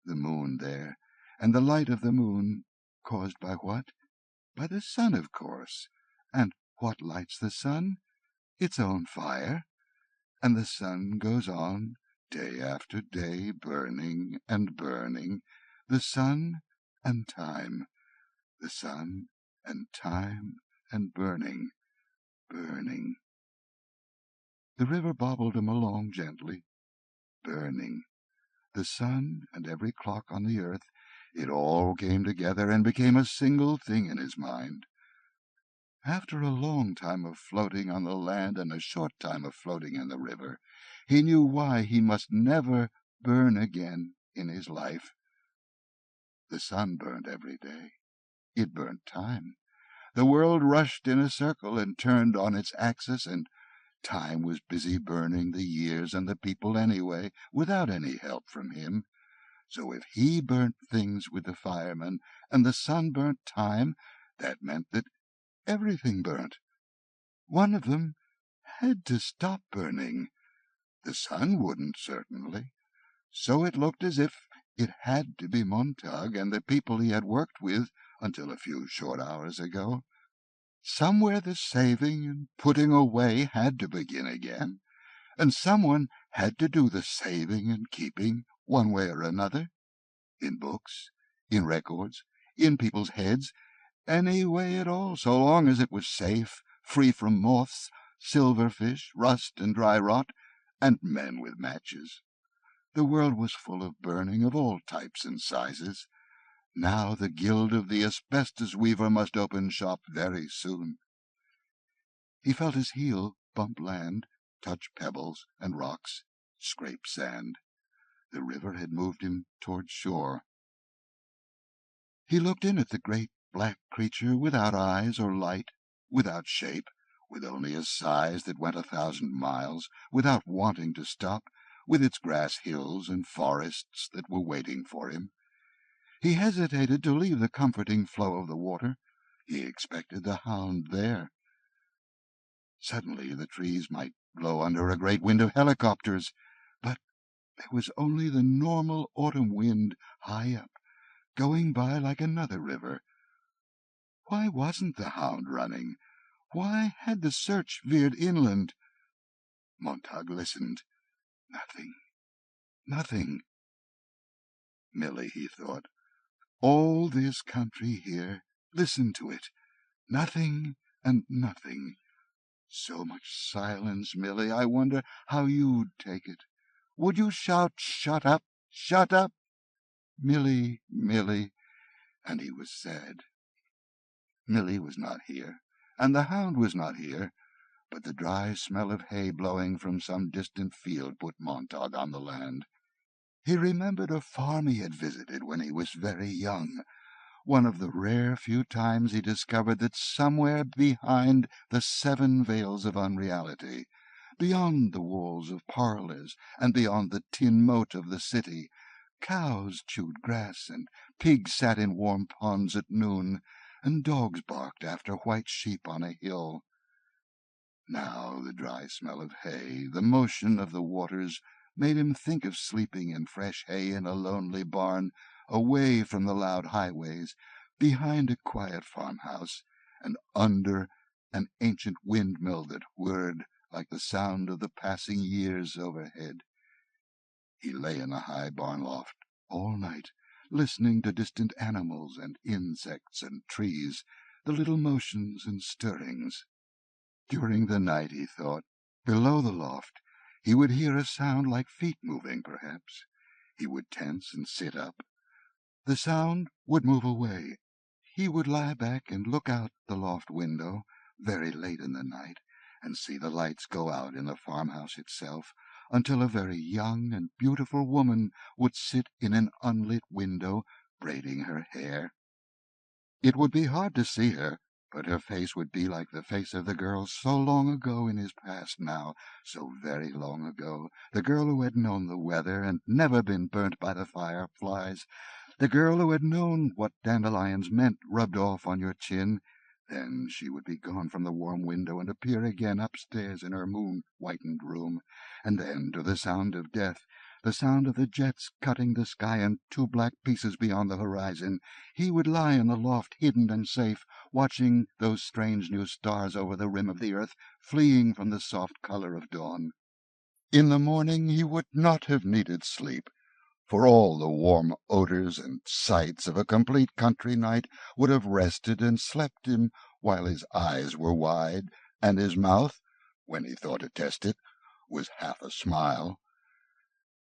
the moon there, and the light of the moon caused by what? By the sun, of course. And what lights the sun? Its own fire. And the sun goes on, day after day, burning and burning. The sun and time. The sun and time and burning, burning. The river bobbled him along gently, burning. The sun and every clock on the earth, it all came together and became a single thing in his mind. After a long time of floating on the land and a short time of floating in the river, he knew why he must never burn again. in his life. The sun burned every day. It burnt time. The world rushed in a circle and turned on its axis, and time was busy burning the years and the people anyway, without any help from him. So if he burnt things with the fireman, and the sun burnt time, that meant that everything burnt. One of them had to stop burning. The sun wouldn't, certainly. So it looked as if it had to be Montag and the people he had worked with until a few short hours ago. Somewhere the saving and putting away had to begin again, and someone had to do the saving and keeping one way or another, in books, in records, in people's heads, any way at all, so long as it was safe, free from moths, silverfish, rust and dry rot, and men with matches. The world was full of burning of all types and sizes. Now the guild of the asbestos weaver must open shop very soon. He felt his heel bump land, touch pebbles and rocks, scrape sand. The river had moved him toward shore. He looked in at the great black creature without eyes or light, without shape, with only a size that went 1,000 miles, without wanting to stop, with its grass hills and forests that were waiting for him. He hesitated to leave the comforting flow of the water. He expected the hound there. Suddenly the trees might blow under a great wind of helicopters, but there was only the normal autumn wind high up, going by like another river. Why wasn't the hound running? Why had the search veered inland? Montag listened. Nothing. Nothing. Milly, he thought. All this country here, listen to it. Nothing and nothing. So much silence, Milly. I wonder how you'd take it. Would you shout, "Shut up, shut up"? Milly, Milly. And he was sad. Milly was not here, and the hound was not here, but the dry smell of hay blowing from some distant field put Montag on the land. He remembered a farm he had visited when he was very young, one of the rare few times he discovered that somewhere behind the 7 veils of unreality, beyond the walls of parlours and beyond the tin moat of the city, cows chewed grass and pigs sat in warm ponds at noon, and dogs barked after white sheep on a hill. Now the dry smell of hay, the motion of the waters, made him think of sleeping in fresh hay in a lonely barn, away from the loud highways, behind a quiet farmhouse, and under an ancient windmill that whirred like the sound of the passing years overhead. He lay in a high barn loft all night, listening to distant animals and insects and trees, the little motions and stirrings. During the night, he thought, below the loft, he would hear a sound like feet moving, perhaps. He would tense and sit up. The sound would move away. He would lie back and look out the loft window, very late in the night, and see the lights go out in the farmhouse itself, until a very young and beautiful woman would sit in an unlit window, braiding her hair. It would be hard to see her, but her face would be like the face of the girl so long ago in his past now, so very long ago, the girl who had known the weather and never been burnt by the fireflies, the girl who had known what dandelions meant rubbed off on your chin. Then she would be gone from the warm window and appear again upstairs in her moon-whitened room, and then, to the sound of death, the sound of the jets cutting the sky in 2 black pieces beyond the horizon, he would lie in the loft, hidden and safe, watching those strange new stars over the rim of the earth, fleeing from the soft colour of dawn. In the morning he would not have needed sleep, for all the warm odours and sights of a complete country night would have rested and slept him while his eyes were wide, and his mouth, when he thought to test it, was half a smile.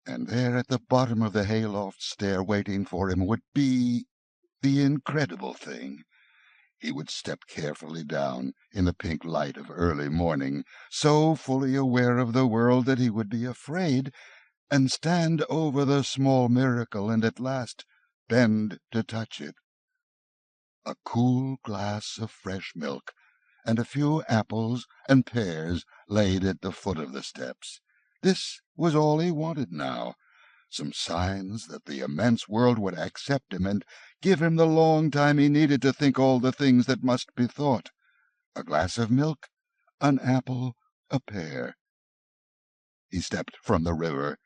And there at the bottom of the hayloft stair waiting for him would be the incredible thing. He would step carefully down in the pink light of early morning, so fully aware of the world that he would be afraid, and stand over the small miracle, and at last bend to touch it. A cool glass of fresh milk, and a few apples and pears laid at the foot of the steps. This was all he wanted now, some signs that the immense world would accept him and give him the long time he needed to think all the things that must be thought. A glass of milk, an apple, a pear. He stepped from the river.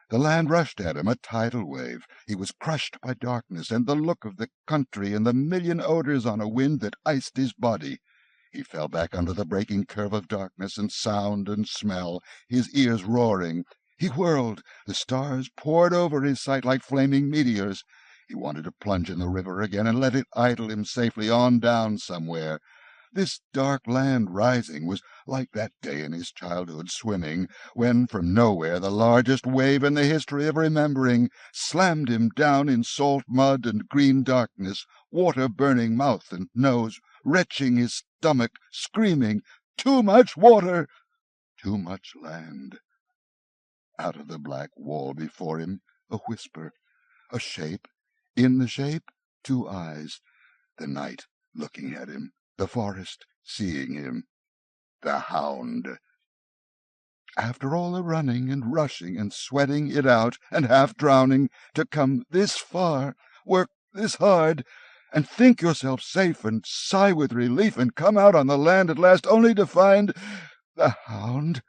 The land rushed at him, a tidal wave. He was crushed by darkness and the look of the country and the million odors on a wind that iced his body. He fell back under the breaking curve of darkness and sound and smell, his ears roaring. He whirled. The stars poured over his sight like flaming meteors. He wanted to plunge in the river again and let it idle him safely on down somewhere. This dark land rising was like that day in his childhood swimming, when from nowhere the largest wave in the history of remembering slammed him down in salt mud and green darkness, water burning mouth and nose, retching his stomach, screaming, "Too much water! Too much land!" Out of the black wall before him, a whisper, a shape, in the shape, 2 eyes, the night looking at him, the forest seeing him, the hound. After all the running and rushing and sweating it out and half drowning, to come this far, work this hard, and think yourself safe and sigh with relief and come out on the land at last only to find the hound.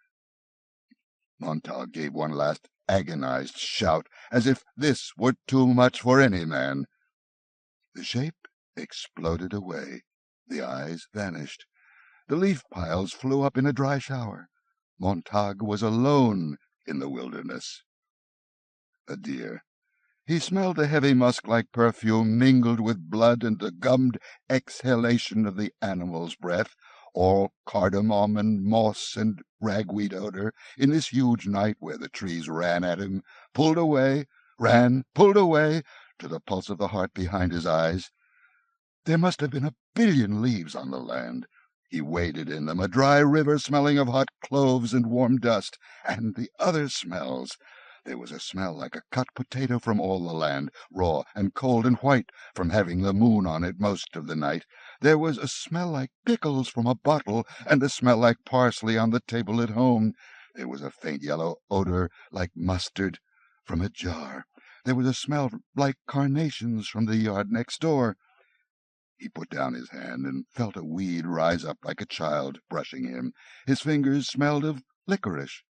Montag gave one last agonized shout, as if this were too much for any man. The shape exploded away. The eyes vanished. The leaf piles flew up in a dry shower. Montag was alone in the wilderness. A deer. He smelled the heavy musk-like perfume mingled with blood and the gummed exhalation of the animal's breath, all cardamom and moss and ragweed odor, in this huge night where the trees ran at him, pulled away, ran, pulled away, to the pulse of the heart behind his eyes. There must have been a billion leaves on the land. He waded in them, a dry river smelling of hot cloves and warm dust, and the other smells. There was a smell like a cut potato from all the land, raw and cold and white from having the moon on it most of the night. There was a smell like pickles from a bottle, and a smell like parsley on the table at home. There was a faint yellow odor like mustard from a jar. There was a smell like carnations from the yard next door. He put down his hand and felt a weed rise up like a child brushing him. His fingers smelled of licorice.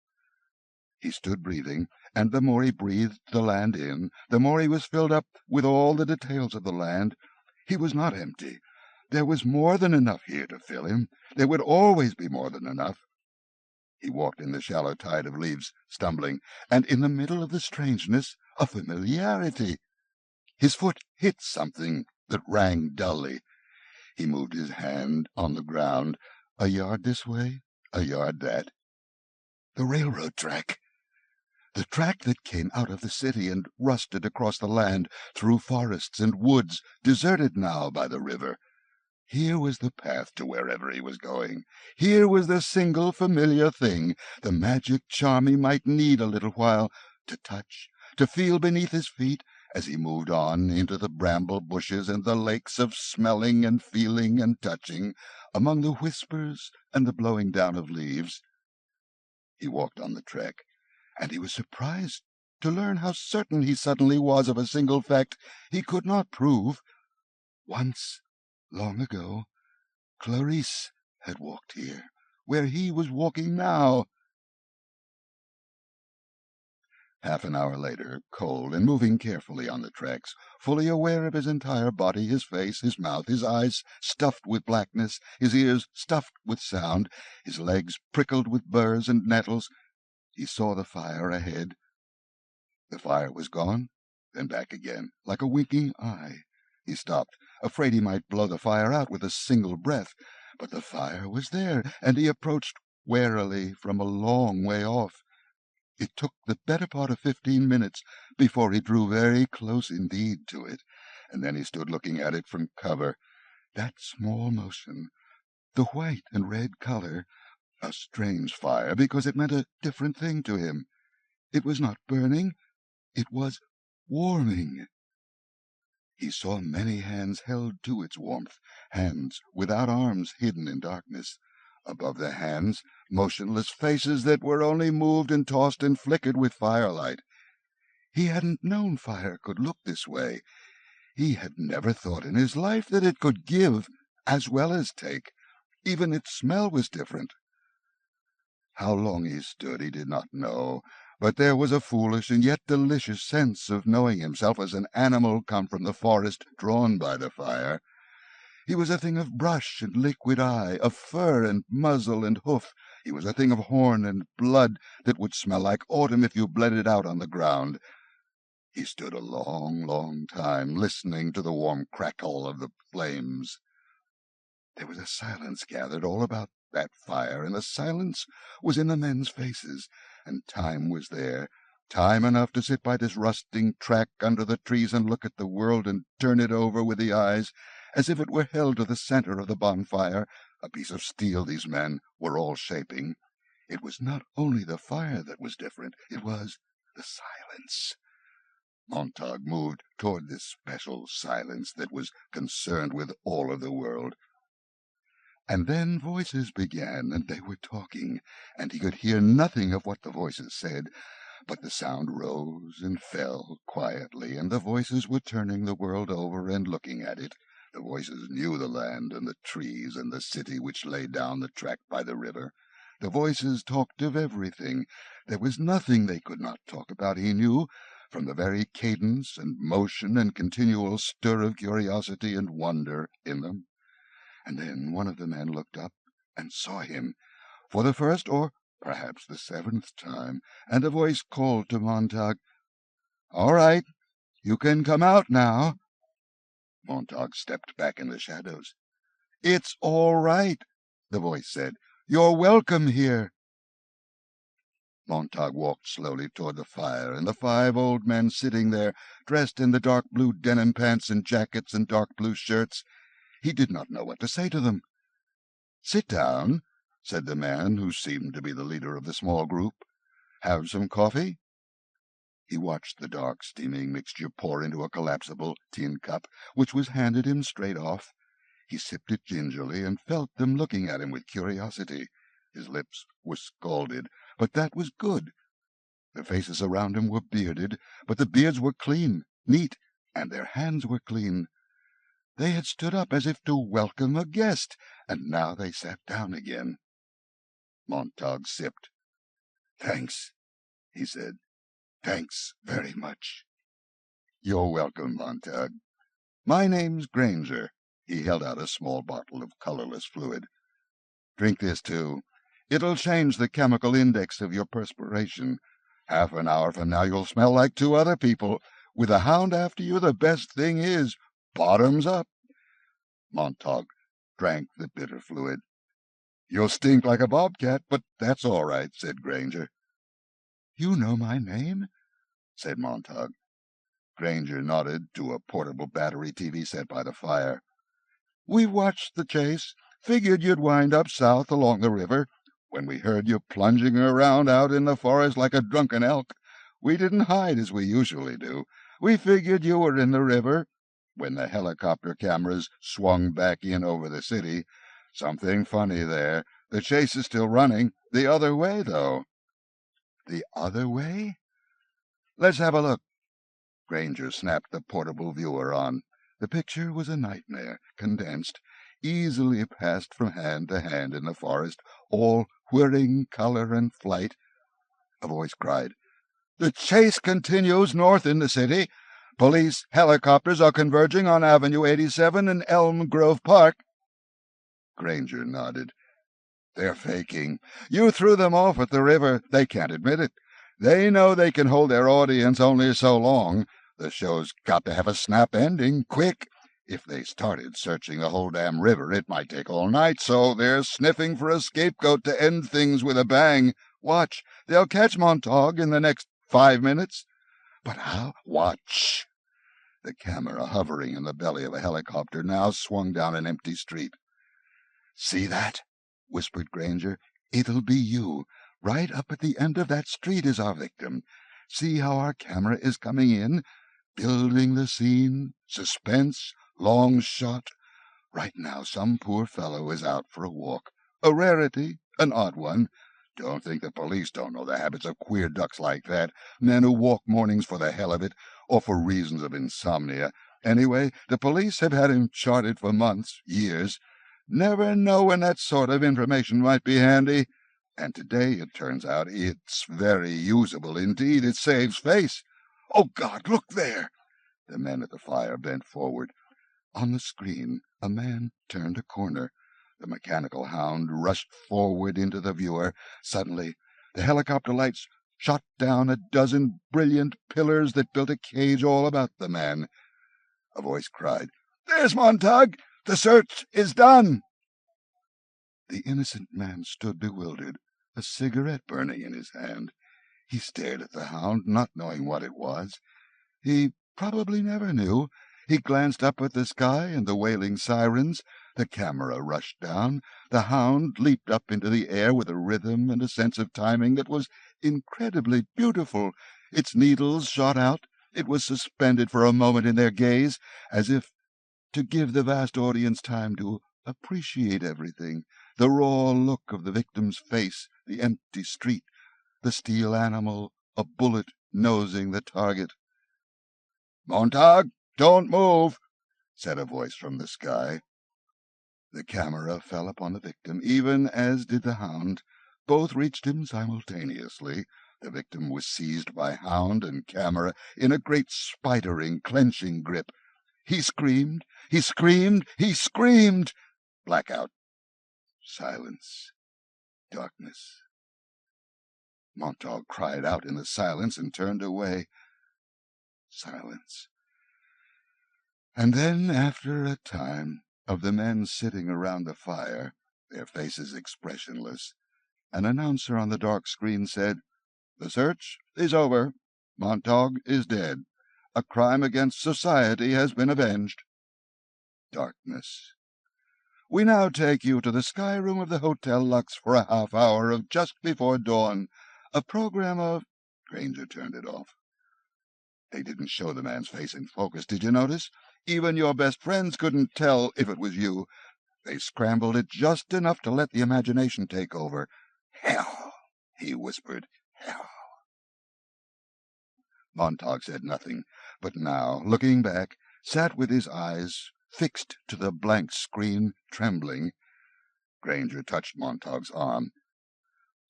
He stood breathing, and the more he breathed the land in, the more he was filled up with all the details of the land. He was not empty. There was more than enough here to fill him. There would always be more than enough. He walked in the shallow tide of leaves, stumbling, and in the middle of the strangeness, a familiarity. His foot hit something that rang dully. He moved his hand on the ground, a yard this way, a yard that. The railroad track. The track that came out of the city and rusted across the land, through forests and woods, deserted now by the river. Here was the path to wherever he was going. Here was the single familiar thing, the magic charm he might need a little while to touch, to feel beneath his feet, as he moved on into the bramble bushes and the lakes of smelling and feeling and touching, among the whispers and the blowing down of leaves. He walked on the track, and he was surprised to learn how certain he suddenly was of a single fact he could not prove. Once, long ago, Clarice had walked here, where he was walking now. Half an hour later, cold and moving carefully on the tracks, fully aware of his entire body, his face, his mouth, his eyes stuffed with blackness, his ears stuffed with sound, his legs prickled with burrs and nettles, he saw the fire ahead. The fire was gone, then back again, like a winking eye. He stopped, afraid he might blow the fire out with a single breath, but the fire was there, and he approached warily from a long way off. It took the better part of 15 minutes before he drew very close indeed to it, and then he stood looking at it from cover. That small motion, the white and red color, a strange fire, because it meant a different thing to him. It was not burning. It was warming. He saw many hands held to its warmth, hands without arms hidden in darkness. Above the hands, motionless faces that were only moved and tossed and flickered with firelight. He hadn't known fire could look this way. He had never thought in his life that it could give as well as take. Even its smell was different. How long he stood he did not know, but there was a foolish and yet delicious sense of knowing himself as an animal come from the forest, drawn by the fire. He was a thing of brush and liquid eye, of fur and muzzle and hoof. He was a thing of horn and blood that would smell like autumn if you bled it out on the ground. He stood a long, long time, listening to the warm crackle of the flames. There was a silence gathered all about that fire, and the silence was in the men's faces, and time was there, time enough to sit by this rusting track under the trees and look at the world and turn it over with the eyes, as if it were held to the center of the bonfire, a piece of steel these men were all shaping. It was not only the fire that was different, it was the silence. Montag moved toward this special silence that was concerned with all of the world. And then voices began, and they were talking, and he could hear nothing of what the voices said, but the sound rose and fell quietly, and the voices were turning the world over and looking at it. The voices knew the land and the trees and the city which lay down the track by the river. The voices talked of everything. There was nothing they could not talk about, he knew, from the very cadence and motion and continual stir of curiosity and wonder in them. And then one of the men looked up and saw him, for the first or perhaps the 7th time, and a voice called to Montag, "All right, you can come out now." Montag stepped back in the shadows. "It's all right," the voice said. "You're welcome here." Montag walked slowly toward the fire, and the 5 old men sitting there, dressed in the dark blue denim pants and jackets and dark blue shirts. He did not know what to say to them. "Sit down," said the man who seemed to be the leader of the small group. "Have some coffee?" He watched the dark, steaming mixture pour into a collapsible tin cup, which was handed him straight off. He sipped it gingerly and felt them looking at him with curiosity. His lips were scalded, but that was good. The faces around him were bearded, but the beards were clean, neat, and their hands were clean. They had stood up as if to welcome a guest, and now they sat down again. Montag sipped. "Thanks," he said. "Thanks very much." "You're welcome, Montag. My name's Granger." He held out a small bottle of colorless fluid. "Drink this, too. It'll change the chemical index of your perspiration. Half an hour from now you'll smell like 2 other people. With a hound after you, the best thing is bottoms up." Montag drank the bitter fluid. "You'll stink like a bobcat, but that's all right," said Granger. "You know my name?" said Montag. Granger nodded to a portable battery TV set by the fire. "We watched the chase. Figured you'd wind up south along the river. When we heard you plunging around out in the forest like a drunken elk, we didn't hide as we usually do. We figured you were in the river. When the helicopter cameras swung back in over the city, something funny there. The chase is still running. The other way, though." "The other way?" "Let's have a look." Granger snapped the portable viewer on. The picture was a nightmare, condensed, easily passed from hand to hand in the forest, all whirring color and flight. A voice cried, "The chase continues north in the city. Police helicopters are converging on Avenue 87 and Elm Grove Park." Granger nodded. "They're faking. You threw them off at the river. They can't admit it. They know they can hold their audience only so long. The show's got to have a snap ending, quick. If they started searching the whole damn river, it might take all night, so they're sniffing for a scapegoat to end things with a bang. Watch. They'll catch Montag in the next 5 minutes." "But how?" "Watch." The camera, hovering in the belly of a helicopter, now swung down an empty street. "See that?" whispered Granger. "It'll be you. Right up at the end of that street is our victim. See how our camera is coming in, building the scene, suspense, long shot. Right now some poor fellow is out for a walk. A rarity, an odd one. Don't think the police don't know the habits of queer ducks like that, men who walk mornings for the hell of it, or for reasons of insomnia. Anyway, the police have had him charted for months, years. Never know when that sort of information might be handy. And today, it turns out, it's very usable indeed. It saves face. Oh, God, look there! The men at the fire bent forward. On the screen, a man turned a corner. The mechanical hound rushed forward into the viewer. Suddenly, the helicopter lights shot down a dozen brilliant pillars that built a cage all about the man. A voice cried, "There's Montag! The search is done!" The innocent man stood bewildered, a cigarette burning in his hand. He stared at the hound, not knowing what it was. He probably never knew. He glanced up at the sky and the wailing sirens. The camera rushed down. The hound leaped up into the air with a rhythm and a sense of timing that was incredibly beautiful. Its needles shot out. It was suspended for a moment in their gaze, as if to give the vast audience time to appreciate everything. The raw look of the victim's face, the empty street, the steel animal, a bullet nosing the target. "Montag, don't move," said a voice from the sky. The camera fell upon the victim, even as did the hound. Both reached him simultaneously. The victim was seized by hound and camera in a great spidering, clenching grip. He screamed, he screamed, he screamed! Blackout. Silence. Darkness. Montag cried out in the silence and turned away. Silence. And then, after a time, of the men sitting around the fire, their faces expressionless, an announcer on the dark screen said, "The search is over. Montag is dead. A crime against society has been avenged." Darkness. "We now take you to the sky room of the Hotel Lux for a half-hour of Just Before Dawn, a program of—" Granger turned it off. They didn't show the man's face in focus, did you notice? Even your best friends couldn't tell if it was you. They scrambled it just enough to let the imagination take over. "Hell," he whispered, "hell." Montag said nothing, but now, looking back, sat with his eyes fixed to the blank screen, trembling. Granger touched Montag's arm.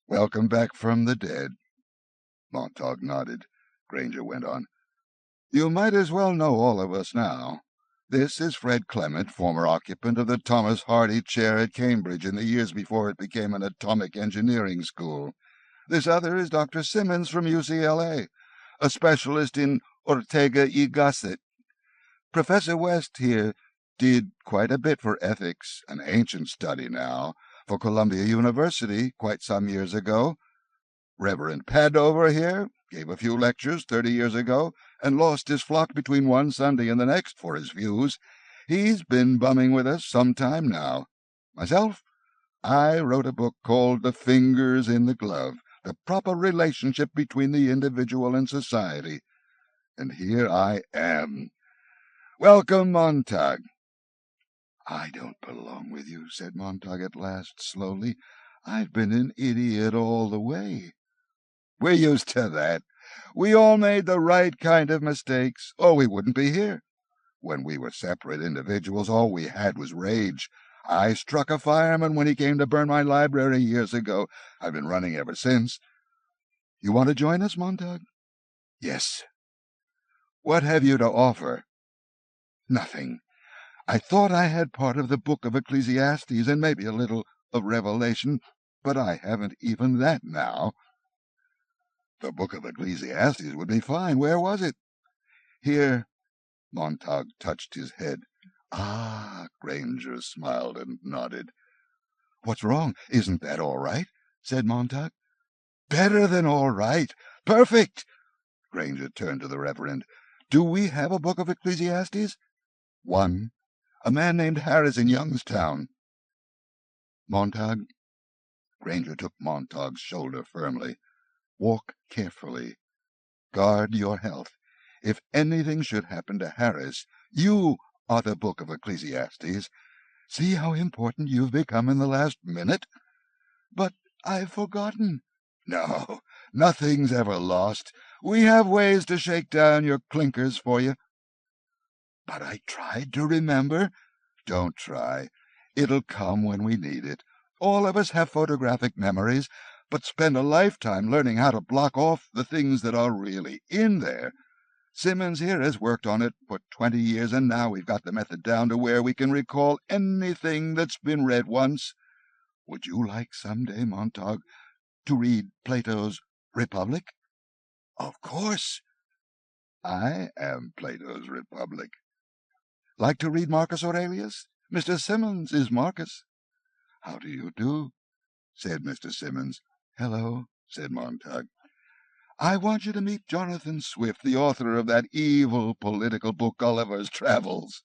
"Welcome back from the dead." Montag nodded. Granger went on. "You might as well know all of us now. This is Fred Clement, former occupant of the Thomas Hardy chair at Cambridge in the years before it became an atomic engineering school. This other is Dr. Simmons from UCLA, a specialist in Ortega y Gasset. Professor West here did quite a bit for ethics, an ancient study now, for Columbia University quite some years ago. Reverend Padover here gave a few lectures 30 years ago and lost his flock between one Sunday and the next for his views. He's been bumming with us some time now. Myself, I wrote a book called The Fingers in the Glove, the proper relationship between the individual and society. And here I am. Welcome, Montag." "I don't belong with you," said Montag at last, slowly. "I've been an idiot all the way." "We're used to that. We all made the right kind of mistakes, or we wouldn't be here. When we were separate individuals, all we had was rage. I struck a fireman when he came to burn my library years ago. I've been running ever since. You want to join us, Montag?" "Yes." "What have you to offer?" "Nothing. I thought I had part of the Book of Ecclesiastes and maybe a little of Revelation, but I haven't even that now." "The Book of Ecclesiastes would be fine. Where was it?" "Here." Montag touched his head. "Ah!" Granger smiled and nodded. "What's wrong? Isn't that all right?" said Montag. "Better than all right. Perfect!" Granger turned to the Reverend. "Do we have a Book of Ecclesiastes?" "One. A man named Harris in Youngstown." "Montag." Granger took Montag's shoulder firmly. "Walk carefully. guard your health. If anything should happen to Harris, you are the book of Ecclesiastes. See how important you've become in the last minute? But I've forgotten. No, nothing's ever lost. We have ways to shake down your clinkers for you. But I tried to remember. Don't try. It'll come when we need it. All of us have photographic memories, but spend a lifetime learning how to block off the things that are really in there. Simmons here has worked on it for 20 years, and now we've got the method down to where we can recall anything that's been read once. Would you like someday, Montag, to read Plato's Republic? Of course. I am Plato's Republic. Like to read Marcus Aurelius? Mr. Simmons is Marcus. How do you do? Said Mr. Simmons. Hello, said Montag. I want you to meet Jonathan Swift, the author of that evil political book Gulliver's Travels.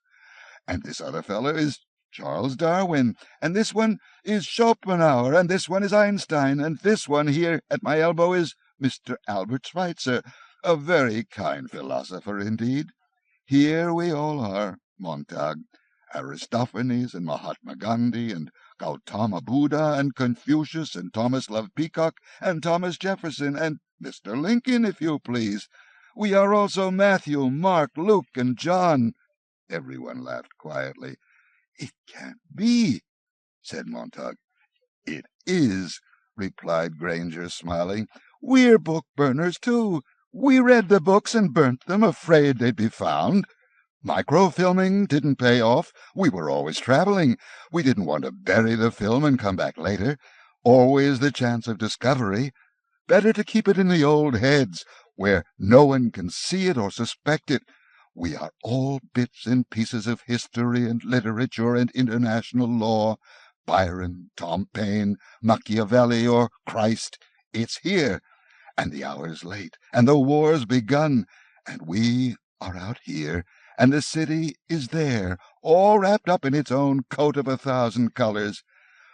And this other fellow is Charles Darwin, and this one is Schopenhauer, and this one is Einstein, and this one here at my elbow is Mr. Albert Schweitzer, a very kind philosopher indeed. Here we all are, Montag, Aristophanes and Mahatma Gandhi and Gautama Buddha and Confucius and Thomas Love Peacock and Thomas Jefferson and Mr. Lincoln, if you please. We are also Matthew, Mark, Luke, and John. Everyone laughed quietly. It can't be, said Montag. It is, replied Granger, smiling. We're book burners, too. We read the books and burnt them, afraid they'd be found. Microfilming didn't pay off. We were always traveling. We didn't want to bury the film and come back later. Always the chance of discovery. Better to keep it in the old heads, where no one can see it or suspect it. We are all bits and pieces of history and literature and international law. Byron, Tom Paine, Machiavelli, or Christ. It's here, and the hour's late, and the war's begun, and we are out here, and the city is there, all wrapped up in its own coat of 1,000 colors.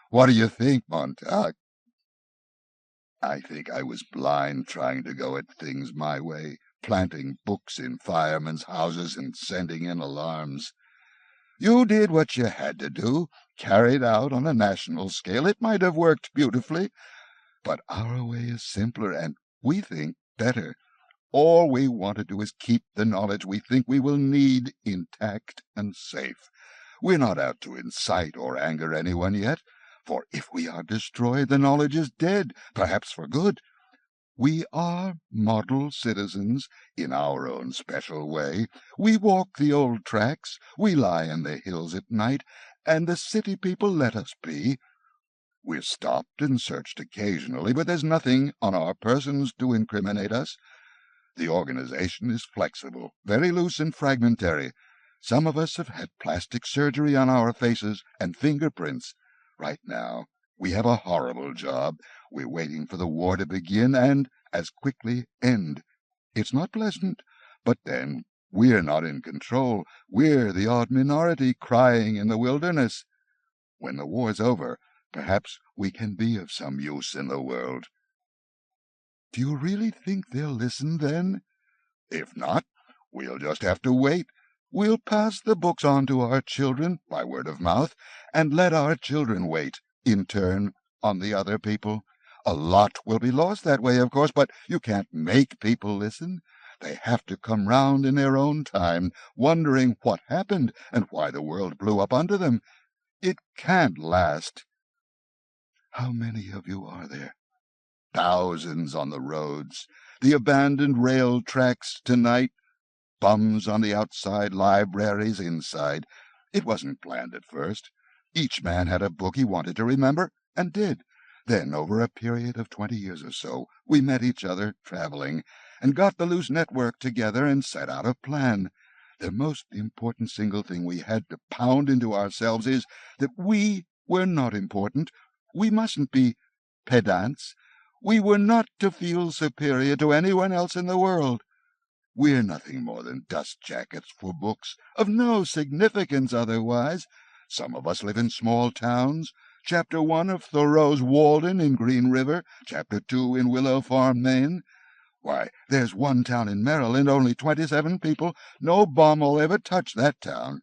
What do you think, Montag? I think I was blind trying to go at things my way, planting books in firemen's houses and sending in alarms. You did what you had to do, carried out on a national scale. It might have worked beautifully, but our way is simpler and, we think, better. All we want to do is keep the knowledge we think we will need intact and safe. We're not out to incite or anger anyone yet, for if we are destroyed, the knowledge is dead, perhaps for good. We are model citizens in our own special way. We walk the old tracks, we lie in the hills at night, and the city people let us be. We're stopped and searched occasionally, but there's nothing on our persons to incriminate us. The organization is flexible, very loose and fragmentary. Some of us have had plastic surgery on our faces and fingerprints. Right now, we have a horrible job. We're waiting for the war to begin and, as quickly, end. It's not pleasant, but then we're not in control. We're the odd minority crying in the wilderness. When the war's over, perhaps we can be of some use in the world. Do you really think they'll listen then? If not, we'll just have to wait. We'll pass the books on to our children by word of mouth, and let our children wait, in turn, on the other people. A lot will be lost that way, of course, but you can't make people listen. They have to come round in their own time, wondering what happened and why the world blew up under them. It can't last. How many of you are there? Thousands on the roads, the abandoned rail tracks tonight, bums on the outside, libraries inside. It wasn't planned at first. Each man had a book he wanted to remember, and did. Then, over a period of 20 years or so, we met each other, traveling, and got the loose network together and set out a plan. The most important single thing we had to pound into ourselves is that we were not important. We mustn't be pedants. We were not to feel superior to anyone else in the world. We're nothing more than dust jackets for books, of no significance otherwise. Some of us live in small towns. Chapter 1 of Thoreau's Walden in Green River, Chapter 2 in Willow Farm, Maine. Why, there's one town in Maryland, only 27 people. No bomb will ever touch that town.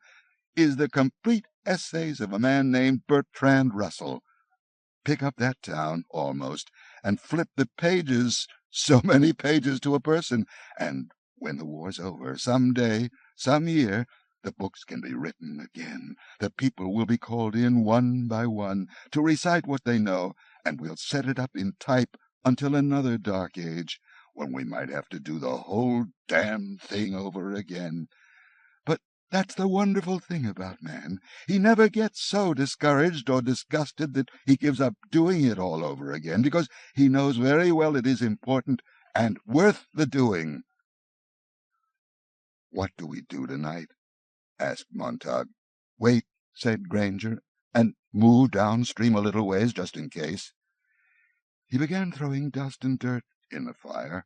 Is the complete essays of a man named Bertrand Russell. Pick up that town, almost, and flip the pages, so many pages to a person, and when the war's over, some day, some year, the books can be written again. The people will be called in one by one to recite what they know, and we'll set it up in type until another dark age, when we might have to do the whole damn thing over again. But that's the wonderful thing about man. He never gets so discouraged or disgusted that he gives up doing it all over again, because he knows very well it is important and worth the doing. "What do we do tonight?" asked Montag. "Wait," said Granger, "and move downstream a little ways, just in case." He began throwing dust and dirt in the fire.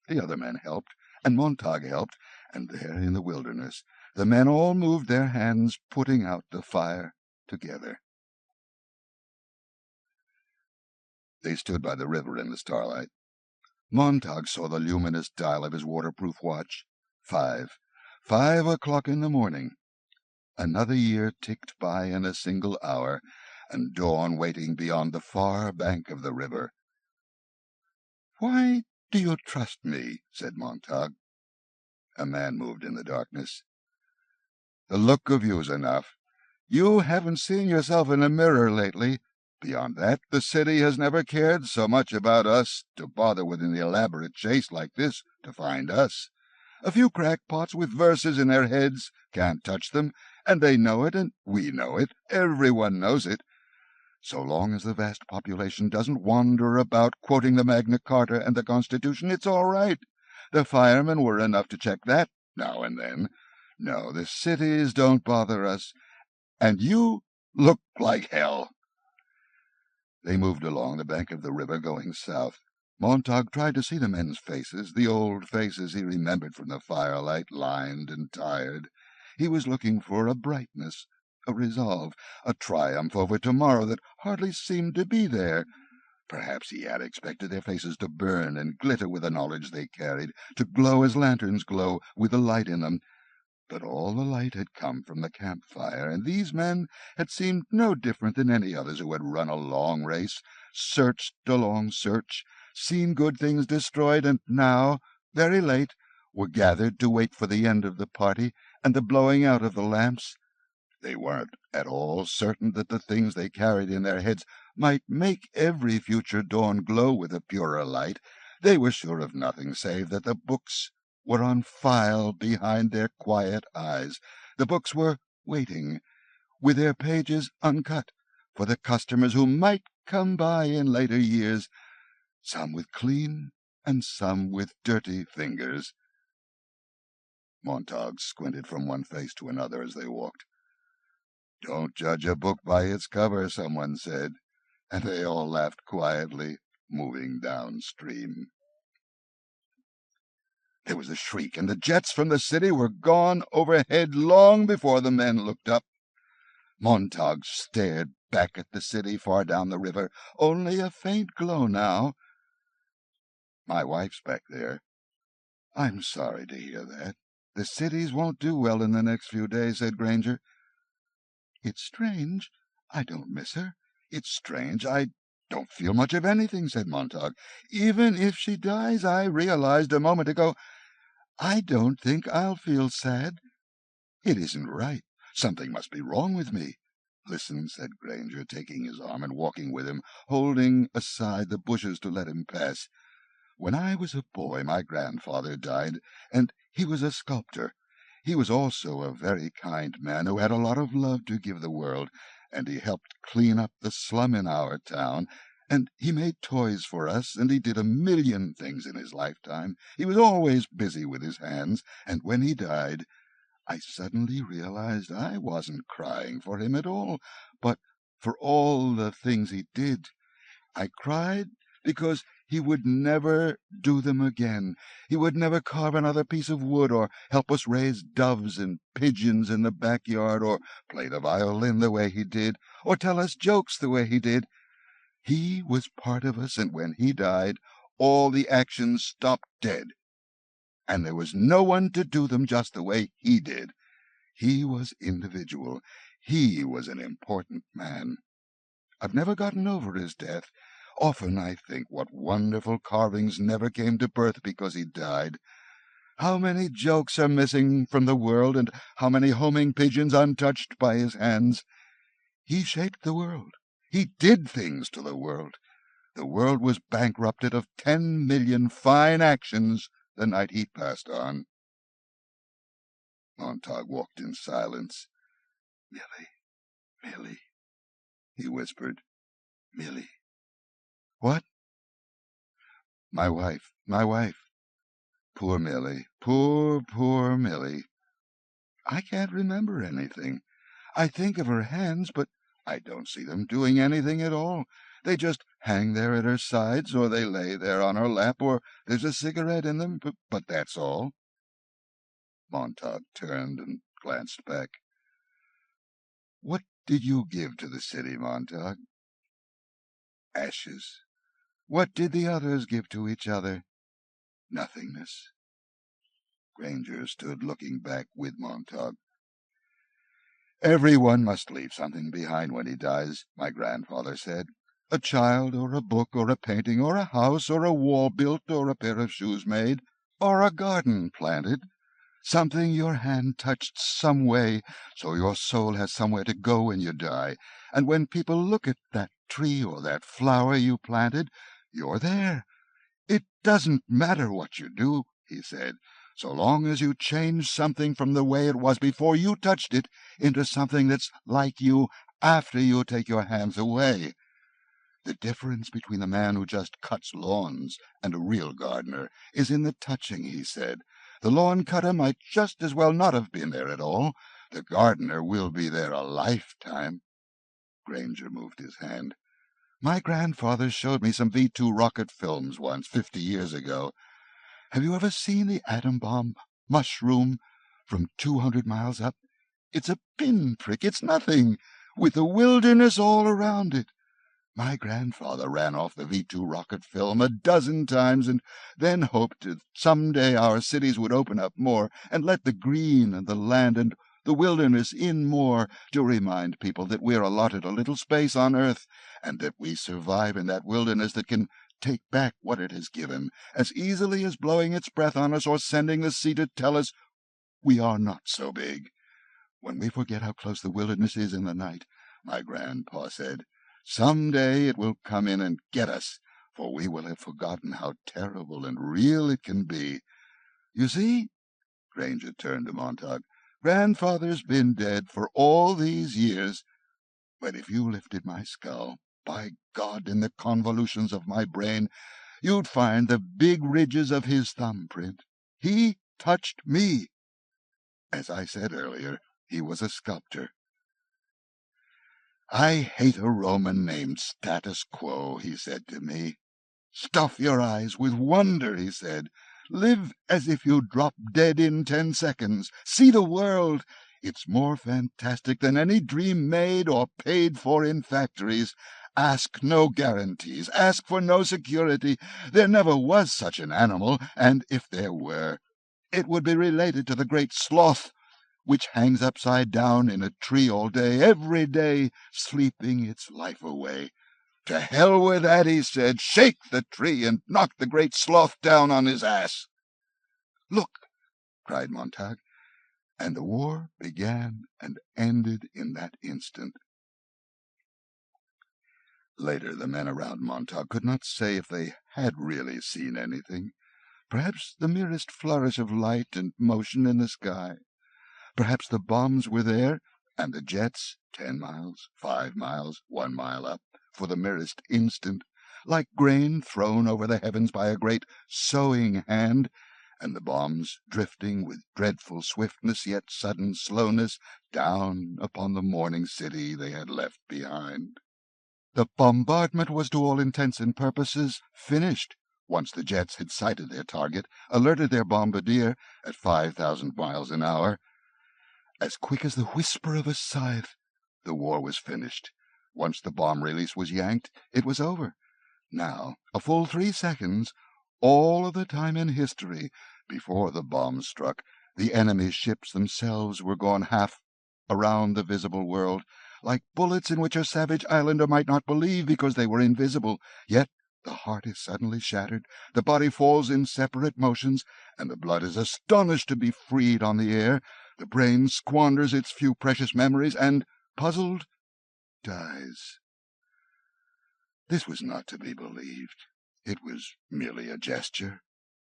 The other men helped, and Montag helped, and there in the wilderness the men all moved their hands, putting out the fire together. They stood by the river in the starlight. Montag saw the luminous dial of his waterproof watch. 5 o'clock in the morning. Another year ticked by in a single hour, and dawn waiting beyond the far bank of the river. "Why do you trust me?" said Montag. A man moved in the darkness. "The look of you's enough. You haven't seen yourself in a mirror lately. Beyond that, the city has never cared so much about us to bother with an elaborate chase like this to find us. A few crackpots with verses in their heads can't touch them, and they know it, and we know it. Everyone knows it. So long as the vast population doesn't wander about quoting the Magna Carta and the Constitution, it's all right. The firemen were enough to check that now and then. No, the cities don't bother us, and you look like hell." They moved along the bank of the river, going south. Montag tried to see the men's faces, the old faces he remembered from the firelight, lined and tired. He was looking for a brightness, a resolve, a triumph over tomorrow that hardly seemed to be there. Perhaps he had expected their faces to burn and glitter with the knowledge they carried, to glow as lanterns glow, with the light in them. But all the light had come from the campfire, and these men had seemed no different than any others who had run a long race, searched a long search, seen good things destroyed, and now, very late, were gathered to wait for the end of the party and the blowing out of the lamps. They weren't at all certain that the things they carried in their heads might make every future dawn glow with a purer light. They were sure of nothing save that the books were on file behind their quiet eyes. The books were waiting, with their pages uncut, for the customers who might come by in later years, some with clean and some with dirty fingers. Montag squinted from one face to another as they walked. "Don't judge a book by its cover," someone said, and they all laughed quietly, moving downstream. There was a shriek, and the jets from the city were gone overhead long before the men looked up. Montag stared back at the city far down the river, only a faint glow now. "My wife's back there." "I'm sorry to hear that. The cities won't do well in the next few days," said Granger. "It's strange. I don't miss her. It's strange. I don't feel much of anything," said Montag. "Even if she dies, I realized a moment ago, I don't think I'll feel sad. It isn't right. Something must be wrong with me." "Listen," said Granger, taking his arm and walking with him, holding aside the bushes to let him pass. "When I was a boy, my grandfather died, and he was a sculptor. He was also a very kind man who had a lot of love to give the world, and he helped clean up the slum in our town, and he made toys for us, and he did a million things in his lifetime. He was always busy with his hands, and when he died, I suddenly realized I wasn't crying for him at all, but for all the things he did. I cried because he would never do them again. He would never carve another piece of wood, or help us raise doves and pigeons in the backyard, or play the violin the way he did, or tell us jokes the way he did. He was part of us, and when he died, all the actions stopped dead. And there was no one to do them just the way he did. He was individual. He was an important man. I've never gotten over his death. Often I think what wonderful carvings never came to birth because he died. How many jokes are missing from the world, and how many homing pigeons untouched by his hands. He shaped the world. He did things to the world. The world was bankrupted of 10 million fine actions the night he passed on. Montag walked in silence. Millie, he whispered. Millie. What? My wife. Poor Millie, poor Millie. I can't remember anything. I think of her hands, but I don't see them doing anything at all. They just hang there at her sides, or they lay there on her lap, or there's a cigarette in them, but that's all. Montag turned and glanced back. What did you give to the city, Montag? Ashes. What did the others give to each other? Nothingness. Granger stood looking back with Montag. Everyone must leave something behind when he dies, my grandfather said. A child, or a book, or a painting, or a house, or a wall built, or a pair of shoes made, or a garden planted. Something your hand touched some way, so your soul has somewhere to go when you die. And when people look at that tree or that flower you planted, you're there. It doesn't matter what you do, he said, so long as you change something from the way it was before you touched it into something that's like you after you take your hands away. The difference between the man who just cuts lawns and a real gardener is in the touching, he said. The lawn cutter might just as well not have been there at all. The gardener will be there a lifetime. Granger moved his hand. My grandfather showed me some V2 rocket films once, 50 years ago. Have you ever seen the atom bomb mushroom from 200 miles up? It's a pinprick, it's nothing, with the wilderness all around it. My grandfather ran off the V2 rocket film a dozen times and then hoped that someday our cities would open up more and let the green and the land and the wilderness in more to remind people that we're allotted a little space on earth and that we survive in that wilderness that can take back what it has given as easily as blowing its breath on us or sending the sea to tell us we are not so big. When we forget how close the wilderness is in the night, my grandpa said, some day it will come in and get us, for we will have forgotten how terrible and real it can be. You see, Granger turned to Montag, grandfather's been dead for all these years, but if you lifted my skull, by God, in the convolutions of my brain, you'd find the big ridges of his thumbprint. He touched me. As I said earlier, he was a sculptor. I hate a Roman named Status Quo, he said to me. Stuff your eyes with wonder, he said. Live as if you drop dead in 10 seconds. See the world. It's more fantastic than any dream made or paid for in factories. Ask no guarantees. Ask for no security. There never was such an animal, and if there were, it would be related to the great sloth, which hangs upside down in a tree all day, every day, sleeping its life away. To hell with that, he said. Shake the tree and knock the great sloth down on his ass. Look, cried Montag, and the war began and ended in that instant. Later, the men around Montag could not say if they had really seen anything. Perhaps the merest flourish of light and motion in the sky. Perhaps the bombs were there, and the jets, 10 miles, 5 miles, 1 mile up, for the merest instant, like grain thrown over the heavens by a great sowing hand, and the bombs drifting with dreadful swiftness yet sudden slowness down upon the morning city they had left behind. The bombardment was to all intents and purposes finished, once the jets had sighted their target, alerted their bombardier at 5,000 miles an hour. As quick as the whisper of a scythe, the war was finished. Once the bomb release was yanked, it was over. Now, a full 3 seconds, All of the time in history, before the bomb struck, the enemy's ships themselves were gone half around the visible world, like bullets in which a savage islander might not believe because they were invisible. Yet the heart is suddenly shattered, the body falls in separate motions, and the blood is astonished to be freed on the air. The brain squanders its few precious memories, and, puzzled, dies. This was not to be believed. It was merely a gesture.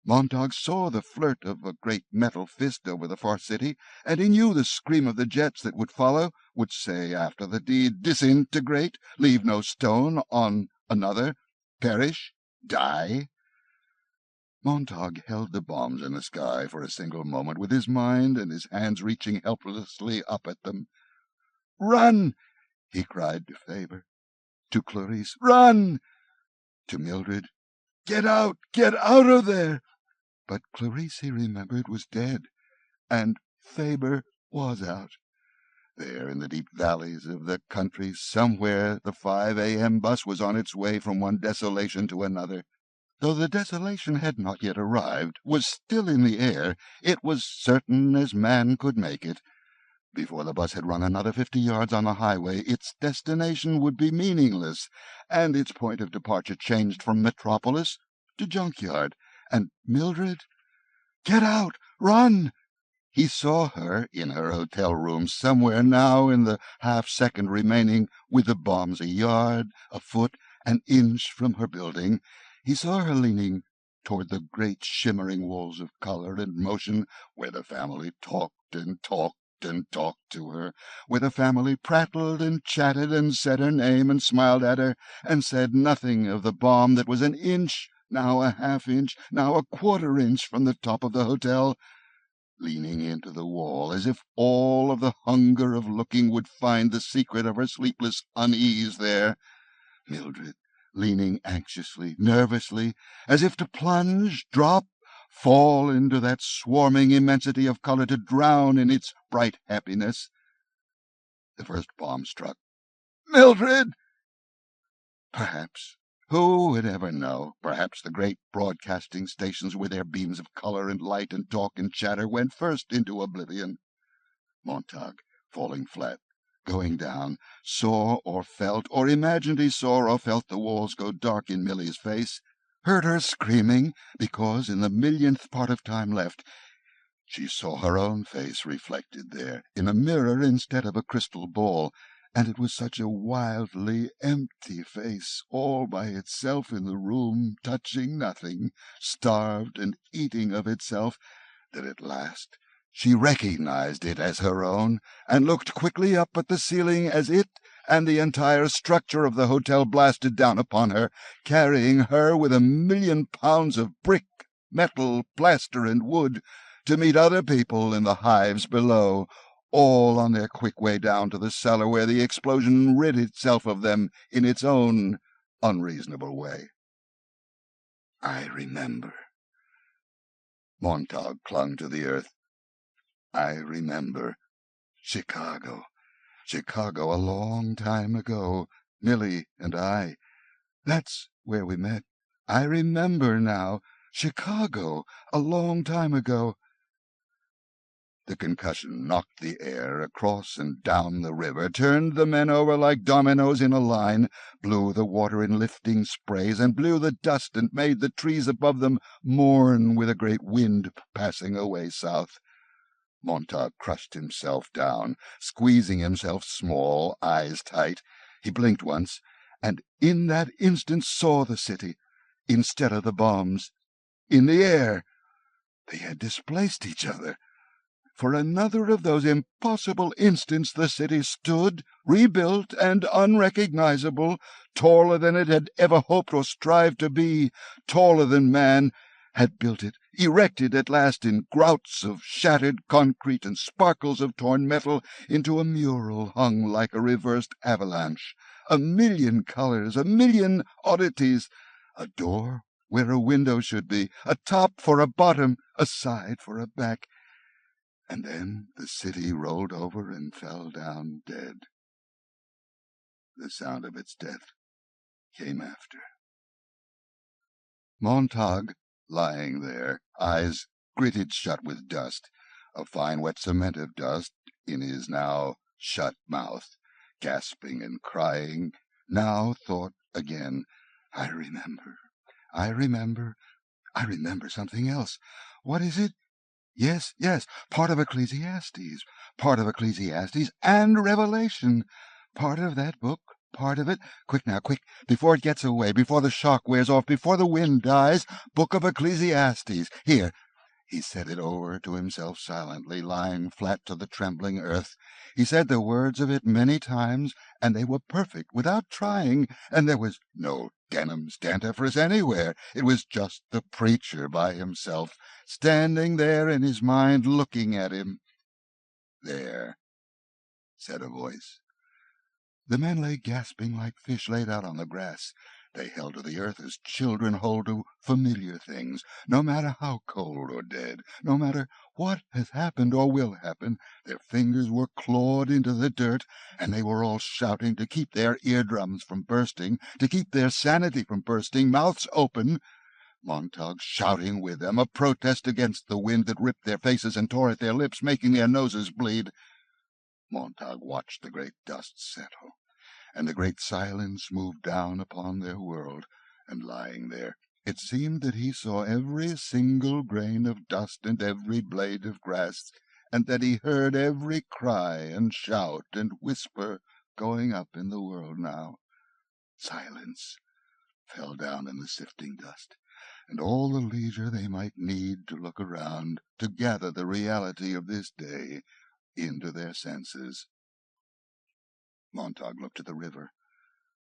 Montag saw the flirt of a great metal fist over the far city, and he knew the scream of the jets that would follow, would say after the deed, disintegrate, leave no stone on another, perish, die. Montag held the bombs in the sky for a single moment, with his mind and his hands reaching helplessly up at them. "Run!" he cried to Faber. To Clarice, "Run!" To Mildred, get out of there!" But Clarice, he remembered, was dead, and Faber was out. There in the deep valleys of the country, somewhere the 5 a.m. bus was on its way from one desolation to another. Though the desolation had not yet arrived, was still in the air, it was certain as man could make it. Before the bus had run another 50 yards on the highway, its destination would be meaningless, and its point of departure changed from metropolis to junkyard. And Mildred? Get out! Run! He saw her in her hotel room somewhere now in the half-second remaining, with the bombs a yard, a foot, an inch from her building. He saw her leaning toward the great shimmering walls of color and motion, where the family talked and talked and talked to her, where the family prattled and chatted and said her name and smiled at her, and said nothing of the bomb that was an inch, now a half-inch, now a quarter-inch from the top of the hotel, leaning into the wall, as if all of the hunger of looking would find the secret of her sleepless unease there. Mildred, leaning anxiously, nervously, as if to plunge, drop, fall into that swarming immensity of color, to drown in its bright happiness. The first bomb struck. Mildred! Perhaps, who would ever know, perhaps the great broadcasting stations with their beams of color and light and talk and chatter went first into oblivion. Montag, falling flat, going down, saw or felt or imagined he saw or felt the walls go dark in Millie's face, heard her screaming because in the millionth part of time left she saw her own face reflected there in a mirror instead of a crystal ball, and it was such a wildly empty face, all by itself in the room, touching nothing, starved and eating of itself, that at last she recognized it as her own, and looked quickly up at the ceiling as it and the entire structure of the hotel blasted down upon her, carrying her with 1,000,000 pounds of brick, metal, plaster, and wood, to meet other people in the hives below, all on their quick way down to the cellar, where the explosion rid itself of them in its own unreasonable way. I remember. Montag clung to the earth. I remember. Chicago. Chicago, a long time ago. Millie and I. That's where we met. I remember now. Chicago, a long time ago. The concussion knocked the air across and down the river, turned the men over like dominoes in a line, blew the water in lifting sprays, and blew the dust, and made the trees above them mourn with a great wind passing away south. Montag crushed himself down, squeezing himself small, eyes tight. He blinked once, and in that instant saw the city, instead of the bombs, in the air. They had displaced each other. For another of those impossible instants the city stood, rebuilt and unrecognizable, taller than it had ever hoped or strived to be, taller than man had built it, erected at last in grouts of shattered concrete and sparkles of torn metal, into a mural hung like a reversed avalanche, 1,000,000 colors, 1,000,000 oddities, a door where a window should be, a top for a bottom, a side for a back. And then the city rolled over and fell down dead. The sound of its death came after. Montag lying there, eyes gritted shut with dust, a fine wet cement of dust in his now shut mouth, gasping and crying, now thought again, I remember something else. What is it? Yes, part of Ecclesiastes and Revelation. Part of that book, part of it. Quick now, quick, before it gets away, before the shock wears off, before the wind dies. Book of Ecclesiastes. Here. He said it over to himself silently, lying flat to the trembling earth. He said the words of it many times, and they were perfect, without trying, and there was no Denham's dentifrice anywhere. It was just the preacher by himself, standing there in his mind, looking at him. There, said a voice. The men lay gasping like fish laid out on the grass. They held to the earth as children hold to familiar things, no matter how cold or dead, no matter what has happened or will happen. Their fingers were clawed into the dirt, and they were all shouting to keep their eardrums from bursting, to keep their sanity from bursting, mouths open. Montag shouting with them, a protest against the wind that ripped their faces and tore at their lips, making their noses bleed. Montag watched the great dust settle, and the great silence moved down upon their world, and lying there, it seemed that he saw every single grain of dust and every blade of grass, and that he heard every cry and shout and whisper going up in the world now. Silence fell down in the sifting dust, and all the leisure they might need to look around, to gather the reality of this day into their senses. Montag looked at the river.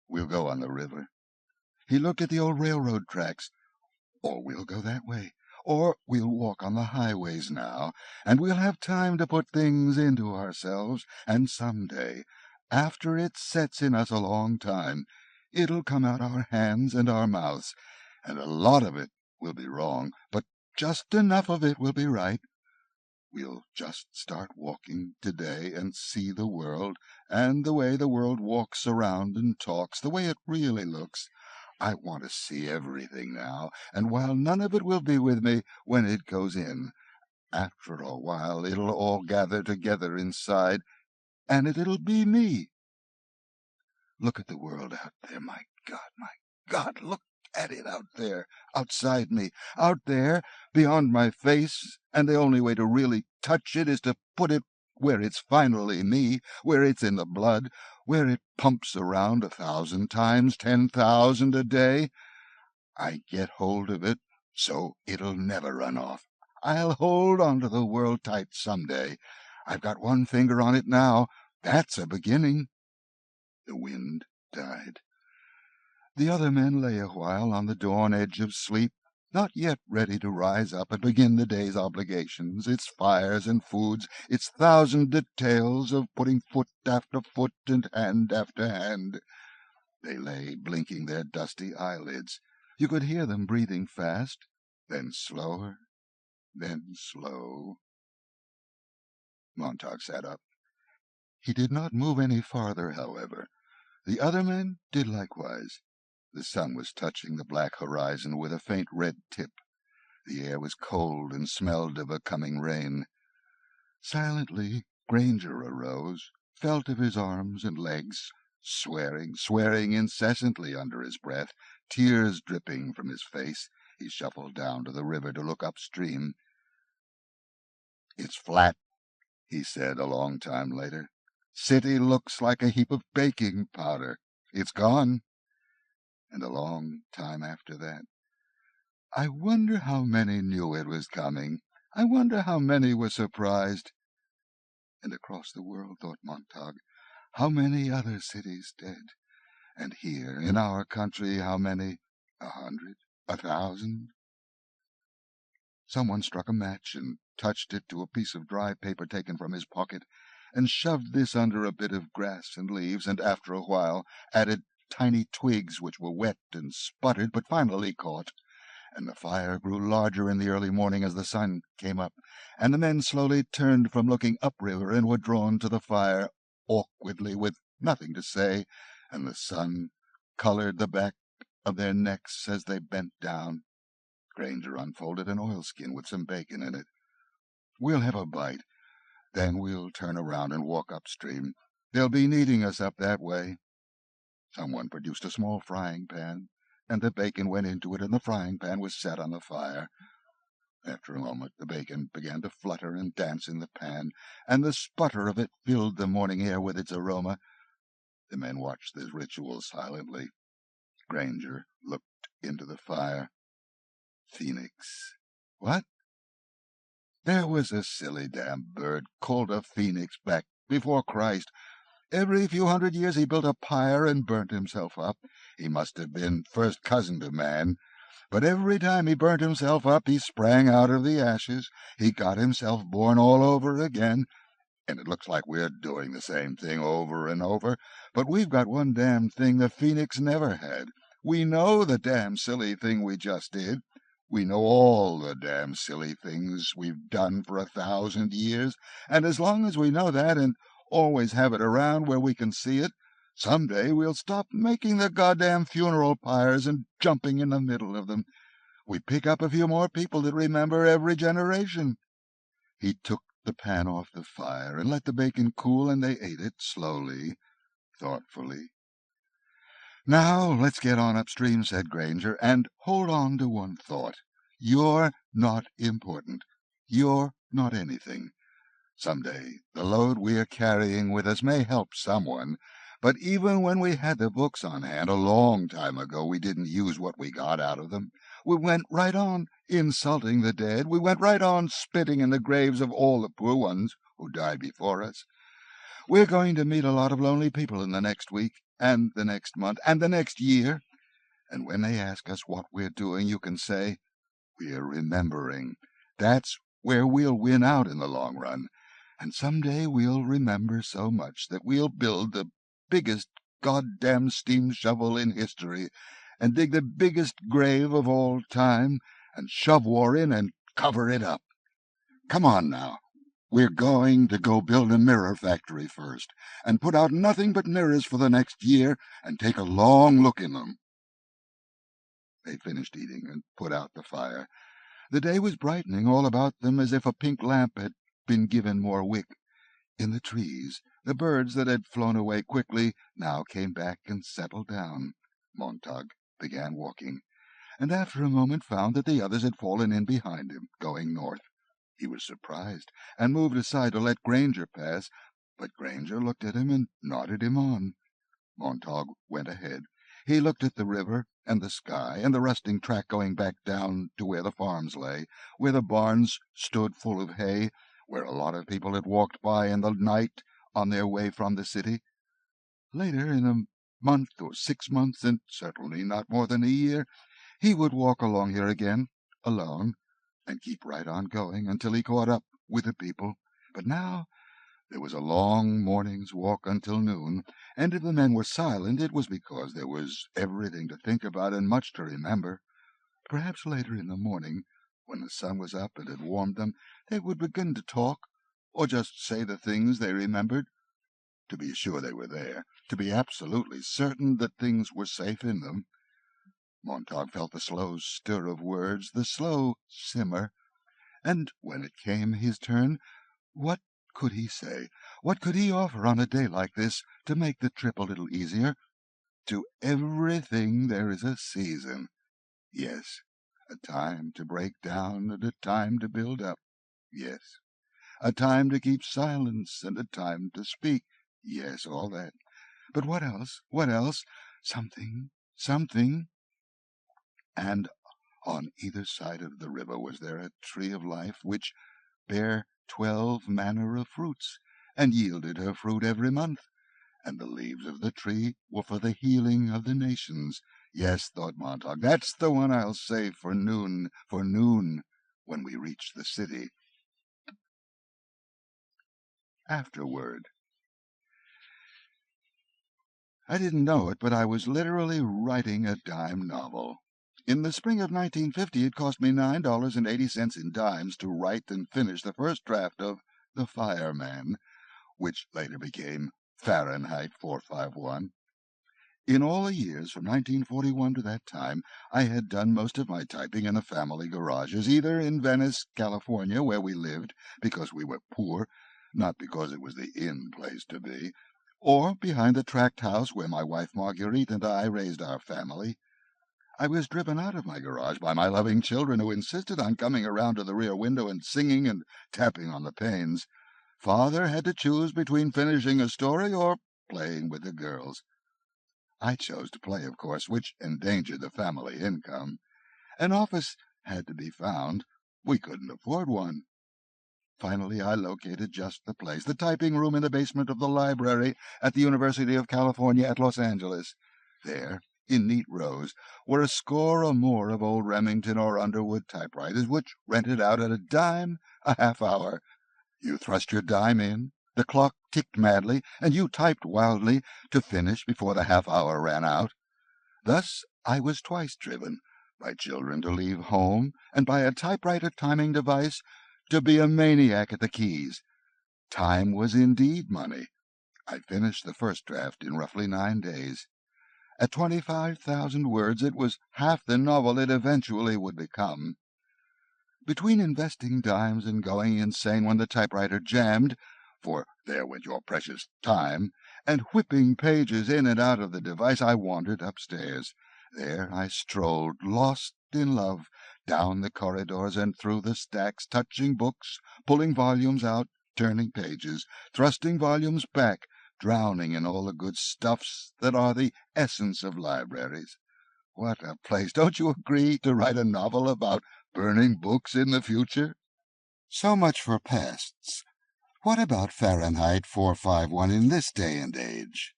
We'll go on the river. He looked at the old railroad tracks. Or we'll go that way. Or we'll walk on the highways now, and we'll have time to put things into ourselves, and some day, after it sets in us a long time, it'll come out our hands and our mouths, and a lot of it will be wrong, but just enough of it will be right. We'll just start walking today and see the world, and the way the world walks around and talks, the way it really looks. I want to see everything now, and while none of it will be with me when it goes in, after a while it'll all gather together inside, and it'll be me. Look at the world out there, my God, look at it out there, outside me, out there, beyond my face, and the only way to really touch it is to put it where it's finally me, where it's in the blood, where it pumps around 1,000 times, 10,000 a day. I get hold of it so it'll never run off. I'll hold on to the world tight some day. I've got one finger on it now. That's a beginning. The wind died. The other men lay a while on the dawn edge of sleep, not yet ready to rise up and begin the day's obligations, its fires and foods, its 1,000 details of putting foot after foot and hand after hand. They lay blinking their dusty eyelids. You could hear them breathing fast, then slower, then slow. Montag sat up. He did not move any farther, however. The other men did likewise. The sun was touching the black horizon with a faint red tip. The air was cold and smelled of a coming rain. Silently, Granger arose, felt of his arms and legs, swearing incessantly under his breath, tears dripping from his face. He shuffled down to the river to look upstream. "It's flat," he said a long time later. "City looks like a heap of baking powder. It's gone." And a long time after that, "I wonder how many knew it was coming. I wonder how many were surprised." And across the world, thought Montag, how many other cities dead? And here, in our country, how many? 100, 1,000? Someone struck a match and touched it to a piece of dry paper taken from his pocket, and shoved this under a bit of grass and leaves, and after a while added tiny twigs which were wet and sputtered, but finally caught. And the fire grew larger in the early morning as the sun came up, and the men slowly turned from looking upriver and were drawn to the fire, awkwardly, with nothing to say, and the sun colored the back of their necks as they bent down. Granger unfolded an oilskin with some bacon in it. "We'll have a bite. Then we'll turn around and walk upstream. They'll be needing us up that way." Someone produced a small frying pan, and the bacon went into it, and the frying pan was set on the fire. After a moment the bacon began to flutter and dance in the pan, and the sputter of it filled the morning air with its aroma. The men watched this ritual silently. Granger looked into the fire. Phoenix. What? There was a silly damn bird called a phoenix back before Christ. Every few hundred years he built a pyre and burnt himself up. He must have been first cousin to man. But every time he burnt himself up, he sprang out of the ashes. He got himself born all over again. And it looks like we're doing the same thing over and over. But we've got one damn thing the phoenix never had. We know the damn silly thing we just did. We know all the damn silly things we've done for 1,000 years. And as long as we know that and always have it around where we can see it, someday we'll stop making the goddamn funeral pyres and jumping in the middle of them. We pick up a few more people that remember every generation." He took the pan off the fire and let the bacon cool, and they ate it slowly, thoughtfully. "Now let's get on upstream," said Granger, "and hold on to one thought. You're not important. You're not anything. Someday the load we are carrying with us may help someone, but even when we had the books on hand a long time ago, we didn't use what we got out of them. We went right on insulting the dead. We went right on spitting in the graves of all the poor ones who died before us. We're going to meet a lot of lonely people in the next week, and the next month, and the next year. And when they ask us what we're doing, you can say, 'We're remembering.' That's where we'll win out in the long run. And someday we'll remember so much that we'll build the biggest goddamn steam shovel in history, and dig the biggest grave of all time, and shove war in and cover it up. Come on now. We're going to go build a mirror factory first, and put out nothing but mirrors for the next year, and take a long look in them." They finished eating and put out the fire. The day was brightening all about them as if a pink lamp had been given more wick. In the trees, the birds that had flown away quickly now came back and settled down. Montag began walking, and after a moment found that the others had fallen in behind him, going north. He was surprised, and moved aside to let Granger pass, but Granger looked at him and nodded him on. Montag went ahead. He looked at the river and the sky and the rusting track going back down to where the farms lay, where the barns stood full of hay, where a lot of people had walked by in the night on their way from the city. Later, in a month or 6 months, and certainly not more than a year, he would walk along here again, alone, and keep right on going until he caught up with the people. But now there was a long morning's walk until noon, and if the men were silent it was because there was everything to think about and much to remember. Perhaps later in the morning, when the sun was up and had warmed them, they would begin to talk, or just say the things they remembered. To be sure they were there, to be absolutely certain that things were safe in them. Montag felt the slow stir of words, the slow simmer, and when it came his turn, what could he say? What could he offer on a day like this to make the trip a little easier? To everything there is a season. Yes, a time to break down and a time to build up. Yes, a time to keep silence and a time to speak. Yes, all that. But what else? What else? Something. And on either side of the river was there a tree of life, which bare 12 manner of fruits, and yielded her fruit every month. And the leaves of the tree were for the healing of the nations. Yes, thought Montag, that's the one I'll save for noon, when we reach the city. Afterword. I didn't know it, but I was literally writing a dime novel. In the spring of 1950, it cost me $9.80 in dimes to write and finish the first draft of The Fireman, which later became Fahrenheit 451. In all the years from 1941 to that time, I had done most of my typing in the family garages, either in Venice, California, where we lived because we were poor, not because it was the in place to be, or behind the tract house where my wife Marguerite and I raised our family. I was driven out of my garage by my loving children, who insisted on coming around to the rear window and singing and tapping on the panes. Father had to choose between finishing a story or playing with the girls. I chose to play, of course, which endangered the family income. An office had to be found. We couldn't afford one. Finally, I located just the place, the typing room in the basement of the library at the University of California at Los Angeles. There, in neat rows, were a score or more of old Remington or Underwood typewriters, which rented out at a dime a half hour. You thrust your dime in, the clock ticked madly, and you typed wildly to finish before the half hour ran out. Thus I was twice driven, by children to leave home, and by a typewriter timing device to be a maniac at the keys. Time was indeed money. I finished the first draft in roughly 9 days. At 25,000 words, it was half the novel it eventually would become. Between investing dimes and going insane when the typewriter jammed, for there went your precious time, and whipping pages in and out of the device, I wandered upstairs. There I strolled, lost in love, down the corridors and through the stacks, touching books, pulling volumes out, turning pages, thrusting volumes back, drowning in all the good stuffs that are the essence of libraries. What a place! Don't you agree, to write a novel about burning books in the future? So much for pasts. What about Fahrenheit 451 in this day and age?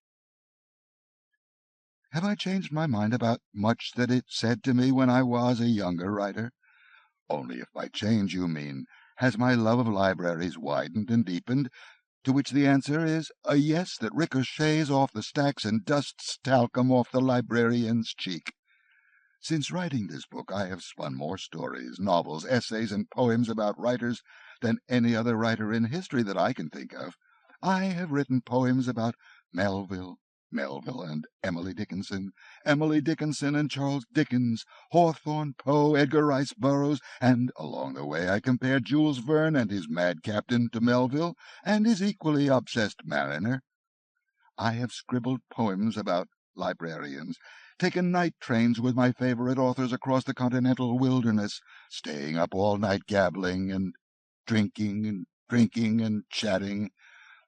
Have I changed my mind about much that it said to me when I was a younger writer? Only if by change you mean, has my love of libraries widened and deepened? To which the answer is a yes that ricochets off the stacks and dusts talcum off the librarian's cheek. Since writing this book, I have spun more stories, novels, essays, and poems about writers than any other writer in history that I can think of. I have written poems about Melville and Emily Dickinson and Charles Dickens, Hawthorne, Poe, Edgar Rice Burroughs, and along the way I compared Jules Verne and his mad captain to Melville and his equally obsessed mariner. I have scribbled poems about librarians, taken night trains with my favorite authors across the continental wilderness, staying up all night gabbling and drinking and chatting.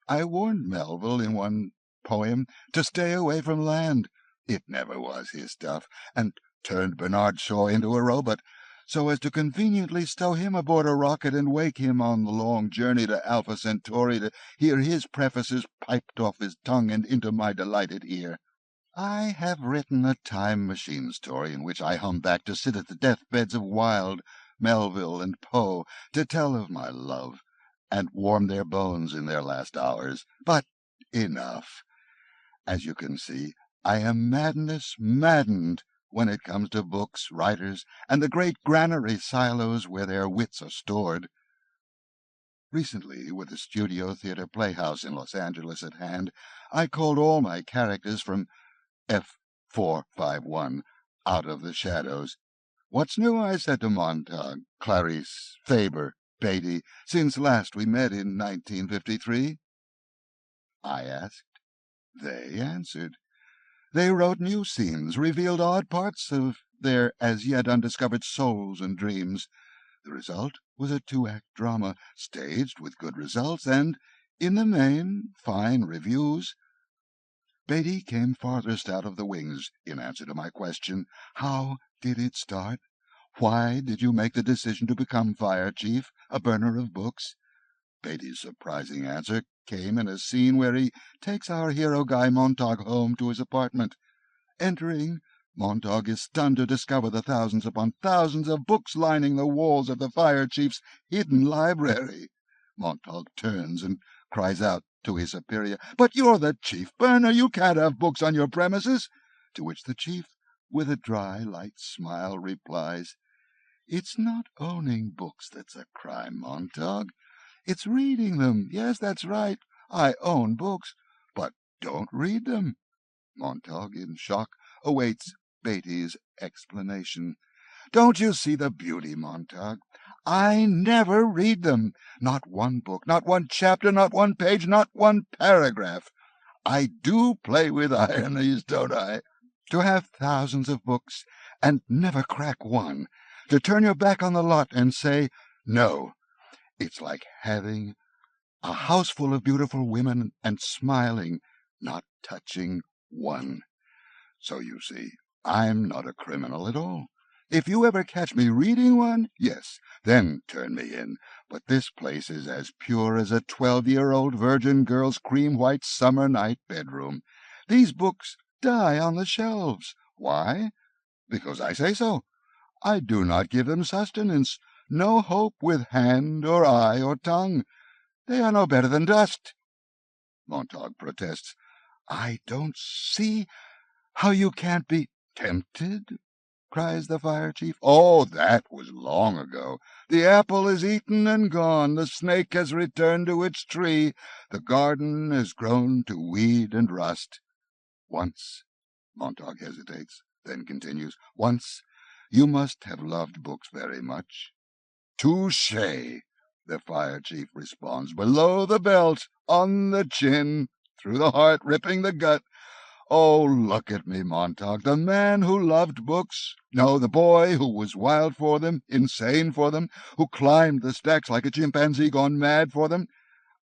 I warned Melville in one poem to stay away from land. It never was his stuff, and turned Bernard Shaw into a robot, so as to conveniently stow him aboard a rocket and wake him on the long journey to Alpha Centauri to hear his prefaces piped off his tongue and into my delighted ear. I have written a time machine story in which I hum back to sit at the deathbeds of Wilde, Melville, and Poe to tell of my love, and warm their bones in their last hours. But enough. As you can see, I am maddened when it comes to books, writers, and the great granary silos where their wits are stored. Recently, with the Studio Theater Playhouse in Los Angeles at hand, I called all my characters from F451 out of the shadows. "What's new?" I said to Montag, Clarice, Faber, Beatty, since last we met in 1953. I asked. They answered. They wrote new scenes, revealed odd parts of their as yet undiscovered souls and dreams. The result was a 2-act drama, staged with good results and, in the main, fine reviews. Beatty came farthest out of the wings in answer to my question, "How did it start? Why did you make the decision to become fire chief, a burner of books?" Beatty's surprising answer came in a scene where he takes our hero Guy Montag home to his apartment. Entering, Montag is stunned to discover the thousands upon thousands of books lining the walls of the fire chief's hidden library. Montag turns and cries out to his superior, "But you're the chief burner, you can't have books on your premises." To which the chief, with a dry, light smile, replies, "It's not owning books that's a crime, Montag. It's reading them. Yes, that's right. I own books, but don't read them. Montag, in shock, awaits Beatty's explanation. "Don't you see the beauty, Montag? I never read them. Not one book, not one chapter, not one page, not one paragraph. I do play with ironies, don't I? To have thousands of books and never crack one, to turn your back on the lot and say, no, it's like having a house full of beautiful women and smiling, not touching one. So you see, I'm not a criminal at all. If you ever catch me reading one, yes, then turn me in. But this place is as pure as a 12-year-old virgin girl's cream-white summer night bedroom. These books die on the shelves. Why? Because I say so. I do not give them sustenance, no hope with hand or eye or tongue. They are no better than dust." Montag protests. "I don't see how you can't be—" "Tempted?" cries the fire chief. "Oh, that was long ago. The apple is eaten and gone. The snake has returned to its tree. The garden has grown to weed and rust. Once," Montag hesitates, then continues, "once you must have loved books very much." "Touché," the fire chief responds, "below the belt, on the chin, through the heart, ripping the gut. Oh, look at me, Montag, the man who loved books. No, the boy who was wild for them, insane for them, who climbed the stacks like a chimpanzee gone mad for them.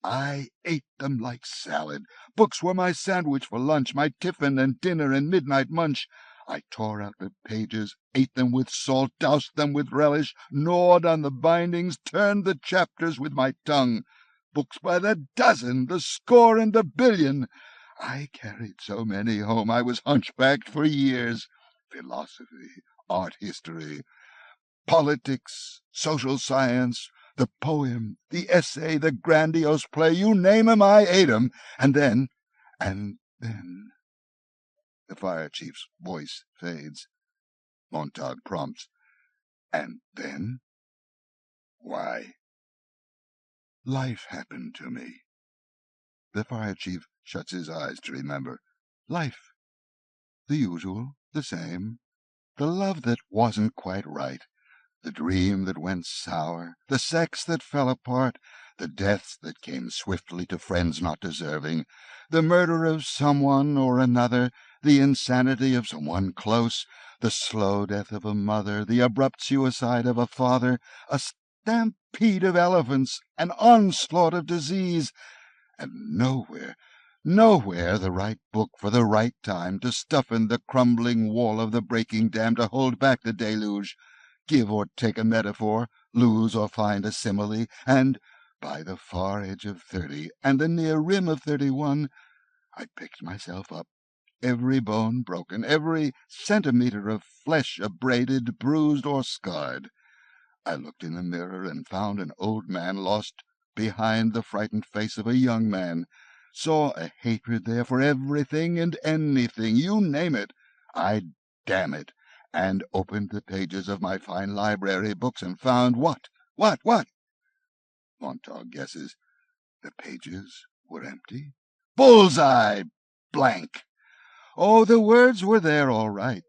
I ate them like salad. Books were my sandwich for lunch, my tiffin and dinner and midnight munch. I tore out the pages, ate them with salt, doused them with relish, gnawed on the bindings, turned the chapters with my tongue. Books by the dozen, the score and the billion. I carried so many home I was hunchbacked for years. Philosophy, art history, politics, social science, the poem, the essay, the grandiose play, you name 'em, I ate 'em. And then... The fire chief's voice fades. Montag prompts, "And then?" "Why?" "Life happened to me." The fire chief shuts his eyes to remember. Life. The usual, the same. The love that wasn't quite right. The dream that went sour. The sex that fell apart. The deaths that came swiftly to friends not deserving. The murder of someone or another. The insanity of someone close. The slow death of a mother. The abrupt suicide of a father. A stampede of elephants. An onslaught of disease. And nowhere the right book for the right time, to stuff in the crumbling wall of the breaking dam, to hold back the deluge, give or take a metaphor, lose or find a simile, and by the far edge of 30 and the near rim of 31, I picked myself up, every bone broken, every centimetre of flesh abraded, bruised or scarred. I looked in the mirror and found an old man lost behind the frightened face of a young man, saw a hatred there for everything and anything, you name it. I damn it, and opened the pages of my fine library books and found what? Montag guesses. The pages were empty. Bullseye! Blank! Oh, the words were there all right,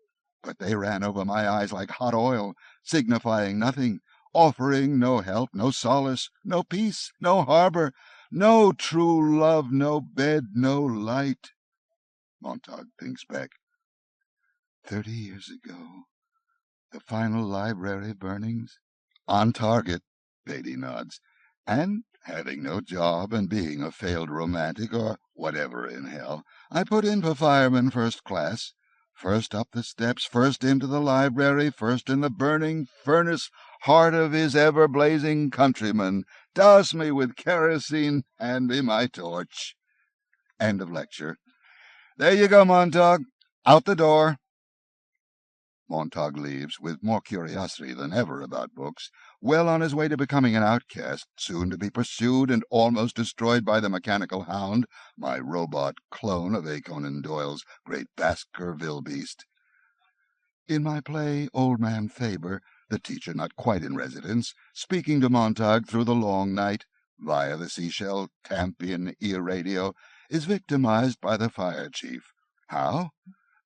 but they ran over my eyes like hot oil, signifying nothing, offering no help, no solace, no peace, no harbour, no true love, no bed, no light. Montag thinks back. 30 years ago, the final library burnings. On target, Beatty nods. And having no job and being a failed romantic or whatever in hell, I put in for fireman first class. First up the steps, first into the library, first in the burning furnace heart of his ever-blazing countrymen. Douse me with kerosene, hand me my torch. End of lecture. There you go, Montag. Out the door. Montag leaves, with more curiosity than ever about books, well on his way to becoming an outcast, soon to be pursued and almost destroyed by the mechanical hound, my robot clone of A. Conan Doyle's great Baskerville beast. In my play, Old Man Faber, the teacher not quite in residence, speaking to Montag through the long night, via the seashell Tampian ear radio, is victimized by the fire chief. How?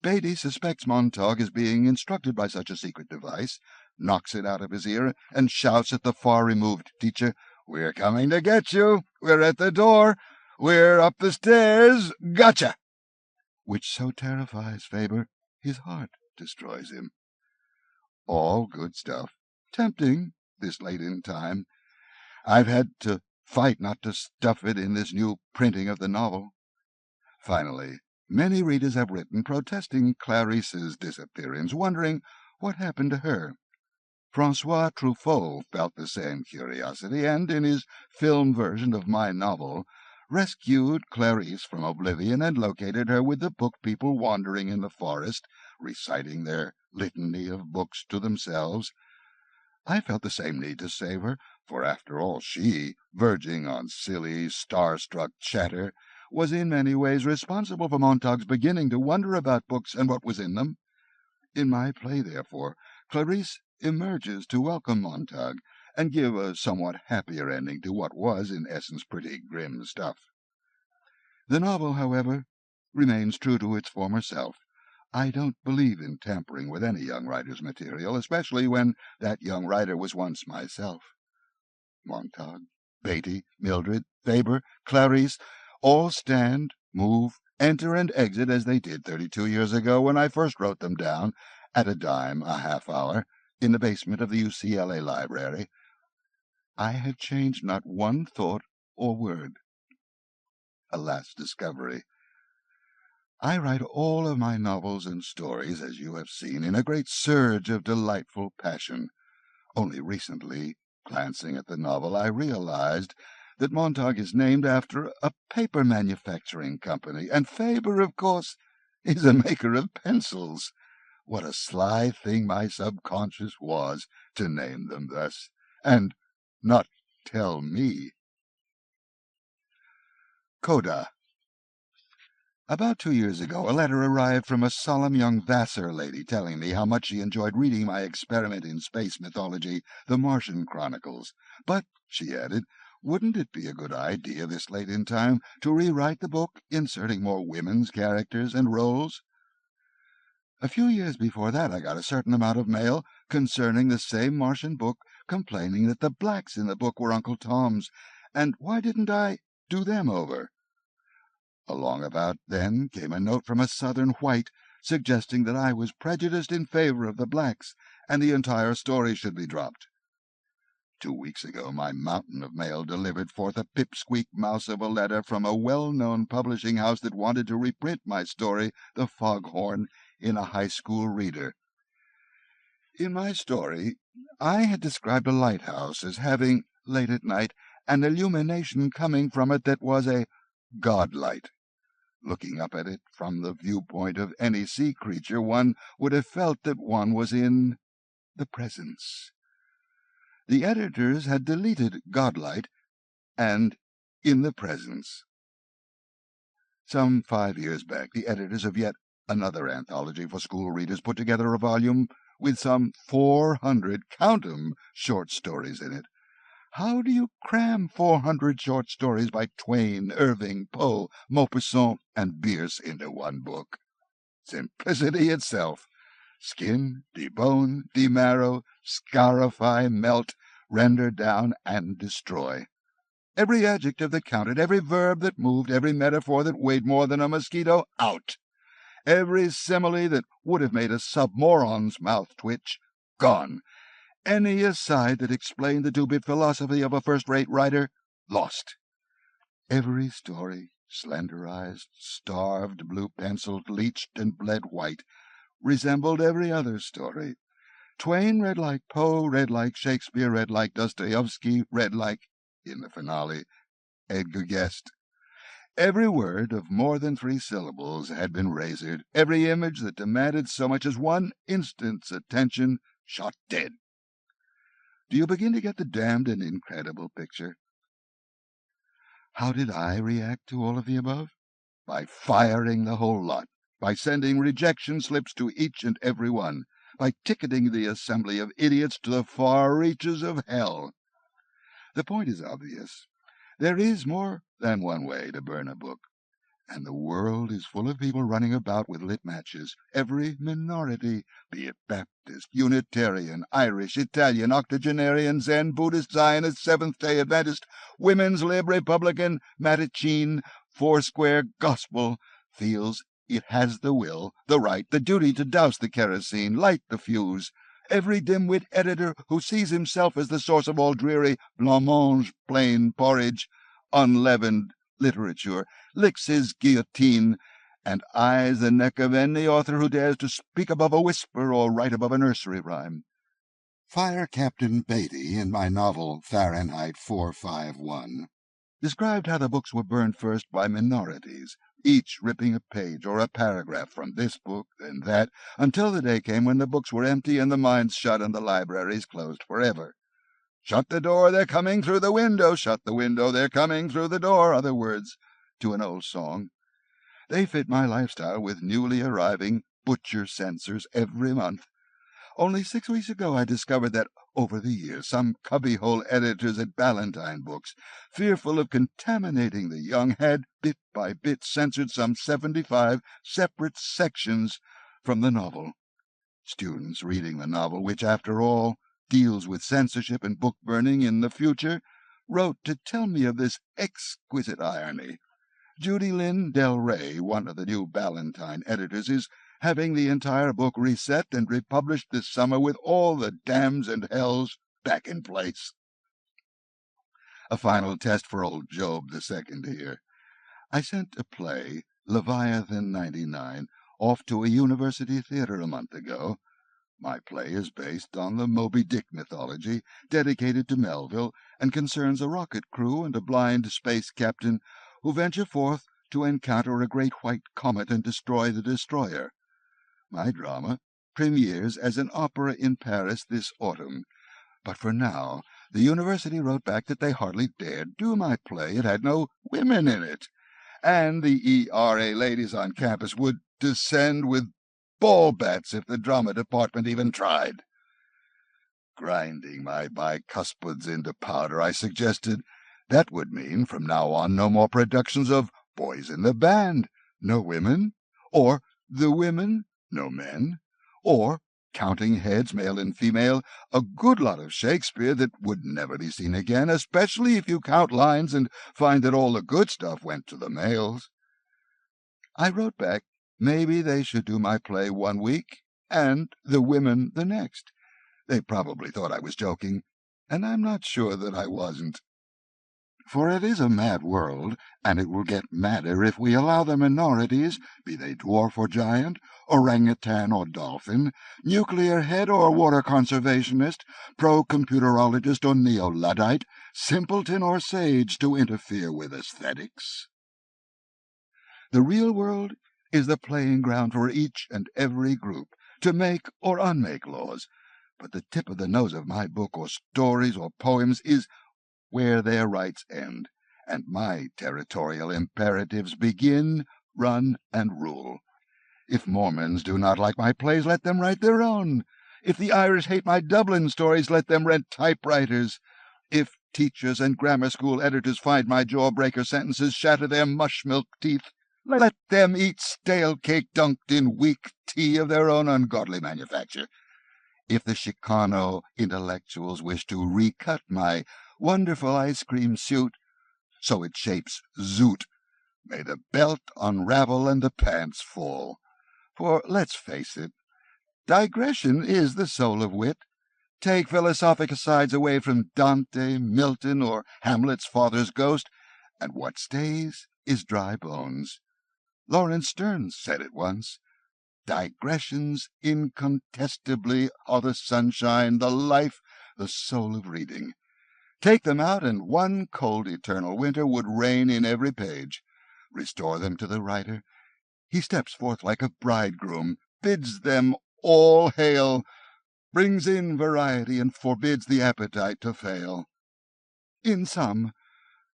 Beatty suspects Montag is being instructed by such a secret device, knocks it out of his ear, and shouts at the far-removed teacher, "We're coming to get you! We're at the door! We're up the stairs! Gotcha!" Which so terrifies Faber, his heart destroys him. All good stuff. Tempting, this late in time. I've had to fight not to stuff it in this new printing of the novel. Finally, many readers have written protesting Clarice's disappearance, wondering what happened to her. Francois Truffaut felt the same curiosity, and in his film version of my novel, rescued Clarice from oblivion and located her with the book people wandering in the forest, reciting their litany of books to themselves. I felt the same need to save her, for after all she, verging on silly, star-struck chatter, was in many ways responsible for Montag's beginning to wonder about books and what was in them. In my play, therefore, Clarice emerges to welcome Montag and give a somewhat happier ending to what was, in essence, pretty grim stuff. The novel, however, remains true to its former self. I don't believe in tampering with any young writer's material, especially when that young writer was once myself. Montag, Beatty, Mildred, Faber, Clarice, all stand, move, enter, and exit as they did 32 years ago when I first wrote them down, at a dime a half-hour, in the basement of the UCLA library. I have changed not one thought or word. A last discovery. I write all of my novels and stories, as you have seen, in a great surge of delightful passion. Only recently, glancing at the novel, I realized that Montag is named after a paper manufacturing company, and Faber, of course, is a maker of pencils. What a sly thing my subconscious was to name them thus, and not tell me. Coda. About 2 years ago, a letter arrived from a solemn young Vassar lady telling me how much she enjoyed reading my experiment in space mythology, The Martian Chronicles. But, she added, wouldn't it be a good idea this late in time to rewrite the book, inserting more women's characters and roles? A few years before that, I got a certain amount of mail concerning the same Martian book, complaining that the blacks in the book were Uncle Tom's, and why didn't I do them over? Along about then came a note from a Southern white suggesting that I was prejudiced in favor of the blacks, and the entire story should be dropped. 2 weeks ago my mountain of mail delivered forth a pipsqueak mouse of a letter from a well-known publishing house that wanted to reprint my story, The Foghorn, in a high school reader. In my story, I had described a lighthouse as having, late at night, an illumination coming from it that was a godlight. Looking up at it from the viewpoint of any sea creature, one would have felt that one was in the presence. The editors had deleted godlight and in the presence. Some 5 years back, the editors of yet another anthology for school readers put together a volume with some 400, count 'em, short stories in it. How do you cram 400 short stories by Twain, Irving, Poe, Maupassant, and Bierce into one book? Simplicity itself. Skin, debone, demarrow, scarify, melt, render down, and destroy. Every adjective that counted, every verb that moved, every metaphor that weighed more than a mosquito, out. Every simile that would have made a submoron's mouth twitch, gone. Any aside that explained the two-bit philosophy of a first-rate writer, lost. Every story, slenderized, starved, blue-penciled, bleached, and bled white, resembled every other story. Twain read like Poe, read like Shakespeare, read like Dostoevsky, read like, in the finale, Edgar Guest. Every word of more than 3 syllables had been razored, every image that demanded so much as 1 instant's attention shot dead. Do you begin to get the damned and incredible picture? How did I react to all of the above? By firing the whole lot, by sending rejection slips to each and every one, by ticketing the assembly of idiots to the far reaches of hell. The point is obvious. There is more than one way to burn a book, And the world is full of people running about with lit matches. Every minority, be it Baptist, Unitarian, Irish, Italian, octogenarian, Zen, Buddhist, Zionist, Seventh-day Adventist, Women's Lib, Republican, Mattachine, Foursquare, Gospel, feels it has the will, the right, the duty to douse the kerosene, light the fuse. Every dim-wit editor who sees himself as the source of all dreary blancmange, plain porridge, unleavened literature, licks his guillotine, and eyes the neck of any author who dares to speak above a whisper or write above a nursery rhyme. Fire Captain Beatty, in my novel Fahrenheit 451, described how the books were burned first by minorities, each ripping a page or a paragraph from this book, then that, until the day came when the books were empty and the minds shut and the libraries closed forever. Shut the door, they're coming through the window. Shut the window, they're coming through the door. Other words to an old song. They fit my lifestyle with newly arriving butcher censors every month. Only 6 weeks ago I discovered that, over the years, some cubbyhole editors at Ballantine Books, fearful of contaminating the young, had, bit by bit, censored some 75 separate sections from the novel. Students reading the novel, which, after all, deals with censorship and book burning in the future, wrote to tell me of this exquisite irony. Judy Lynn Del Rey, one of the new Ballantine editors, is having the entire book reset and republished this summer with all the damns and hells back in place. A final test for old Job II here. I sent a play, Leviathan 99, off to a university theater a month ago. My play is based on the Moby Dick mythology, dedicated to Melville, and concerns a rocket crew and a blind space captain who venture forth to encounter a great white comet and destroy the destroyer. My drama premieres as an opera in Paris this autumn, but for now the university wrote back that they hardly dared do my play. It had no women in it, and the ERA ladies on campus would descend with ball bats if the drama department even tried. Grinding my bicuspids into powder, I suggested that would mean from now on no more productions of Boys in the Band, no women, or The Women, no men, or Counting Heads, male and female, a good lot of Shakespeare that would never be seen again, especially if you count lines and find that all the good stuff went to the males. I wrote back maybe they should do my play 1 week and The Women the next. They probably thought I was joking, and I'm not sure that I wasn't. For it is a mad world, and it will get madder if we allow the minorities, be they dwarf or giant, orangutan or dolphin, nuclear head or water conservationist, pro-computerologist or neo-Luddite, simpleton or sage, to interfere with aesthetics. The real world is the playing ground for each and every group to make or unmake laws, but the tip of the nose of my book or stories or poems is where their rights end, and my territorial imperatives begin, run, and rule. If Mormons do not like my plays, let them write their own. If the Irish hate my Dublin stories, let them rent typewriters. If teachers and grammar school editors find my jawbreaker sentences shatter their mush-milk teeth, let them eat stale cake dunked in weak tea of their own ungodly manufacture. If the Chicano intellectuals wish to recut my wonderful ice cream suit so it shapes zoot, may the belt unravel and the pants fall. For let's face it, digression is the soul of wit. Take philosophic asides away from Dante, Milton, or Hamlet's father's ghost, and what stays is dry bones. Lawrence Stern said it once. Digressions incontestably are the sunshine, the life, the soul of reading. Take them out, and one cold eternal winter would reign in every page. Restore them to the writer. He steps forth like a bridegroom, bids them all hail, brings in variety, and forbids the appetite to fail. In sum,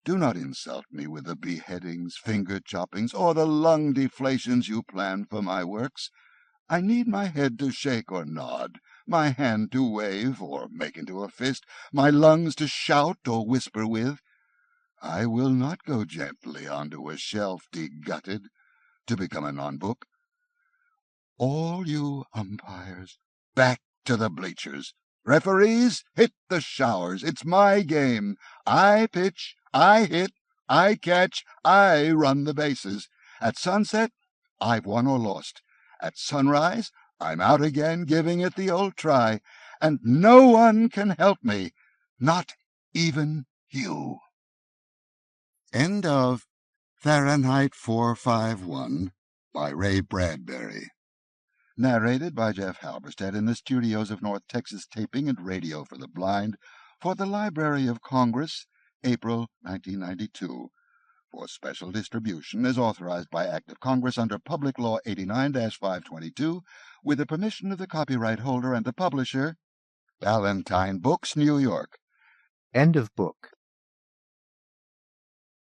do not insult me with the beheadings, finger-choppings, or the lung deflations you plan for my works. I need my head to shake or nod, my hand to wave or make into a fist, my lungs to shout or whisper with. I will not go gently onto a shelf de-gutted to become a non-book. All you umpires, back to the bleachers. Referees, hit the showers. It's my game. I pitch, I hit, I catch, I run the bases. At sunset, I've won or lost. At sunrise, I'm out again giving it the old try. And no one can help me, not even you. End of Fahrenheit 451 by Ray Bradbury. Narrated by Jeff Halberstadt in the studios of North Texas Taping and Radio for the Blind for the Library of Congress, April 1992. For special distribution as authorized by Act of Congress under Public Law 89-522, with the permission of the copyright holder and the publisher, Ballantine Books, New York. End of book.